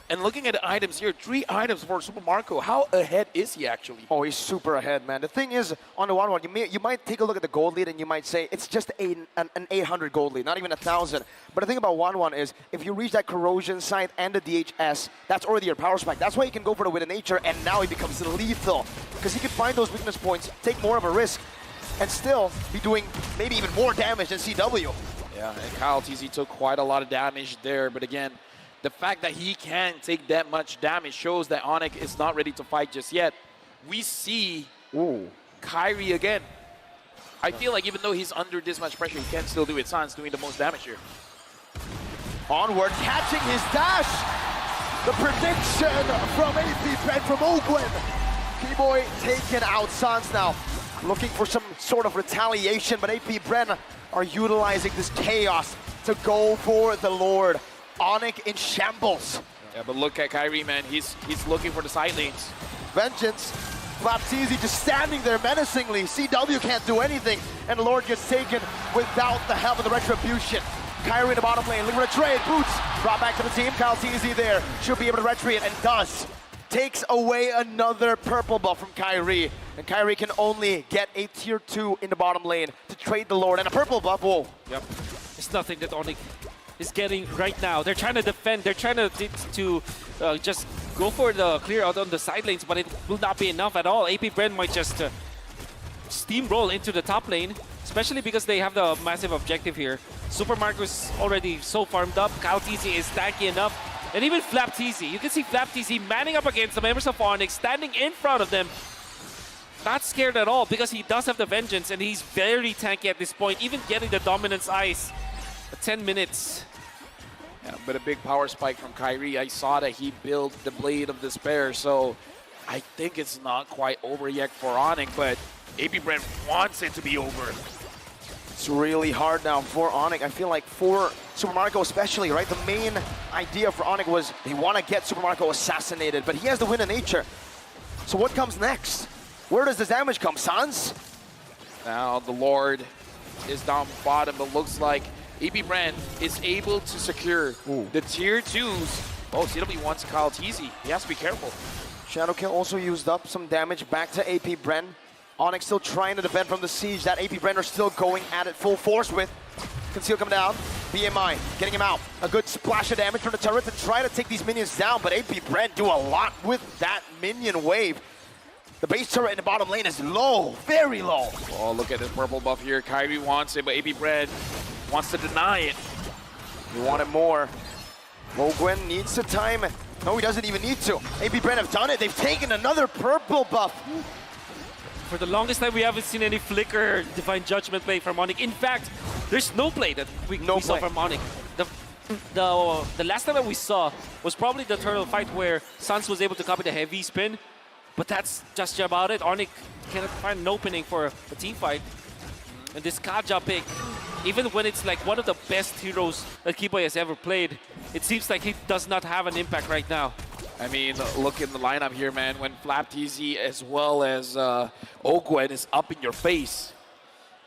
and looking at the items here, 3 items for Super Marco. How ahead is he actually? Oh, he's super ahead, man. The thing is, on the 1-1, you might take a look at the gold lead and you might say it's just an 800 gold lead, not even 1,000. But the thing about 1-1 is, if you reach that corrosion site and the DHS, that's already your power spike. That's why you can go for the Wit of Nature, and now he becomes lethal. Because he can find those weakness points, take more of a risk, and still be doing maybe even more damage than CW. Yeah, and Kyle TZ took quite a lot of damage there, but again, the fact that he can take that much damage shows that Onyx is not ready to fight just yet. We see Kyrie again. I feel like even though he's under this much pressure, he can still do it. Sans doing the most damage here. Onward, catching his dash. The prediction from AP and from Ogwen. P-Boy taken out. Sans now looking for some sort of retaliation, but AP Bren are utilizing this chaos to go for the Lord. Onyx in shambles. Yeah, but look at Kyrie, man. He's looking for the side lanes. Vengeance. Flapteasy just standing there menacingly. CW can't do anything, and the Lord gets taken without the help of the Retribution. Kyrie in the bottom lane, looking for a trade. Boots brought back to the team. Kyle TZ there. Should be able to retreat, and does. Takes away another purple buff from Kyrie. And Kyrie can only get a tier 2 in the bottom lane to trade the Lord. And a purple buff, whoa. Yep. It's nothing that Onyx is getting right now. They're trying to defend. They're trying to just go for the clear out on the side lanes, but it will not be enough at all. AP Brand might just steamroll into the top lane, especially because they have the massive objective here. Super Marco is already so farmed up. Kyle TZ is tanky enough. And even Flap TZ. You can see Flap TZ manning up against the members of Onyx, standing in front of them. Not scared at all because he does have the Vengeance and he's very tanky at this point, even getting the Dominance Ice. 10 minutes. Yeah, but a big power spike from Kyrie. I saw that he built the Blade of Despair, so I think it's not quite over yet for Onyx, but AP Brand wants it to be over. It's really hard now for Onyx. I feel like for Super Marco especially, right? The main idea for Onyx was they want to get Super Marco assassinated, but he has the Win of Nature. So what comes next? Where does this damage come, Sans? Now the Lord is down bottom, but looks like AP Brand is able to secure the tier 2s. Oh, CW wants Kyle TZ. He has to be careful. Shadowkill also used up some damage back to AP Bren. Onyx still trying to defend from the siege that AP Bren are still going at it full force with. Conceal coming down. BMI getting him out. A good splash of damage from the turret to try to take these minions down, but AP Bren do a lot with that minion wave. The base turret in the bottom lane is low, very low. Oh, look at this purple buff here. Kyrie wants it, but AP Brand wants to deny it. He wanted more. Mogwen needs to time it. No, he doesn't even need to. AP Brand have done it. They've taken another purple buff. For the longest time, we haven't seen any Flicker Divine Judgment play from Onyx. In fact, there's no play that we saw from Onyx. The last time that we saw was probably the turtle fight where Sans was able to copy the heavy spin, but that's just about it. Onyx cannot find an opening for a team fight. And this Kaja pick, even when it's like one of the best heroes that GPay has ever played, it seems like he does not have an impact right now. I mean, look in the lineup here, man. When Flap TZ as well as Ogwen is up in your face,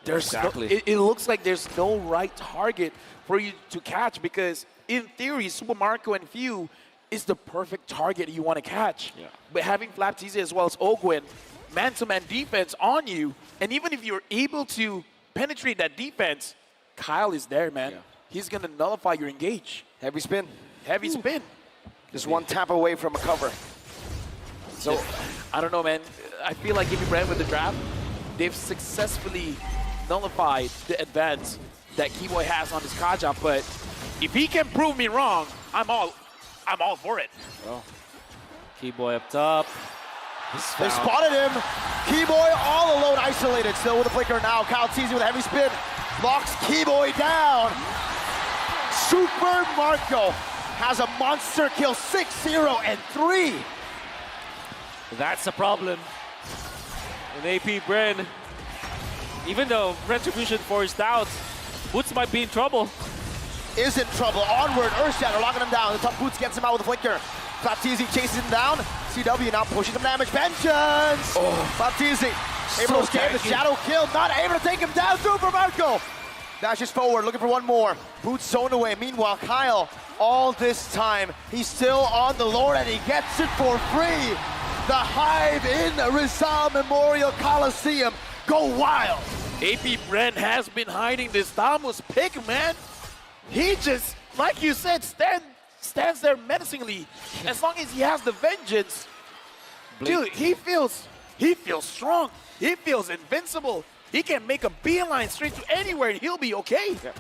there's it looks like there's no right target for you to catch because, in theory, Super Marco and Few is the perfect target you want to catch. Yeah. But having Flap TZ as well as Ogwen, man-to-man defense on you, and even if you're able to penetrate that defense, Kyle is there, man. Yeah. he's going to nullify your engage. Heavy spin. Heavy spin. Just one tap away from a cover. So, I don't know, man. I feel like if you ran with the draft, they've successfully nullified the advance that Keyboy has on his Kaja, but if he can prove me wrong, I'm all for it. Oh. Keyboy up top. They spotted him. Keyboy all alone, isolated. Still with a flicker now. Kyle Teasy with a heavy spin. Locks Keyboy down. Super Marco has a monster kill, 6-0 and 3. That's a problem. And AP Bren, even though Retribution forced out, Boots might be in trouble. Is in trouble. Onward, Earthshatter locking him down. The top Boots gets him out with a flicker. Baptiste chases him down. CW now pushing some damage. Vengeance! Baptiste able to escape the shadow kill. Not able to take him down. Super Marco dashes forward, looking for one more. Boots zoned away. Meanwhile, Kyle, all this time, he's still on the Lord and he gets it for free. The Hive in Rizal Memorial Coliseum. Go wild! AP Bren has been hiding this Thomas pick, man. He just, like you said, stands there menacingly. As long as he has the vengeance, dude, he feels strong. He feels invincible. He can make a beeline straight to anywhere and he'll be okay. Yeah.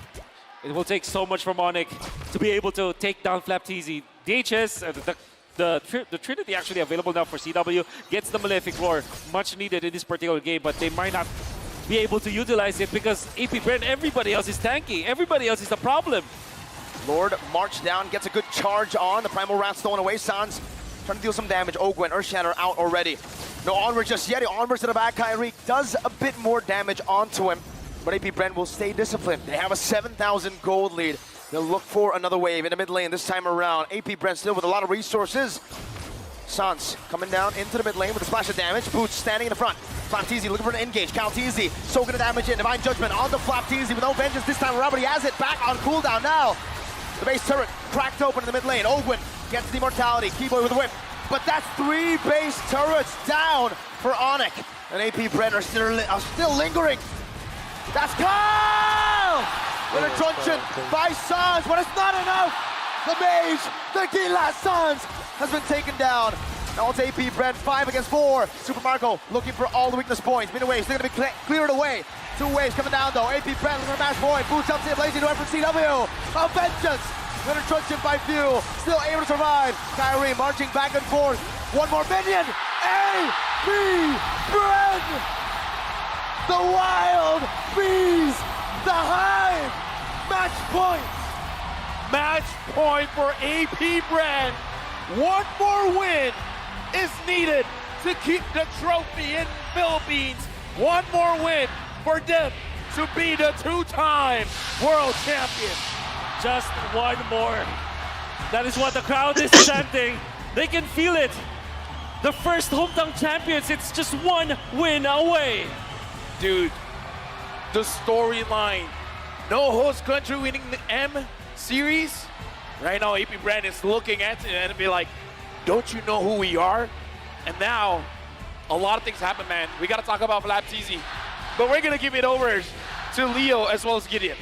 It will take so much from Onyx to be able to take down Flapteasy. DHS, the Trinity actually available now for CW, gets the Malefic Roar, much needed in this particular game, but they might not be able to utilize it because AP Bren, everybody else is tanky. Everybody else is a problem. Lord march down, gets a good charge on. The Primal Rat stolen away. Sans trying to deal some damage. Ogwen, Earthshatter out already. No Onward just yet. He onwards to the back. Kyrie does a bit more damage onto him, but AP Bren will stay disciplined. They have a 7,000 gold lead. They'll look for another wave in the mid lane this time around. AP Bren still with a lot of resources. Sans coming down into the mid lane with a splash of damage. Boots standing in the front. Flapteasy looking for an engage. Calteasy soaking the damage in. Divine Judgment on the Flapteasy with no vengeance this time around, but he has it back on cooldown now. The base turret cracked open in the mid lane. Ogwen gets the immortality. Keyboy with a whip. But that's 3 base turrets down for Onyx. And AP Bren are still lingering. That's Kyle! With a truncheon by Sans, but it's not enough. The mage, the Gila Sans, has been taken down. Now it's AP Bren, 5 against 4. Super Marco looking for all the weakness points. Mid waves, they're going to be cleared away. 2 waves coming down though. AP Bren looking for a match point. Boots up to the blazing door from CW. A vengeance. With a truncheon by Few. Still able to survive. Kyrie marching back and forth. One more minion. AP Bren. The Wild Bees. The Hive. Match point. Match point for AP Bren. One more win is needed to keep the trophy in Philippines. One more win for them to be the 2-time world champion. Just one more. That is what the crowd is chanting. They can feel it. The first hometown champions, it's just one win away. Dude, the storyline. No host country winning the M series. Right now, AP Bren is looking at it and be like, don't you know who we are? And now, a lot of things happen, man. We got to talk about Flapteasy. But we're going to give it over to Leo as well as Gideon.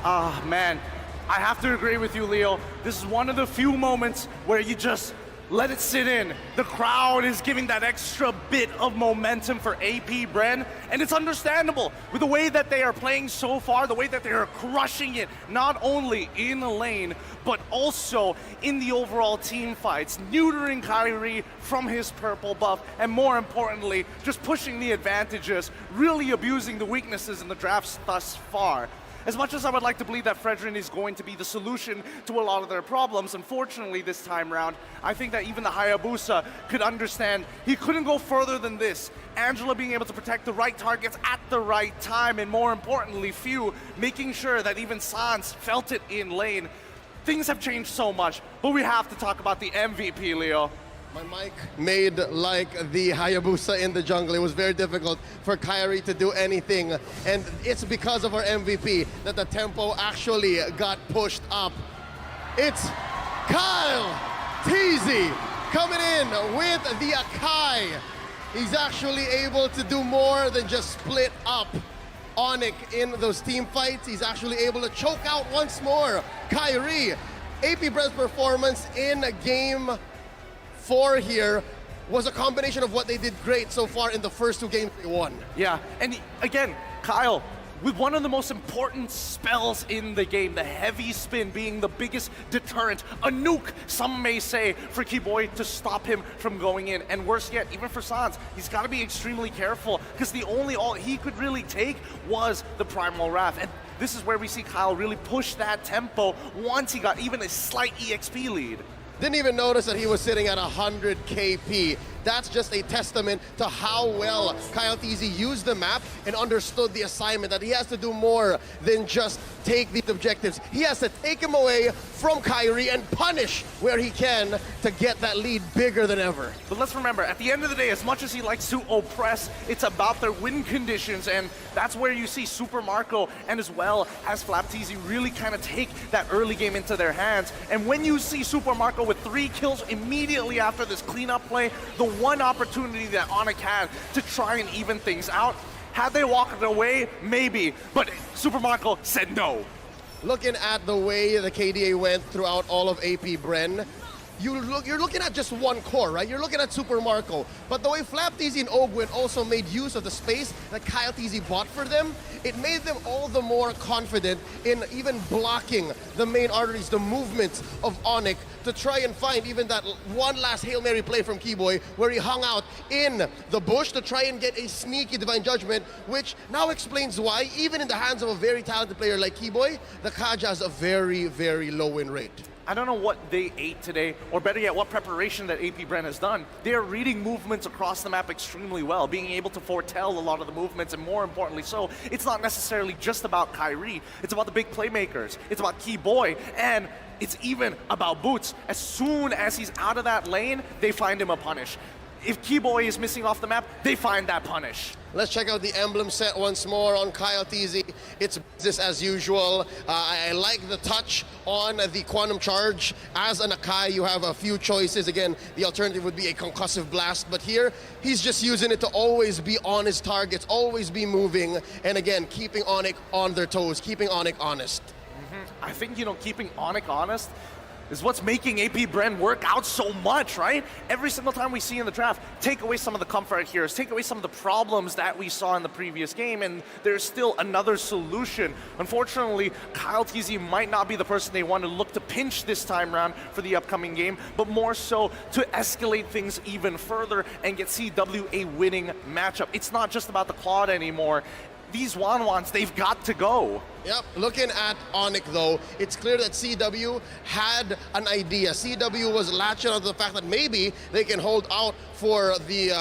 Ah, man, I have to agree with you, Leo. This is one of the few moments where you just let it sit in. The crowd is giving that extra bit of momentum for AP Bren, and it's understandable with the way that they are playing so far, the way that they are crushing it, not only in the lane, but also in the overall team fights, neutering Kyrie from his purple buff, and more importantly, just pushing the advantages, really abusing the weaknesses in the drafts thus far. As much as I would like to believe that Fredrin is going to be the solution to a lot of their problems, unfortunately this time around, I think that even the Hayabusa could understand he couldn't go further than this. Angela being able to protect the right targets at the right time, and more importantly, Few making sure that even Sans felt it in lane. Things have changed so much, but we have to talk about the MVP, Leo. My mic made like the Hayabusa in the jungle. It was very difficult for Kyrie to do anything. And it's because of our MVP that the tempo actually got pushed up. It's Kyle Teasy coming in with the Akai. He's actually able to do more than just split up Onyx in those team fights. He's actually able to choke out once more Kyrie. AP Bren's performance in game 4 here was a combination of what they did great so far in the first 2 games they won. Yeah, and again, Kyle, with one of the most important spells in the game, the heavy spin being the biggest deterrent, a nuke, some may say, for Keyboy to stop him from going in. And worse yet, even for Sans, he's got to be extremely careful because the only ult he could really take was the Primal Wrath. And this is where we see Kyle really push that tempo once he got even a slight EXP lead. Didn't even notice that he was sitting at 100 KP. That's just a testament to how well Kyle Teasy used the map and understood the assignment, that he has to do more than just take these objectives. He has to take him away from Kyrie and punish where he can to get that lead bigger than ever. But let's remember, at the end of the day, as much as he likes to oppress, it's about their win conditions, and that's where you see Super Marco and as well as Flapteasy really kind of take that early game into their hands. And when you see Super Marco with 3 kills immediately after this cleanup play, the one opportunity that Onyx had to try and even things out, had they walked away, maybe, but Super Marco said no. Looking at the way the KDA went throughout all of AP Bren, you're looking at just one core, right? You're looking at Super Marco. But the way Flapteasy and Ogwin also made use of the space that Kyle Teasy bought for them, it made them all the more confident in even blocking the main arteries, the movements of Onyx, to try and find even that one last Hail Mary play from Keyboy where he hung out in the bush to try and get a sneaky Divine Judgment, which now explains why, even in the hands of a very talented player like Keyboy, the Kaja has a very, very low win rate. I don't know what they ate today, or better yet, what preparation that AP Bren has done. They are reading movements across the map extremely well, being able to foretell a lot of the movements, and more importantly so, it's not necessarily just about Kyrie, it's about the big playmakers, it's about Keyboy, and it's even about Boots. As soon as he's out of that lane, they find him a punish. If Keyboy is missing off the map, they find that punish. Let's check out the emblem set once more on Kyle Teasy. It's business as usual. I like the touch on the Quantum Charge. As an Akai, you have a few choices. Again, the alternative would be a Concussive Blast, but here, he's just using it to always be on his targets, always be moving, and again, keeping Onyx on their toes, keeping Onyx honest. I think, keeping Onyx honest is what's making AP Bren work out so much, right? Every single time we see in the draft, take away some of the comfort here, take away some of the problems that we saw in the previous game, and there's still another solution. Unfortunately, Kyle Teasy might not be the person they want to look to pinch this time around for the upcoming game, but more so to escalate things even further and get CW a winning matchup. It's not just about the Claude anymore. These Wanwans, they've got to go. Yep, looking at Onyx though, it's clear that CW had an idea. CW was latching onto the fact that maybe they can hold out for the,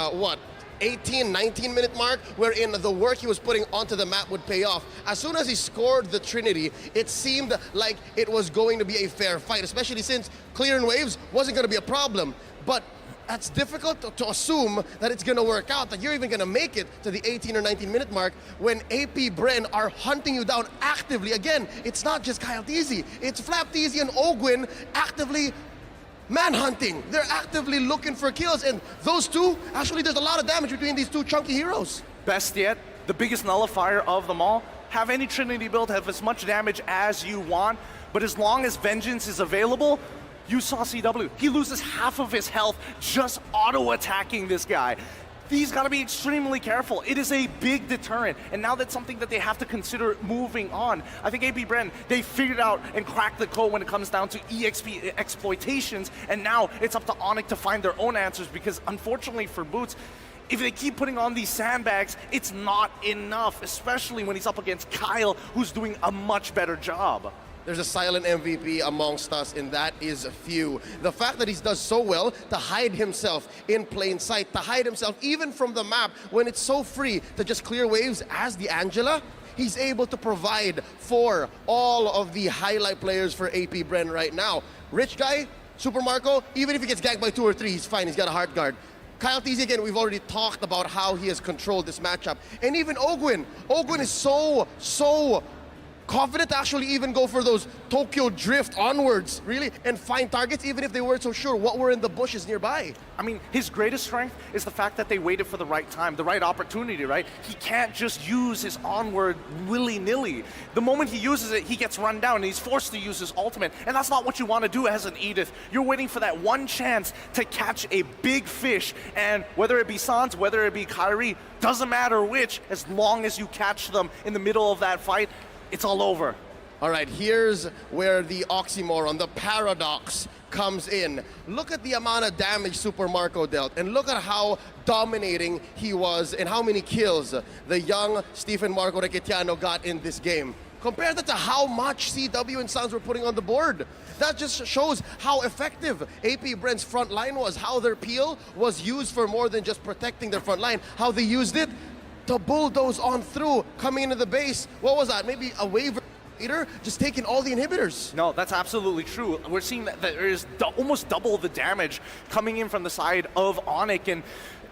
18, 19-minute mark, wherein the work he was putting onto the map would pay off. As soon as he scored the Trinity, it seemed like it was going to be a fair fight, especially since clearing waves wasn't going to be a problem. But that's difficult to assume that it's going to work out, that you're even going to make it to the 18 or 19-minute mark when AP Bren are hunting you down actively. Again, it's not just Kyle Teasy, it's Flapteasy and Ogwin actively manhunting. They're actively looking for kills, and those two, actually there's a lot of damage between these two chunky heroes. Best yet, the biggest nullifier of them all, have any Trinity build, have as much damage as you want, but as long as Vengeance is available, you saw CW. He loses half of his health just auto-attacking this guy. He's got to be extremely careful. It is a big deterrent, and now that's something that they have to consider moving on. I think AP Bren, they figured out and cracked the code when it comes down to EXP exploitations, and now it's up to Onyx to find their own answers, because unfortunately for Boots, if they keep putting on these sandbags, it's not enough, especially when he's up against Kyle, who's doing a much better job. There's a silent MVP amongst us, and that is few. The fact that he does so well to hide himself in plain sight, to hide himself even from the map when it's so free to just clear waves as the Angela, he's able to provide for all of the highlight players for AP Bren right now. Rich Guy, Super Marco, even if he gets ganked by 2 or 3, he's fine. He's got a hard guard. Kyle TZ, again, we've already talked about how he has controlled this matchup. And even Ogwin. Ogwin is so confident to actually even go for those Tokyo drift onwards, really, and find targets even if they weren't so sure what were in the bushes nearby. I mean, his greatest strength is the fact that they waited for the right time, the right opportunity, right? He can't just use his onward willy-nilly. The moment he uses it, he gets run down and he's forced to use his ultimate. And that's not what you want to do as an Edith. You're waiting for that one chance to catch a big fish. And whether it be Sans, whether it be Kairi, doesn't matter which, as long as you catch them in the middle of that fight, it's all over. All right, here's where the oxymoron, the paradox comes in. Look at the amount of damage Super Marco dealt, and look at how dominating he was and how many kills the young Stephen Marco Requetiano got in this game. Compare that to how much CW and Suns were putting on the board. That just shows how effective AP Brent's front line was, how their peel was used for more than just protecting their front line, how they used it to bulldoze on through, coming into the base. What was that? Maybe a wave later, just taking all the inhibitors. No, that's absolutely true. We're seeing that there is almost double the damage coming in from the side of Onyx, and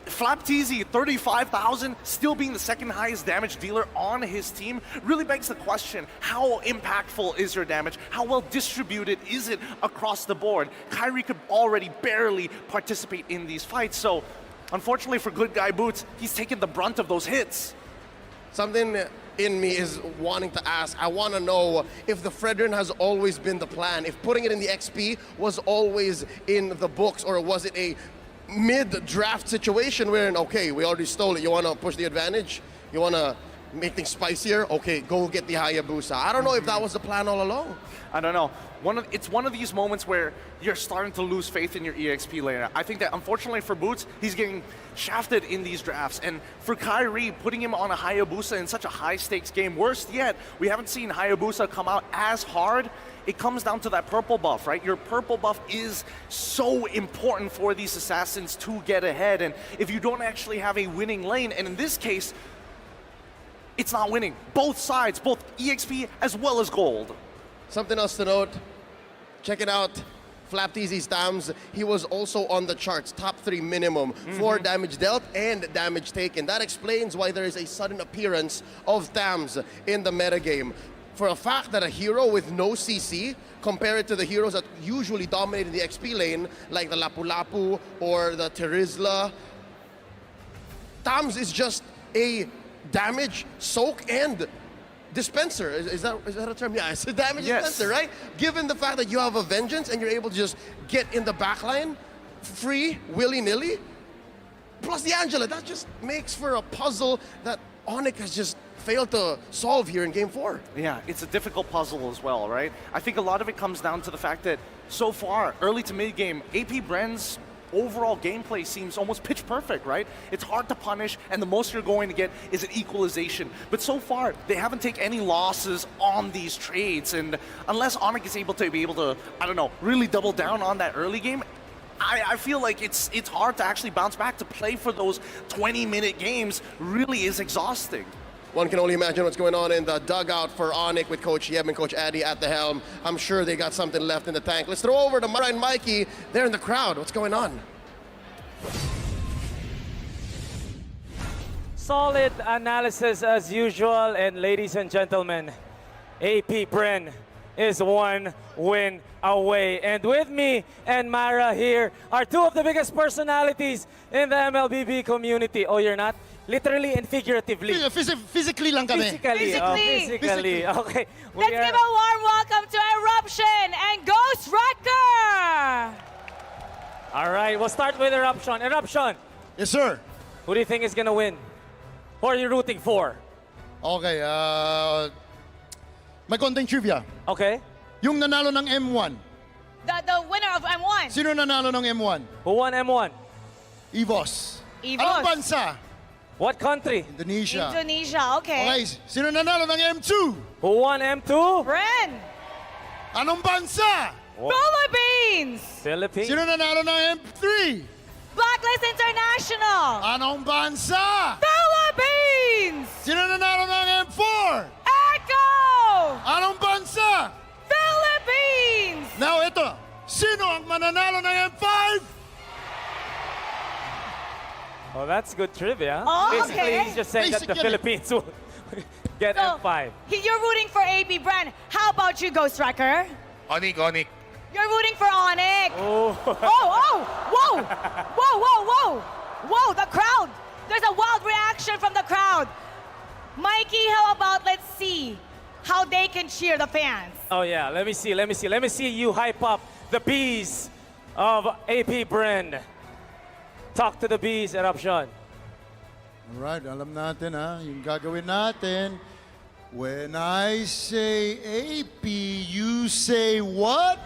Flapteezy, 35,000, still being the second highest damage dealer on his team, really begs the question, how impactful is your damage? How well distributed is it across the board? Kairi could already barely participate in these fights, so unfortunately for Good Guy Boots, he's taken the brunt of those hits. Something in me is wanting to ask, I want to know if the Fredrin has always been the plan, if putting it in the XP was always in the books, or was it a mid-draft situation wherein, okay, we already stole it, you want to push the advantage? You want to make things spicier? Okay, go get the Hayabusa. I don't know if that was the plan all along. I don't know. It's one of these moments where you're starting to lose faith in your EXP laner. I think that unfortunately for Boots, he's getting shafted in these drafts. And for Kairi, putting him on a Hayabusa in such a high-stakes game, worst yet, we haven't seen Hayabusa come out as hard. It comes down to that purple buff, right? Your purple buff is so important for these assassins to get ahead. And if you don't actually have a winning lane, and in this case, it's not winning. Both sides, both EXP as well as gold. Something else to note, check it out, Flapteezy's Tams, he was also on the charts, top 3 minimum for damage dealt and damage taken. That explains why there is a sudden appearance of Tams in the metagame. For a fact that a hero with no CC, compared to the heroes that usually dominated the XP lane, like the Lapu-Lapu or the Terizla, Tams is just a damage, soak, and dispenser. Is that a term? Yeah, it's a damage dispenser, right? Given the fact that you have a vengeance and you're able to just get in the backline free, willy-nilly, plus the Angela, that just makes for a puzzle that Onyx has just failed to solve here in Game 4. Yeah, it's a difficult puzzle as well, right? I think a lot of it comes down to the fact that so far, early to mid-game, AP Bren's overall gameplay seems almost pitch perfect, right? It's hard to punish, and the most you're going to get is an equalization. But so far, they haven't taken any losses on these trades, and unless Onyx is able to, I don't know, really double down on that early game, I feel like it's hard to actually bounce back. To play for those 20-minute games really is exhausting. One can only imagine what's going on in the dugout for Onyx with Coach Yeb and Coach Addy at the helm. I'm sure they got something left in the tank. Let's throw over to Mara and Mikey. They're in the crowd. What's going on? Solid analysis as usual, and ladies and gentlemen, AP Bren is 1 win away. And with me and Mara here are 2 of the biggest personalities in the MLBB community. Oh, you're not? Literally and figuratively. Physically lang kami. Physically. Okay. Let's give a warm welcome to Eruption and Ghost Wrecker. All right, we'll start with Eruption. Eruption. Yes, sir. Who do you think is gonna win? Who are you rooting for? Okay, may konting trivia. Okay. Yung nanalo ng M1. The winner of M1. Sino nanalo ng M1? Who won M1? EVOS. EVOS. Anong bansa? What country? Indonesia. Indonesia, okay. Okay, sino nanalo ng M2? Who won M2? Bren. Anong bansa? Philippines. Philippines. Sino nanalo ng M3? Blacklist International. Anong bansa? Philippines. Sino nanalo ng M4? Echo. Anong bansa? Philippines. Now ito, sino ang mananalo nanalo ng M5? Oh, that's good trivia. Oh, Basically, okay. he's just saying that the Basic yun eh. Philippines will get So, M5. You're rooting for AP Brand. How about you, Ghost Wrecker? Onik, Onik. You're rooting for Onyx. Oh. Whoa! Whoa! Whoa, the crowd. There's a wild reaction from the crowd. Mikey, how about let's see how they can cheer the fans. Oh yeah, let me see you hype up the bees of AP Brand. Talk to the bees, Eruption. Alright, alam natin ha, yung gagawin natin. When I say AP, you say what?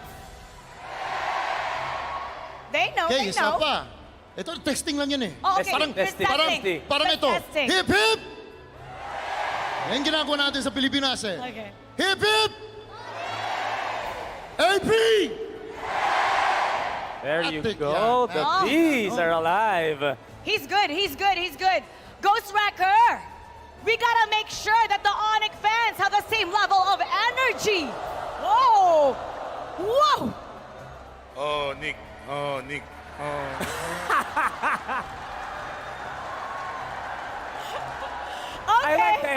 They know, Okay, they isa know. pa. Ito, testing lang yan eh. Oh, okay, Testing, testing. testing. Parang ito. Testing. Hip hip! Yan ginagawa natin sa Pilipinas eh. Okay. Hip hip! AP! There you Atik go. yan. The Oh. bees are alive. He's good. Ghost Wrecker, we gotta make sure that the Onyx fans have the same level of energy. Whoa! Whoa! Oh, Nick. Oh, Nick. Oh. I like the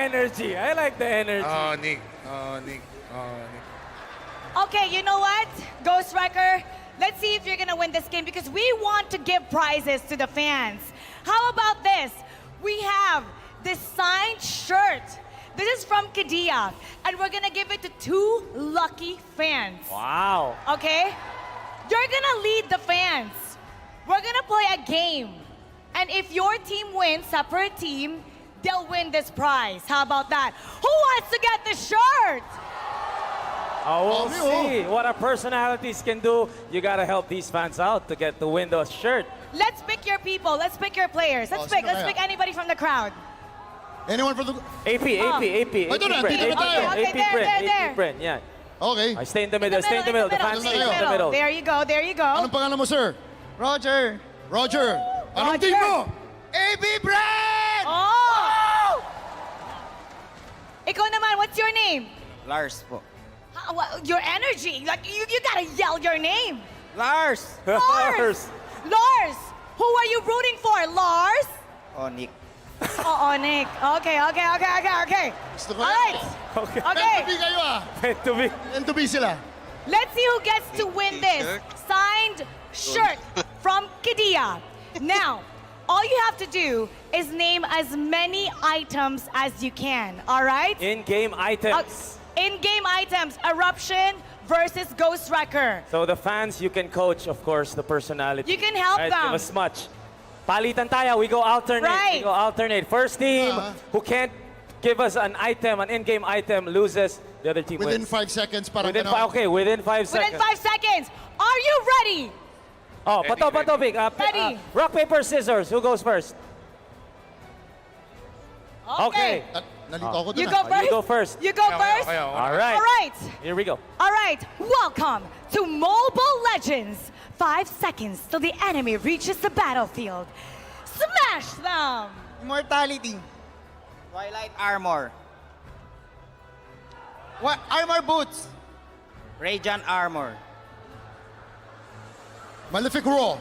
energy. Oh, Nick. Oh, Nick. Oh, Nick. Okay, you know what, Ghost Wrecker? Let's see if you're gonna win this game because we want to give prizes to the fans. How about this? We have this signed shirt. This is from Kadia, and we're gonna give it to 2 lucky fans. Wow. Okay? You're gonna lead the fans. We're gonna play a game. And if your team wins, separate team, they'll win this prize. How about that? Who wants to get the shirt? Oh, we'll see what our personalities can do. You gotta help these fans out to get the win the shirt. Let's pick your people. Let's pick your players. Let's pick anybody from the crowd. Anyone for the... AP. Ito na, dito na tayo. Okay, there. AP Brand, yeah. Okay. I stay in the middle, stay in the middle. The fans stay in the middle. There you go. Anong pangalan mo, sir? Roger. Roger. Anong team mo? AP Brand! Oh! Ikaw naman, what's your name? Lars po. Your energy. Like, you gotta yell your name. Lars! Lars! Who are you rooting for? Lars? Onyx. Oh, Nick. Okay. Gusto ko All yan. right. Okay. Okay. Meant to be kayo ah. Meant to be. Meant to be sila. Let's see who gets to win this signed shirt from Kadia. Now, all you have to do is name as many items as you can, all right? In-game items. In-game items, Eruption versus Ghost Wrecker. So the fans, you can coach, of course, the personality. You can help Right, them. Give us much. Palitan tayo, we go alternate. Right. We go alternate. First team who can't give us an item, an in-game item, loses. The other team Within wins. 5 seconds, parang Within ganon. within 5 seconds. Within 5 seconds. Are you ready? Oh, pato, Vic. Ready. Rock, paper, scissors. Who goes first? Okay. Nalito ako dun You ah. go first. You go first. You go first. All right. All right. Here we go. All right. Welcome to Mobile Legends. 5 seconds till the enemy reaches the battlefield. Smash them. Immortality. Twilight Armor. What? Armor Boots. Radiant Armor. Malefic Raw.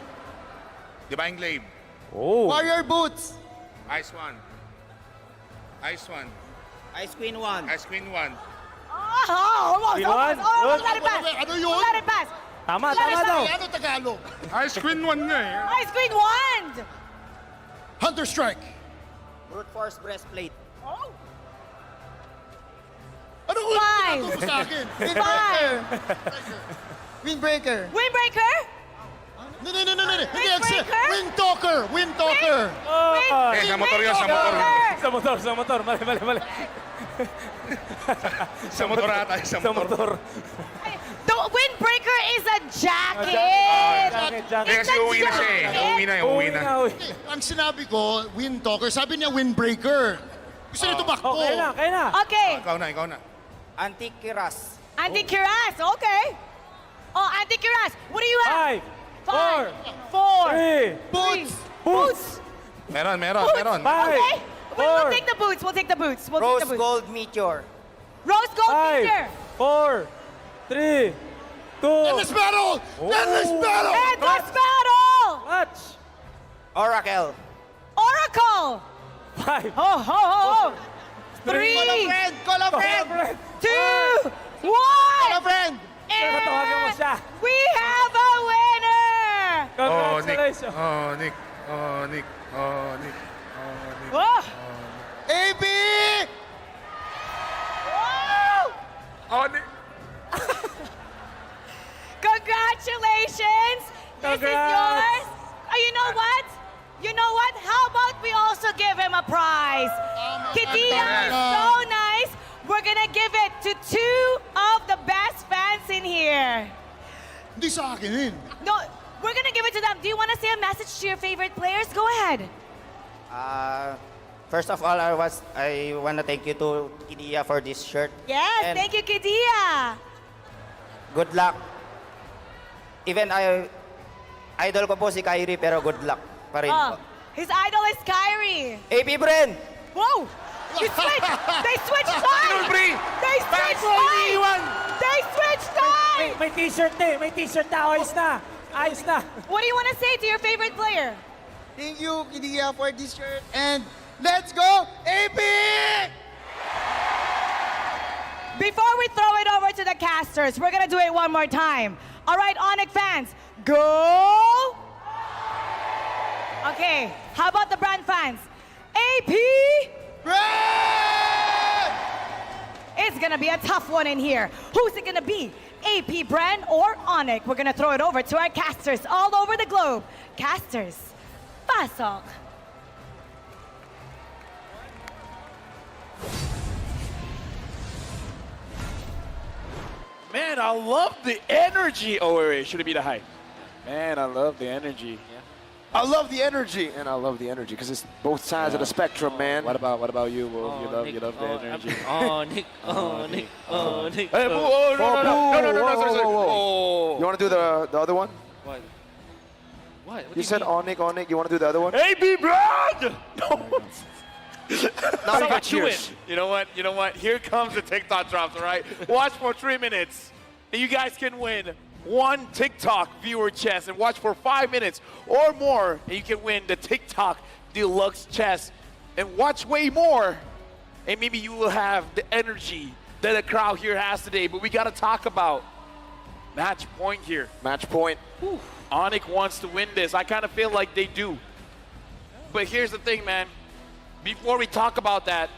Divine Glaive. Oh. Warrior Boots. Ice One. Ice One. Ice Queen 1. Ice Queen 1. Almost. Yun. Almost let it pass. Ano yun? Let it pass. Tama Let it daw. Ano Tagalog? Ice Queen 1 nga eh. Ice Queen wand. Hunter Strike. Brute Force Breastplate. Oh. Ano ko? Five. Ito sa akin. 5. Windbreaker. Windbreaker. No. Hindi, Windbreaker? Wind Talker. Eh, sa motor yun, sa motor. Sa motor. Mali. Sa motor ata, sa Sa motor. motor. The windbreaker is a jacket. Jacket. Eh, kasi uwi na siya eh. Uwi na. Ang sinabi ko, Wind Talker. Sabi niya Windbreaker. Gusto niya tumakbo. Okay na. Okay. Ikaw na. Antikiras. Antikiras. Okay. Oh, Antikiras. What do you have? 5, 4. 3, Boots. Meron. 5, Okay. We'll 4, take the boots. We'll take the boots. Rose Gold Meteor. Rose gold 5, feature. 4, 3, Endless battle! Endless battle! Endless battle! Match. Oracle. Oracle! 5. Oh, ho, ho, ho. 3, Call a friend! 2, 1! Call a friend! Tawagan mo siya. We have a winner! Congratulations. Nick. Nick. Whoa! AB! Whoa! Nick. Congratulations! This is yours! Oh, you know what? You know what? How about we also give him a prize? Kitia is so nice. We're gonna give it to 2 of the best fans in here. Hindi sa akin yun. No, we're gonna give it to them. Do you want to say a message to your favorite players? Go ahead. First of all, I want to thank you to Kidia for this shirt. Yes, And thank you, Kitia. Good luck. Even idol ko po si Kyrie, pero good luck pa rin po. His idol is Kyrie. AP Bren! Whoa! You switched! They switched sides! They switched sides! They swithed sides! May t-shirt na eh. May t-shirt na. Ayos na. Ayos na. What do you want to say to your favorite player? Thank you, Kidia, for this shirt. And let's go, AB! Before we throw it over to the casters, we're gonna do it one more time. All right, Onyx fans, go! Okay, how about the brand fans? AP! Brand! It's gonna be a tough one in here. Who's it gonna be? AP Brand or Onyx? We're gonna throw it over to our casters all over the globe. Casters, pasok. Man, I love the energy. Oh, wait, should it be the high? Man, I love the energy. I love the energy, and I love the energy because it's both sides of the spectrum, man. What about you, Wolf? You love the energy. Nick. Nick. Hey, no, sorry. You want to do the other one? What? What? You said Nick. You want to do the other one? AB Brad! No. Not So good do cheers. it. You know what? Here comes the TikTok drops, all right? Watch for 3 minutes, and you guys can win 1 TikTok viewer chest, and watch for 5 minutes or more, and you can win the TikTok deluxe chest. And watch way more, and maybe you will have the energy that the crowd here has today. But we got to talk about match point here. Match point. Onyx wants to win this. I kind of feel like they do. But here's the thing, man. Before we talk about that,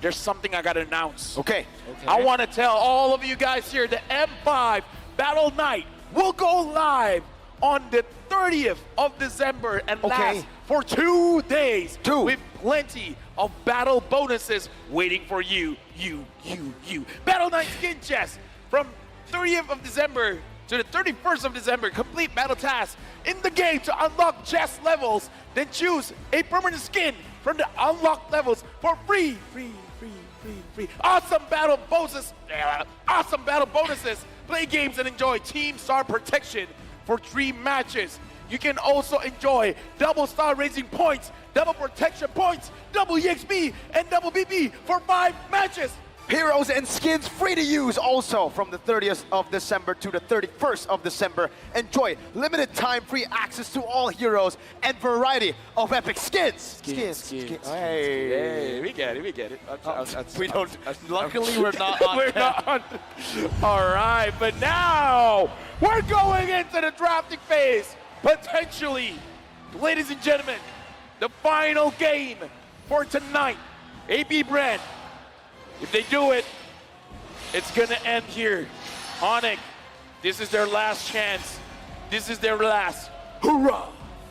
there's something I got to announce. Okay. I want to tell all of you guys here, the M5 Battle Night will go live on the 30th of December and last for 2 days. With plenty of battle bonuses waiting for you. Battle Night Skin Chest from 30th of December to the 31st of December. Complete battle tasks in the game to unlock chest levels. Then choose a permanent skin from the unlocked levels for free. Awesome battle bonuses. Play games and enjoy Team Star Protection for 3 matches. You can also enjoy double star raising points, double protection points, double EXP, and double BP for 5 matches. Heroes and skins free to use also from the 30th of December to the 31st of December. Enjoy limited time free access to all heroes and variety of epic skins. Skins. Hey, we get it. We don't. Luckily, we're not on. We're not on. All right, but now we're going into the drafting phase. Potentially, ladies and gentlemen, the final game for tonight. AB Brand. If they do it, it's gonna end here. Onyx, this is their last chance. This is their last. Hoorah!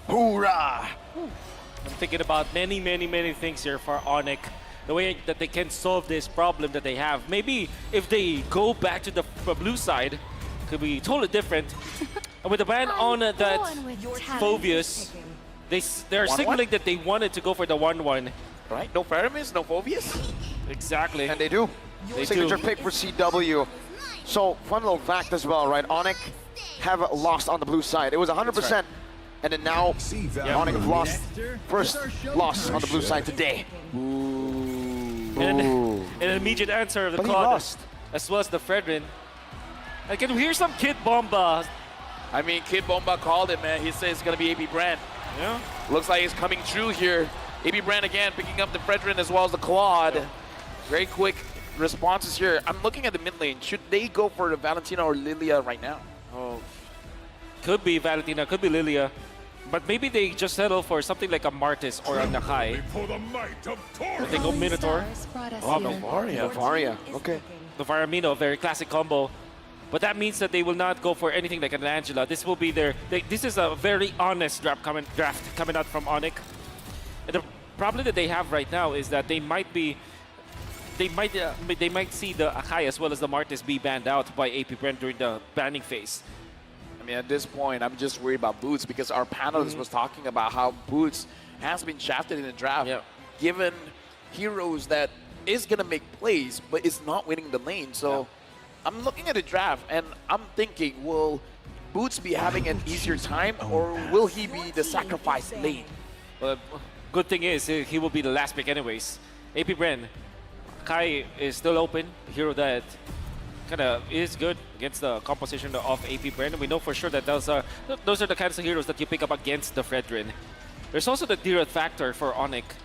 Hoorah! I'm thinking about many things here for Onyx. The way that they can solve this problem that they have. Maybe if they go back to the blue side, could be totally different. And with the ban on that Phobius, they're signaling that they wanted to go for the 1-1. Right? No Paramis, no Phobius? Exactly. And they do. Signature pick for CW. So, fun little fact as well, right? Onyx have lost on the blue side. It was 100%. Right. And then now, Onyx have lost. First loss on the blue side today. And an immediate answer of the Claude, as well as the Fredrin. I can hear some Kid Bomba. I mean, Kid Bomba called it, man. He says it's going to be AP Brand. Yeah. Looks like he's coming true here. AP Brand again picking up the Fredrin as well as the Claude. Very quick responses here. I'm looking at the mid lane. Should they go for the Valentina or Lilia right now? Oh, could be Valentina, could be Lilia. But maybe they just settle for something like a Martis or a Nakai. If they go Minotaur. Oh, Novaria. Novaria, okay. Novaria Mino, very classic combo. But that means that they will not go for anything like an Angela. This will be this is a very honest draft coming out from Onyx. And the problem that they have right now is that they might see the Akai as well as the Martis be banned out by AP Brand during the banning phase. I mean, at this point, I'm just worried about Boots because our panelist was talking about how Boots has been shafted in the draft, given heroes that is going to make plays, but is not winning the lane. So I'm looking at the draft, and I'm thinking, will Boots be having an easier time, or will he be the sacrifice lane? But good thing is, he will be the last pick anyways. AP Brand, Kai is still open, a hero that kind of is good against the composition of AP Brand. We know for sure that those are the kinds of heroes that you pick up against the Fredrin. There's also the Direct factor for Onyx.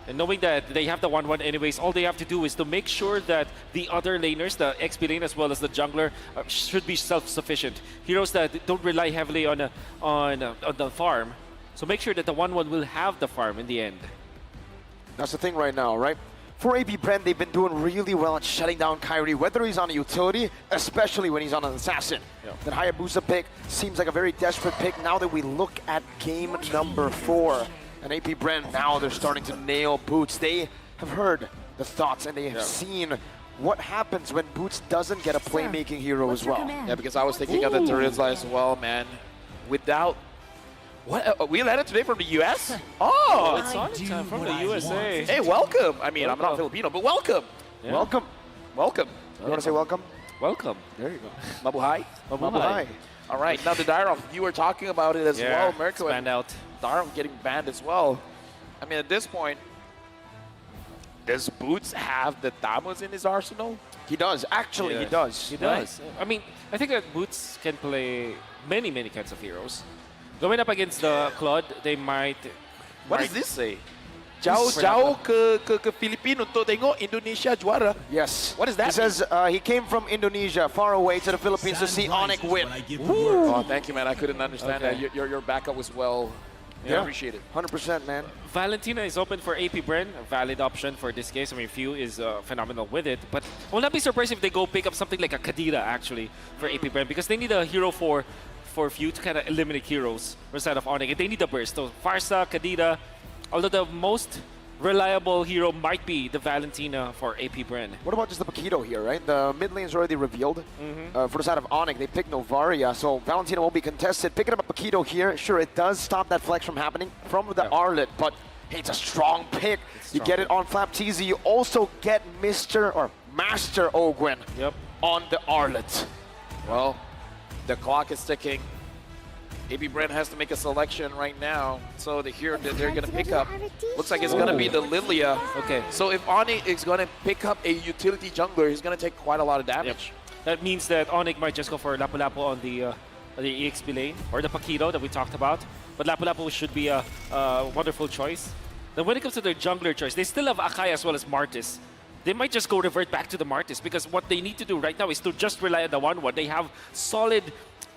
And knowing that they have the 1-1 anyways, all they have to do is to make sure that the other laners, the XP lane as well as the jungler, should be self-sufficient. Heroes that don't rely heavily on the farm. So make sure that the 1-1 will have the farm in the end. That's the thing right now, right? For AP Brand, they've been doing really well at shutting down Kyrie, whether he's on a utility, especially when he's on an assassin. That Hayabusa pick seems like a very desperate pick now that we look at game number 4. And AP Brand, now they're starting to nail Boots. They have heard the thoughts and they have seen what happens when Boots doesn't get a playmaking hero as well. Yeah, because I was thinking of the Terizla as well, man. Without... What? We landed today from the US? Oh! It's on from the USA. Hey, welcome! I mean, I'm not Filipino, but welcome! Yeah. Welcome. Welcome. You want to say welcome? Welcome. There you go. Mabuhay. Mabuhay. All right, now the Dyrov, you were talking about it as well, Mirko. Banned out. Dyrov getting banned as well. I mean, at this point, does Boots have the Tamos in his arsenal? He does. Actually, he does. He does. I mean, I think that Boots can play many kinds of heroes. Going up against the Claude, they might... What does this say? Jauh ke Filipino to tengok Indonesia juara. Yes. What is that? He says he came from Indonesia, far away to the Philippines to see Onyx win. Oh, thank you, man. I couldn't understand that. Your backup was well. I appreciate it. 100%, man. Valentina is open for AP Brand, a valid option for this case. I mean, Few is phenomenal with it, but I will not be surprised if they go pick up something like a Kadira actually for AP Brand because they need a hero for Few to kind of eliminate heroes instead of Onyx. And they need a burst. So Farsa, Kadira, although the most reliable hero might be the Valentina for AP Brand. What about just the Paquito here, right? The mid lane is already revealed. For the side of Onyx, they picked Novaria, so Valentina won't be contested. Picking up a Paquito here, sure, it does stop that flex from happening from the Arlet, but hey, it's a strong pick. You get it on Flap Teasy. You also get Master Ogwen on the Arlet. Well, the clock is ticking. AP Brand has to make a selection right now. So the hero that they're going to pick up looks like it's going to be the Lilia. Okay. So if Onyx is going to pick up a utility jungler, he's going to take quite a lot of damage. That means that Onyx might just go for Lapu-Lapu on the EXP lane or the Paquito that we talked about. But Lapu-Lapu should be a wonderful choice. Then when it comes to their jungler choice, they still have Akai as well as Martis. They might just go revert back to the Martis because what they need to do right now is to just rely on the 1-1. They have solid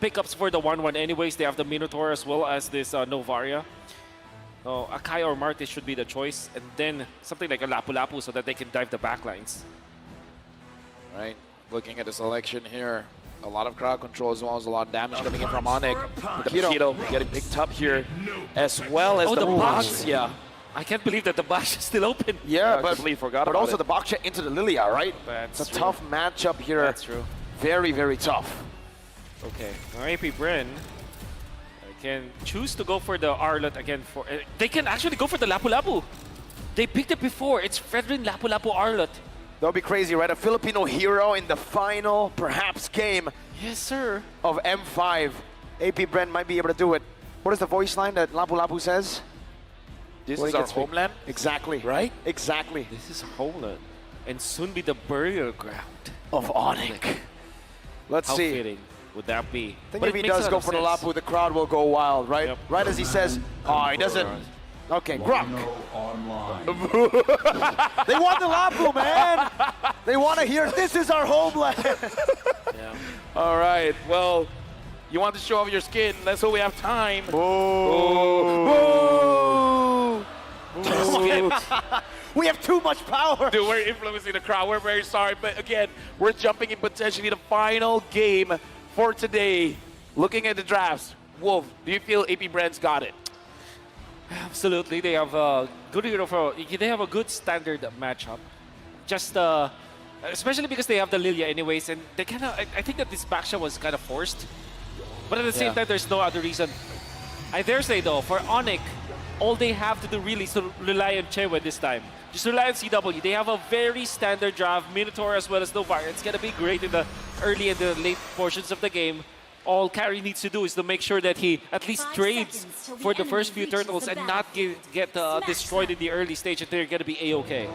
pickups for the 1-1 anyways. They have the Minotaur as well as this Novaria. So Akai or Martis should be the choice. And then something like a Lapu-Lapu so that they can dive the backlines. Right, looking at the selection here. A lot of crowd control as well as a lot of damage coming in from Onyx. The Paquito getting picked up here as well as the Baksha. I can't believe that the Baksha is still open. Yeah, but also the Baksha into the Lilia, right? That's it's a tough matchup here. That's true. Very tough. Okay, now AP Brand can choose to go for the Arlet again. They can actually go for the Lapu-Lapu. They picked it before. It's Fredrin Lapu-Lapu Arlet. That would be crazy, right? A Filipino hero in the final, perhaps, game. Yes, sir. Of M5. AP Brand might be able to do it. What is the voice line that Lapu-Lapu says? This is our homeland? Exactly. Right? Exactly. This is homeland. And soon be the burial ground of Onyx. Let's How see. fitting would that be? I think But if it he makes a does lot go of for the sense. Lapu, the crowd will go wild, right? Yep. Right as he says, oh, he doesn't. Okay, Grok. They want the Lapu, man. They want to hear, this is our homeland. All right, well, you want to show off your skin. That's what we have time. We have too much power. Dude, we're influencing the crowd. We're very sorry. But again, we're jumping in potentially the final game for today. Looking at the drafts, Wolf, do you feel AP Brand's got it? Absolutely, they have a good they have a good standard matchup. Just especially because they have the Lilia anyways, and they kind of I think that this backshot was kind of forced, but at the same time, there's no other reason. I dare say though, for Onyx, all they have to do really is to rely on Chewe this time. Just rely on CW. They have a very standard draft, Minotaur as well as Novaria. It's gonna be great in the early and the late portions of the game. All Carry needs to do is to make sure that he at least trades for the first few turtles and not get destroyed in the early stage, and they're going to be A-okay.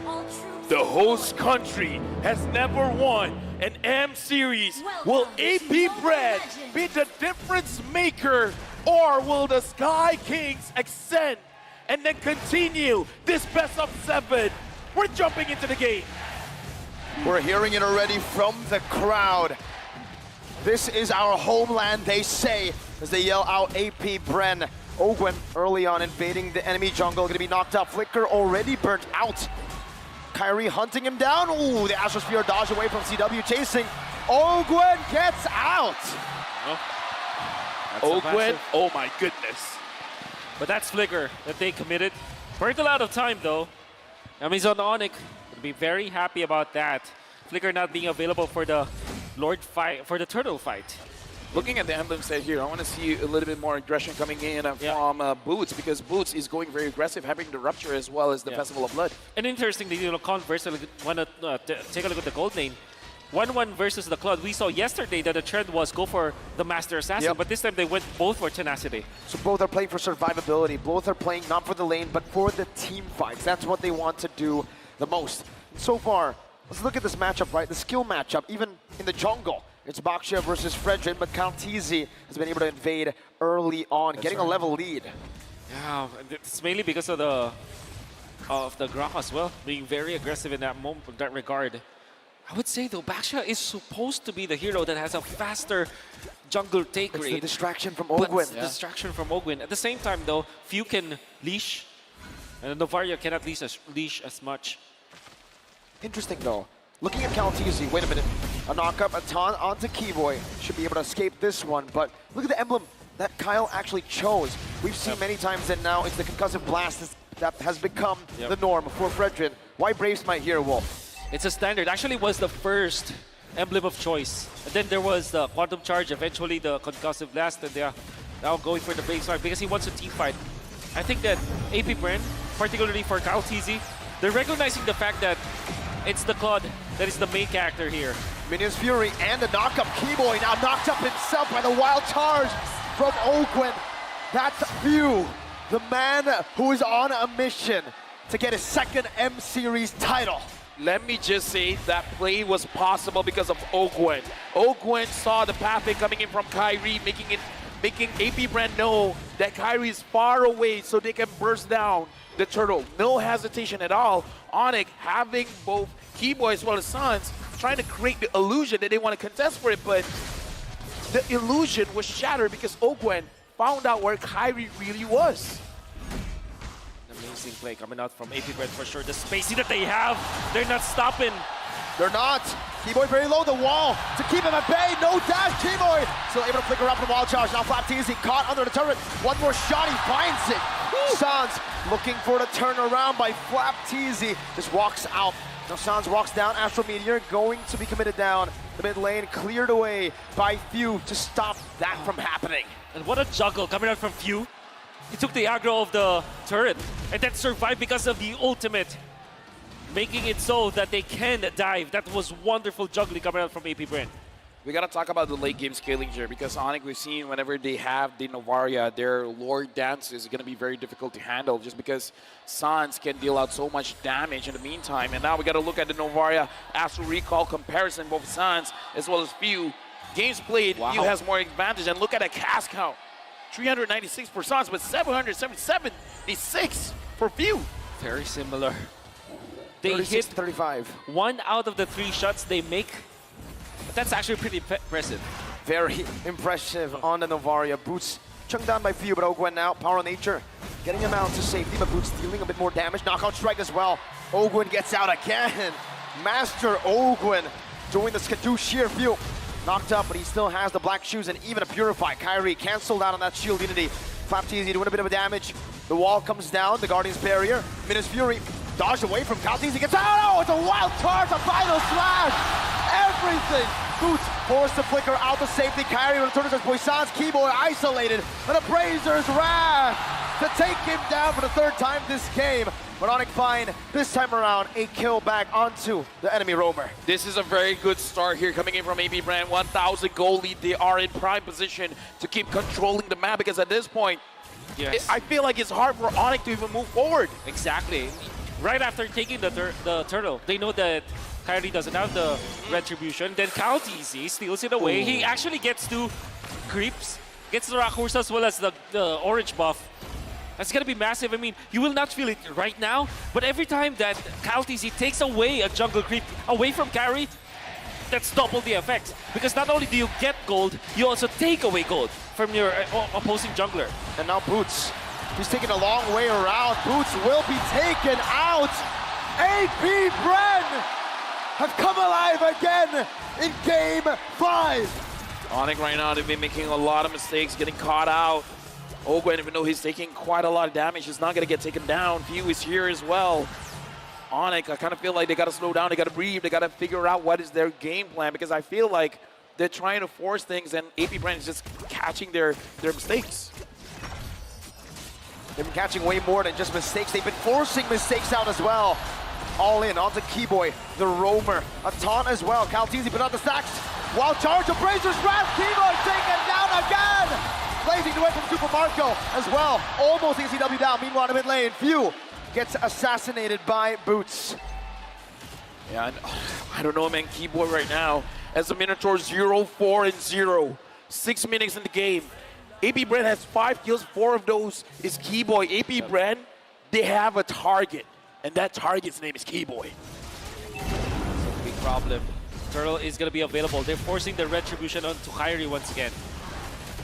The host country has never won an M series. Will AP Brand be the difference maker, or will the Sky Kings extend and then continue this best of 7? We're jumping into the game. We're hearing it already from the crowd. This is our homeland, they say, as they yell out AP Bren. Ogwen early on invading the enemy jungle, gonna be knocked out. Flicker already burnt out. Kyrie hunting him down. Ooh, the Astrosphere dodge away from CW, chasing. Ogwen gets out. Ogwen, oh my goodness. But that's Flicker that they committed. Burnt a lot of time though. Amazon Onyx would be very happy about that. Flicker not being available for the Lord fight, for the turtle fight. Looking at the emblem set here, I want to see a little bit more aggression coming in from Boots, because Boots is going very aggressive, having the Rupture as well as the Festival of Blood. And interestingly, Converse, want to take a look at the gold lane. 1-1 versus the Cloud. We saw yesterday that the trend was go for the Master Assassin, but this time they went both for Tenacity. So both are playing for survivability. Both are playing not for the lane, but for the team fights. That's what they want to do the most. So far, let's look at this matchup, right? The skill matchup, even in the jungle. It's Baksha versus Fredrin, but Kaltizi has been able to invade early on, getting a level lead. Yeah, it's mainly because of the Graph as well, being very aggressive in that moment, in that regard. I would say though, Baksha is supposed to be the hero that has a faster jungle take rate. It's the distraction from Ogwen. Distraction from Ogwen. At the same time though, few can leash, and Novaria cannot leash as much. Interesting though. Looking at Kaltizi, wait a minute. A knock-up, a taunt onto Keyboy. Should be able to escape this one, but look at the emblem that Kyle actually chose. We've seen many times that now it's the concussive blast that has become the norm for Fredrin. Why Brave Smite here, Wolf? It's a standard. Actually, was the first emblem of choice. And then there was the Quantum Charge, eventually the Concussive Blast, and they're now going for the Brave Smite because he wants a team fight. I think that AP Brand, particularly for Kaltizi, they're recognizing the fact that it's the Claude that is the main character here. Minion's Fury and the knock-up. Keyboy now knocked up himself by the Wild Charge from Ogwen. That's Few, the man who is on a mission to get his second M-Series title. Let me just say that play was possible because of Ogwen. Ogwen saw the pathway coming in from Kyrie, making AP Brand know that Kyrie is far away so they can burst down the turtle. No hesitation at all. Onyx having both Keyboy as well as Suns trying to create the illusion that they want to contest for it, but the illusion was shattered because Ogwen found out where Kyrie really was. Amazing play coming out from AP Brand for sure. The spacing that they have, they're not stopping. They're not. Keyboy very low, the wall to keep him at bay. No dash, Keyboy still able to flicker up from Wild Charge. Now Flapteasy caught under the turret. One more shot, he finds it. Sans looking for the turnaround by Flapteasy. Just walks out. Now Sans walks down. Astro Meteor going to be committed down. The mid lane cleared away by Few to stop that from happening. And what a juggle coming out from Few. He took the aggro of the turret and then survived because of the ultimate, making it so that they can dive. That was wonderful juggling coming out from AP Brand. We got to talk about the late game scaling here because Onyx, we've seen whenever they have the Novaria, their Lord Dance is going to be very difficult to handle just because Sans can deal out so much damage in the meantime. And now we got to look at the Novaria Astral Recall comparison, both Sans as well as Few games played, View has more advantage. And look at that cast count. 396 for Suns, but 776 for View. Very similar. They 36 hit to 35. 1 out of the 3 shots they make. But that's actually pretty impressive. Very impressive on the Novaria. Boots chunked down by Few, but Ogwen now, Power of Nature, getting him out to safety, but Boots dealing a bit more damage. Knockout strike as well. Ogwen gets out again. Master Ogwen doing the Skadoo sheer Few. Knocked up, but he still has the black shoes and even a Purify. Kyrie canceled out on that shield unity. Flapteezy doing a bit of damage. The wall comes down, the Guardian's barrier. Minus Fury dodged away from Kalteezy, gets out. Oh, it's a wild charge, a final slash. Everything. Boots forced to flicker out the safety. Kyrie returns as Poisson's Keyboy isolated. And a Brazer's Wrath to take him down for the 3rd time this game. But Onic find this time around a kill back onto the enemy roamer. This is a very good start here coming in from AB Brand. 1,000 goal lead. They are in prime position to keep controlling the map because at this point, I feel like it's hard for Onic to even move forward. Exactly. Right after taking the turtle, they know that Kyrie doesn't have the retribution. Then Kalteezy steals it away. He actually gets 2 creeps, gets the Rakursa as well as the orange buff. That's gonna be massive. I mean, you will not feel it right now, but every time that Kalteezy takes away a jungle creep away from Kyrie, that's double the effect. Because not only do you get gold, you also take away gold from your opposing jungler. And now Boots, he's taking a long way around. Boots will be taken out. AP Bren have come alive again in game 5. Onic right now, they've been making a lot of mistakes, getting caught out. Ogwen, even though he's taking quite a lot of damage, he's not going to get taken down. Few is here as well. Onic, I kind of feel like they got to slow down, they got to breathe, they got to figure out what is their game plan, because I feel like they're trying to force things and AP Brand is just catching their mistakes. They've been catching way more than just mistakes. They've been forcing mistakes out as well. All in onto Keyboy, the roamer. A taunt as well. Kalteezy put out the stacks. Wild charge of Brazer's Wrath. Keyboy taken down again. Blazing away from Super Marco as well. Almost ECW down. Meanwhile, in mid lane, Few gets assassinated by Boots. Yeah, I don't know, man. Keyboy right now as the Minotaur 0-4-0. 6 minutes in the game. AP Brand has 5 kills. 4 of those is Keyboy. AP Brand, they have a target. And that target's name is Keyboy. Big problem. Turtle is going to be available. They're forcing the retribution onto Kyrie once again.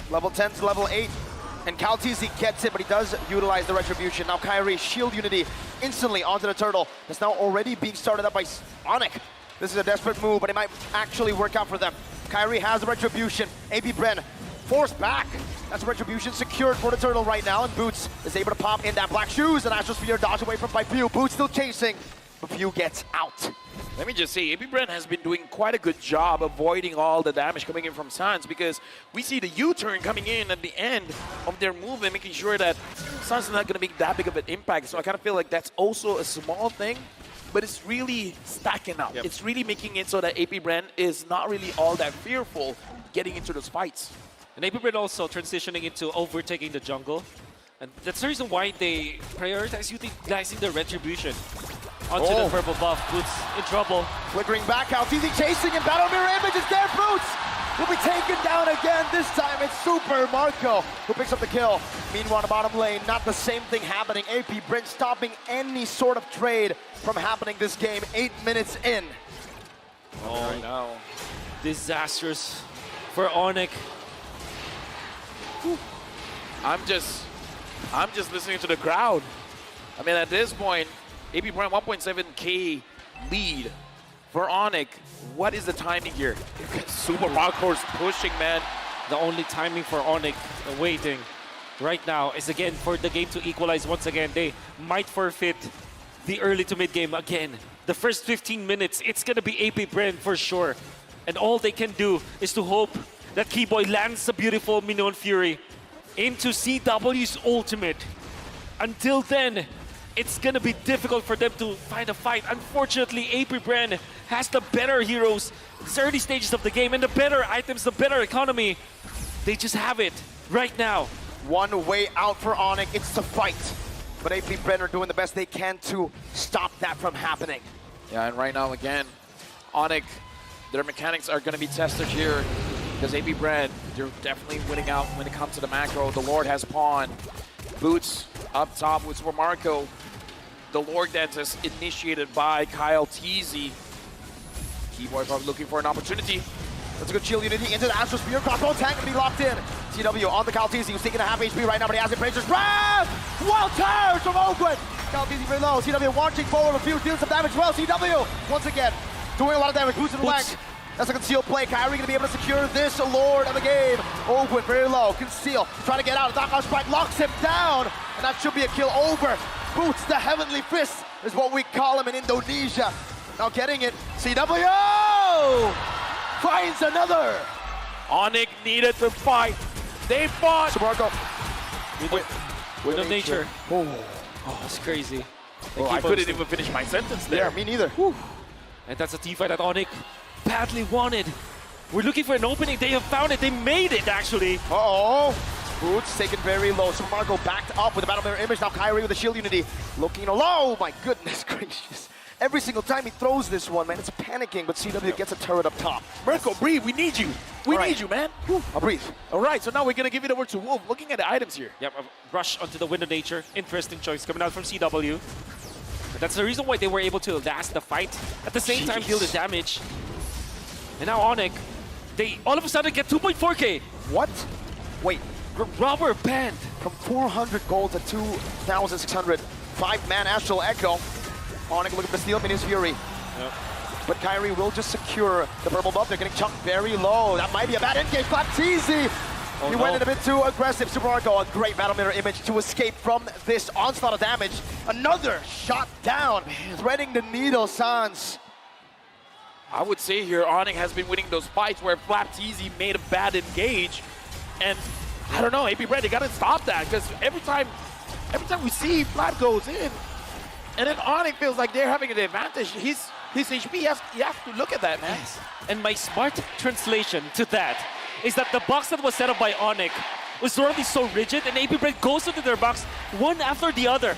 Level 10 to level 8. And Kalteezy gets it, but he does utilize the retribution. Now Kyrie, shield unity instantly onto the turtle. That's now already being started up by Onic. This is a desperate move, but it might actually work out for them. Kyrie has the retribution. AB Bren forced back. That's retribution secured for the turtle right now, and Boots is able to pop in that black shoes, and Astrosphere dodge away from by Few. Boots still chasing, but Few gets out. Let me just say, AP Brand has been doing quite a good job avoiding all the damage coming in from Suns, because we see the U-turn coming in at the end of their move and making sure that Suns is not going to make that big of an impact. So I kind of feel like that's also a small thing, but it's really stacking up. It's really making it so that AP Brand is not really all that fearful getting into those fights. And AP Brand also transitioning into overtaking the jungle. And that's the reason why they prioritize utilizing the retribution onto the purple buff. Boots in trouble. Flickering back out, easy chasing, and Battle Mirror Image is there. Boots will be taken down again. This time it's Super Marco who picks up the kill. Meanwhile, the bottom lane, not the same thing happening. AP Brent stopping any sort of trade from happening this game. 8 minutes in. Oh no. Disastrous for Onic. I'm just listening to the crowd. I mean, at this point, AP Brand 1.7k lead for Onic. What is the timing here? Super Marco's pushing, man. The only timing for Onic waiting right now is again for the game to equalize once again. They might forfeit the early to mid game again. The first 15 minutes, it's gonna be AP Brand for sure. And all they can do is to hope that Keyboy lands a beautiful Minion Fury into CW's ultimate. Until then, it's gonna be difficult for them to find a fight. Unfortunately, AP Brand has the better heroes, the early stages of the game, and the better items, the better economy. They just have it right now. One way out for Onic, it's to fight. But AP Brand are doing the best they can to stop that from happening. Yeah, and right now, again, Onic, their mechanics are going to be tested here. Because AP Brand, they're definitely winning out when it comes to the macro. The Lord has pawn. Boots up top with Super Marco. The Lord dance is initiated by Kyle Teasy. Keyboy probably looking for an opportunity. That's a good shield unity into the Astro Spear. Crossbow tank gonna be locked in. CW on the Kyle Teasy, who's taking a half HP right now, but he has it. Razor's grab! Wild turns from Oakwood! Kyle Teasy very low. CW launching forward, a few dealing some damage as well. CW once again doing a lot of damage. Boots in the leg. That's a concealed play. Kyrie gonna be able to secure this Lord of the game. Oakwood very low. Conceal. Trying to get out. Knockout strike locks him down. And that should be a kill over. Boots, the heavenly fist is what we call him in Indonesia. Now getting it. CW finds another. Onyx needed to fight. They fought. Samarco. Wind of nature. Oh, that's crazy. Oh, I couldn't even finish my sentence there. Yeah, me neither. And that's a team fight that Onyx badly wanted. We're looking for an opening. They have found it. They made it, actually. Uh-oh. Boots taken very low. Samarco backed up with the Battle Mirror image. Now Kyrie with the shield unity. Looking low. My goodness gracious. Every single time he throws this one, man, it's panicking, but CW gets a turret up top. Mirko, breathe. We need you. We need you, man. I'll breathe. All right, so now we're going to give it over to Wolf. Looking at the items here. Yep, a rush onto the Wind of Nature. Interesting choice coming out from CW. But that's the reason why they were able to last the fight. At the same time, deal the damage. And now Onyx, they all of a sudden get 2.4k. What? Wait. Rubber band. From 400 gold to 2,600. 5-man Astral Echo. Onyx looking for steal Minions Fury. Yep. But Kyrie will just secure the purple buff. They're getting chunked very low. That might be a bad engage. Baptiste! He went in a bit too aggressive. Super Marco, a great Battle Mirror image to escape from this onslaught of damage. Another shot down, threading the needle, Sans. I would say here, Onyx has been winning those fights where Flapteasy made a bad engage. And I don't know, AP Brand, they gotta stop that, because every time we see Flap goes in, and then Onyx feels like they're having an advantage. His HP, you have to look at that, man. Yes. And my smart translation to that is that the box that was set up by Onyx was already so rigid, and AP Brand goes into their box one after the other.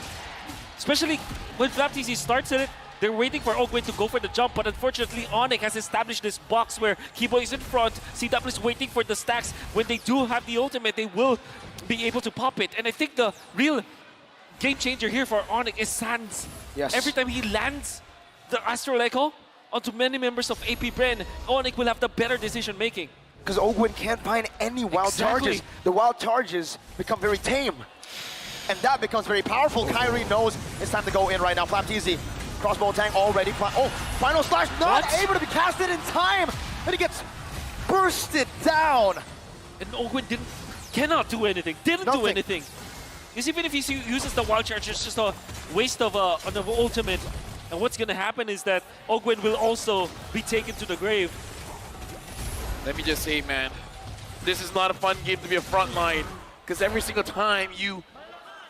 Especially when Flapteasy starts it, they're waiting for Oakwood to go for the jump, but unfortunately Onyx has established this box where Keyboy is in front, CW is waiting for the stacks. When they do have the ultimate, they will be able to pop it. And I think the real game changer here for Onyx is Sans. Yes. Every time he lands the Astral Echo onto many members of AP Bren, Onyx will have the better decision making. Because Oakwood can't find any wild charges. The wild charges become very tame. And that becomes very powerful. Kyrie knows it's time to go in right now. Flapteasy, crossbow tank already. Oh, final slash not able to be casted in time. And he gets bursted down. And Oakwood cannot do anything. Didn't do anything. Because even if he uses the wild charge, it's just a waste of an ultimate. And what's going to happen is that Oakwood will also be taken to the grave. Let me just say, man, this is not a fun game to be a frontline. Because every single time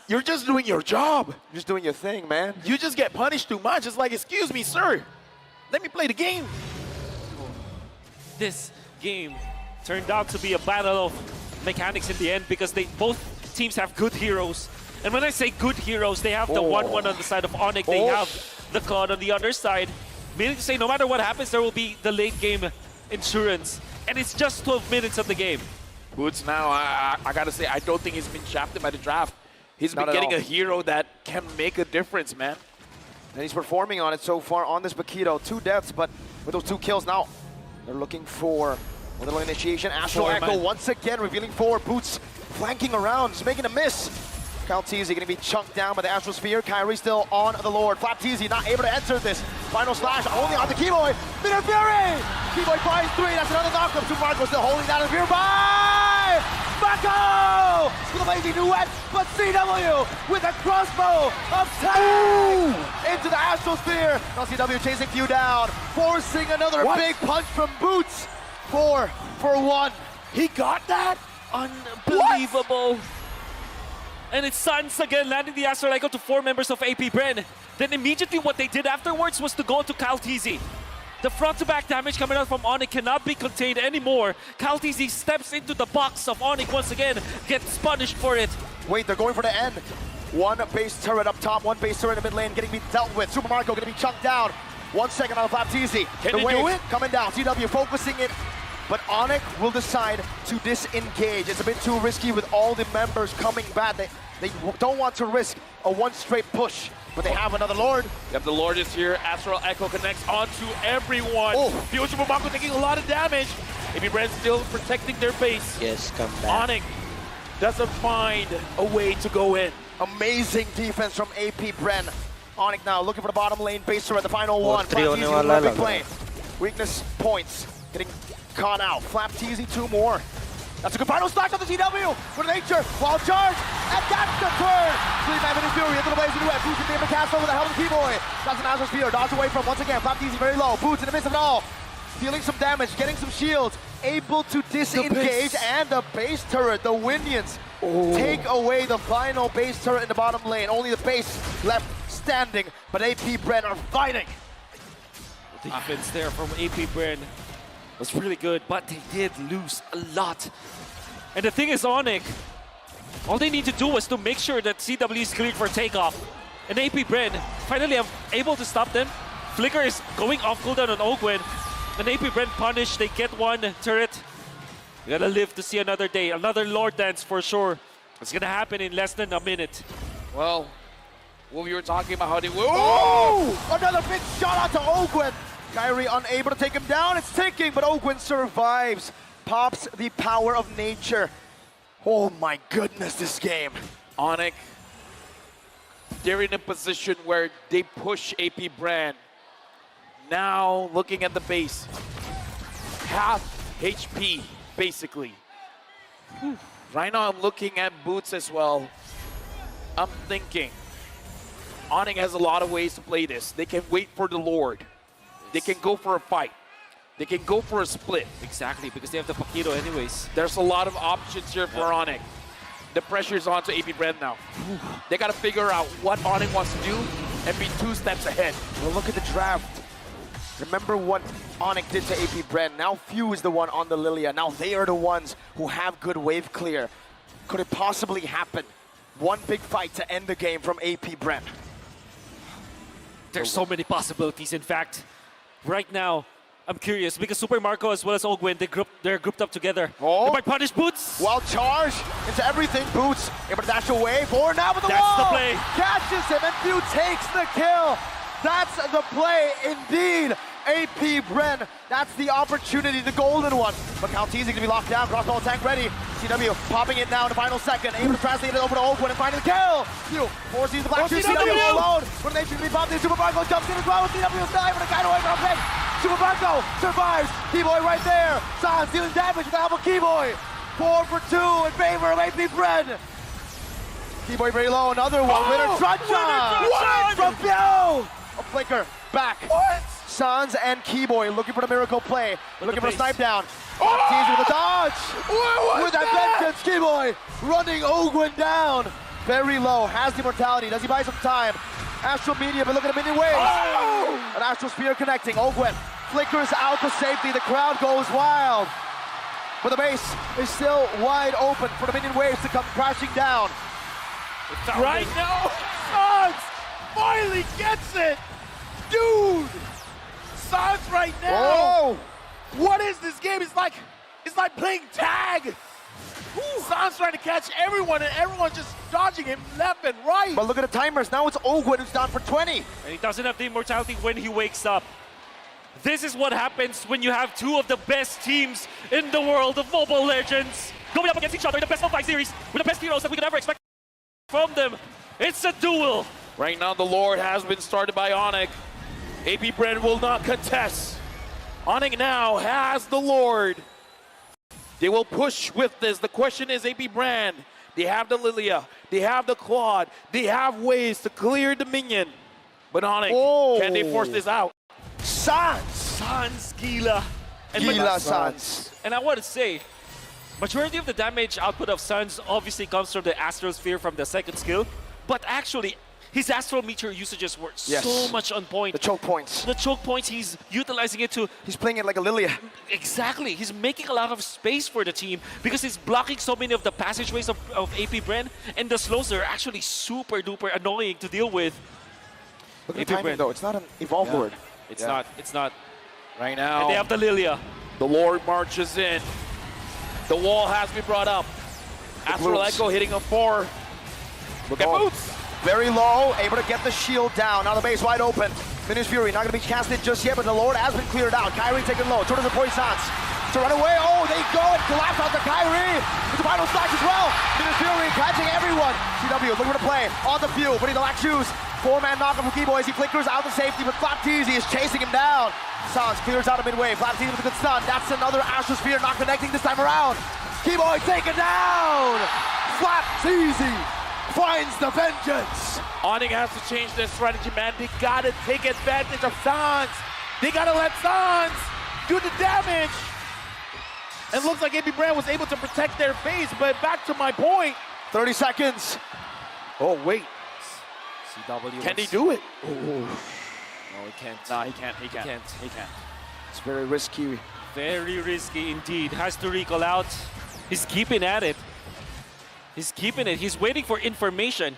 you're just doing your job. You're just doing your thing, man. You just get punished too much. It's like, excuse me, sir. Let me play the game. This game turned out to be a battle of mechanics in the end because both teams have good heroes. And when I say good heroes, they have the 1-1 on the side of Onyx. They have the Cloud on the other side. Meaning to say, no matter what happens, there will be the late game insurance. And it's just 12 minutes of the game. Boots now, I gotta say, I don't think he's been shafted by the draft. He's been getting a hero that can make a difference, man. And he's performing on it so far on this Bakito. 2 deaths, but with those 2 kills now, they're looking for a little initiation. Astral Echo once again revealing forward. Boots flanking around, just making a miss. Kalteezy gonna be chunked down by the Astral Sphere. Kyrie still on the Lord. Flapteezy not able to ensure this. Final slash only on the Keyboy. Minute Fury! Keyboy finds 3, that's another knockup. Super Marco still holding down the Fury by Mako! With a lazy duet, but CW with a crossbow of tank into the Astral Sphere. Now CW chasing Few down, forcing another big punch from Boots. 4 for 1. He got that? Unbelievable. And it's Sans again landing the Astral Echo to 4 members of AP Bren. Then immediately what they did afterwards was to go to Kalteezy. The front-to-back damage coming out from Onyx cannot be contained anymore. Kalteezy steps into the box of Onyx once again, gets punished for it. Wait, they're going for the end. 1 base turret up top, 1 base turret in the mid lane getting dealt with. Super Marco gonna be chunked down. 1 second on Flapteezy. Can they do it? Coming down. CW focusing it but Onyx will decide to disengage. It's a bit too risky with all the members coming back. They don't want to risk a one straight push, but they have another Lord. Yep, the Lord is here. Astral Echo connects onto everyone. Future Bumako taking a lot of damage. AP Brand still protecting their base. Yes, come back. Onyx doesn't find a way to go in. Amazing defense from AP Bren. Onyx now looking for the bottom lane base turret, the final one. Three Flap only Teasy wala with a big lang. play. Weakness points. Getting caught out. Flap Teasy, 2 more. That's a good final stack on the TW for nature. Wild charge, and that's the third. Sleep Evan Fury into the blazing web. Boots into the cast over the helmet of Keyboy. That's an Azure Spear. Dodge away from once again. Flap Teasy very low. Boots in the midst of it all. Dealing some damage, getting some shields. Able to disengage, and the base turret, the Winions, take away the final base turret in the bottom lane. Only the base left standing, but AP Bren are fighting. The defense there from AP Bren was really good, but they did lose a lot. And the thing is, Onyx, all they need to do was to make sure that CW is cleared for takeoff. And AP Bren finally are able to stop them. Flicker is going off cooldown on Ogwen. And AP Bren punished, they get one turret. We gotta live to see another day, another Lord Dance for sure. It's gonna happen in less than a minute. Well, what we were talking about, how they will. Oh! Another big shot out to Ogwen. Kyrie unable to take him down. It's ticking, but Ogwen survives. Pops the power of nature. Oh my goodness, this game. Onyx, they're in a position where they push AP Brand. Now, looking at the base, half HP, basically. Right now, I'm looking at Boots as well. I'm thinking, Onyx has a lot of ways to play this. They can wait for the Lord. They can go for a fight. They can go for a split. Exactly, because they have the Paquito anyways. There's a lot of options here for Onyx. The pressure's on to AP Brand now. They got to figure out what Onyx wants to do and be 2 steps ahead. Well, look at the draft. Remember what Onyx did to AP Bren. Now Few is the one on the Lilia. Now they are the ones who have good wave clear. Could it possibly happen? One big fight to end the game from AP Bren. There's so many possibilities. In fact, right now, I'm curious because Super Marco as well as Ogwen, they're grouped up together. Oh. They might punish Boots. Wild charge into everything. Boots able to dash away. Forward now with the That's wall. the play. Catches him and Few takes the kill. That's the play indeed. AP Bren, that's the opportunity, the golden one. But Calteezy gonna be locked down, crossbow tank ready. CW popping it now in the final second, able to translate it over to Ogwen and finding the kill. Few forces the black shoe, CW alone. But they should be popped in, Super Marco jumps in as well with CW's dive and a guy away from him. Super Marco survives, Keyboy right there. Sans dealing damage with the help of Keyboy. 4 for 2 in favor of AP Bren. Keyboy very low, another one. Winner Truncheon from Few. A flicker back. What? Sans and Keyboy looking for the miracle play. Looking for a snipe down. Teasing with a dodge. With that vengeance, Keyboy running Ogwen down. Very low, has the immortality. Does he buy some time? Astral Media, but look at the minion waves. An Astral Spear connecting. Ogwen flickers out to safety. The crowd goes wild. But the base is still wide open for the minion waves to come crashing down. Right now, Sans finally gets it. Dude, Sans right now. Whoa. What is this game? It's like playing tag. Sans trying to catch everyone, and everyone just dodging him left and right. But look at the timers. Now it's Ogwen who's down for 20. And he doesn't have the immortality when he wakes up. This is what happens when you have 2 of the best teams in the world of Mobile Legends going up against each other in the best of 5 series with the best heroes that we could ever expect from them. It's a duel. Right now, the Lord has been started by Onyx. AP Bren will not contest. Onyx now has the Lord. They will push with this. The question is, AP Bren, they have the Lilia, they have the Claude, they have ways to clear the minion. But Onyx, can they force this out? Sans, Gila. Gila Sans. And I want to say, majority of the damage output of Sans obviously comes from the Astral Sphere from the second skill. But actually, his Astral Meteor usages were so much on point. The choke points. The choke points, he's utilizing it to... He's playing it like a Lilia. Exactly. He's making a lot of space for the team because he's blocking so many of the passageways of AP Bren, and the slows are actually super duper annoying to deal with. Look at the timing though. It's not an Evolve Lord. It's not. Right now. And they have the Lilia. The Lord marches in. The wall has been brought up. Astral Echo hitting a 4. Look at Boots. Very low, able to get the shield down. Now the base wide open. Minions Fury not going to be casted just yet, but the Lord has been cleared out. Kyrie taken low. Towards the Poisons to run away. Oh, they go and collapse out to Kyrie. With the final slash as well. Minions Fury catching everyone. CW looking for the play on the field, putting the black shoes. 4-man knockup from Keyboy as he flickers out the safety, but Flapteezy is chasing him down. Sans clears out of midway. Flapteezy with a good stun. That's another Astrosphere not connecting this time around. Keyboy taken down. Flapteezy finds the vengeance. Onyx has to change their strategy, man. They gotta take advantage of Sans. They gotta let Sans do the damage. And it looks like AB Brand was able to protect their base, but back to my point. 30 seconds. Oh, wait. CW. Can he do it? No, he can't. No, he can't. He can't. He can't. It's very risky. Very risky indeed. Has to recall out. He's keeping at it. He's keeping it. He's waiting for information.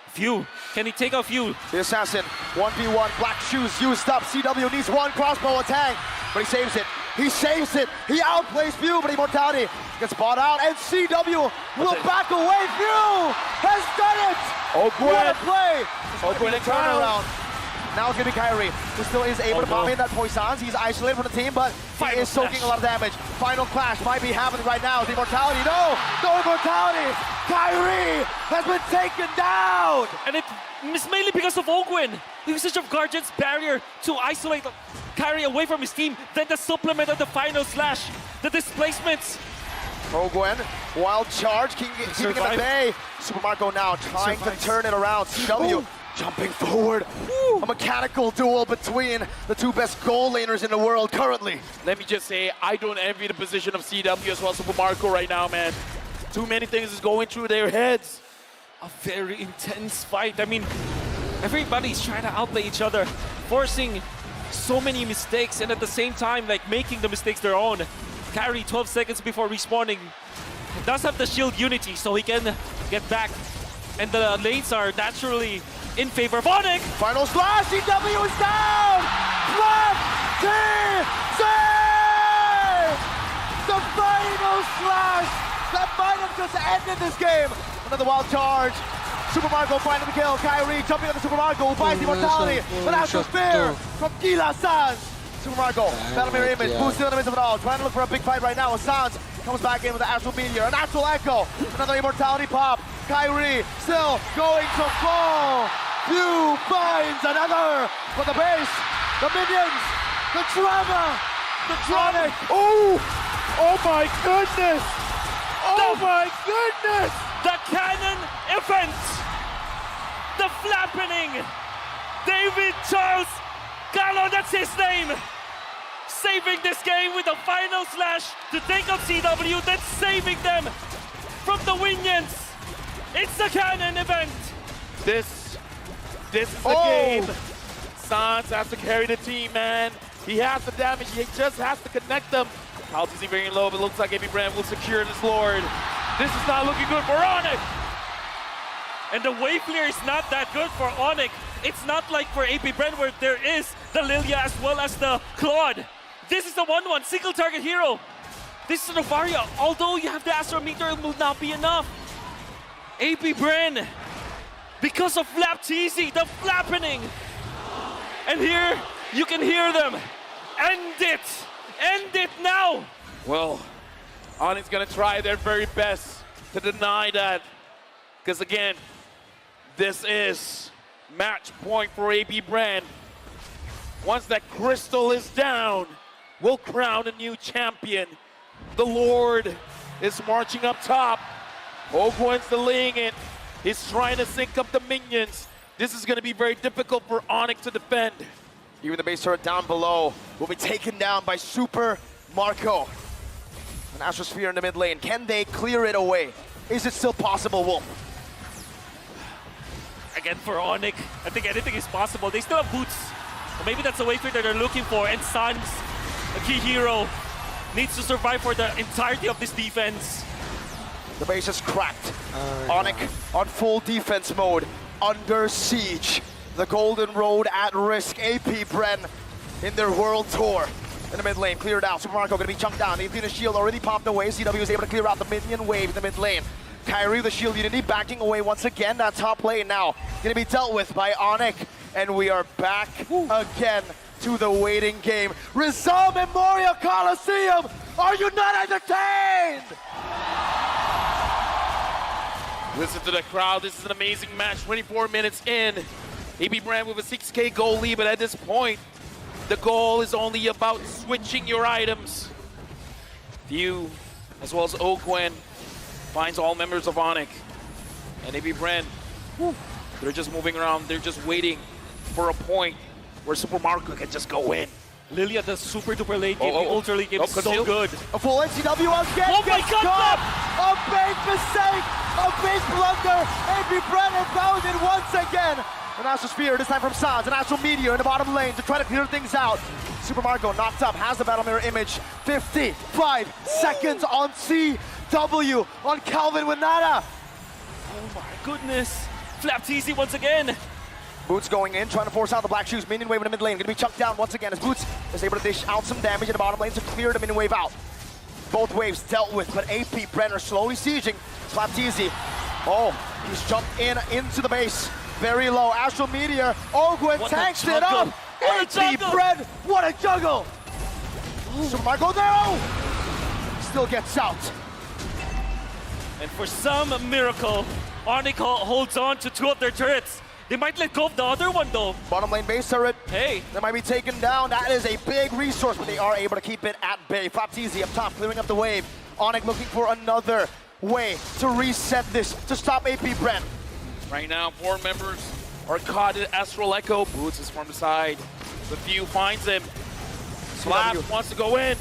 Few. Can he take a few? The assassin, 1v1, black shoes used up. CW needs one crossbow attack, but he saves it. He saves it. He outplays Few, but Immortality gets bought out, and CW will back away. Few has done it. What a play. Oakwood and turnaround. Now it's going to be Kyrie, who still is able to pop in that Poisons. He's isolated from the team, but he is soaking a lot of damage. Final clash might be happening right now. The Immortality, no Immortality. Kyrie has been taken down. And it's mainly because of Ogwin. The usage of Guardian's barrier to isolate Kyrie away from his team. Then the supplement of the final slash, the displacements. Ogwin, wild charge, keeping it at bay. Super Marco now trying to turn it around. CW jumping forward. A mechanical duel between the two best goal laners in the world currently. Let me just say, I don't envy the position of CW as well as Super Marco right now, man. Too many things is going through their heads. A very intense fight. I mean, everybody's trying to outplay each other, forcing so many mistakes, and at the same time, like, making the mistakes their own. Kyrie, 12 seconds before respawning, does have the shield unity, so he can get back. And the lanes are naturally in favor of Onyx. Final slash, CW is down! Flapteezy! The final slash! That might have just ended this game. Another wild charge. Super Marco finding the kill. Kyrie jumping on the Super Marco who finds the Immortality. But Astral Spear from Gila Sans. Super Marco, Battle Mirror Image, who's still in the midst of it all. Trying to look for a big fight right now. Sans comes back in with the Astral Meteor. An Astral Echo. Another Immortality pop. Kyrie still going to fall. Few finds another. For the base, the minions, the drama, the Tronic. Oh my goodness! Oh my goodness! The Cannon event! The flappening! David Charles Gallo, that's his name! Saving this game with a final slash to take out CW, then saving them from the Winions! It's the Cannon event! This is the game. Sans has to carry the team, man. He has the damage, he just has to connect them. Paltzy very low, but looks like AB Brand will secure this Lord. This is not looking good for Onyx. And the wave clear is not that good for Onyx. It's not like for AP Brand where there is the Lilia as well as the Claude. This is the 1-1, single target hero. This is Novaria. Although you have the Astral Meteor, it will not be enough. AP Brand, because of Flapteezy, the flappening. And here, you can hear them. End it! End it now! Well, Onyx gonna try their very best to deny that. Because again, this is match point for AB Brand. Once that crystal is down, we'll crown a new champion. The Lord is marching up top. Ogwen's delaying it. He's trying to sync up the minions. This is gonna be very difficult for Onyx to defend. Even the base turret down below will be taken down by Super Marco. An Astrosphere in the mid lane. Can they clear it away? Is it still possible, Wolf? Again, for Onyx, I think anything is possible. They still have boots. Or maybe that's the wayfinder that they're looking for. And Sans, a key hero, needs to survive for the entirety of this defense. The base is cracked. Onyx on full defense mode, under siege. The Golden Road at risk. AP Bren in their world tour. in the mid lane. Cleared out. Super Marco going to be chunked down. The Athena shield already popped away. CW is able to clear out the minion wave in the mid lane. Kyrie, the shield unity, backing away once again. That top lane now going to be dealt with by Onyx. And we are back again to the waiting game. Rizal Memorial Coliseum, are you not entertained? Listen to the crowd. This is an amazing match. 24 minutes in. AB Brand with a 6K goal lead, but at this point, the goal is only about switching your items. View, as well as Ogwen, finds all members of Onyx. And AB Brand, they're just moving around. They're just waiting for a point where Super Marco can just go in. Lilia, the super duper late game, the ultra late game is so good. A full NCW again. Oh my gets God, caught. A big mistake, a big blunder. AB Brennan found it once again. An Astral Spear, this time from Sans, an Astral Meteor in the bottom lane to try to clear things out. Super Marco knocked up, has the battle mirror image. 55 seconds on CW on Calvin Winata. Oh my goodness. Flap TC once again. Boots going in, trying to force out the Black Shoes. Minion wave in the mid lane, gonna be chucked down once again as Boots is able to dish out some damage in the bottom lane to clear the minion wave out. Both waves dealt with, but AP Brenner slowly sieging. Slap TZ. Oh, he's jumped into the base. Very low. Astral Meteor. Ogwen tanks it up. AP Brenner, what a juggle! Super Marco there. Still gets out. And for some miracle, Onyx holds on to 2 of their turrets. They might let go of the other one though. Bottom lane base turret. Hey. That might be taken down. That is a big resource, but they are able to keep it at bay. Flap TZ up top, clearing up the wave. Onyx looking for another way to reset this, to stop AP Brent. Right now, 4 members are caught in Astral Echo. Boots is from the side. The Few finds him. Slap wants to go in.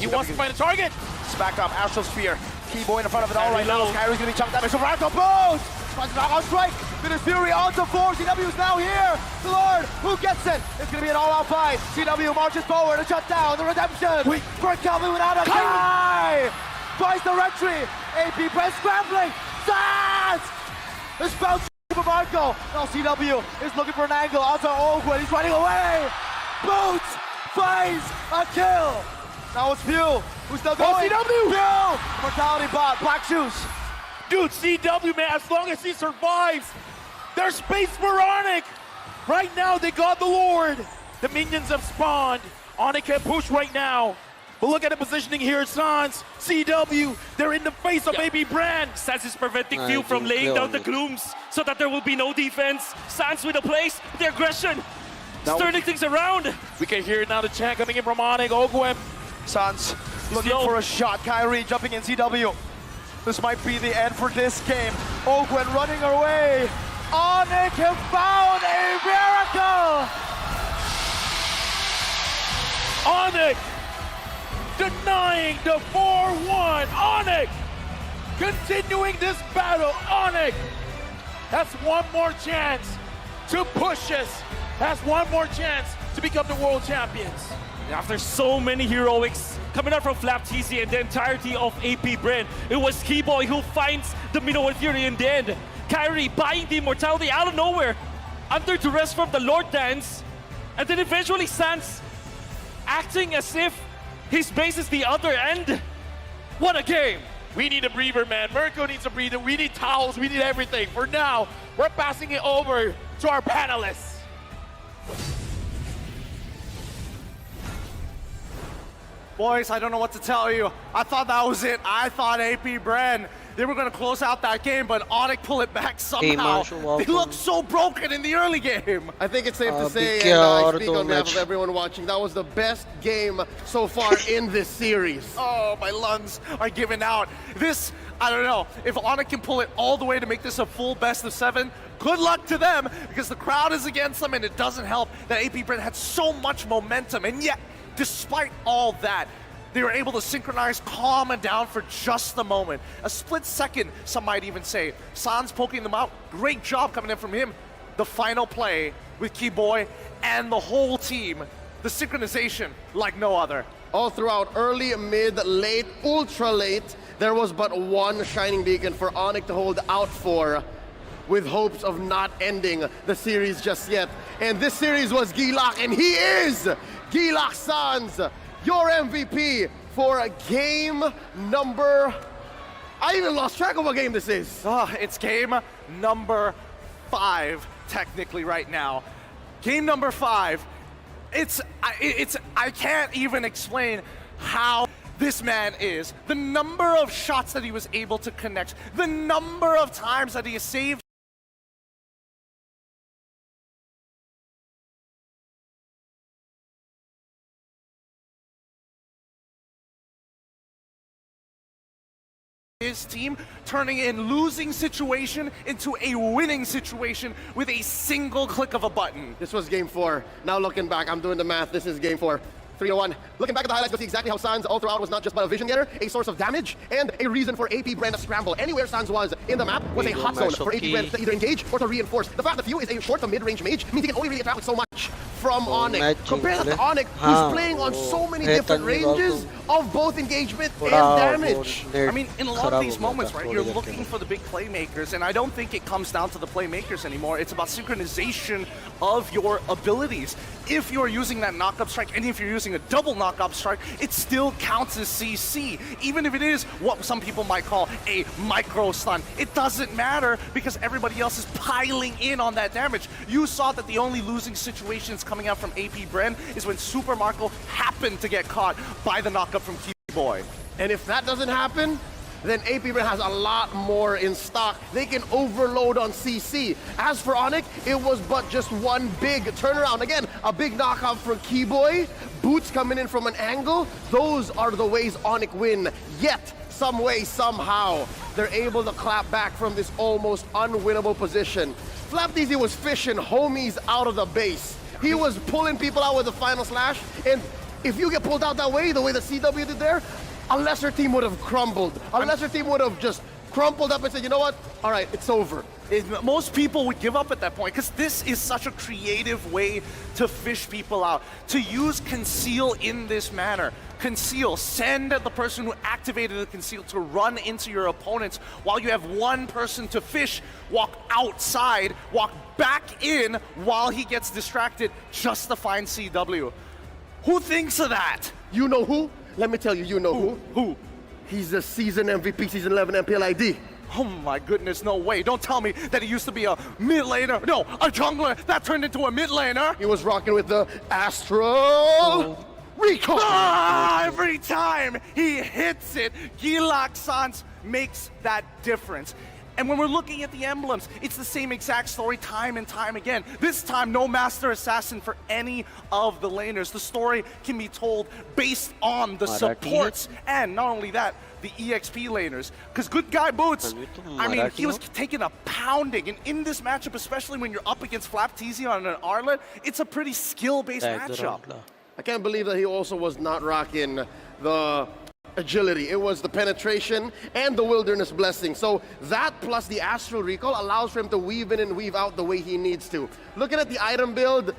He wants to find a target. It's back up. Astral Spear. Keyboy in front of it all right now. Kyrie's going to be chunked down. It's a Radical Boost! On strike. Finish Fury onto 4. CW is now here. The Lord, who gets it? It's going to be an all-out fight. CW marches forward to shut down the redemption. Wait. For Calvin without a Kai! Twice the retry. AP Brent scrambling. Sans! It's bounced Super Marco. Now CW is looking for an angle onto Ogwen. He's running away. Boots finds a kill. Now it's Pew, who's still going. CW! Pew! Mortality bot, Black Shoes. Dude, CW, man, as long as he survives, there's space for Onyx. Right now, they got the Lord. The minions have spawned. Onyx can push right now. But look at the positioning here, Sans. CW, they're in the face of AB Brand. Sans is preventing Few from laying down the glooms so that there will be no defense. Sans with the place, the aggression, turning things around. We can hear now the chant coming in from Onyx. Ogwen. Sans looking for a shot. Kyrie jumping in CW. This might be the end for this game. Ogwen running away. Onyx have found a miracle! Onyx denying the 4-1. Onyx continuing this battle. Onyx has one more chance to push us. Has one more chance to become the world champions. After so many heroics coming out from Flap TC and the entirety of AP Brand, it was Keyboy who finds the Minoan Fury in the end. Kyrie buying the immortality out of nowhere, under duress from the Lord Dance, and then eventually Sans acting as if his base is the other end. What a game! We need a breather, man. Mirko needs a breather. We need towels. We need everything. For now, we're passing it over to our panelists. Boys, I don't know what to tell you. I thought that was it. I thought AP Brand, they were going to close out that game, but Onyx pull it back somehow. They look so broken in the early game. I think it's safe to say, and I speak on behalf of everyone watching, that was the best game so far in this series. Oh, my lungs are giving out. This, I don't know, if Onyx can pull it all the way to make this a full best of 7, good luck to them, because the crowd is against them, and it doesn't help that AP Brand had so much momentum, and yet, despite all that, they were able to synchronize, calm and down for just the moment. A split second, some might even say. Sans poking them out, great job coming in from him. The final play with Keyboy and the whole team, the synchronization like no other. All throughout, early, mid, late, ultra late, there was but one shining beacon for Onyx to hold out for, with hopes of not ending the series just yet. And this series was Gilak, and he is Gilak Sans, your MVP for game number... I even lost track of what game this is. It's game number 5, technically, right now. Game number 5. I can't even explain how this man is. The number of shots that he was able to connect, the number of times that he has saved his team, turning in losing situation into a winning situation with a single click of a button. This was game 4. Now looking back, I'm doing the math. This is game 4. 3-1. Looking back at the highlights, you'll see exactly how Sans all throughout was not just but a vision getter, a source of damage, and a reason for AP Brand to scramble. Anywhere Sans was in the map was a hot zone for AP Brand to either engage or to reinforce. The fact that Few is a short to mid-range mage means he can only really interact with so much from Onyx. Compare that to Onyx, who's playing on so many different ranges of both engagement and damage. I mean, in a lot of these moments, right, you're looking for the big playmakers, and I don't think it comes down to the playmakers anymore. It's about synchronization of your abilities. If you're using that knock-up strike, and if you're using a double knock-up strike, it still counts as CC. Even if it is what some people might call a micro stun, it doesn't matter because everybody else is piling in on that damage. You saw that the only losing situations coming out from AP Bren is when Super Marco happened to get caught by the knock-up from Keyboy. And if that doesn't happen, then AP Brand has a lot more in stock. They can overload on CC. As for Onyx, it was but just one big turnaround. Again, a big knockout from Keyboy, boots coming in from an angle. Those are the ways Onyx win. Yet, some way, somehow, they're able to clap back from this almost unwinnable position. Flapteasy was fishing homies out of the base. He was pulling people out with the final slash, and if you get pulled out that way, the way the CW did there, a lesser team would have crumbled. A lesser team would have just crumpled up and said, you know what? All right, it's over. Most people would give up at that point because this is such a creative way to fish people out. To use Conceal in this manner. Conceal, send the person who activated the Conceal to run into your opponents while you have one person to fish, walk outside, walk back in while he gets distracted just to find CW. Who thinks of that? You know who? Let me tell you, you know who? Who? He's the season MVP, season 11 MPL ID. Oh my goodness, no way. Don't tell me that he used to be a mid laner. No, a jungler that turned into a mid laner. He was rocking with the Astral Recall. Every time he hits it, Gilak Sans makes that difference. And when we're looking at the emblems, it's the same exact story time and time again. This time, no Master Assassin for any of the laners. The story can be told based on the supports, and not only that, the EXP laners. Because good guy Boots, I mean, he was taking a pounding. And in this matchup, especially when you're up against Flapteasy on an Arlet, it's a pretty skill-based matchup. I can't believe that he also was not rocking the agility. It was the penetration and the wilderness blessing. So that plus the astral recall allows for him to weave in and weave out the way he needs to. Looking at the item build,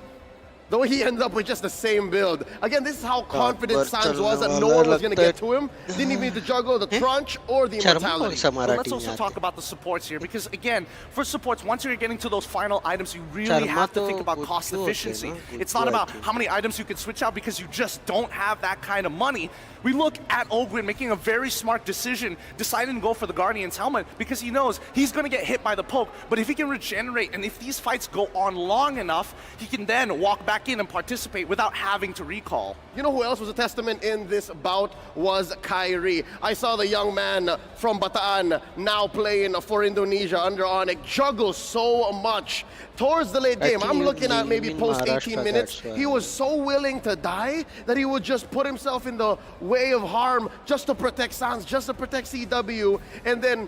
though he ended up with just the same build. Again, this is how confident Sans was that no one was going to get to him. Didn't even need to juggle the crunch or the immortality. Well, let's also talk about the supports here, because again, for supports, once you're getting to those final items, you really have to think about cost efficiency. It's not about how many items you can switch out because you just don't have that kind of money. We look at Ogwin making a very smart decision, deciding to go for the Guardian's helmet because he knows he's going to get hit by the poke, but if he can regenerate and if these fights go on long enough, he can then walk back in and participate without having to recall. You know who else was a testament in this bout was Kyrie. I saw the young man from Bataan now playing for Indonesia under Onyx juggle so much. Towards the late game, I'm looking at maybe post 18 minutes, he was so willing to die that he would just put himself in the way of harm just to protect Sans, just to protect CW, and then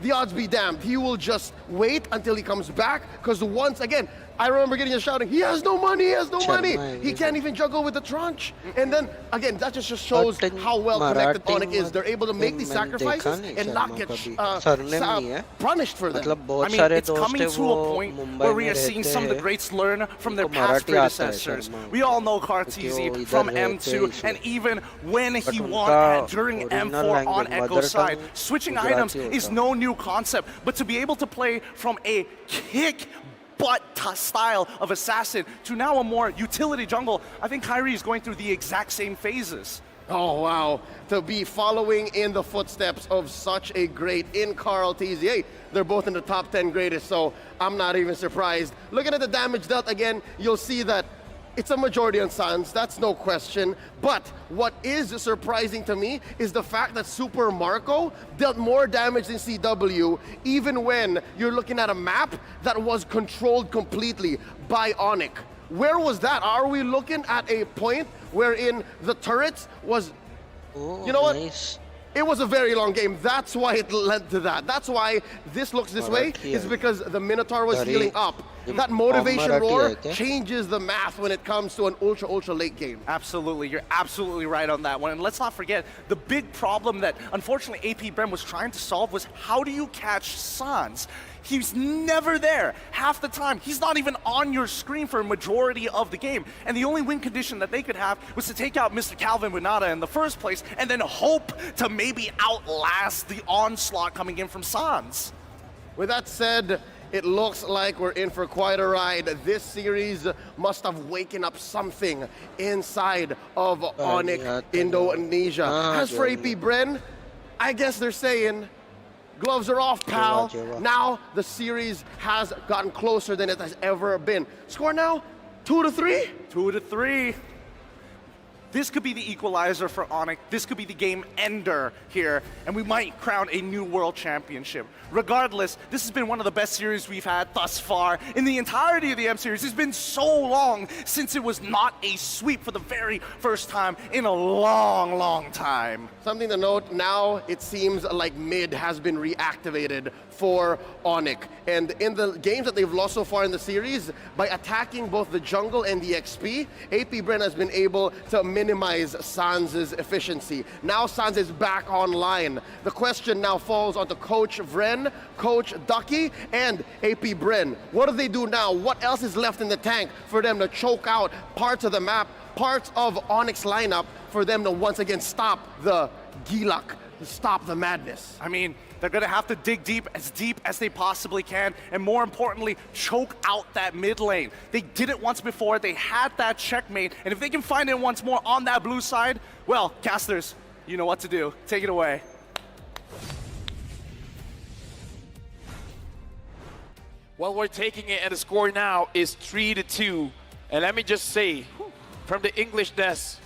the odds be damned. He will just wait until he comes back, because once again, I remember getting a shouting, he has no money, he has no money. He can't even juggle with the tranche. And then, again, that just shows how well connected Onyx is. They're able to make these sacrifices and not get punished for them. I mean, it's coming to a point where we are seeing some of the greats learn from their past predecessors. We all know Kartizi from M2, and even when he won during M4 on Echo's side, switching items is no new concept, but to be able to play from a kick butt style of assassin to now a more utility jungle. I think Kyrie is going through the exact same phases. Oh, wow. To be following in the footsteps of such a great in Carl TZA. They're both in the top 10 greatest, so I'm not even surprised. Looking at the damage dealt again, you'll see that it's a majority on Sans, that's no question. But what is surprising to me is the fact that Super Marco dealt more damage than CW, even when you're looking at a map that was controlled completely by Onyx. Where was that? Are we looking at a point wherein the turrets was, you know what? Nice. It was a very long game. That's why it led to that. That's why this looks this way, is because the Minotaur was healing up. That motivation roar changes the math when it comes to an ultra late game. Absolutely, you're absolutely right on that one. And let's not forget, the big problem that unfortunately AP Brem was trying to solve was how do you catch Sans? He's never there half the time. He's not even on your screen for a majority of the game. And the only win condition that they could have was to take out Mr. Calvin Winata in the first place and then hope to maybe outlast the onslaught coming in from Sans. With that said, it looks like we're in for quite a ride. This series must have waken up something inside of Onyx Indonesia. As for AP Bren, I guess they're saying, gloves are off, pal. Now the series has gotten closer than it has ever been. Score now, 2-3? 2-3. This could be the equalizer for Onyx. This could be the game ender here, and we might crown a new world championship. Regardless, this has been one of the best series we've had thus far in the entirety of the M series. It's been so long since it was not a sweep for the very first time in a long time. Something to note, now it seems like mid has been reactivated for Onyx. And in the games that they've lost so far in the series, by attacking both the jungle and the XP, AP Bren has been able to minimize Sans' efficiency. Now Sans is back online. The question now falls onto Coach Vren, Coach Ducky, and AP Bren. What do they do now? What else is left in the tank for them to choke out parts of the map, parts of Onyx lineup, for them to once again stop the Gilak, to stop the madness? I mean, they're going to have to dig deep as they possibly can, and more importantly, choke out that mid lane. They did it once before, they had that checkmate, and if they can find it once more on that blue side, well, casters, you know what to do. Take it away. Well, we're taking it, and the score now is 3-2. And let me just say, from the English desk,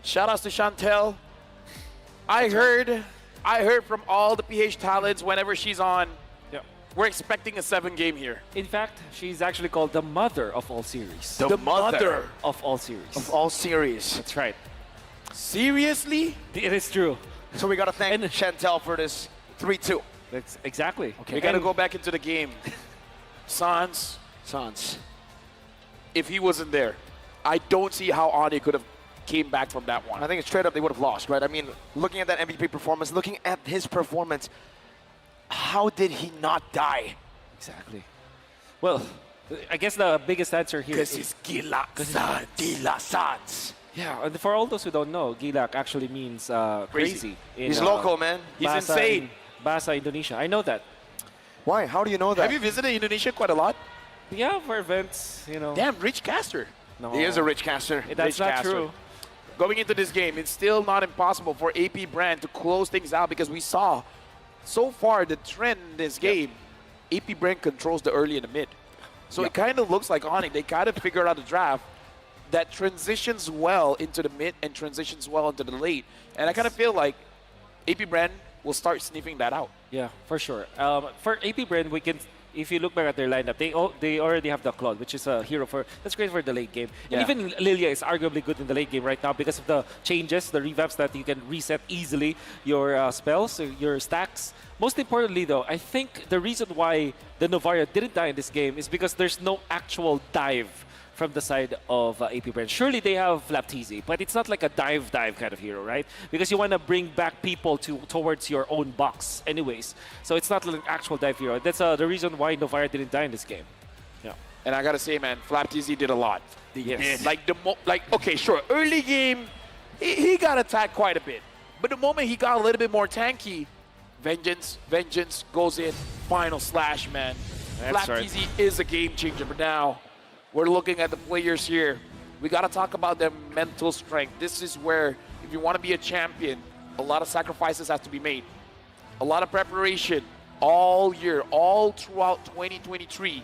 shout outs to Chantel. I heard from all the PH talents whenever she's on, we're expecting a 7-game here. In fact, she's actually called the mother of all series. The mother of all series. Of all series. That's right. Seriously? It is true. So we got to thank Chantel for this 3-2. That's exactly. Okay. We got to go back into the game. Sans. If he wasn't there, I don't see how Ani could have came back from that one. I think it's straight up they would have lost, right? I mean, looking at that MVP performance, looking at his performance, how did he not die? Exactly. Well, I guess the biggest answer here is Gilak Sans. Yeah, and for all those who don't know, Gilak actually means crazy. He's local, man. He's insane. Bahasa Indonesia. I know that. Why? How do you know that? Have you visited Indonesia quite a lot? Yeah, for events, you know. Damn, rich caster. No. He is a rich caster. That's not true. Going into this game, it's still not impossible for AP Brand to close things out because we saw so far the trend in this game, AP Brand controls the early and the mid. So it kind of looks like Onyx, they kind of figured out a draft that transitions well into the mid and transitions well into the late. And I kind of feel like AP Brand will start sniffing that out. Yeah, for sure. For AP Brand, we can, if you look back at their lineup, they already have the Claude, which is a hero that's great for the late game. Yeah. And even Lilia is arguably good in the late game right now because of the changes, the revamps that you can reset easily your spells, your stacks. Most importantly, though, I think the reason why the Novaria didn't die in this game is because there's no actual dive from the side of AP Brand. Surely they have Flaptizi, but it's not like a dive kind of hero, right? Because you want to bring back people towards your own box anyways. So it's not like an actual dive hero. That's the reason why Novaria didn't die in this game. Yeah. And I gotta say, man, Flaptizi did a lot. Yes. Okay, sure, early game, he got attacked quite a bit. But the moment he got a little bit more tanky, Vengeance goes in, final slash, man. Flat right. TZ is a game changer, but now we're looking at the players here. We got to talk about their mental strength. This is where, if you want to be a champion, a lot of sacrifices have to be made. A lot of preparation all year, all throughout 2023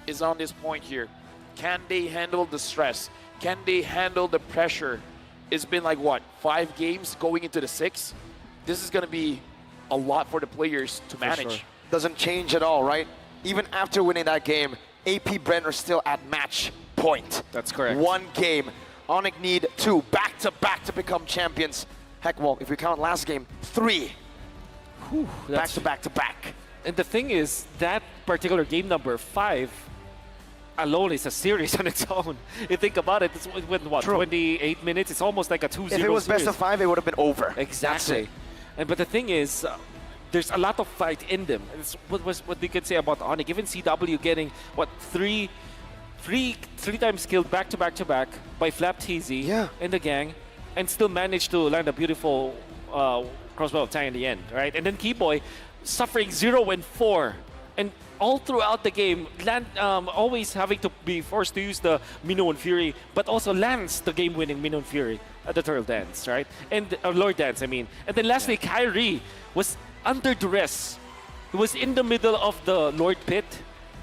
is on this point here. Can they handle the stress? Can they handle the pressure? It's been like, what, 5 games going into the 6th? This is going to be a lot for the players to manage. Sure. Doesn't change at all, right? Even after winning that game, AP Brent are still at match point. That's correct. 1 game. Onyx need 2 back-to-back to become champions. Heck, well, if we count last game, 3. Back-to-back-to-back. And the thing is, that particular game number 5 alone is a series on its own. You think about it, it's with what, 28 minutes? It's almost like a 2-0 If it was series. best of 5, it would have been over. Exactly. And but the thing is, there's a lot of fight in them. It's what we could say about Onyx. Even CW getting what three times killed back to back by Flap TZ in the gang, and still managed to land a beautiful crossbow of Tang in the end, right? And then Keyboy suffering 0 and 4, and all throughout the game, always having to be forced to use the Minnow and Fury, but also lands the game-winning Minnow and Fury at the Turtle Dance, right? And Lord Dance, I mean. And then lastly, Kyrie was under duress. He was in the middle of the Lord Pit,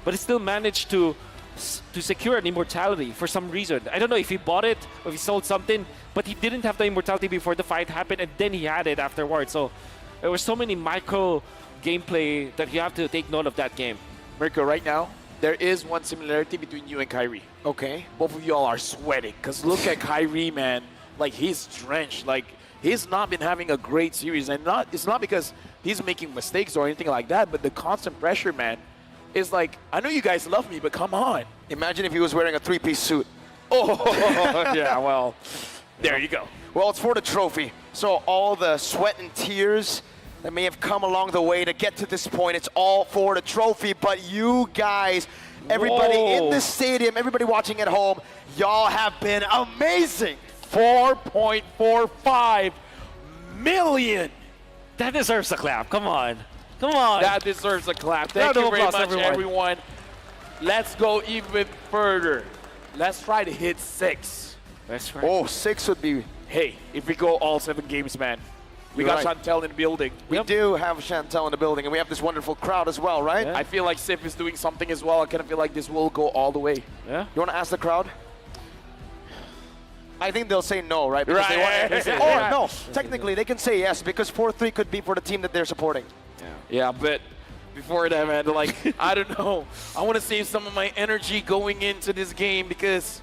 but he still managed to secure an immortality for some reason. I don't know if he bought it or if he sold something, but he didn't have the immortality before the fight happened, and then he had it afterwards. So there were so many micro gameplay that you have to take note of that game. Mirko, right now, there is one similarity between you and Kyrie. Okay. Both of y'all are sweating, because look at Kyrie, man. Like, he's drenched. Like, he's not been having a great series. And it's not because he's making mistakes or anything like that, but the constant pressure, man, is like, I know you guys love me, but come on. Imagine if he was wearing a 3-piece suit. Oh, yeah, well, there you go. Well, it's for the trophy. So all the sweat and tears that may have come along the way to get to this point, it's all for the trophy. But you guys, everybody in the stadium, everybody watching at home, y'all have been amazing. 4.45 million. That deserves a clap. Come on. Come on. That deserves a clap. Thank you very much, everyone. Let's go even further. Let's try to hit 6. That's right. Oh, 6 would be... Hey, if we go all 7 games, man. We got Chantel in the building. We do have Chantel in the building, and we have this wonderful crowd as well, right? Yeah. I feel like Sif is doing something as well. I kind of feel like this will go all the way. Yeah. You want to ask the crowd? I think they'll say no, right? Because Right. Or no, technically they can say yes, because 4-3 could be for the team that they're supporting. Yeah, but before that, man, like, I don't know. I want to save some of my energy going into this game because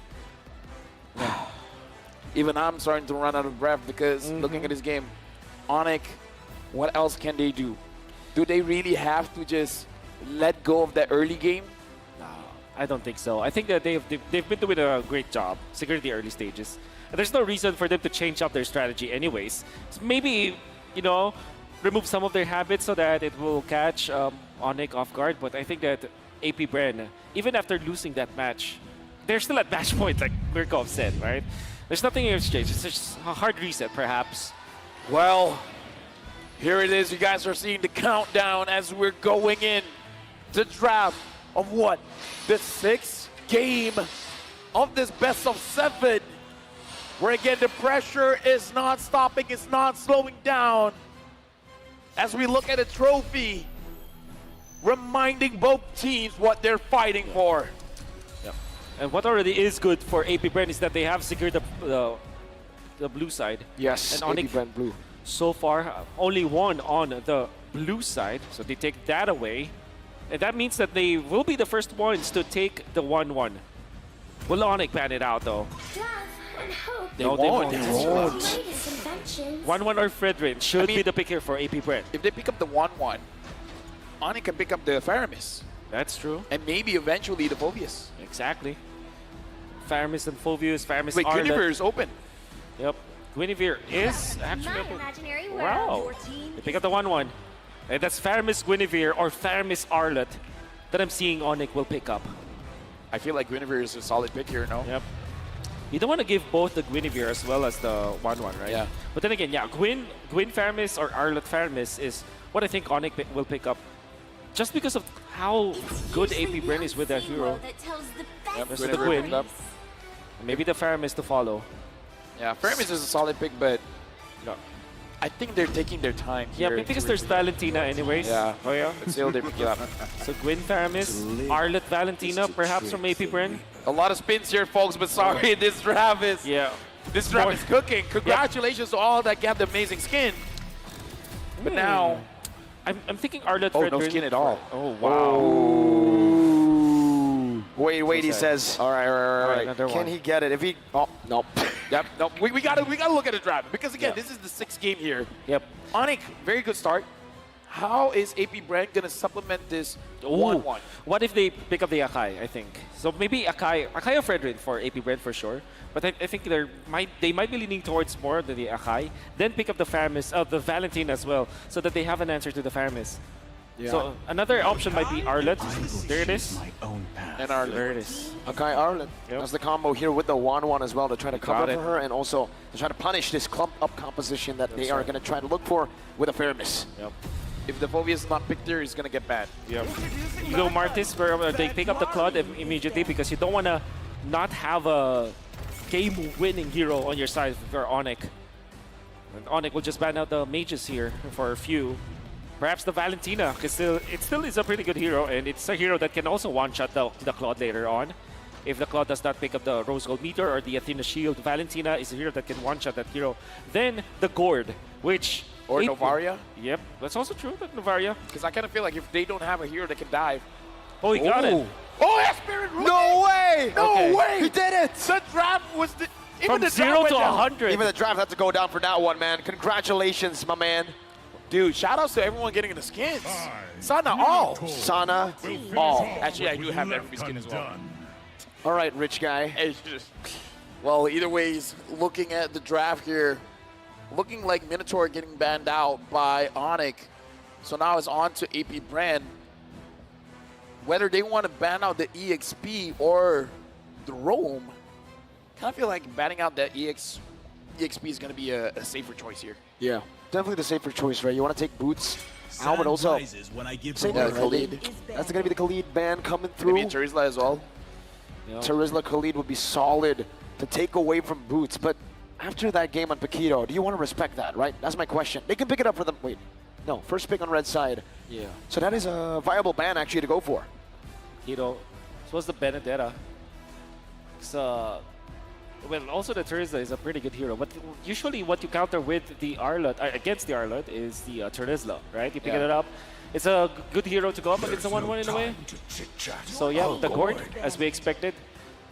even I'm starting to run out of breath because looking at this game, Onyx, what else can they do? Do they really have to just let go of that early game? I don't think so. I think that they've been doing a great job securing the early stages. And there's no reason for them to change up their strategy anyways. So maybe, you know, remove some of their habits so that it will catch Onyx off guard. But I think that AP Bren, even after losing that match, they're still at match point, like Mirko said, right? There's nothing else changed. It's just a hard reset, perhaps. Well, here it is. You guys are seeing the countdown as we're going in to draft of what? The 6th game of this best of 7. Where again, the pressure is not stopping, it's not slowing down. As we look at a trophy, reminding both teams what they're fighting for. Yeah. And what already is good for AP Brand is that they have secured the blue side. Yes, and AP Onyx Brand blue. So far, only one on the blue side, so they take that away. And that means that they will be the first ones to take the 1-1. Will Onyx ban it out, though? They won't. 1-1 or Fredrin should be the pick here for AP Brand. If they pick up the 1-1, Onyx can pick up the Faramis. That's true. And maybe eventually the Phobius. Exactly. Faramis and Phobius, Faramis Wait, Arlet. Guinevere is open. Yep. Guinevere is actually open. Wow. They pick up the 1-1. And that's Faramis Guinevere or Faramis Arlet that I'm seeing Onyx will pick up. I feel like Guinevere is a solid pick here, no? Yep. You don't want to give both the Guinevere as well as the 1-1, right? Yeah. But then again, yeah, Gwyn Faramis or Arlet Faramis is what I think Onyx will pick up. just because of how good AP Bren is with that hero. Yep, There's Gwyn the picked Gwyn. up. Maybe the Faramis to follow. Yeah, Faramis is a solid pick, but I think they're taking their time Yeah, here. because there's Valentina anyways. Yeah. Oh yeah. But still, they pick it up. So Gwyn Faramis, Arlet Valentina, perhaps from AP Bren. A lot of spins here, folks, but sorry, this draft is cooking. Congratulations to all that got the amazing skin. But now, I'm thinking Arlet. oh, no skin at all. Oh wow. Wait, he says. All right. Another Can one. he get it? If he, oh, no. Yep, no, we gotta look at the draft because again, this is the 6th game here. Yep. Onyx, very good start. How is AP Brand gonna supplement this 1-1? What if they pick up the Akai, I think. So maybe Akai or Fredrin for AP Brand for sure. But I think they might be leaning towards more than the Akai. Then pick up the Faramis, the Valentine as well, so that they have an answer to the Faramis. Yeah. So another option might be Arlet. There it is. And Arlet. There it is. Okay, Arlen. That's the combo here with the 1-1 as well to try to cover Got for her and also to try to punish this clump-up composition that they are going to try to look for with a Faramis. Yep. If the Phobia is not picked here, he's gonna get banned. Yep. You go Martis, where they pick up the Claude immediately because you don't want to not have a game-winning hero on your side for Onyx. And Onyx will just ban out the mages here for a few. Perhaps the Valentina, because it still is a pretty good hero, and it's a hero that can also one-shot the Claude later on. If the Claude does not pick up the Rose Gold Meter or the Athena Shield, Valentina is a hero that can one-shot that hero. Then the Gourd, which... Or Novaria? Yep, that's also true, but Novaria. Because I kind of feel like if they don't have a hero that can dive... Oh, he got it. Oh, yeah, Spirit Rune! No way! No way! He did it! The draft was the... From 0 to 100. Even the draft had to go down for that one, man. Congratulations, my man. Dude, shout outs to everyone getting the skins. Sana all. Sana all. Actually, I do have every skin as well. All right, rich guy. Well, either ways, looking at the draft here, looking like Minotaur getting banned out by Onyx. So now it's on to AP Brand. Whether they want to ban out the EXP or the Roam, kind of feel like banning out the EXP is going to be a safer choice here. Yeah, definitely the safer choice, right? You want to take Boots out, but also same Yeah, thing, Khalid. right? That's going to be the Khalid ban coming through. Maybe Terizla as well. Terizla Khalid would be solid to take away from Boots, but after that game on Paquito, do you want to respect that, right? That's my question. They can pick it up for them. Wait, no, first pick on red side. Yeah. So that is a viable ban actually to go for. Hero. So was the Benedetta. Well, also the Terizla is a pretty good hero, but usually what you counter with the Arlet, against the Arlet, is the Terizla, right? You pick it up. It's a good hero to go up against a 1-1 in a way. So yeah, the Gourd, as we expected.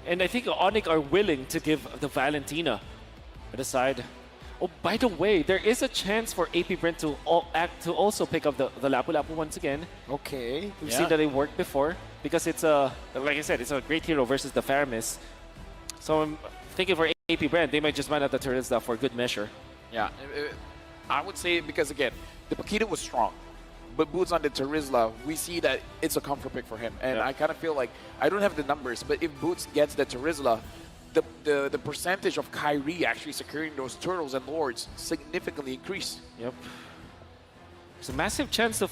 And I think Onyx are willing to give the Valentina at the side. Oh, by the way, there is a chance for AP Brent to also pick up the Lapu Lapu once again. Okay. We've seen that it worked before because it's like I said, it's a great hero versus the Faramis. So I'm thinking for AP Brand, they might just ban out the Terizla for good measure. Yeah, I would say because again, the Paquito was strong, but Boots on the Terizla, we see that it's a comfort pick for him. And I kind of feel like, I don't have the numbers, but if Boots gets the Terizla, the percentage of Kyrie actually securing those turtles and lords significantly increase. Yep. There's a massive chance of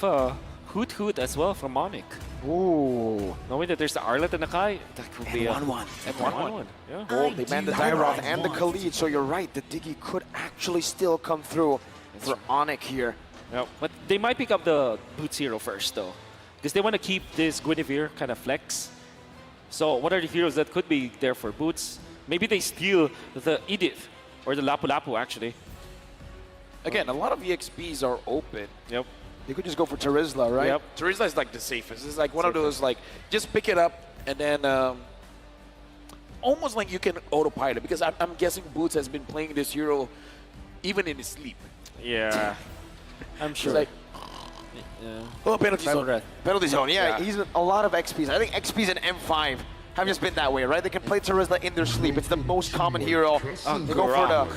Hoot Hoot as well from Onyx. Ooh. Knowing that there's the Arlet and the Kai, that could be a 1-1. And 1-1. Yeah. Oh, they banned the Dyroth and the Khalid, so you're right. The Diggy could actually still come through for Onyx here. Yeah, but they might pick up the Boots hero first, though. Because they want to keep this Guinevere kind of flex. So what are the heroes that could be there for Boots? Maybe they steal the Edith, or the Lapu Lapu, actually. Again, a lot of EXPs are open. Yep. You could just go for Terizla, right? Yep. Terizla is like the safest. It's like one of those, like, just pick it up and then almost like you can autopilot because I'm guessing Boots has been playing this hero even in his sleep. Yeah. I'm sure. It's like, oh, penalty Final zone. breath. Penalty zone, yeah. He's a lot of XPs. I think XPs in M5 have just been that way, right? They can play Terizla in their sleep. It's the most common hero. They go for the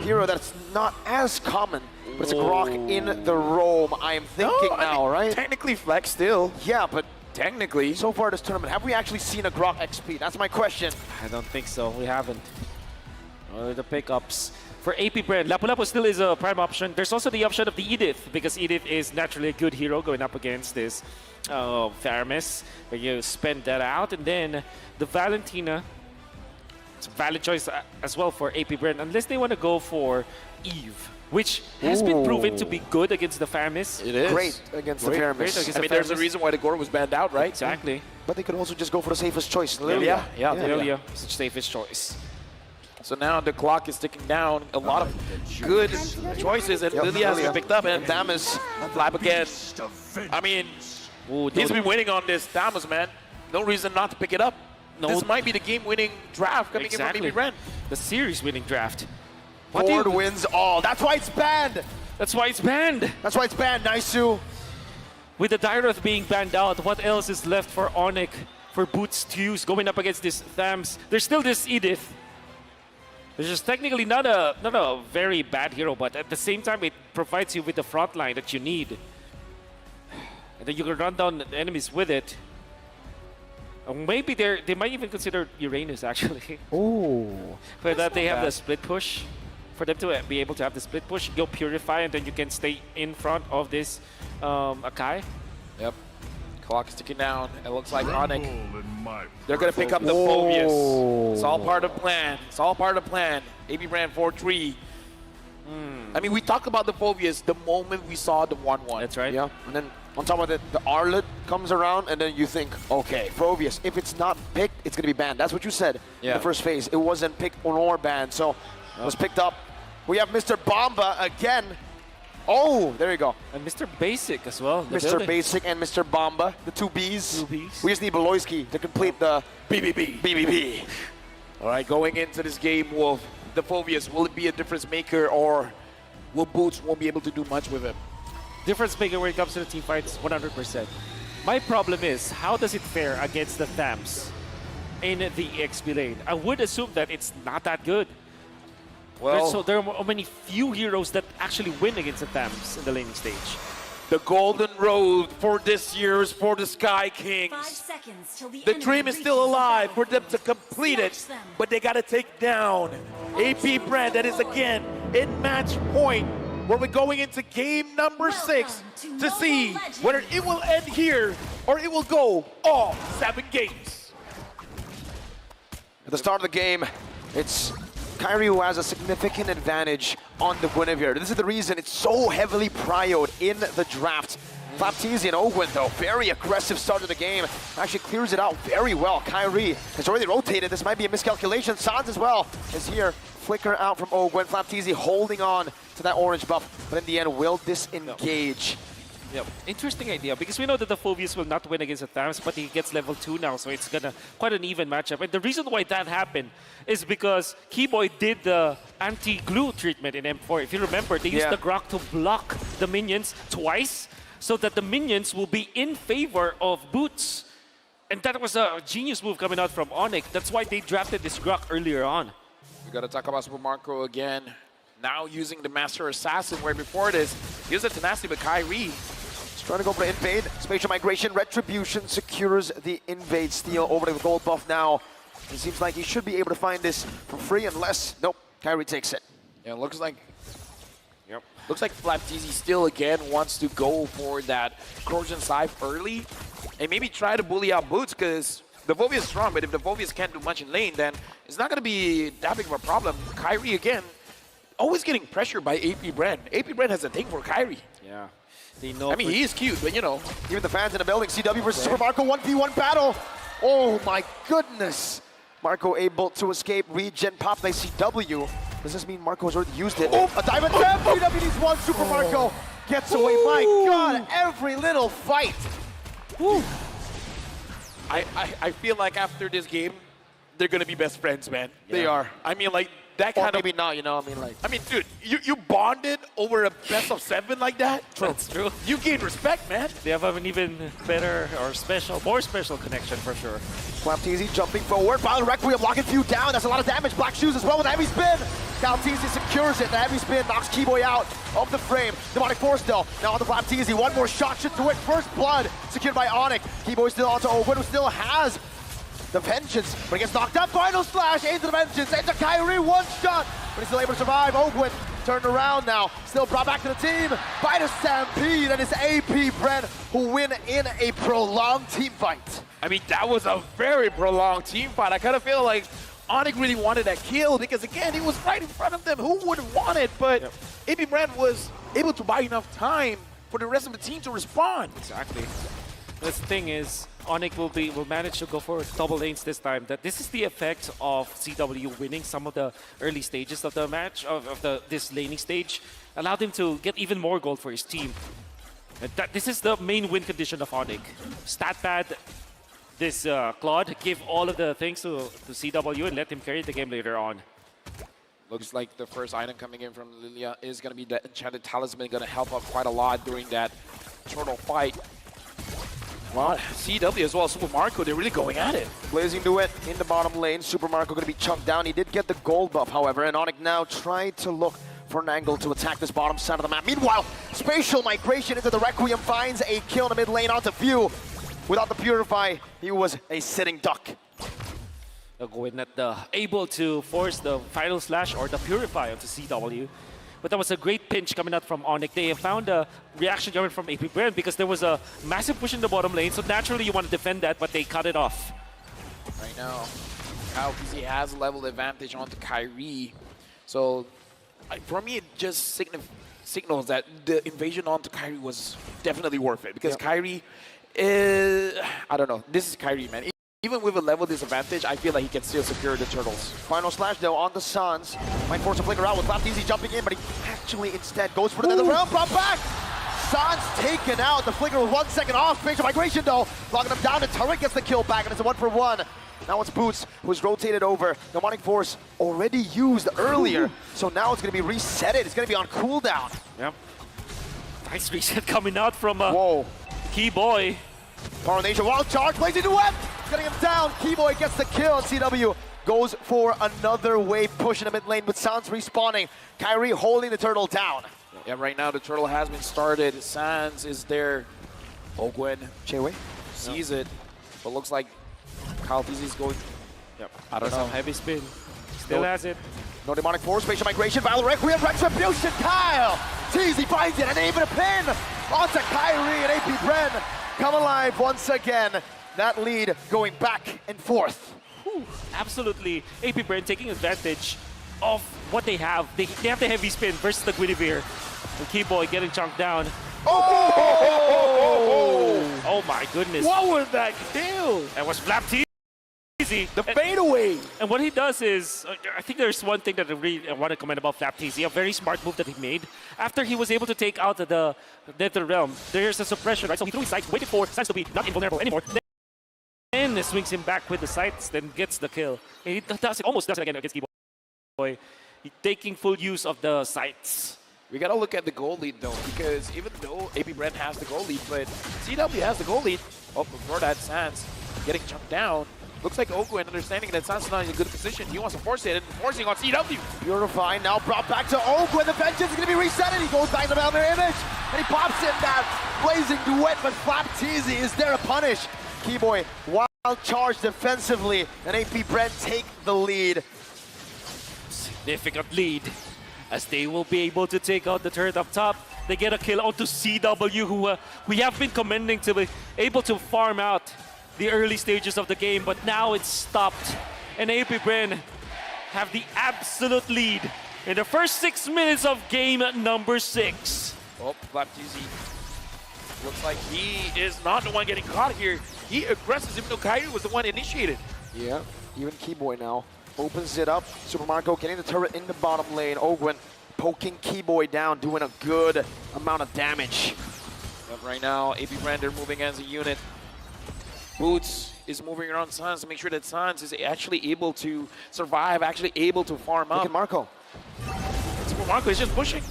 hero that's not as common, but it's a Grok in the Roam, I am thinking now, right? Technically flex still. Yeah, but technically. So far this tournament, have we actually seen a Grok XP? That's my question. I don't think so. We haven't. The pickups for AP Brand. Lapu-Lapu still is a prime option. There's also the option of the Edith, because Edith is naturally a good hero going up against this Faramis. But you spend that out, and then the Valentina. It's a valid choice as well for AP Brand, unless they want to go for Eve, which has been proven to be good against the Faramis. It is. Great against the Faramis. I mean, there's a reason why the Gore was banned out, right? Exactly. But they could also just go for the safest choice. Lilia. Yeah, Lilia is the safest choice. So now the clock is ticking down. A lot of good choices, and Lilia has been picked up, and Damas flap again. I mean, he's been waiting on this Damas, man. No reason not to pick it up. This might be the game-winning draft coming in from AP Brand. The series-winning draft. Ford wins all. That's why it's banned. That's why it's banned. That's why it's banned, Naisu. With the Dyroth being banned out, what else is left for Onyx, for Boots to use going up against this Thams? There's still this Edith. Which is technically not a very bad hero, but at the same time, it provides you with the front line that you need. And then you can run down the enemies with it. Maybe they might even consider Uranus, actually. Oh. For that, they have the split push. For them to be able to have the split push, go Purify, and then you can stay in front of this Akai. Yep. Clock is ticking down. It looks like Onyx. They're going to pick up the Phobius. It's all part of the plan. It's all part of the plan. AP Brand 4-3. I mean, we talked about the Phobius the moment we saw the 1-1. That's right. Yeah. And then on top of it, the Arlet comes around, and then you think, okay, Phobius, if it's not picked, it's going to be banned. That's what you said in the first phase. It wasn't picked or banned, so it was picked up. We have Mr. Bomba again. Oh, there you go. And Mr. Basic as well. Mr. Basic and Mr. Bomba, the two Bs. We just need Beloyski to complete the BBB. All right, going into this game, Wolf, the Phobius, will it be a difference maker, or will Boots won't be able to do much with him? Difference maker when it comes to the team fights, 100%. My problem is, how does it fare against the Thams in the XP lane? I would assume that it's not that good. Well, there are many few heroes that actually win against the Thams in the laning stage. The golden road for this year's for the Sky Kings. 5 seconds till The dream is still alive for them to complete it, but they got to take down AP Brand. That is again in match point, where we're going into game number 6 to see whether it will end here or it will go all 7 games. At the start of the game, it's Kyrie who has a significant advantage on the Guinevere. This is the reason it's so heavily prioed in the draft. Flaptizi and Ogwen, though, very aggressive start of the game. Actually clears it out very well. Kyrie has already rotated. This might be a miscalculation. Sans as well is here. Flicker out from Ogwen. Flaptizi holding on to that orange buff. But in the end, will disengage. Yep. Interesting idea, because we know that the Phobius will not win against the Thams, but he gets level 2 now, so it's gonna quite an even matchup. And the reason why that happened is because Keyboy did the anti-glue treatment in M4. If you remember, they used the Grok to block the minions twice, so that the minions will be in favor of Boots. And that was a genius move coming out from Onyx. That's why they drafted this Grok earlier on. We gotta talk about Super Marco again. Now using the Master Assassin, where before this, he was a tenacity with Kyrie. Trying to go for the invade. Spatial migration, retribution secures the invade steal over the gold buff now. It seems like he should be able to find this for free unless, nope, Kyrie takes it. Yeah, it looks like, looks like Flaptizi still again wants to go for that Corrosion Scythe early and maybe try to bully out Boots, because the Phobius is strong, but if the Phobius can't do much in lane, then it's not going to be that big of a problem. Kyrie again, always getting pressured by AP Brand. AP Brand has a thing for Kyrie. Yeah. I mean, he is cute, but you know. Even the fans in the building, CW versus Super Marco 1v1 battle. Oh my goodness. Marco able to escape, regen pop by CW. Does this mean Marco has already used it? Oh, a dive attempt! CW needs one, Super Marco gets away. My God, every little fight. I feel like after this game, they're going to be best friends, man. Yeah. They are. I mean, like, that kind maybe not, you know, I mean, like. I mean, dude, you bonded over a best of 7 like that? That's true. You gain respect, man. They have an even better or more special connection for sure. Flaptizi jumping forward. Violent Requiem locking few down. That's a lot of damage. Black Shoes as well with a heavy spin. Flaptizi secures it. The heavy spin knocks Keyboy out of the frame. Demonic Force though. Now on the Flaptizi. One more shot should do it. First blood secured by Onyx. Keyboy still onto Ogwen, who still has the Vengeance, but he gets knocked up. Final slash into the Vengeance, into Kyrie, one shot, but he's still able to survive. Ogwin turned around now, still brought back to the team by the Stampede, and it's AP Bren who win in a prolonged team fight. I mean, that was a very prolonged team fight. I kind of feel like Onyx really wanted that kill because, again, he was right in front of them. Who wouldn't want it? But AP Brand was able to buy enough time for the rest of the team to respond. Exactly. The thing is, Onyx will manage to go for double lanes this time. That this is the effect of CW winning some of the early stages of the match, this laning stage, allowed him to get even more gold for his team. And this is the main win condition of Onyx. Stat pad this Claude, give all of the things to CW and let him carry the game later on. Looks like the first item coming in from Lilia is going to be the Enchanted Talisman, going to help out quite a lot during that turtle fight. Well, CW as well, Super Marco, they're really going at it. Blazing Duet in the bottom lane. Super Marco going to be chunked down. He did get the gold buff, however, and Onyx now tried to look for an angle to attack this bottom side of the map. Meanwhile, Spatial Migration into the Requiem finds a kill in the mid lane onto View. Without the Purify, he was a sitting duck. Going at able to force the final slash or the Purify onto CW. But that was a great pinch coming out from Onyx. They found a reaction coming from AP Brand because there was a massive push in the bottom lane. So naturally you want to defend that, but they cut it off. Right now, Kyle PZ has level advantage onto Kyrie. So for me, it just signals that the invasion onto Kyrie was definitely worth it. Because Kyrie is, I don't know, this is Kyrie, man. Even with a level disadvantage, I feel like he can still secure the turtles. Final slash though on the Suns. Might force a flicker out with Baptiste jumping in, but he actually instead goes for the nether realm. Brought back! Suns taken out. The flicker with 1 second off. Spatial Migration though, locking him down. The turret gets the kill back, and it's a 1-for-1. Now it's Boots who's rotated over. The Demonic Force already used earlier, so now it's going to be resetted. It's going to be on cooldown. Yep. Nice reset coming out from Keyboy. Power Nation, wild charge, Blazing Duet! Getting him down, Keyboy gets the kill, and CW goes for another wave push in the mid lane with Sans respawning. Kyrie holding the turtle down. Yeah, right now the turtle has been started. Sans is there. Ogwen Chewe sees it, but looks like Kyle PZ is going. Yep. I don't know. Heavy spin. Still has it. No Demonic Force, Spatial Migration, Valor Requiem, Retribution, Kyle! Teasy finds it, and even a pin onto Kyrie and AP Bren. Come alive once again. That lead going back and forth. Absolutely. AP Brand taking advantage of what they have. They have the heavy spin versus the Guinevere. The Keyboy getting chunked down. Oh my goodness. What was that kill? That was Flap Teasy. The fadeaway. And what he does is, I think there's one thing that I really want to comment about Flap Teasy, a very smart move that he made. After he was able to take out the Nether Realm, there's a suppression, right? So he threw his sights, waited for Sans to be not invulnerable anymore. Then swings him back with the sights, then gets the kill. And he does it, almost does it again against Keyboy. He's taking full use of the sights. We gotta look at the goal lead though, because even though AP Brand has the goal lead, but CW has the goal lead. Oh, before that, Sans getting jumped down. Looks like Ogwen understanding that Sans is not in a good position. He wants to force it and forcing on CW. Purify now brought back to Ogwen. The Vengeance is gonna be reset, and he goes back to the Valor Image, and he pops in that Blazing Duet, but Flap Teasy is there to punish. Keyboy, wild charge defensively, and AP Brent take the lead. Significant lead, as they will be able to take out the turret up top. They get a kill onto CW, who we have been commending to be able to farm out the early stages of the game, but now it's stopped. And AP Bren have the absolute lead in the first 6 minutes of game number 6. Oh, Flapteasy. Looks like he is not the one getting caught here. He aggresses even though Kyrie was the one initiated. Yeah, even Keyboy now opens it up. Super Marco getting the turret in the bottom lane. Ogwen poking Keyboy down, doing a good amount of damage. But right now, AP Brand are moving as a unit. Boots is moving around Sans to make sure that Sans is actually able to survive, actually able to farm up. Look at Marco. Super Marco is just pushing.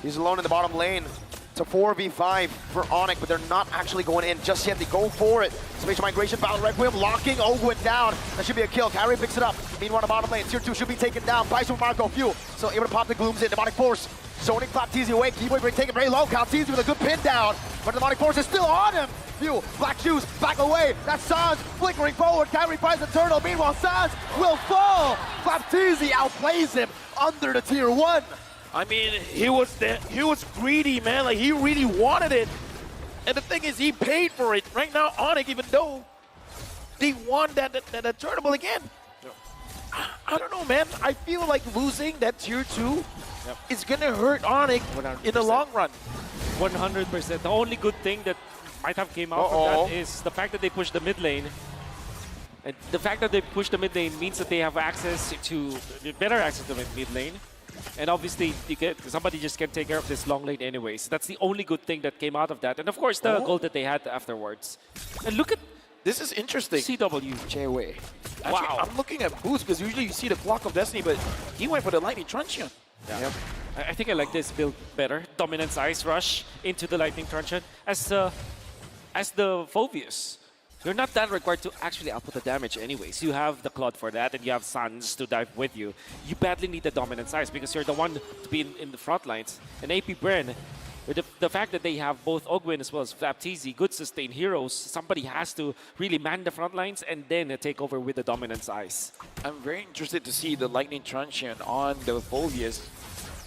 He's alone in the bottom lane. It's a 4v5 for Onyx, but they're not actually going in just yet. They go for it. Spatial Migration, Battle Requiem, locking Ogwen down. That should be a kill. Kyrie picks it up. Meanwhile, the bottom lane, Tier 2 should be taken down by Super Marco. Fuel, so able to pop the Glooms in. Demonic Force, zoning Flapteasy away. Keyboy break taken very low. Flapteasy with a good pin down. but the demonic force is still on him. View, Black Shoes, back away. That's Sans flickering forward. Kyrie finds the turtle. Meanwhile, Sans will fall. Baptiste outplays him under the tier 1. I mean, he was greedy, man. Like, he really wanted it. And the thing is, he paid for it. Right now, Onyx, even though they won that tournament again, I don't know, man. I feel like losing that tier 2 is gonna hurt Onyx 100%. in the long run. 100%. The only good thing that might have came out from that is the fact that they pushed the mid lane. And the fact that they pushed the mid lane means that they have access to better access to the mid lane. And obviously, somebody just can take care of this long lane anyways. That's the only good thing that came out of that. And of course, the gold that they had afterwards. And look at this is interesting. CW. J-Way. Wow. I'm looking at Boots because usually you see the Clock of Destiny, but he went for the Lightning Truncheon. Yeah. Yep. I think I like this build better. Dominance Ice Rush into the Lightning Truncheon as the Phobius. You're not that required to actually output the damage anyways. You have the Claude for that, and you have Sans to dive with you. You badly need the Dominance Ice because you're the one to be in the front lines. And AP Bren, with the fact that they have both Ogwyn as well as Flapteezy, good sustained heroes, somebody has to really man the front lines and then take over with the Dominance Ice. I'm very interested to see the Lightning Truncheon on the Phobius.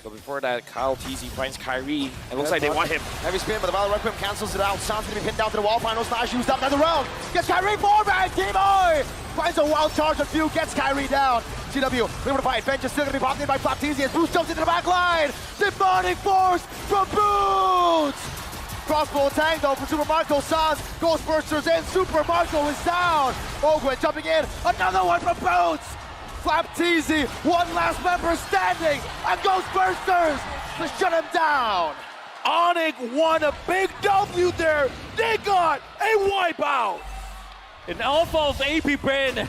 But before that, Kyle TZ finds Kyrie. It looks like they want him. Heavy spin, but the Valor Requiem cancels it out. Sounds gonna be pinned down to the wall. Final smash used up. Another round. Gets Kyrie forward. T-Boy finds a wild charge of Few. Gets Kyrie down. CW, able to fight. Bench is still gonna be popped in by Flapteezy as Boots jumps into the back line. Demonic Force from Boots. Crossbow tank though for Super Marco. Sans, Ghostbusters in. Super Marco is down. Ogwyn jumping in. Another one from Boots. Flapteezy, one last member standing, and Ghostbusters to shut him down. Onyx won a big W there. They got a wipeout. An alpha of AP Bren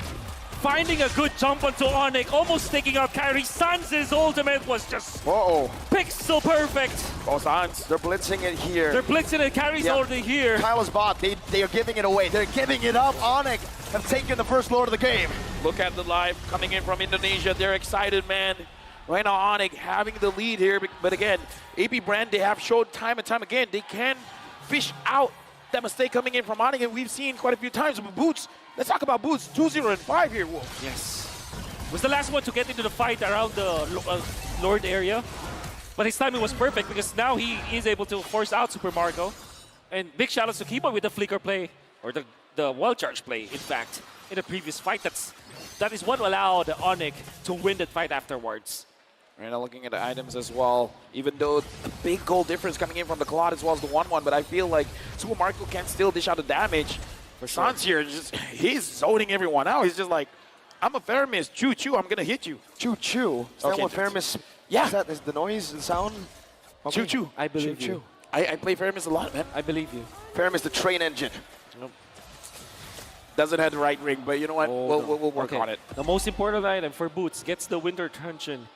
finding a good jump onto Onyx, almost taking out Kyrie. Sans' ultimate was just pixel perfect. Oh, Sans, they're blitzing it here. They're blitzing it, Kyrie's already here. Kyle's bot, they are giving it away. They're giving it up. Onyx have taken the first lord of the game. Look at the live coming in from Indonesia. They're excited, man. Right now, Onyx having the lead here. But again, AP Brand, they have showed time and time again, they can fish out that mistake coming in from Onyx, and we've seen quite a few times. But Boots, let's talk about Boots. 2-0-5 here, Wolf. Yes. Was the last one to get into the fight around the Lord area. But his timing was perfect because now he is able to force out Super Marco. And big shout outs to Kiba with the flicker play, or the wall charge play, in fact, in the previous fight. That is what allowed Onyx to win that fight afterwards. Right now looking at the items as well, even though the big goal difference coming in from the Claude as well as the 1-1, but I feel like Super Marco can still dish out the damage. For Sans here, he's zoning everyone out. He's just like, I'm a Faramis, choo-choo, I'm gonna hit you. Choo-choo? Is that what Faramis, yeah. Is the noise, the sound? Okay. Choo-choo. I believe you. I play Faramis a lot, man. I believe you. Faramis, the train engine. Nope. Doesn't have the right ring, but you know what? We'll work on it. The most important item for Boots gets the Winter Truncheon.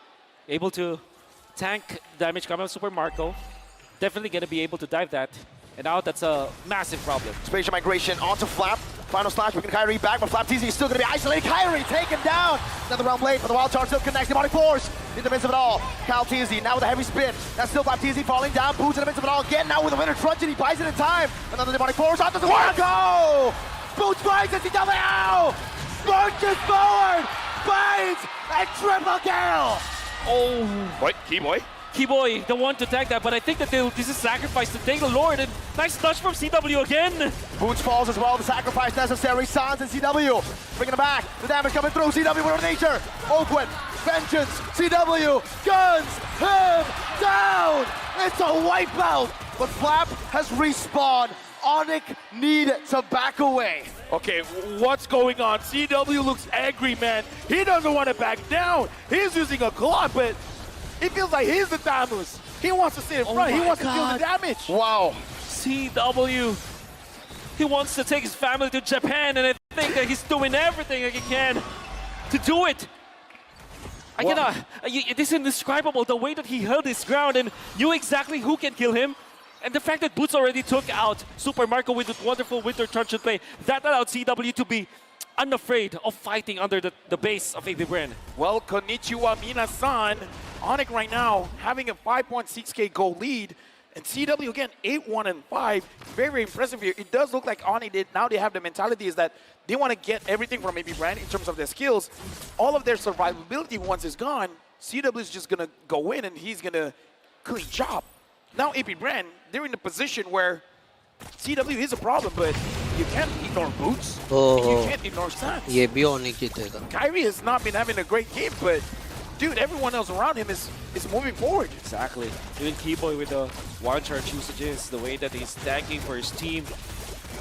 Able to tank damage coming out of Super Marco. Definitely going to be able to dive that. And now that's a massive problem. Spatial migration onto Flap. Final slash, bringing Kyrie back, but Flapteezy is still going to be isolated. Kyrie taken down. Another round late, but the wild charge still connects. Demonic Force in the midst of it all. Kyle Teasy now with a heavy spin. That's still Flapteezy falling down. Boots in the midst of it all again. Now with a Winter Truncheon, he buys it in time. Another Demonic Force onto the Marco. Boots finds it. CW. Marches forward. Finds a triple kill. Oh. What? Keyboy? Keyboy, the one to tag that, but I think that this is sacrifice to take the Lord, and nice touch from CW again. Boots falls as well, the sacrifice necessary. Sans and CW bringing it back. The damage coming through. CW with nature. Ogwyn, vengeance. CW guns him down. It's a wipeout, but Flap has respawned. Onyx need to back away. Okay, what's going on? CW looks angry, man. He doesn't want to back down. He's using a claw, but it feels like he's the Thanos. He wants to sit in front. He wants to deal the damage. Wow. CW. He wants to take his family to Japan, and I think that he's doing everything that he can to do it. I cannot. It is indescribable the way that he held his ground and knew exactly who can kill him. And the fact that Boots already took out Super Marco with the wonderful Winter Truncheon play, that allowed CW to be unafraid of fighting under the base of AP Bren. Well, konnichiwa minasan. Onyx right now having a 5.6k goal lead. And CW again, 8-1 and 5, very impressive here. It does look like Oni did. Now they have the mentality is that they want to get everything from AP Brand in terms of their skills. All of their survivability once it's gone, CW is just gonna go in and he's gonna clean job. Now AP Brand, they're in a position where CW is a problem, but you can't ignore Boots. And you can't ignore Sans. ये भी होने की थी. Kyrie has not been having a great game, but dude, everyone else around him is moving forward. Exactly. Even Keyboy with the one charge usages, the way that he's tanking for his team.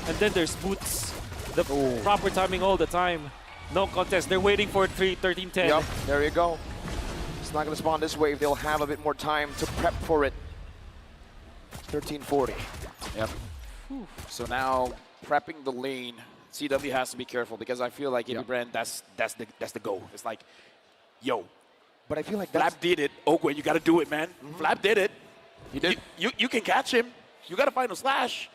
And then there's Boots, the proper timing all the time. No contest. They're waiting for 13-10. Yep, there you go. It's not going to spawn this wave. They'll have a bit more time to prep for it. 13-40. Yep. So now prepping the lane, CW has to be careful because I feel like AP Brand, that's the goal. It's like, yo. But I feel like Flap did it. Ogwe, you got to do it, man. Flap did it. He did. You can catch him. You got to find a slash.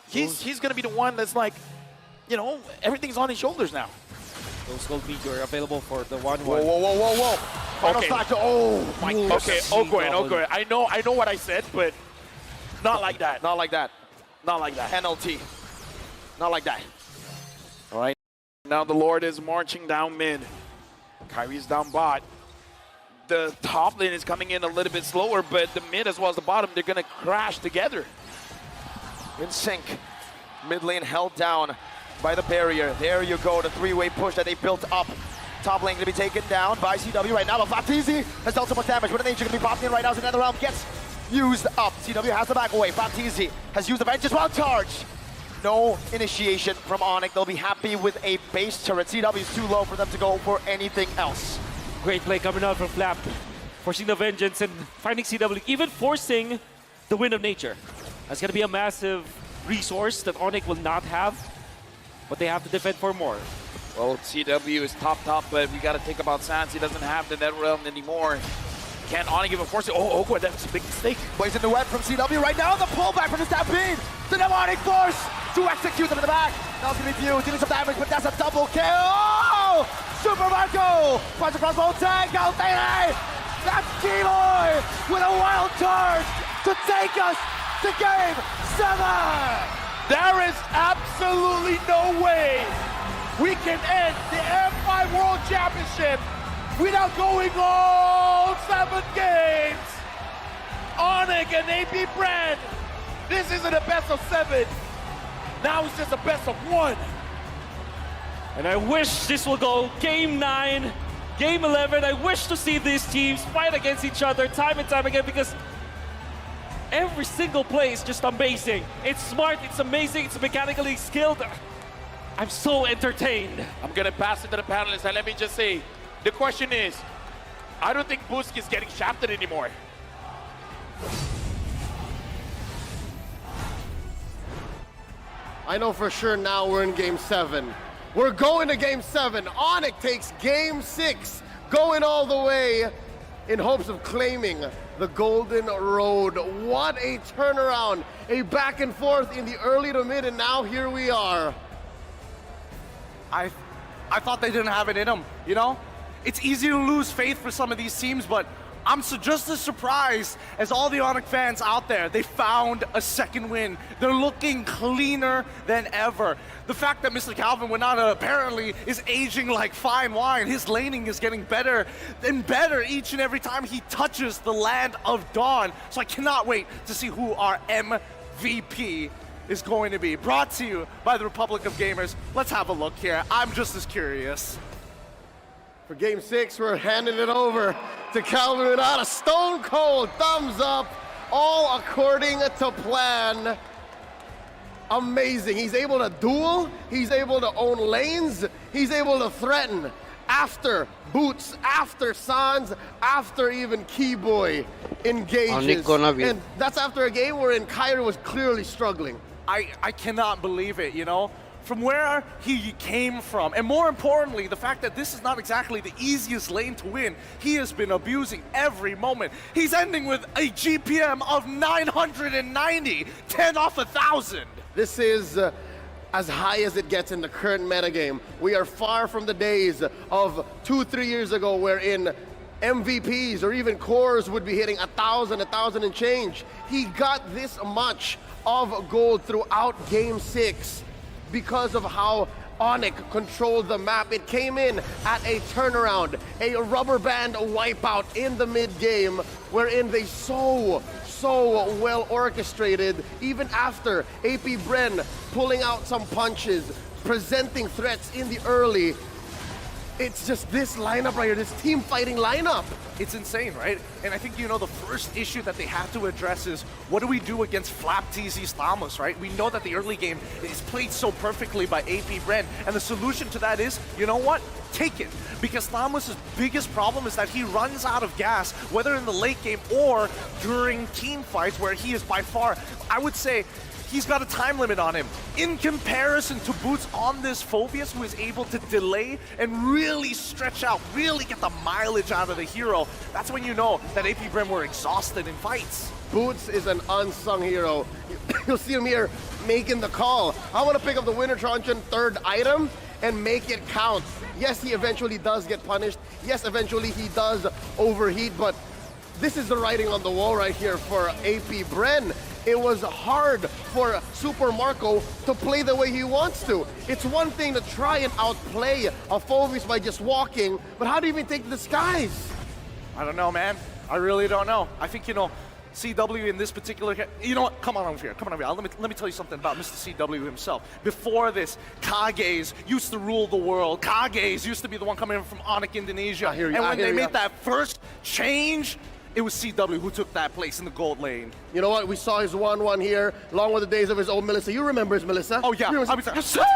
He's going to be the one that's like, you know, everything's on his shoulders now. Those gold meteor available for the 1-1. Whoa. Final slash. Oh, my God. Okay, Ogwe. I know what I said, but not like that. Not like that. Not like that. NLT. Not like that. All right. Now the Lord is marching down mid. Kyrie's down bot. The top lane is coming in a little bit slower, but the mid as well as the bottom, they're going to crash together. In sync. Mid lane held down by the barrier. There you go, the three-way push that they built up. Top lane going to be taken down by CW right now, but Baptiste has dealt so much damage. But an Ancient going to be popping in right now, so Netherrealm gets used up. CW has to back away. Baptiste has used the Vengeance while charge. No initiation from Onyx. They'll be happy with a base turret. CW is too low for them to go for anything else. Great play coming out from Flap, forcing the Vengeance and finding CW, even forcing the Wind of Nature. That's going to be a massive resource that Onyx will not have, but they have to defend for more. Well, CW is top, but we got to think about Sans. He doesn't have the Netherrealm anymore. Can't Onyx give a force? Oh, that's a big mistake. Plays in the web from CW right now. The pullback from the Stampede. The demonic force to execute them in the back. Now it's going to be Few dealing some damage, but that's a double kill. Oh! Super Marco! Punch across both tank. Altaire! That's Keyboy with a wild charge to take us to Game 7! There is absolutely no way we can end the M5 World Championship without going all 7 games. Onyx and AP Brand, this isn't a best of 7. Now it's just a best of 1. And I wish this will go Game 9, Game 11. I wish to see these teams fight against each other time and time again because every single play is just amazing. It's smart, it's amazing, it's mechanically skilled. I'm so entertained. I'm going to pass it to the panelists, and let me just say, the question is, I don't think Busk is getting shafted anymore. I know for sure now we're in Game 7. We're going to Game 7. Onyx takes Game 6, going all the way in hopes of claiming the Golden Road. What a turnaround. A back and forth in the early to mid, and now here we are. I thought they didn't have it in them, you know? It's easy to lose faith for some of these teams, but I'm just as surprised as all the Onyx fans out there. They found a second win. They're looking cleaner than ever. The fact that Mr. Calvin Winata apparently is aging like fine wine. His laning is getting better and better each and every time he touches the Land of Dawn. So I cannot wait to see who our MVP is going to be. Brought to you by the Republic of Gamers. Let's have a look here. I'm just as curious. For Game 6, we're handing it over to Calvin Winata. Stone cold thumbs up, all according to plan. Amazing. He's able to duel, he's able to own lanes, he's able to threaten after Boots, after Sans, after even Keyboy engages. And that's after a game wherein Kyrie was clearly struggling. I cannot believe it, you know? From where he came from, and more importantly, the fact that this is not exactly the easiest lane to win. He has been abusing every moment. He's ending with a GPM of 990, 10 off 1,000. This is as high as it gets in the current metagame. We are far from the days of 2-3 years ago wherein MVPs or even cores would be hitting 1,000, 1,000 and change. He got this much of gold throughout Game 6 because of how Onyx controlled the map. It came in at a turnaround, a rubber band wipeout in the mid-game, wherein they so well orchestrated, even after AP Bren pulling out some punches, presenting threats in the early. It's just this lineup right here, this team fighting lineup. It's insane, right? And I think, you know, the first issue that they have to address is what do we do against Flap TZ's Thamos, right? We know that the early game is played so perfectly by AP Bren, and the solution to that is, you know what? Take it. Because Thamos' biggest problem is that he runs out of gas, whether in the late game or during team fights, where he is by far, I would say, he's got a time limit on him. In comparison to Boots on this Phobius, who is able to delay and really stretch out, really get the mileage out of the hero, that's when you know that AP Bren were exhausted in fights. Boots is an unsung hero. You'll see him here making the call. I want to pick up the Winter Truncheon third item and make it count. Yes, he eventually does get punished. Yes, eventually he does overheat, but this is the writing on the wall right here for AP Bren. It was hard for Super Marco to play the way he wants to. It's one thing to try and outplay a Phobius by just walking, but how do you even take the skies? I don't know, man. I really don't know. I think, you know, CW in this particular, you know what? Come on over here. Come on over here. Let me tell you something about Mr. CW himself. Before this, Kages used to rule the world. Kages used to be the one coming in from Onyx, Indonesia. And when they made that first change, it was CW who took that place in the gold lane. You know what? We saw his 1-1 here, along with the days of his old Melissa. You remember his Melissa? Oh, yeah. I was like,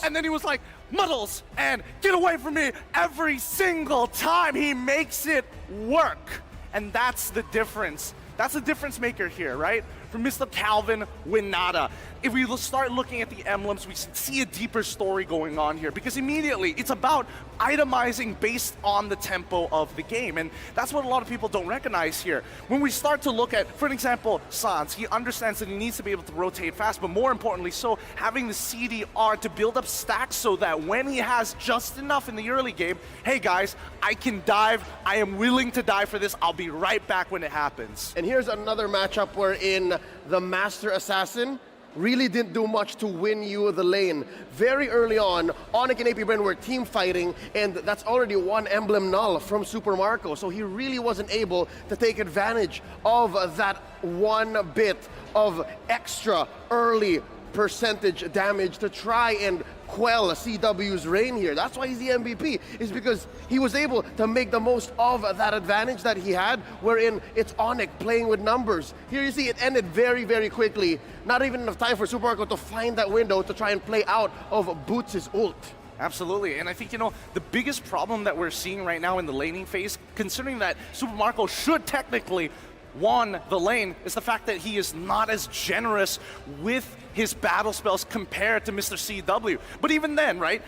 and then he was like, Muddles, and get away from me. Every single time he makes it work. And that's the difference. That's the difference maker here, right? From Mr. Calvin Winata. If we start looking at the emblems, we see a deeper story going on here, because immediately it's about itemizing based on the tempo of the game, and that's what a lot of people don't recognize here. When we start to look at, for an example, Sans, he understands that he needs to be able to rotate fast, but more importantly so, having the CDR to build up stacks so that when he has just enough in the early game, hey guys, I can dive, I am willing to die for this, I'll be right back when it happens. And here's another matchup wherein the Master Assassin really didn't do much to win you the lane. Very early on, Onyx and AP Bren were team fighting, and that's already one emblem null from Super Marco, so he really wasn't able to take advantage of that one bit of extra early percentage damage to try and quell CW's reign here. That's why he's the MVP, is because he was able to make the most of that advantage that he had, wherein it's Onyx playing with numbers. Here you see it ended very, very quickly. Not even enough time for Super Marco to find that window to try and play out of Boots' ult. Absolutely, and I think, you know, the biggest problem that we're seeing right now in the laning phase, considering that Super Marco should technically won the lane, is the fact that he is not as generous with his battle spells compared to Mr. CW. But even then, right,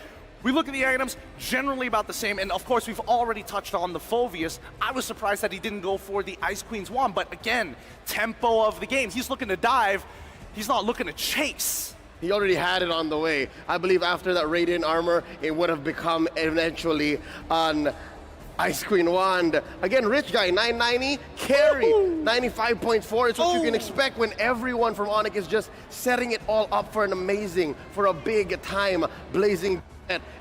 we look at the items generally about the same, and of course we've already touched on the Phobius. I was surprised that he didn't go for the Ice Queen's wand, but again, tempo of the game. He's looking to dive, he's not looking to chase. He already had it on the way. I believe after that Radiant Armor, it would have become eventually an Ice Queen Wand. Again, Rich Guy, 990, carry, 95.4. It's what you can expect when everyone from Onyx is just setting it all up for an amazing, for a big time blazing.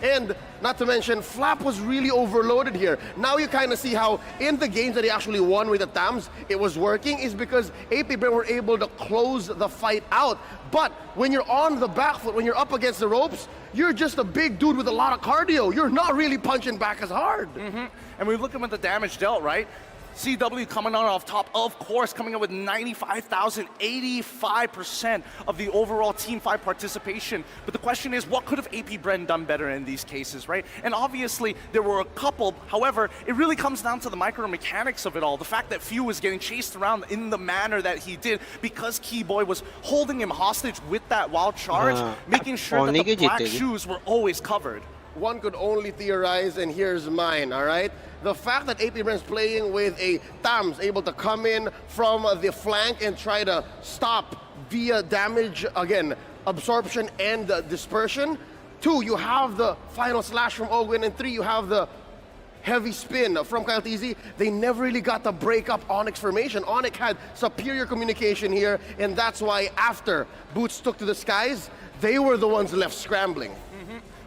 And not to mention, Flap was really overloaded here. Now you kind of see how in the games that he actually won with the Tams, it was working, is because AP Bren were able to close the fight out. But when you're on the back foot, when you're up against the ropes, you're just a big dude with a lot of cardio. You're not really punching back as hard. And we look at the damage dealt, right? CW coming on off top, of course, coming up with 95,000, 85% of the overall Team 5 participation. But the question is, what could have AP Bren done better in these cases, right? And obviously, there were a couple. However, it really comes down to the micro mechanics of it all. The fact that Few was getting chased around in the manner that he did because Keyboy was holding him hostage with that wild charge, making sure that the black shoes were always covered. One could only theorize, and here's mine, all right? The fact that AP Bren's playing with a Tams able to come in from the flank and try to stop via damage, again, absorption and dispersion. 2, you have the final slash from Ogwin, and 3, you have the heavy spin from Kyle TZ, they never really got to break up Onyx formation. Onyx had superior communication here, and that's why after Boots took to the skies, they were the ones left scrambling.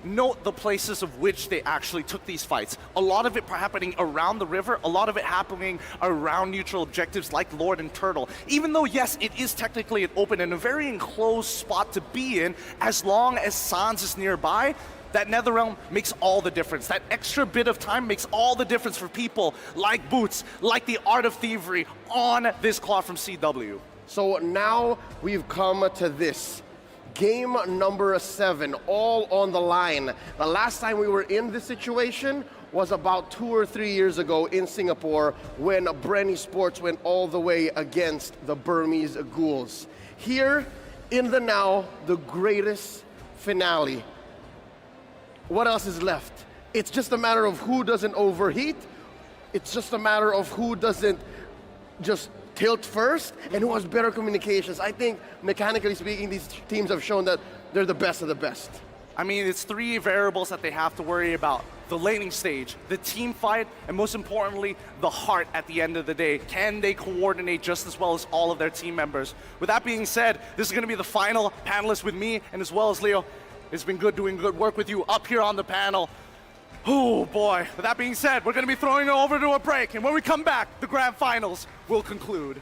Note the places of which they actually took these fights. A lot of it happening around the river, a lot of it happening around neutral objectives like Lord and Turtle. Even though, yes, it is technically an open and a very enclosed spot to be in, as long as Sans is nearby, that Netherrealm makes all the difference. That extra bit of time makes all the difference for people like Boots, like the Art of Thievery on this claw from CW. So now we've come to this. Game number 7, all on the line. The last time we were in this situation was about 2 or 3 years ago in Singapore when Brenny Sports went all the way against the Burmese Ghouls. Here, in the now, the greatest finale. What else is left? It's just a matter of who doesn't overheat. It's just a matter of who doesn't just tilt first and who has better communications. I think, mechanically speaking, these teams have shown that they're the best of the best. I mean, it's 3 variables that they have to worry about. The laning stage, the team fight, and most importantly, the heart at the end of the day. Can they coordinate just as well as all of their team members? With that being said, this is going to be the final panelist with me, and as well as Leo. It's been good doing good work with you up here on the panel. Oh boy, with that being said, we're going to be throwing it over to a break, and when we come back, the grand finals will conclude.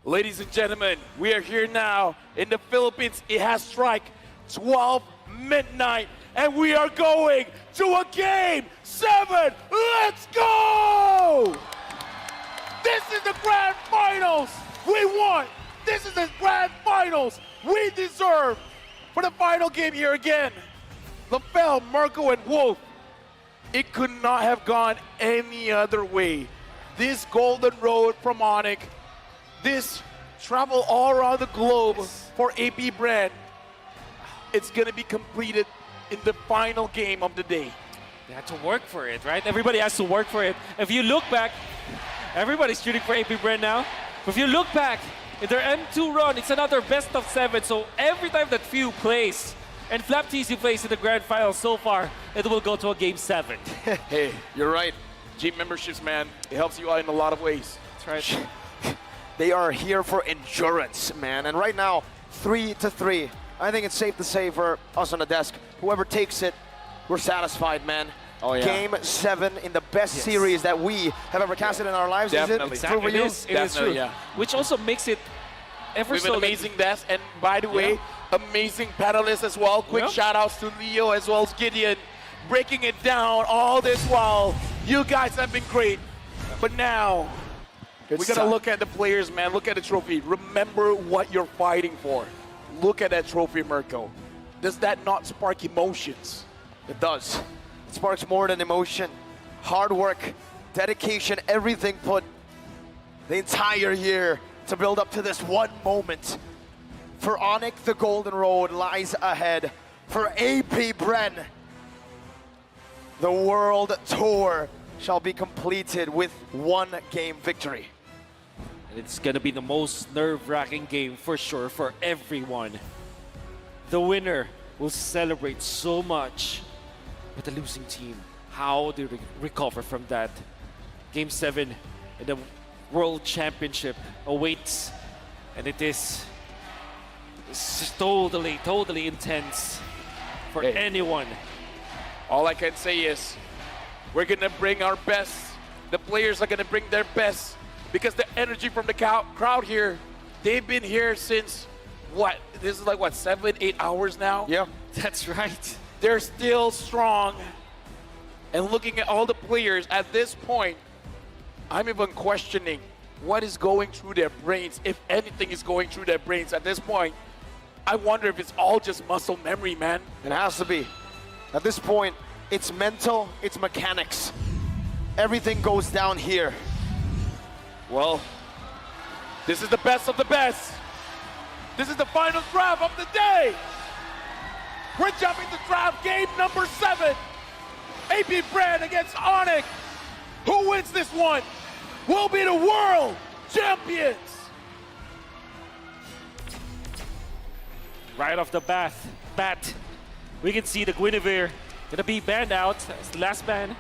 Ladies and gentlemen, we are here now in the Philippines. It has struck 12 midnight, and we are going to a Game 7. Let's go! This is the Grand Finals we want. This is the Grand Finals we deserve. For the final game here again, LaFell, Marco, and Wolf. It could not have gone any other way. This golden road from Onyx, this travel all around the globe for AP Brand, it's gonna be completed in the final game of the day. They had to work for it, right? Everybody has to work for it. If you look back, everybody's shooting for AP Brand now. If you look back, in their M2 run, it's another best of 7. So every time that Few plays and Flap TC plays in the Grand Final so far, it will go to a Game 7. Hey, you're right. G memberships, man, it helps you out in a lot of ways. That's right. They are here for endurance, man. And right now, 3-3. I think it's safe to say for us on the desk, whoever takes it, we're satisfied, man. Oh, yeah. Game 7 in the best series that we have ever casted in our lives. Definitely. Is it? True for you? It is true. Yeah. Which also makes it ever We've so an amazing desk, and by the way, amazing panelists as well. Quick shout outs to Leo as well as Gideon, breaking it down all this while. You guys have been great, but now we gotta look at the players, man. Look at the trophy. Remember what you're fighting for. Look at that trophy, Mirko. Does that not spark emotions? It does. It sparks more than emotion. Hard work, dedication, everything put the entire year to build up to this one moment. For Onyx, the golden road lies ahead. For AP Bren, the world tour shall be completed with one game victory. And it's gonna be the most nerve-wracking game for sure for everyone. The winner will celebrate so much, but the losing team, how do they recover from that? Game 7 in the World Championship awaits, and it's totally intense for anyone. All I can say is we're gonna bring our best. The players are gonna bring their best because the energy from the crowd here, they've been here since what? This is like what, 7-8 hours now? Yeah, that's right. They're still strong. And looking at all the players at this point, I'm even questioning what is going through their brains, if anything is going through their brains at this point. I wonder if it's all just muscle memory, man. It has to be. At this point, it's mental, it's mechanics. Everything goes down here. Well, this is the best of the best. This is the final draft of the day. We're jumping to draft game number 7. AP Brand against Onyx. Who wins this one will be the world champions. Right off the bat, we can see the Guinevere gonna be banned out. That's the last ban.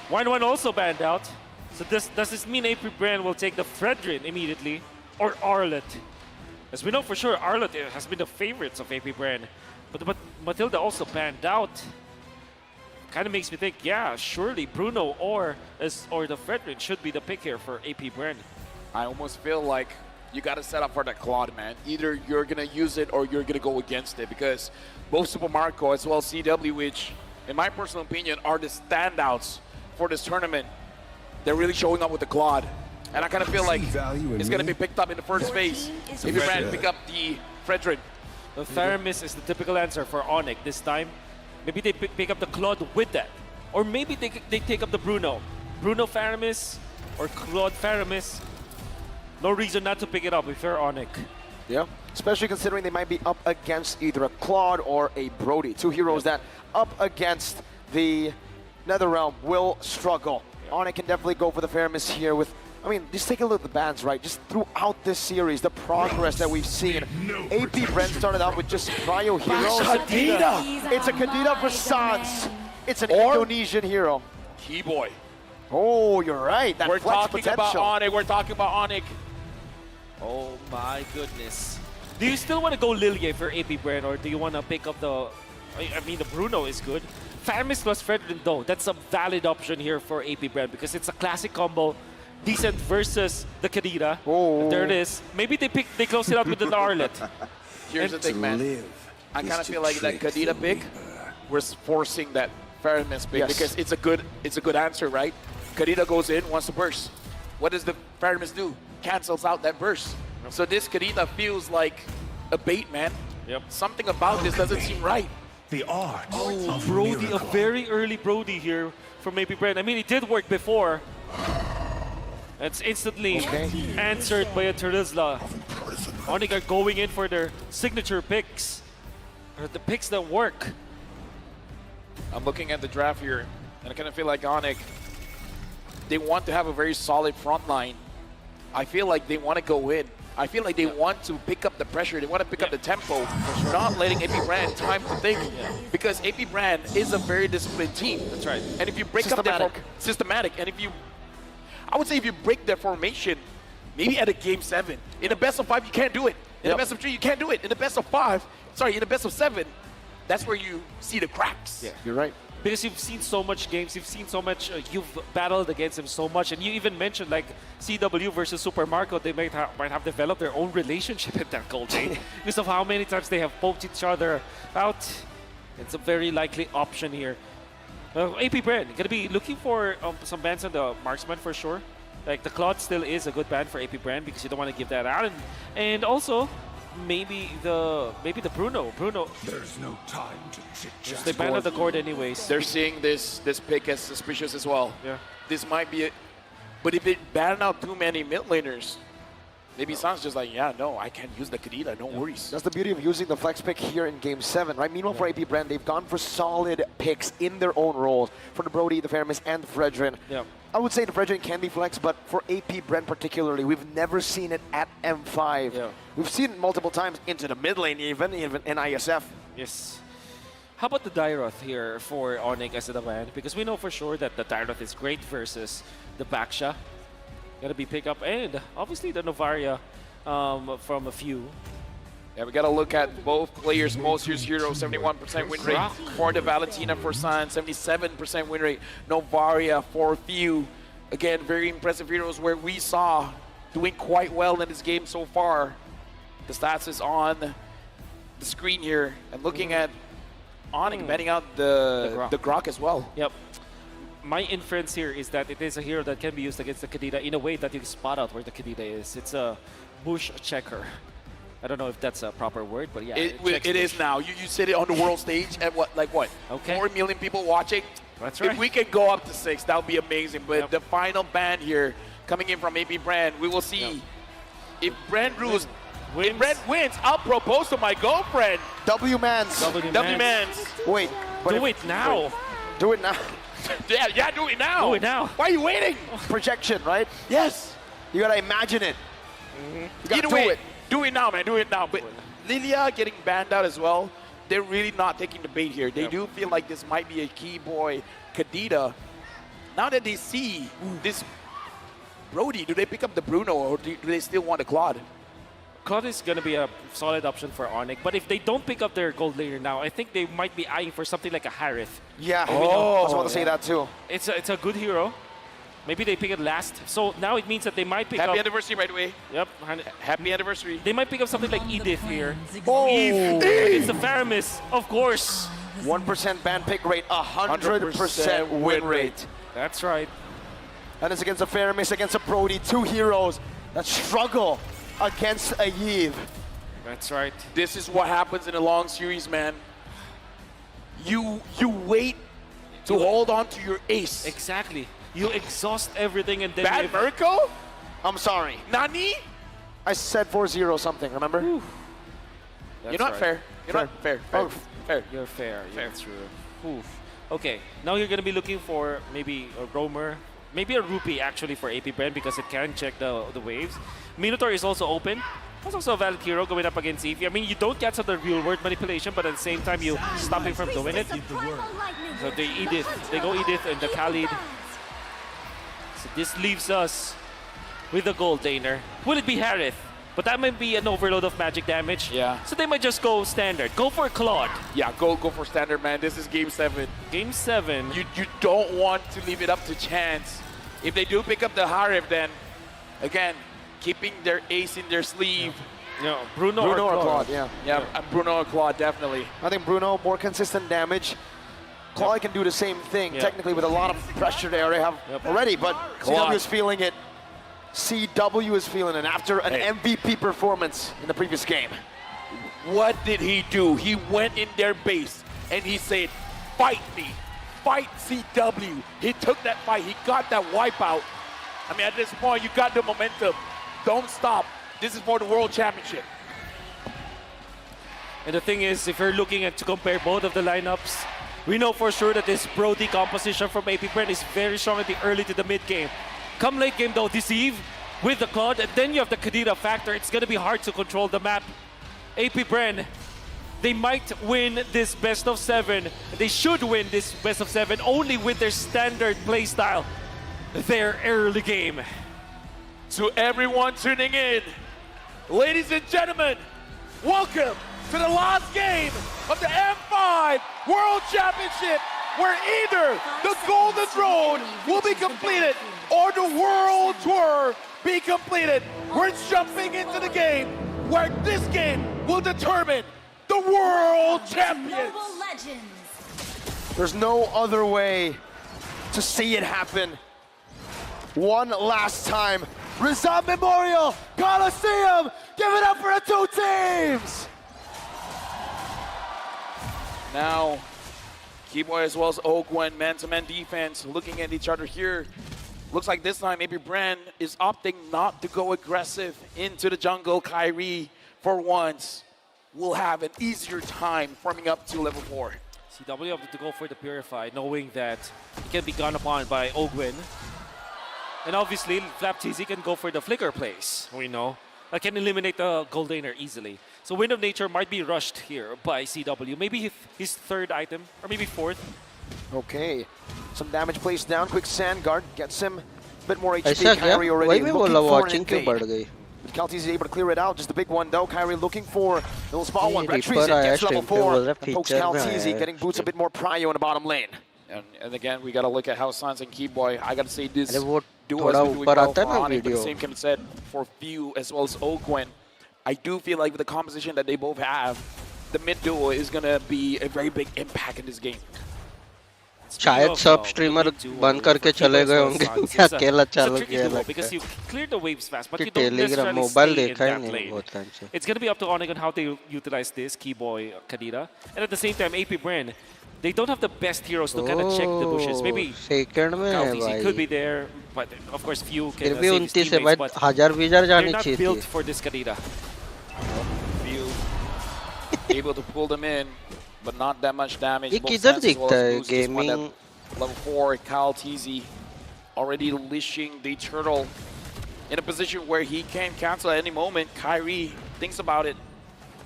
1-1 also banned out. So does this mean AP Brand will take the Fredrin immediately, or Arlet? As we know for sure, Arlet has been the favorites of AP Brand. But Matilda also banned out. Kind of makes me think, yeah, surely Bruno or the Fredrin should be the pick here for AP Brand. I almost feel like you got to set up for that Claude, man. Either you're going to use it or you're going to go against it, because both Super Marco as well as CW, which in my personal opinion are the standouts for this tournament, they're really showing up with the Claude. And I kind of feel like it's going to be picked up in the first phase if you ran pick up the Fredrin. The Theramis is the typical answer for Onyx this time. Maybe they pick up the Claude with that. Or maybe they take up the Bruno. Bruno Theramis or Claude Theramis. No reason not to pick it up if you're Onyx. Yeah, especially considering they might be up against either a Claude or a Brody. Two heroes that up against the NetherRealm will struggle. Onyx can definitely go for the Theramis here with, I mean, just take a look at the bans, right? Just throughout this series, the progress that we've seen. AP Brent started out with just Cryo heroes. Kadita! It's a Kadita for Sans. It's an Indonesian hero. Keyboy. Oh, you're right. That We're flex talking potential. about Onyx. We're talking about Onyx. Oh my goodness. Do you still want to go Lilia for AP Brand, or do you want to pick up the... I mean, the Bruno is good. Theramis plus Fredrin though, that's a valid option here for AP Brand because it's a classic combo. decent versus the Kadira. There it is. Maybe they close it out with the Arlet. Here's the thing, man. I kind of feel like that Kadira pick was forcing that Faramis pick because it's a good answer, right? Kadira goes in, wants to burst. What does the Faramis do? Cancels out that burst. So this Kadira feels like a bait, man. Something about this doesn't seem right. The art. Oh, Brody, a very early Brody here from AP Brand. I mean, it did work before. It's instantly answered by a Terizla. Onyx are going in for their signature picks. Or the picks that work. I'm looking at the draft here, and I kind of feel like Onyx, they want to have a very solid front line. I feel like they want to go in. I feel like they want to pick up the pressure. They want to pick up the tempo, not letting AP Brand time to think. Because AP Brand is a very disciplined team. That's right. And if you break up their systematic, and if you, I would say if you break their formation, maybe at a game 7. In a best of 5, you can't do it. In a best of 3, you can't do it. In the best of 5, sorry, in the best of 7, that's where you see the cracks. Yeah, you're right. Because you've seen so much games, you've seen so much, you've battled against him so much, and you even mentioned like CW versus Super Marco, they might have developed their own relationship in that gold lane because of how many times they have poked each other out. It's a very likely option here. AP Brand, gonna be looking for some bans on the marksman for sure. Like the Claude still is a good ban for AP Brand because you don't want to give that out, and also maybe the Bruno. There's no time to chit-chat. They banned the Gord anyways. They're seeing this pick as suspicious as well. Yeah. This might be it. But if they ban out too many mid laners, maybe San's just like, yeah, no, I can't use the Kadira, no worries. That's the beauty of using the flex pick here in Game 7, right? Meanwhile, for AP Brand, they've gone for solid picks in their own roles for the Brody, the Faramis, and the Fredrin. Yeah. I would say the Fredrin can be flex, but for AP Brand particularly, we've never seen it at M5. Yeah. We've seen it multiple times into the mid lane even in ISF. Yes. How about the Dairoth here for Onyx as the ban? Because we know for sure that the Dairoth is great versus the Baksha. Gonna be pick up, and obviously the Novaria from a few. Yeah, we got to look at both players' most used hero, 71% win rate for the Valentina for San, 77% win rate. Novaria for few. Again, very impressive heroes where we saw doing quite well in this game so far. The stats is on the screen here. And looking at Onyx betting out the Grok as well. Yep. My inference here is that it is a hero that can be used against the Kadira in a way that you spot out where the Kadira is. It's a bush checker. I don't know if that's a proper word, but yeah. It is now. You said it on the world stage at what, 4 million people watching? That's right. If we can go up to 6, that would be amazing. But the final ban here, coming in from AP Brand, we will see if Brand wins. If Brand wins, I'll propose to my girlfriend. W-Mans. W-Mans. Wait. Do it now. Do it now. Yeah, do it now. Do it now. Why are you waiting? Projection, right? Yes. You gotta imagine it. You gotta do it. Do it now, man. Do it now. But Lilia getting banned out as well. They're really not taking the bait here. They do feel like this might be a key boy, Kadira. Now that they see this Brody, do they pick up the Bruno or do they still want the Claude? Claude is going to be a solid option for Onyx, but if they don't pick up their gold laner now, I think they might be eyeing for something like a Harith. Yeah, I was about to say that too. It's a good hero. Maybe they pick it last. So now it means that they might pick up... Happy anniversary, by the way. Yep. Happy anniversary. They might pick up something like Edith here. Oh! It's the Faramis, of course. 1% ban pick rate, 100% win rate. That's right. And it's against a Faramis, against a Brody, 2 heroes that struggle against a Yves. That's right. This is what happens in a long series, man. You wait to hold on to your ace. Exactly. You exhaust everything and then... Bad Mirko? I'm sorry. Nani? I said 4-0 something, remember? You're not fair. You're not fair. Fair. You're fair. Fair. True. Oof. Okay, now you're going to be looking for maybe a Roamer, maybe a Rupee actually for AP Brand because it can check the waves. Minotaur is also open. That's also a valid hero going up against Eevee. I mean, you don't get some of the real world manipulation, but at the same time, you stop him from doing it. So they Edith. They go Edith and the Khalid. So this leaves us with the gold laner. Will it be Harith? But that might be an overload of magic damage. Yeah. So they might just go standard. Go for Claude. Yeah, go for standard, man. This is game 7. Game 7. You don't want to leave it up to chance If they do pick up the Harif, then again, keeping their ace in their sleeve. Yeah, Bruno or Claude. Claude, yeah. Yeah, Bruno or Claude, definitely. I think Bruno, more consistent damage. Claude can do the same thing, technically, with a lot of pressure there they have already, but CW is feeling it. CW is feeling it after an MVP performance in the previous game. What did he do? He went in their base and he said, fight me, fight CW. He took that fight, he got that wipeout. I mean, at this point, you got the momentum. Don't stop. This is for the World Championship. And the thing is, if you're looking at to compare both of the lineups, we know for sure that this Brody composition from AP Brand is very strong at the early to the mid game. Come late game though, Deceive with the Claude, and then you have the Kadira factor. It's gonna be hard to control the map. AP Brand, they might win this best of 7. They should win this best of 7 only with their standard playstyle, their early game. To everyone tuning in, ladies and gentlemen, welcome to the last game of the M5 World Championship, where either the Golden Road will be completed or the World Tour be completed. We're jumping into the game where this game will determine the World Champions. There's no other way to see it happen. One last time. Rizal Memorial Coliseum, give it up for the two teams! Now, Keyboy as well as Ogwen, man-to-man defense, looking at each other here. Looks like this time maybe Brand is opting not to go aggressive into the jungle. Kyrie, for once, will have an easier time farming up to level 4. CW opted to go for the Purify, knowing that it can be gone upon by Ogwen. And obviously, FlapTZ can go for the Flicker plays, we know. That can eliminate the Goldaner easily. So Wind of Nature might be rushed here by CW. Maybe his third item, or maybe fourth. Okay, some damage placed down. Quick Sand Guard gets him a bit more HP. Kyrie already looking for an invade. CalTZ is able to clear it out. Just a big one though. Kyrie looking for a little small one. Red Trees gets level 4. And pokes CalTZ, getting Boots a bit more prio in the bottom lane. And again, we got to look at how Sans and Keyboy, I got to say this duo has been doing well for Onyx, but the same can be said for Few as well as Ogwen. I do feel like with the composition that they both have, the mid duo is going to be a very big impact in this game. शायद सब streamer बंद करके चले गए होंगे अकेला चल गया लगता because you clear the waves fast, but है you don't Telegram necessarily mobile stay in देखा ही that नहीं lane. बहुत टाइम से It's going to be up to Onyx on how they utilize this, Keyboy, Kadira. And at the same time, AP Brand, they don't have the best heroes to kind of check the bushes. Maybe second में है CalTZ भाई could be there, but of course few can फिर भी save his 29 है teammates, भाई but 1000 वीजर they're जानी not चाहिए built थी for this Kadira. Few able to pull them in, but not that much damage. ये Both किधर Sans as well दिखता as है Boost just won that gaming Level 4, CalTZ already leashing the turtle in a position where he can cancel at any moment. Kyrie thinks about it.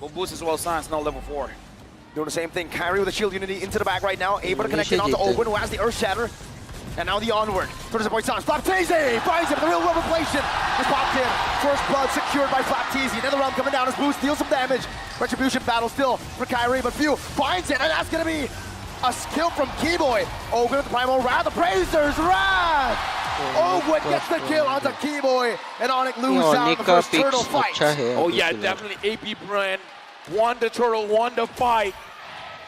Will Boost as well as Sans, now level 4. Doing the same thing. Kyrie with the shield unity into the back right now. Able to connect it onto Owen, who has the Earth Shatter. And now the onward. Towards the boy Sans. FlapTZ finds him. The real world replacement is popped in. First blood secured by FlapTZ. Another realm coming down as Boost deals some damage. Retribution battle still for Kyrie, but Few finds it, and that's going to be a skill from Keyboy. Owen with the Primal Wrath. The Brazers Wrath! Owen gets the kill onto Keyboy, and Onyx lose out in the first turtle fight. Oh yeah, definitely AP Brand won the turtle, won the fight.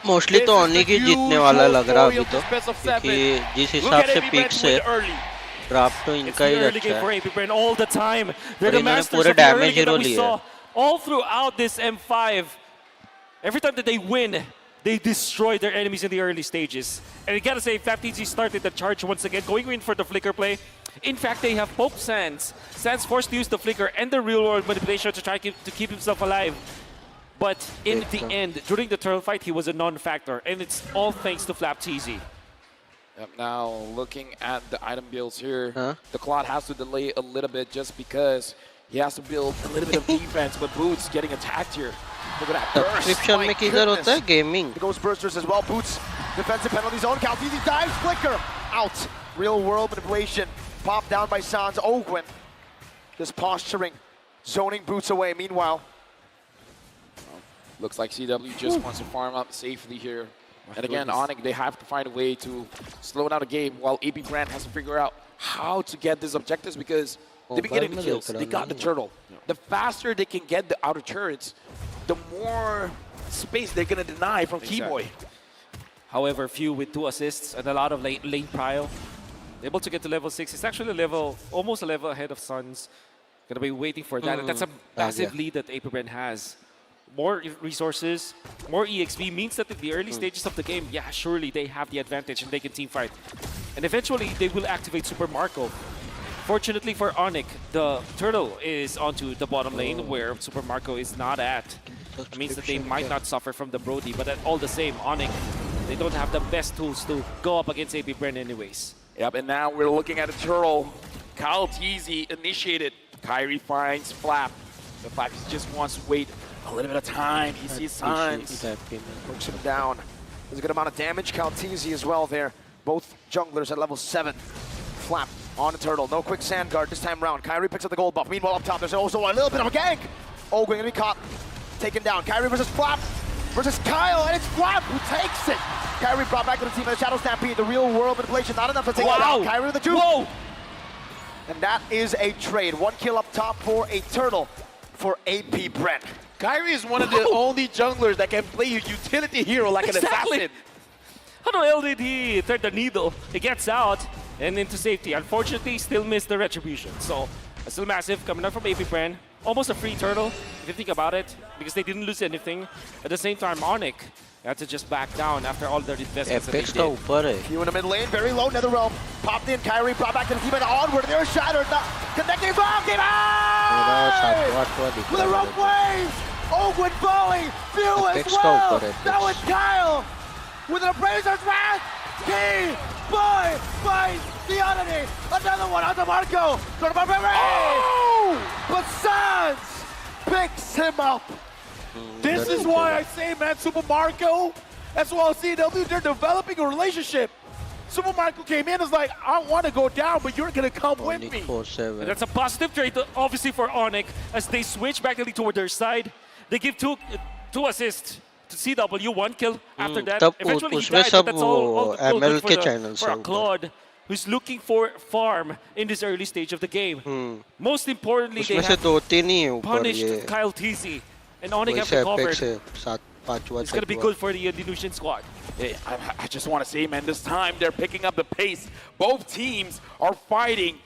Mostly तो ओनी की जीतने वाला लग रहा अभी तो क्योंकि जिस हिसाब से पिक से ड्राफ्ट तो इनका ही अच्छा है all the time. They're और the इन्होंने masters पूरे of the early damage game hero that we लिए saw all throughout this M5. Every time that they win, they destroy their enemies in the early stages. And you gotta say, FlapTZ started the charge once again, going in for the flicker play. In fact, they have Pope Sans. Sans forced to use the flicker and the real world manipulation to try to keep himself alive. But in the end, during the turtle fight, he was a non-factor. And it's all thanks to FlapTZ. Yep, now looking at the item builds here, the Claude has to delay a little bit just because he has to build a little bit of defense, but Boots getting attacked here. Look at that burst. Subscription में किधर होता है gaming The Ghost Bursters as well. Boots, defensive penalty zone. CalTZ dives, flicker, out. Real world manipulation. Popped down by Sans. Ogwen just posturing, zoning Boots away. Meanwhile, looks like CW just wants to farm up safely here. And again, Onyx, they have to find a way to slow down the game while AP Brand has to figure out how to get these objectives because they've been getting the kills. They got the turtle. The faster they can get the outer turrets, the more space they're going to deny from Keyboy. However, few with 2 assists and a lot of lane prio. Able to get to level 6. It's actually almost a level ahead of Suns. Gonna be waiting for that. And that's a massive lead that AP Brand has. More resources, more EXP means that in the early stages of the game, yeah, surely they have the advantage and they can team fight. And eventually, they will activate Super Marco. Fortunately for Onyx, the turtle is onto the bottom lane where Super Marco is not at. It means that they might not suffer from the Brody, but all the same, Onyx, they don't have the best tools to go up against AP Brand anyways. Yep, and now we're looking at a turtle. Kyle Teasy initiated. Kyrie finds Flap. The Flap just wants to wait a little bit of time. He sees Suns. Puts him down. There's a good amount of damage. Calteezy as well there. Both junglers at level 7. Flap on the turtle. No quick sand guard this time around. Kyrie picks up the gold buff. Meanwhile, up top, there's also a little bit of a gank. Oh, going to be caught. Taken down. Kyrie versus Flap versus Kyle, and it's Flap who takes it. Kyrie brought back to the team in the Shadow Stampede. The real world manipulation, not enough to take it down. Kyrie with the juke. Whoa! And that is a trade. 1 kill up top for a turtle for AP Brent. Kyrie is one of the only junglers that can play a utility hero like an assassin. How the hell did he thread the needle? He gets out and into safety. Unfortunately, still missed the retribution. So, still massive coming up from AP Brand. Almost a free turtle, if you think about it, because they didn't lose anything. At the same time, Onyx had to just back down after all the investments that they did. Few in the mid lane, very low, Netherrealm. Popped in, Kyrie brought back to the team and onward. They're shattered, not connecting as well. Game out! With a rope wave! Ogwin falling, Few as well! Now it's Kyle! With an Appraiser's Wrath! Keyboy finds the oddity! Another one on the Marco! Oh! But Sans picks him up! This is why I say, man, Super Marco, as well as CW, they're developing a relationship. Super Marco came in and was like, I want to go down, but you're going to come with me. And that's a positive trade, obviously, for Onyx, as they switch back toward their side. They give two assists to CW, 1 kill after that. Eventually he died, but that's all good for a Claude, who's looking for farm in this early stage of the game. Most importantly, they have punished Kyle Teasy. And Onyx have recovered. It's going to be good for the Delusion squad. Hey, I just want to say, man, this time they're picking up the pace. Both teams are fighting,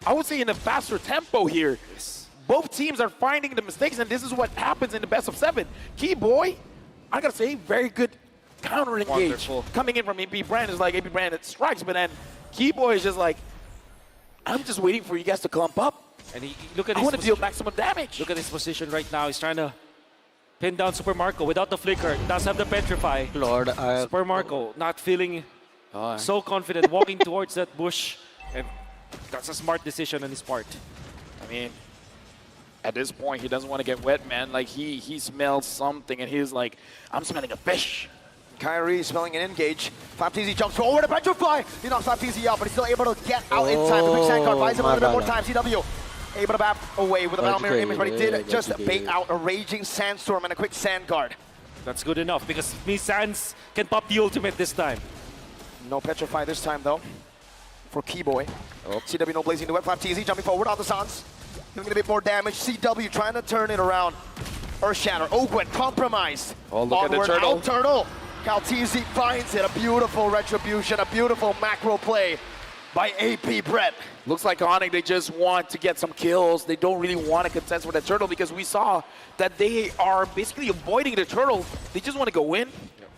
I would say, in a faster tempo here. Yes. Both teams are finding the mistakes, and this is what happens in the best of 7. Keyboy, I got to say, very good counter engage. Coming in from AP Brand is like AP Brand it strikes, but then Keyboy is just like, I'm just waiting for you guys to clump up. And look at I want to deal maximum damage. Look at his position right now. He's trying to pin down Super Marco without the flicker. Does have the petrify. Super Marco not feeling so confident walking towards that bush. And that's a smart decision on his part. I mean, at this point, he doesn't want to get wet, man. Like, he smells something, and he's like, I'm smelling a fish. Kyrie smelling an engage. Flapteezy jumps forward to petrify. He knocks Flapteezy out, but he's still able to get out in time. The quick sand card buys him a little bit more time. CW able to bap away with a battle mirror image, but he did just bait out a raging sandstorm and a quick sand guard. That's good enough because Sands can pop the ultimate this time. No petrify this time though for Keyboy. CW no blazing to wet. Flapteezy jumping forward on the Sans. Doing a bit more damage. CW trying to turn it around. Earthshatter. Ogwen compromised. Oh, look at the turtle. Turtle. Calteezy finds it. A beautiful retribution. A beautiful macro play by AP Brett. Looks like Onyx, they just want to get some kills. They don't really want to contest with the turtle because we saw that they are basically avoiding the turtle. They just want to go in.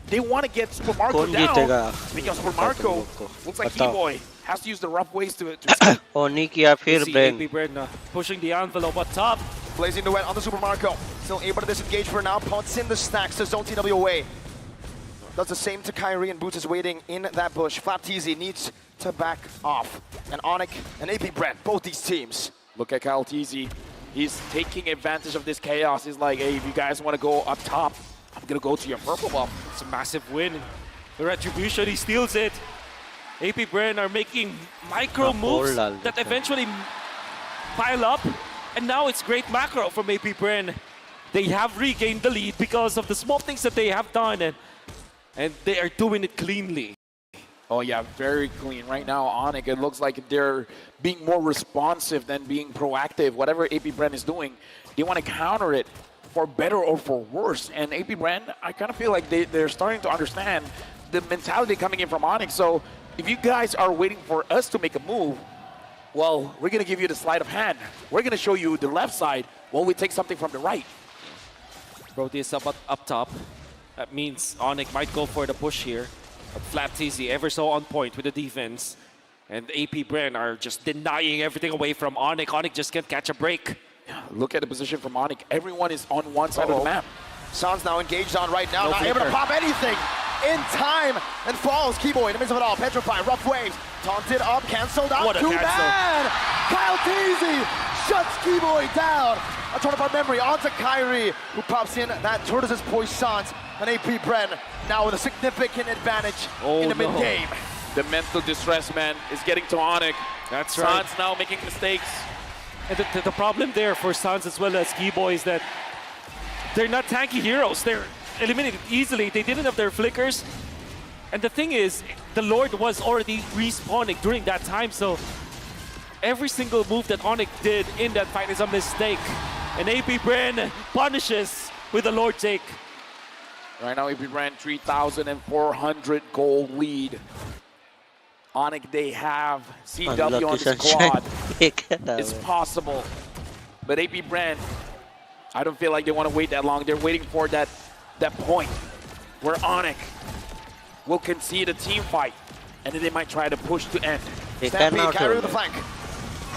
They want to get Super Marco down because Super Marco looks like Keyboy has to use the rough ways to AP Brand pushing the envelope up top. Blazing the wet on the Super Marco. Still able to disengage for now. Punts in the stacks to zone TW away. Does the same to Kyrie, and Boots is waiting in that bush. Flapteezy needs to back off. And Onyx and AP Brent, both these teams. Look at Kyle Teasy. He's taking advantage of this chaos. He's like, hey, if you guys want to go up top, I'm going to go to your purple buff. It's a massive win. The retribution, he steals it. AP Brand are making micro moves that eventually pile up. And now it's great macro from AP Brand. They have regained the lead because of the small things that they have done. And and they are doing it cleanly. Oh yeah, very clean. Right now, Onyx, it looks like they're being more responsive than being proactive. Whatever AP Brand is doing, they want to counter it for better or for worse. And AP Brand, I kind of feel like they're starting to understand the mentality coming in from Onyx. So if you guys are waiting for us to make a move, well, we're going to give you the sleight of hand. We're going to show you the left side while we take something from the right. Proteus up top. That means Onyx might go for the push here. But Flat TZ ever so on point with the defense. And AP Brand are just denying everything away from Onyx. Onyx just can't catch a break. Yeah, look at the position from Onyx. Everyone is on one side of the map. Sans now engaged on right now, No not able to flicker. pop anything in time, and falls. Keyboy in the midst of it all, petrified, rough waves, taunted up, cancelled out, What a cancel. man! Kyle Teasy shuts Keyboy down. A turn of memory onto Kyrie, who pops in that Tortoise's Poissons, and AP Bren now with a significant advantage in the mid-game. The mental distress, man, is getting to Onyx. That's right. Sans now making mistakes. And the problem there for Sans as well as Keyboy is that they're not tanky heroes. They're eliminated easily. They didn't have their flickers. And the thing is, the Lord was already respawning during that time, so every single move that Onyx did in that fight is a mistake. And AP Bren punishes with the Lord take. Right now, AP Brand 3,400 gold lead. Onyx, they have CW on the squad. It's possible. But AP Brand, I don't feel like they want to wait that long. They're waiting for that point where Onyx will concede a team fight, and then they might try to push to end. Stampede, Kyrie with the flank.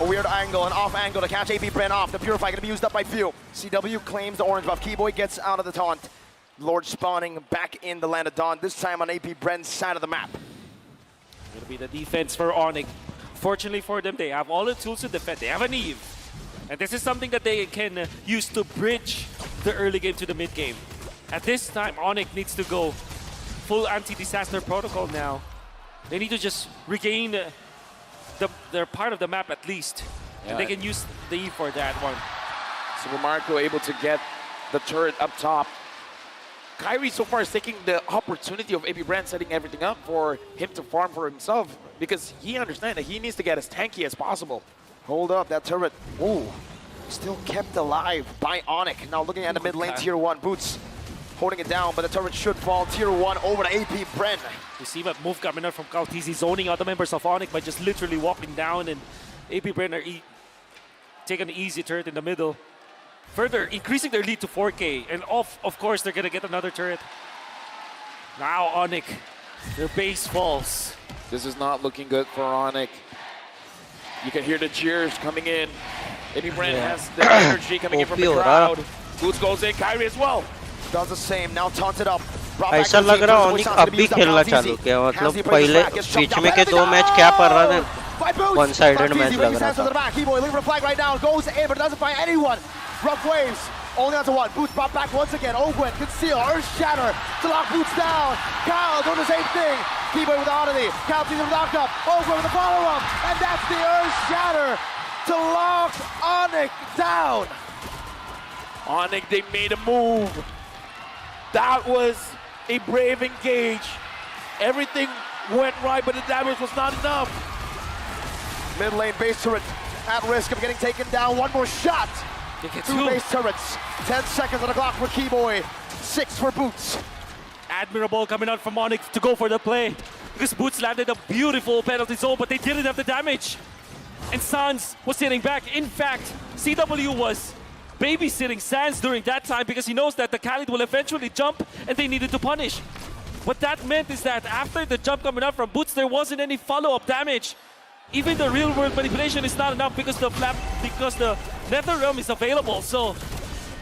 A weird angle, an off angle to catch AP Bren off. The Purify going to be used up by few. CW claims the orange buff. Keyboy gets out of the taunt. Lord spawning back in the land of Dawn, this time on AP Bren's side of the map. It'll be the defense for Onyx. Fortunately for them, they have all the tools to defend. They have an Eve. And this is something that they can use to bridge the early game to the mid game. At this time, Onyx needs to go full anti-disaster protocol now. They need to just regain their part of the map at least. Yeah. And they can use the Eve for that one. Super Marco able to get the turret up top. Kyrie so far is taking the opportunity of AP Brand setting everything up for him to farm for himself because he understands that he needs to get as tanky as possible. Hold up, that turret, ooh, still kept alive by Onyx. Now looking at the mid lane, tier 1, Boots holding it down, but the turret should fall. Tier 1 over to AP Bren. You see that move coming out from Kautizi, zoning out the members of Onyx by just literally walking down, and AP Bren are taking an easy turret in the middle. Further increasing their lead to 4K, and of course they're gonna get another turret. Now Onyx, their base falls. This is not looking good for Onyx. You can hear the cheers coming in. AP Brand has the energy coming in from the crowd. Boots goes in, Kyrie as well. Does the same, now taunted up. ऐसा लग रहा है ऑनिक अब भी खेलना चालू किया मतलब पहले बीच में के 2 मैच क्या कर रहा था वन साइडेड मैच लग रहा था. Keyboy looking for a flag right now, goes in but doesn't find anyone. Rough waves, only onto one. Boots brought back once again. Ogwen, conceal, Earth Shatter to lock Boots down. Kyle doing the same thing. Keyboy with the oddity. Kyle sees him knock up. Ogwen with the follow-up. And that's the Earth Shatter to lock Onyx down. Onyx, they made a move. That was a brave engage. Everything went right, but the damage was not enough. Mid lane base turret at risk of getting taken down. One more shot. Two base turrets. 10 seconds on the clock for Keyboy. 6 for Boots. Admirable coming out from Onyx to go for the play. Because Boots landed a beautiful penalty zone, but they didn't have the damage. And Sans was sitting back. In fact, CW was babysitting Sans during that time because he knows that the Khalid will eventually jump and they needed to punish. What that meant is that after the jump coming out from Boots, there wasn't any follow-up damage. Even the real-world manipulation is not enough because the Nether Realm is available. So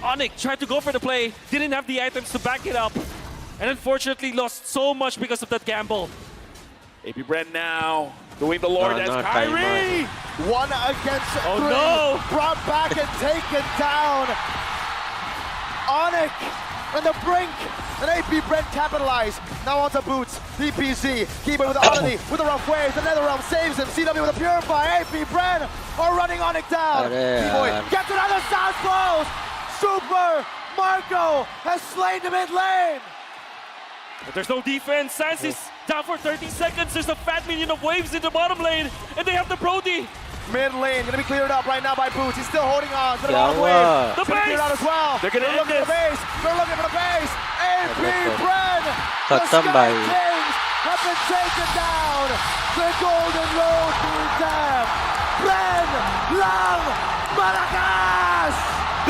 Onyx tried to go for the play, didn't have the items to back it up, and unfortunately lost so much because of that gamble. AP Bren now doing the Lord as Kyrie! 1 against 3. No! Brought back and taken down. Onyx on the brink. And AP Bren capitalized. Now onto Boots. DPZ. Keyboy with the oddity. With the rough waves. The Netherrealm saves him. CW with a Purify. AP Bren are running Onyx down. Keyboy gets another South close. Super Marco has slain the mid lane. But there's no defense. Sans is down for 30 seconds. There's a fat minion of waves in the bottom lane, and they have the Brody. Mid lane gonna be cleared up right now by Boots. He's still holding on to the Yeah, bottom wave. The It's gonna clear out as well. They're gonna end looking for the base. They're looking for the base. AP Bren. The Khatam Sky bhai. Kings have been taken down. The Golden Road being tapped. Bren Lang Maracas.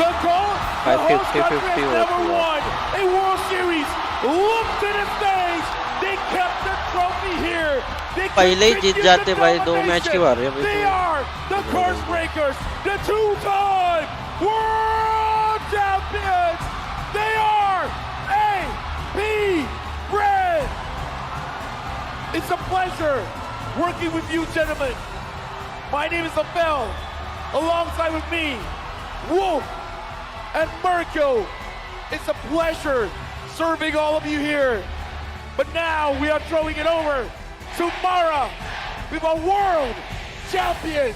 The goal. The host 50, country 50 has never over. won a World Series. Look to the stage. They kept the trophy here. They पहले ही जीत continued जाते the भाई 2 match की बार है They are the curse breakers, the two-time world champions. They are AP Bren. It's a pleasure working with you, gentlemen. My name is Abel. Alongside with me, Wolf and Mirko. It's a pleasure serving all of you here. But now we are throwing it over to Mara with our world champions.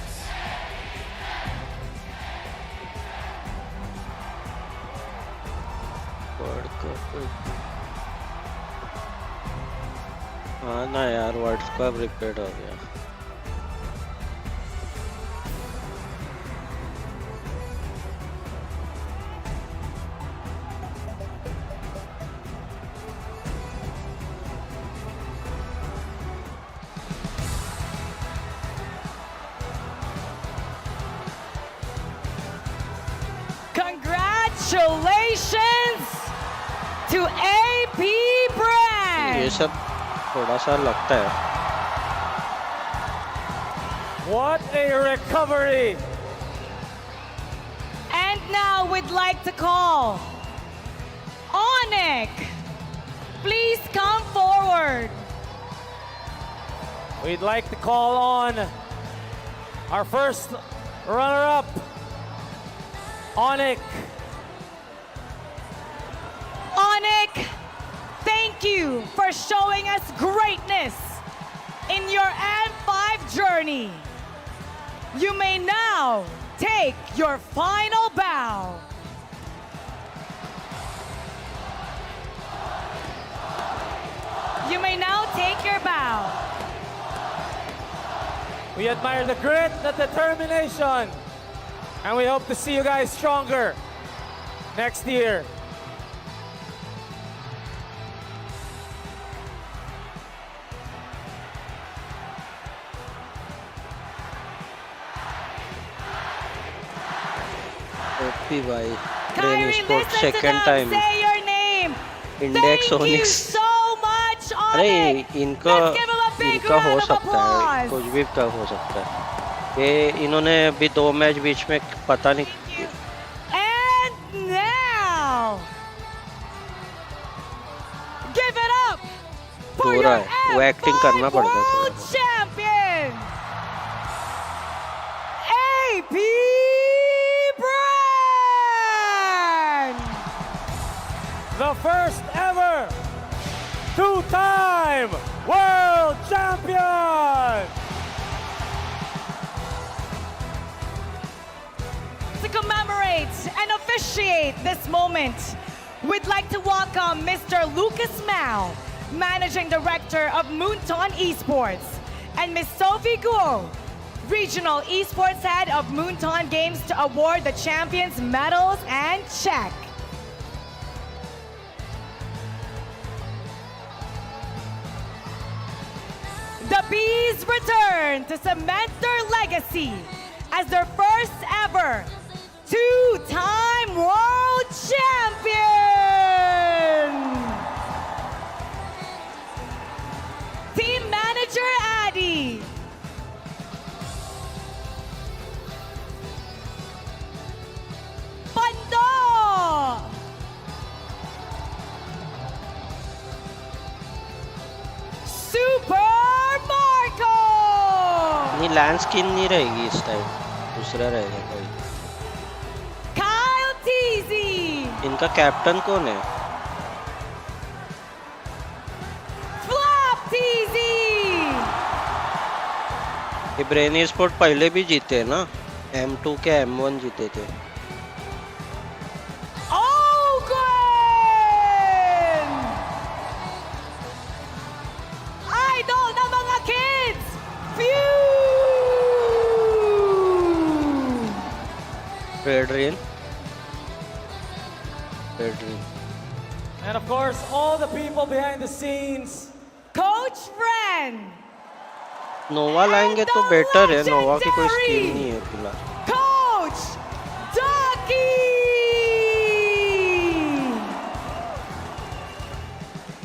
World cup हाँ ना यार world cup repeat हो गया Congratulations to AP Bren. ये सब थोड़ा सा लगता है What a recovery! And now we'd like to call Onyx. Please come forward. We'd like to call on our first runner-up, Onyx. Onyx, thank you for showing us greatness in your M5 journey. You may now take your final bow. You may now take your bow. We admire the grit, the determination, and we hope to see you guys stronger next year. OP भाई brain Kyrie, sport listen to second them time say your name. Index Thank you Onyx so much, अरे Onyx. इनका Let's give him a big इनका हो round of सकता है applause. कुछ भी का हो सकता है ये इन्होंने अभी 2 मैच बीच में पता नहीं And now, give it up for हो your रहा है वो एक्टिंग करना M5 पड़ता है थोड़ा World Champion, AP Bren. The first ever two-time world champion! To commemorate and officiate this moment, we'd like to welcome Mr. Lucas Mao, Managing Director of Moonton Esports, and Ms. Sophie Guo, Regional Esports Head of Moonton Games, to award the champions medals and check. The Bees return to cement their legacy as their first ever two-time world champion. Team Manager Addy. Pando. Super Marco. नहीं land skin नहीं रहेगी इस time दूसरा रहेगा कोई Kyle Teasy. इनका captain कौन है Flop Teasy. ये ब्रेन स्पोर्ट पहले भी जीते हैं ना M2 के M1 जीते थे Ogun. Adrian. And of course, all the people behind the scenes. Coach Bren. नोवा लाएंगे तो बेटर है, नोवा की कोई स्कीम नहीं है फिलहाल. Coach Ducky.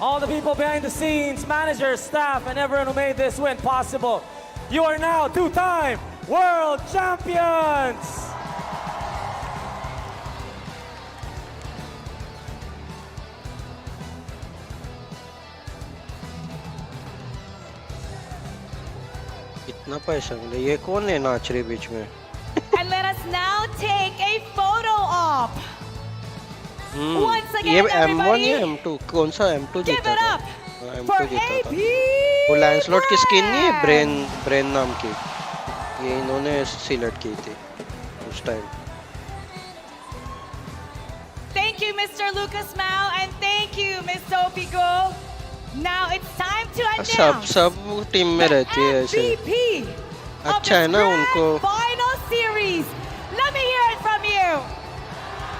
All the people behind the scenes, managers, staff, and everyone who made this win possible. You are now two-time world champions! इतना पैसा मिले, ये कौन है नाच रही बीच में? And let us now take a photo op. Once again, ये M1 everybody, या M2? कौन सा M2 give जीता it था? up M2 for जीता था. AP वो लैंसलॉट की स्किन नहीं है, ब्रेन नाम की. ये इन्होंने सिलेक्ट की थी उस time. Thank you, Mr. Lucas Mao, and thank you, Ms. Sophie Go. Now it's time to announce सब टीम में रहती है ऐसे. MVP of अच्छा है this ना उनको. grand final series. Let me hear it from you.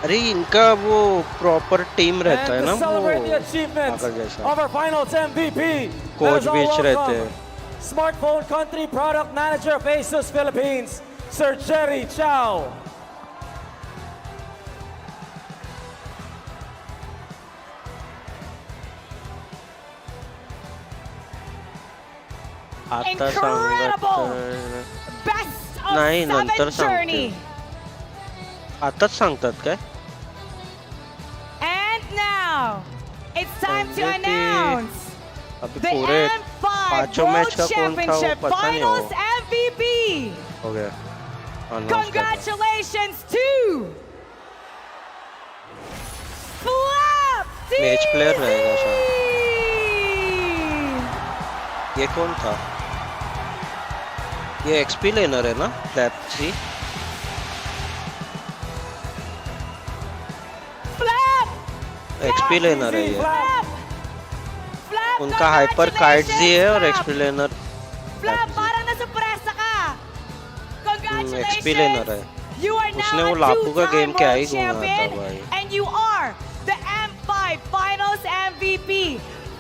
अरे इनका वो प्रॉपर टीम रहता है And ना to celebrate the वो achievement आकर जैसा. of our finals MVP, coach let us all बीच रहते welcome हैं. Smartphone Country Product Manager of ASUS Philippines, Sir Jerry Chow. आता Incredible. सांगत Best of नाही नंतर seven journey. सांगते. आताच सांगतात काय? And now it's time to MVP. announce अभी the पूरे M5 पांचों World मैच का कौन था वो Championship पता नहीं हो. Finals MVP. हो गया. Announce कर दो. Congratulations to Flap match player रहेगा शायद. ये कौन था? ये एक्सपी लेनर है ना? फ्लैप्सी. एक्सपी लेनर है ये. उनका हाइपर काइट्स ही है और XP learner. Flap, parang nasupresa ka. XP learner है. You are उसने now वो a लापू का गेम two-time क्या ही world घुमा था champion, भाई. and you are the M5 Finals MVP.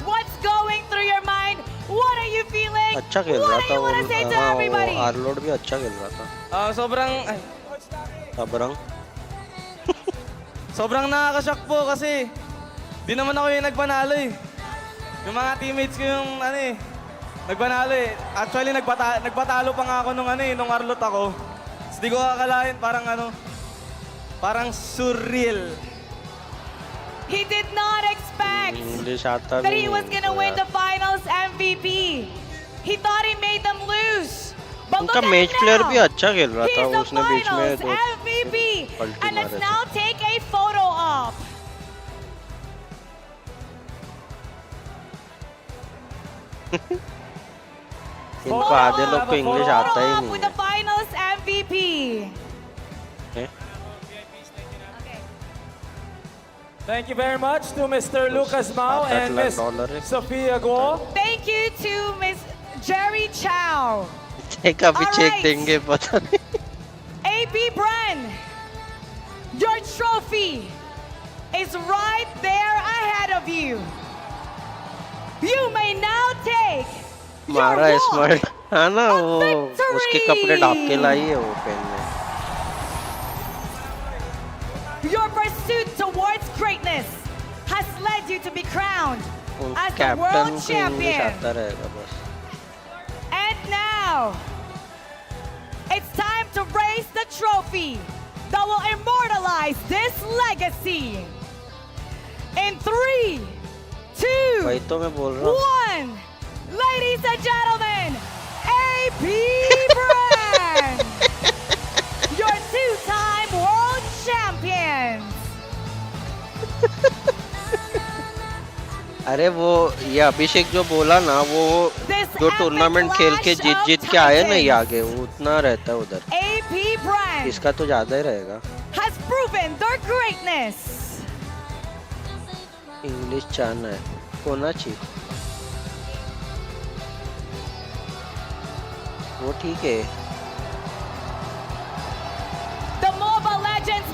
What's going through your mind? What are you feeling? अच्छा खेल What रहा do था you want to say to everybody? वो आरलोड भी अच्छा खेल रहा था. Sobrang nakaka-shock po kasi di naman ako yung nagpanalo eh. Yung mga teammates ko yung nagpanalo eh. Actually nagpatalo pa nga ako nung Arlot ako. Tapos di ko akalain parang surreal. He did not expect English आता that नहीं he was है going to इनको win यार. the Finals MVP. He thought he made them lose. But उनका look at match him player now. भी अच्छा खेल रहा था. He's the उसने बीच में Finals दो MVP. पलटी And let's मारे now take a photo op. इनको आधे लोग को इंग्लिश आता ही Photo op नहीं with the है. Finals MVP. Thank you very much to Mr. Lucas Mao and Miss $7 Sophia Guo. Thank you to Miss Jerry Chow. Check अभी check देंगे पता नहीं. AP Bren, your trophy is right there ahead of you. You may now take मारा your walk smart हाँ ना of वो उसके कपड़े ढाक के लाई है वो पहनने. Your pursuit towards greatness has led you to be crowned as the captain world को इंग्लिश champion. आता रहेगा बस. And now, it's time to raise the trophy that will immortalize this legacy. In 3, 2, वही तो मैं बोल रहा हूँ. 1, ladies and gentlemen, AP Bren, your two-time world champions. अरे वो ये अभिषेक जो बोला ना वो जो टूर्नामेंट खेल के जीत के आए ना ये आगे वो उतना रहता है उधर. AP Bren इसका तो ज्यादा ही रहेगा. has proven their greatness. English चाहना है कोणाची. वो ठीक है. The Mobile Legends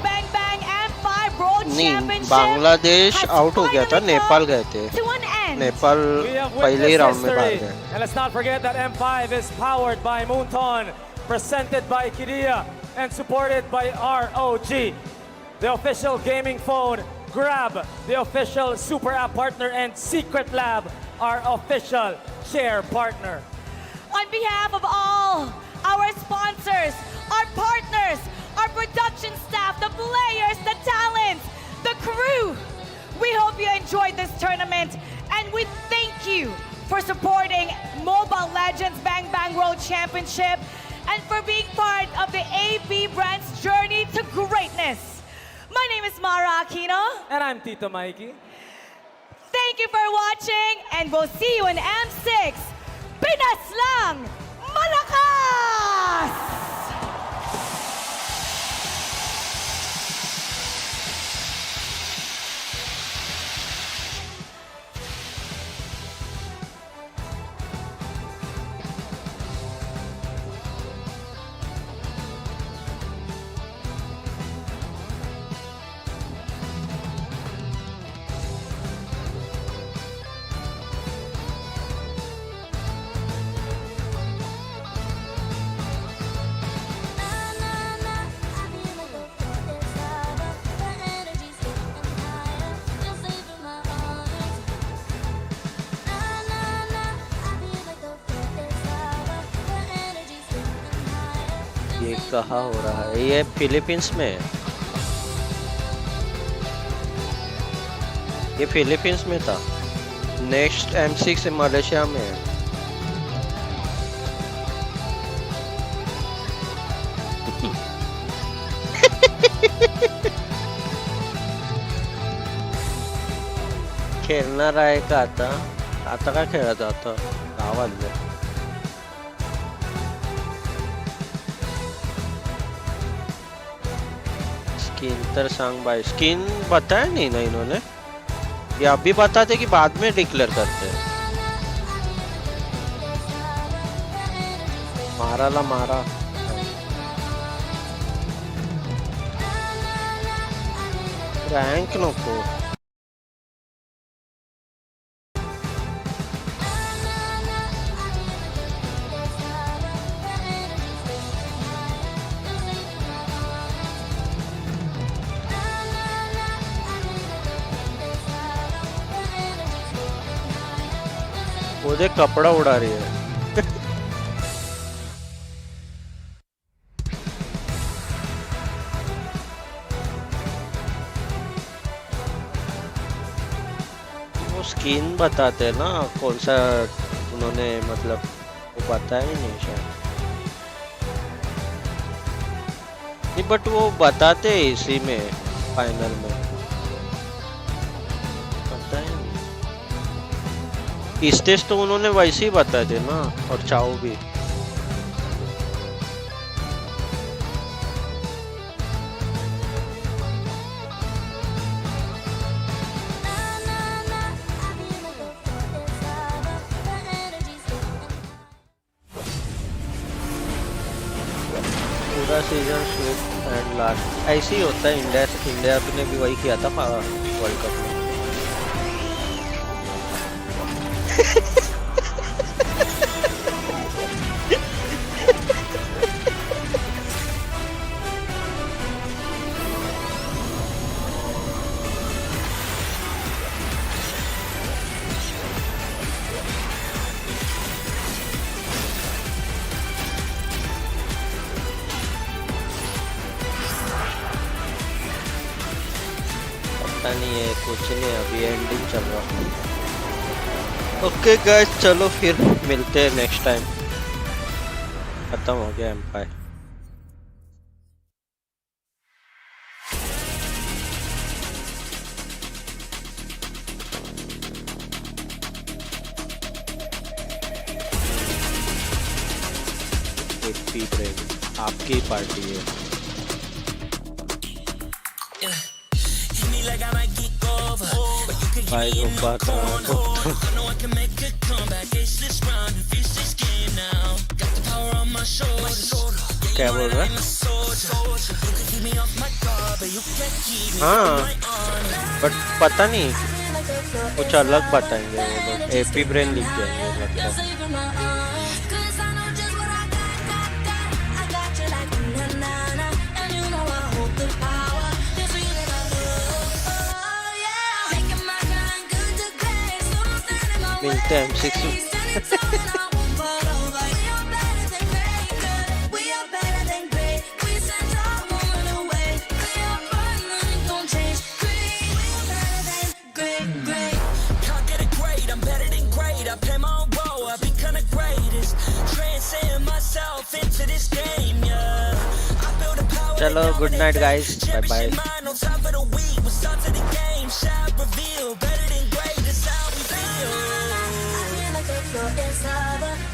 नहीं Championship बांग्लादेश has आउट हो गया था finally नेपाल come गए थे to an end. Nepal We have पहले ही witnessed राउंड में बाहर history. गए And let's not forget that M5 is powered by Moonton, presented by Kiria, and supported by ROG, the official gaming phone, Grab, the official super app partner, and Secret Lab, our official share partner. On behalf of all our sponsors, our partners, our production staff, the players, the talents, the crew, we hope you enjoyed this tournament, and we thank you for supporting Mobile Legends Bang Bang World Championship and for being part of the AP brand's journey to greatness. My name is Mara Aquino. And I'm Tito Mikey. Thank you for watching, and we'll see you in M6. Pinas lang! Malakas! ये कहाँ हो रहा है ये Philippines में है ये Philippines में था नेक्स्ट M6 मलेशिया में है खेलणार आहे का आता आता काय खेळत आता गावात स्किन तर सांग भाई स्किन बताया नहीं ना इन्होंने ये अभी बताते कि बाद में डिक्लेयर करते हैं माराला मारा रैंक नको वो देख कपड़ा उड़ा रही है वो स्किन बताते ना कौन सा उन्होंने मतलब वो बताया ही नहीं शायद नहीं बट वो बताते हैं इसी में फाइनल में पता ही नहीं इस टेस्ट तो उन्होंने वैसे ही बताए थे ना और चाओ भी पूरा सीजन स्विफ्ट एंड लास्ट ऐसे ही होता है इंडिया ने भी वही किया था वर्ल्ड कप में नहीं है कुछ नहीं अभी एंडिंग चल रहा ओके गाइस चलो फिर मिलते हैं नेक्स्ट टाइम खत्म हो गया एम्पायर आपकी पार्टी है भाई बात क्या बोल रहा? हाँ, बट पता नहीं, कुछ अलग बताएंगे वो लोग. एपी ब्रेन लिख जाएंगे लगता है. मिलते हैं M6. चलो, good night guys, bye bye.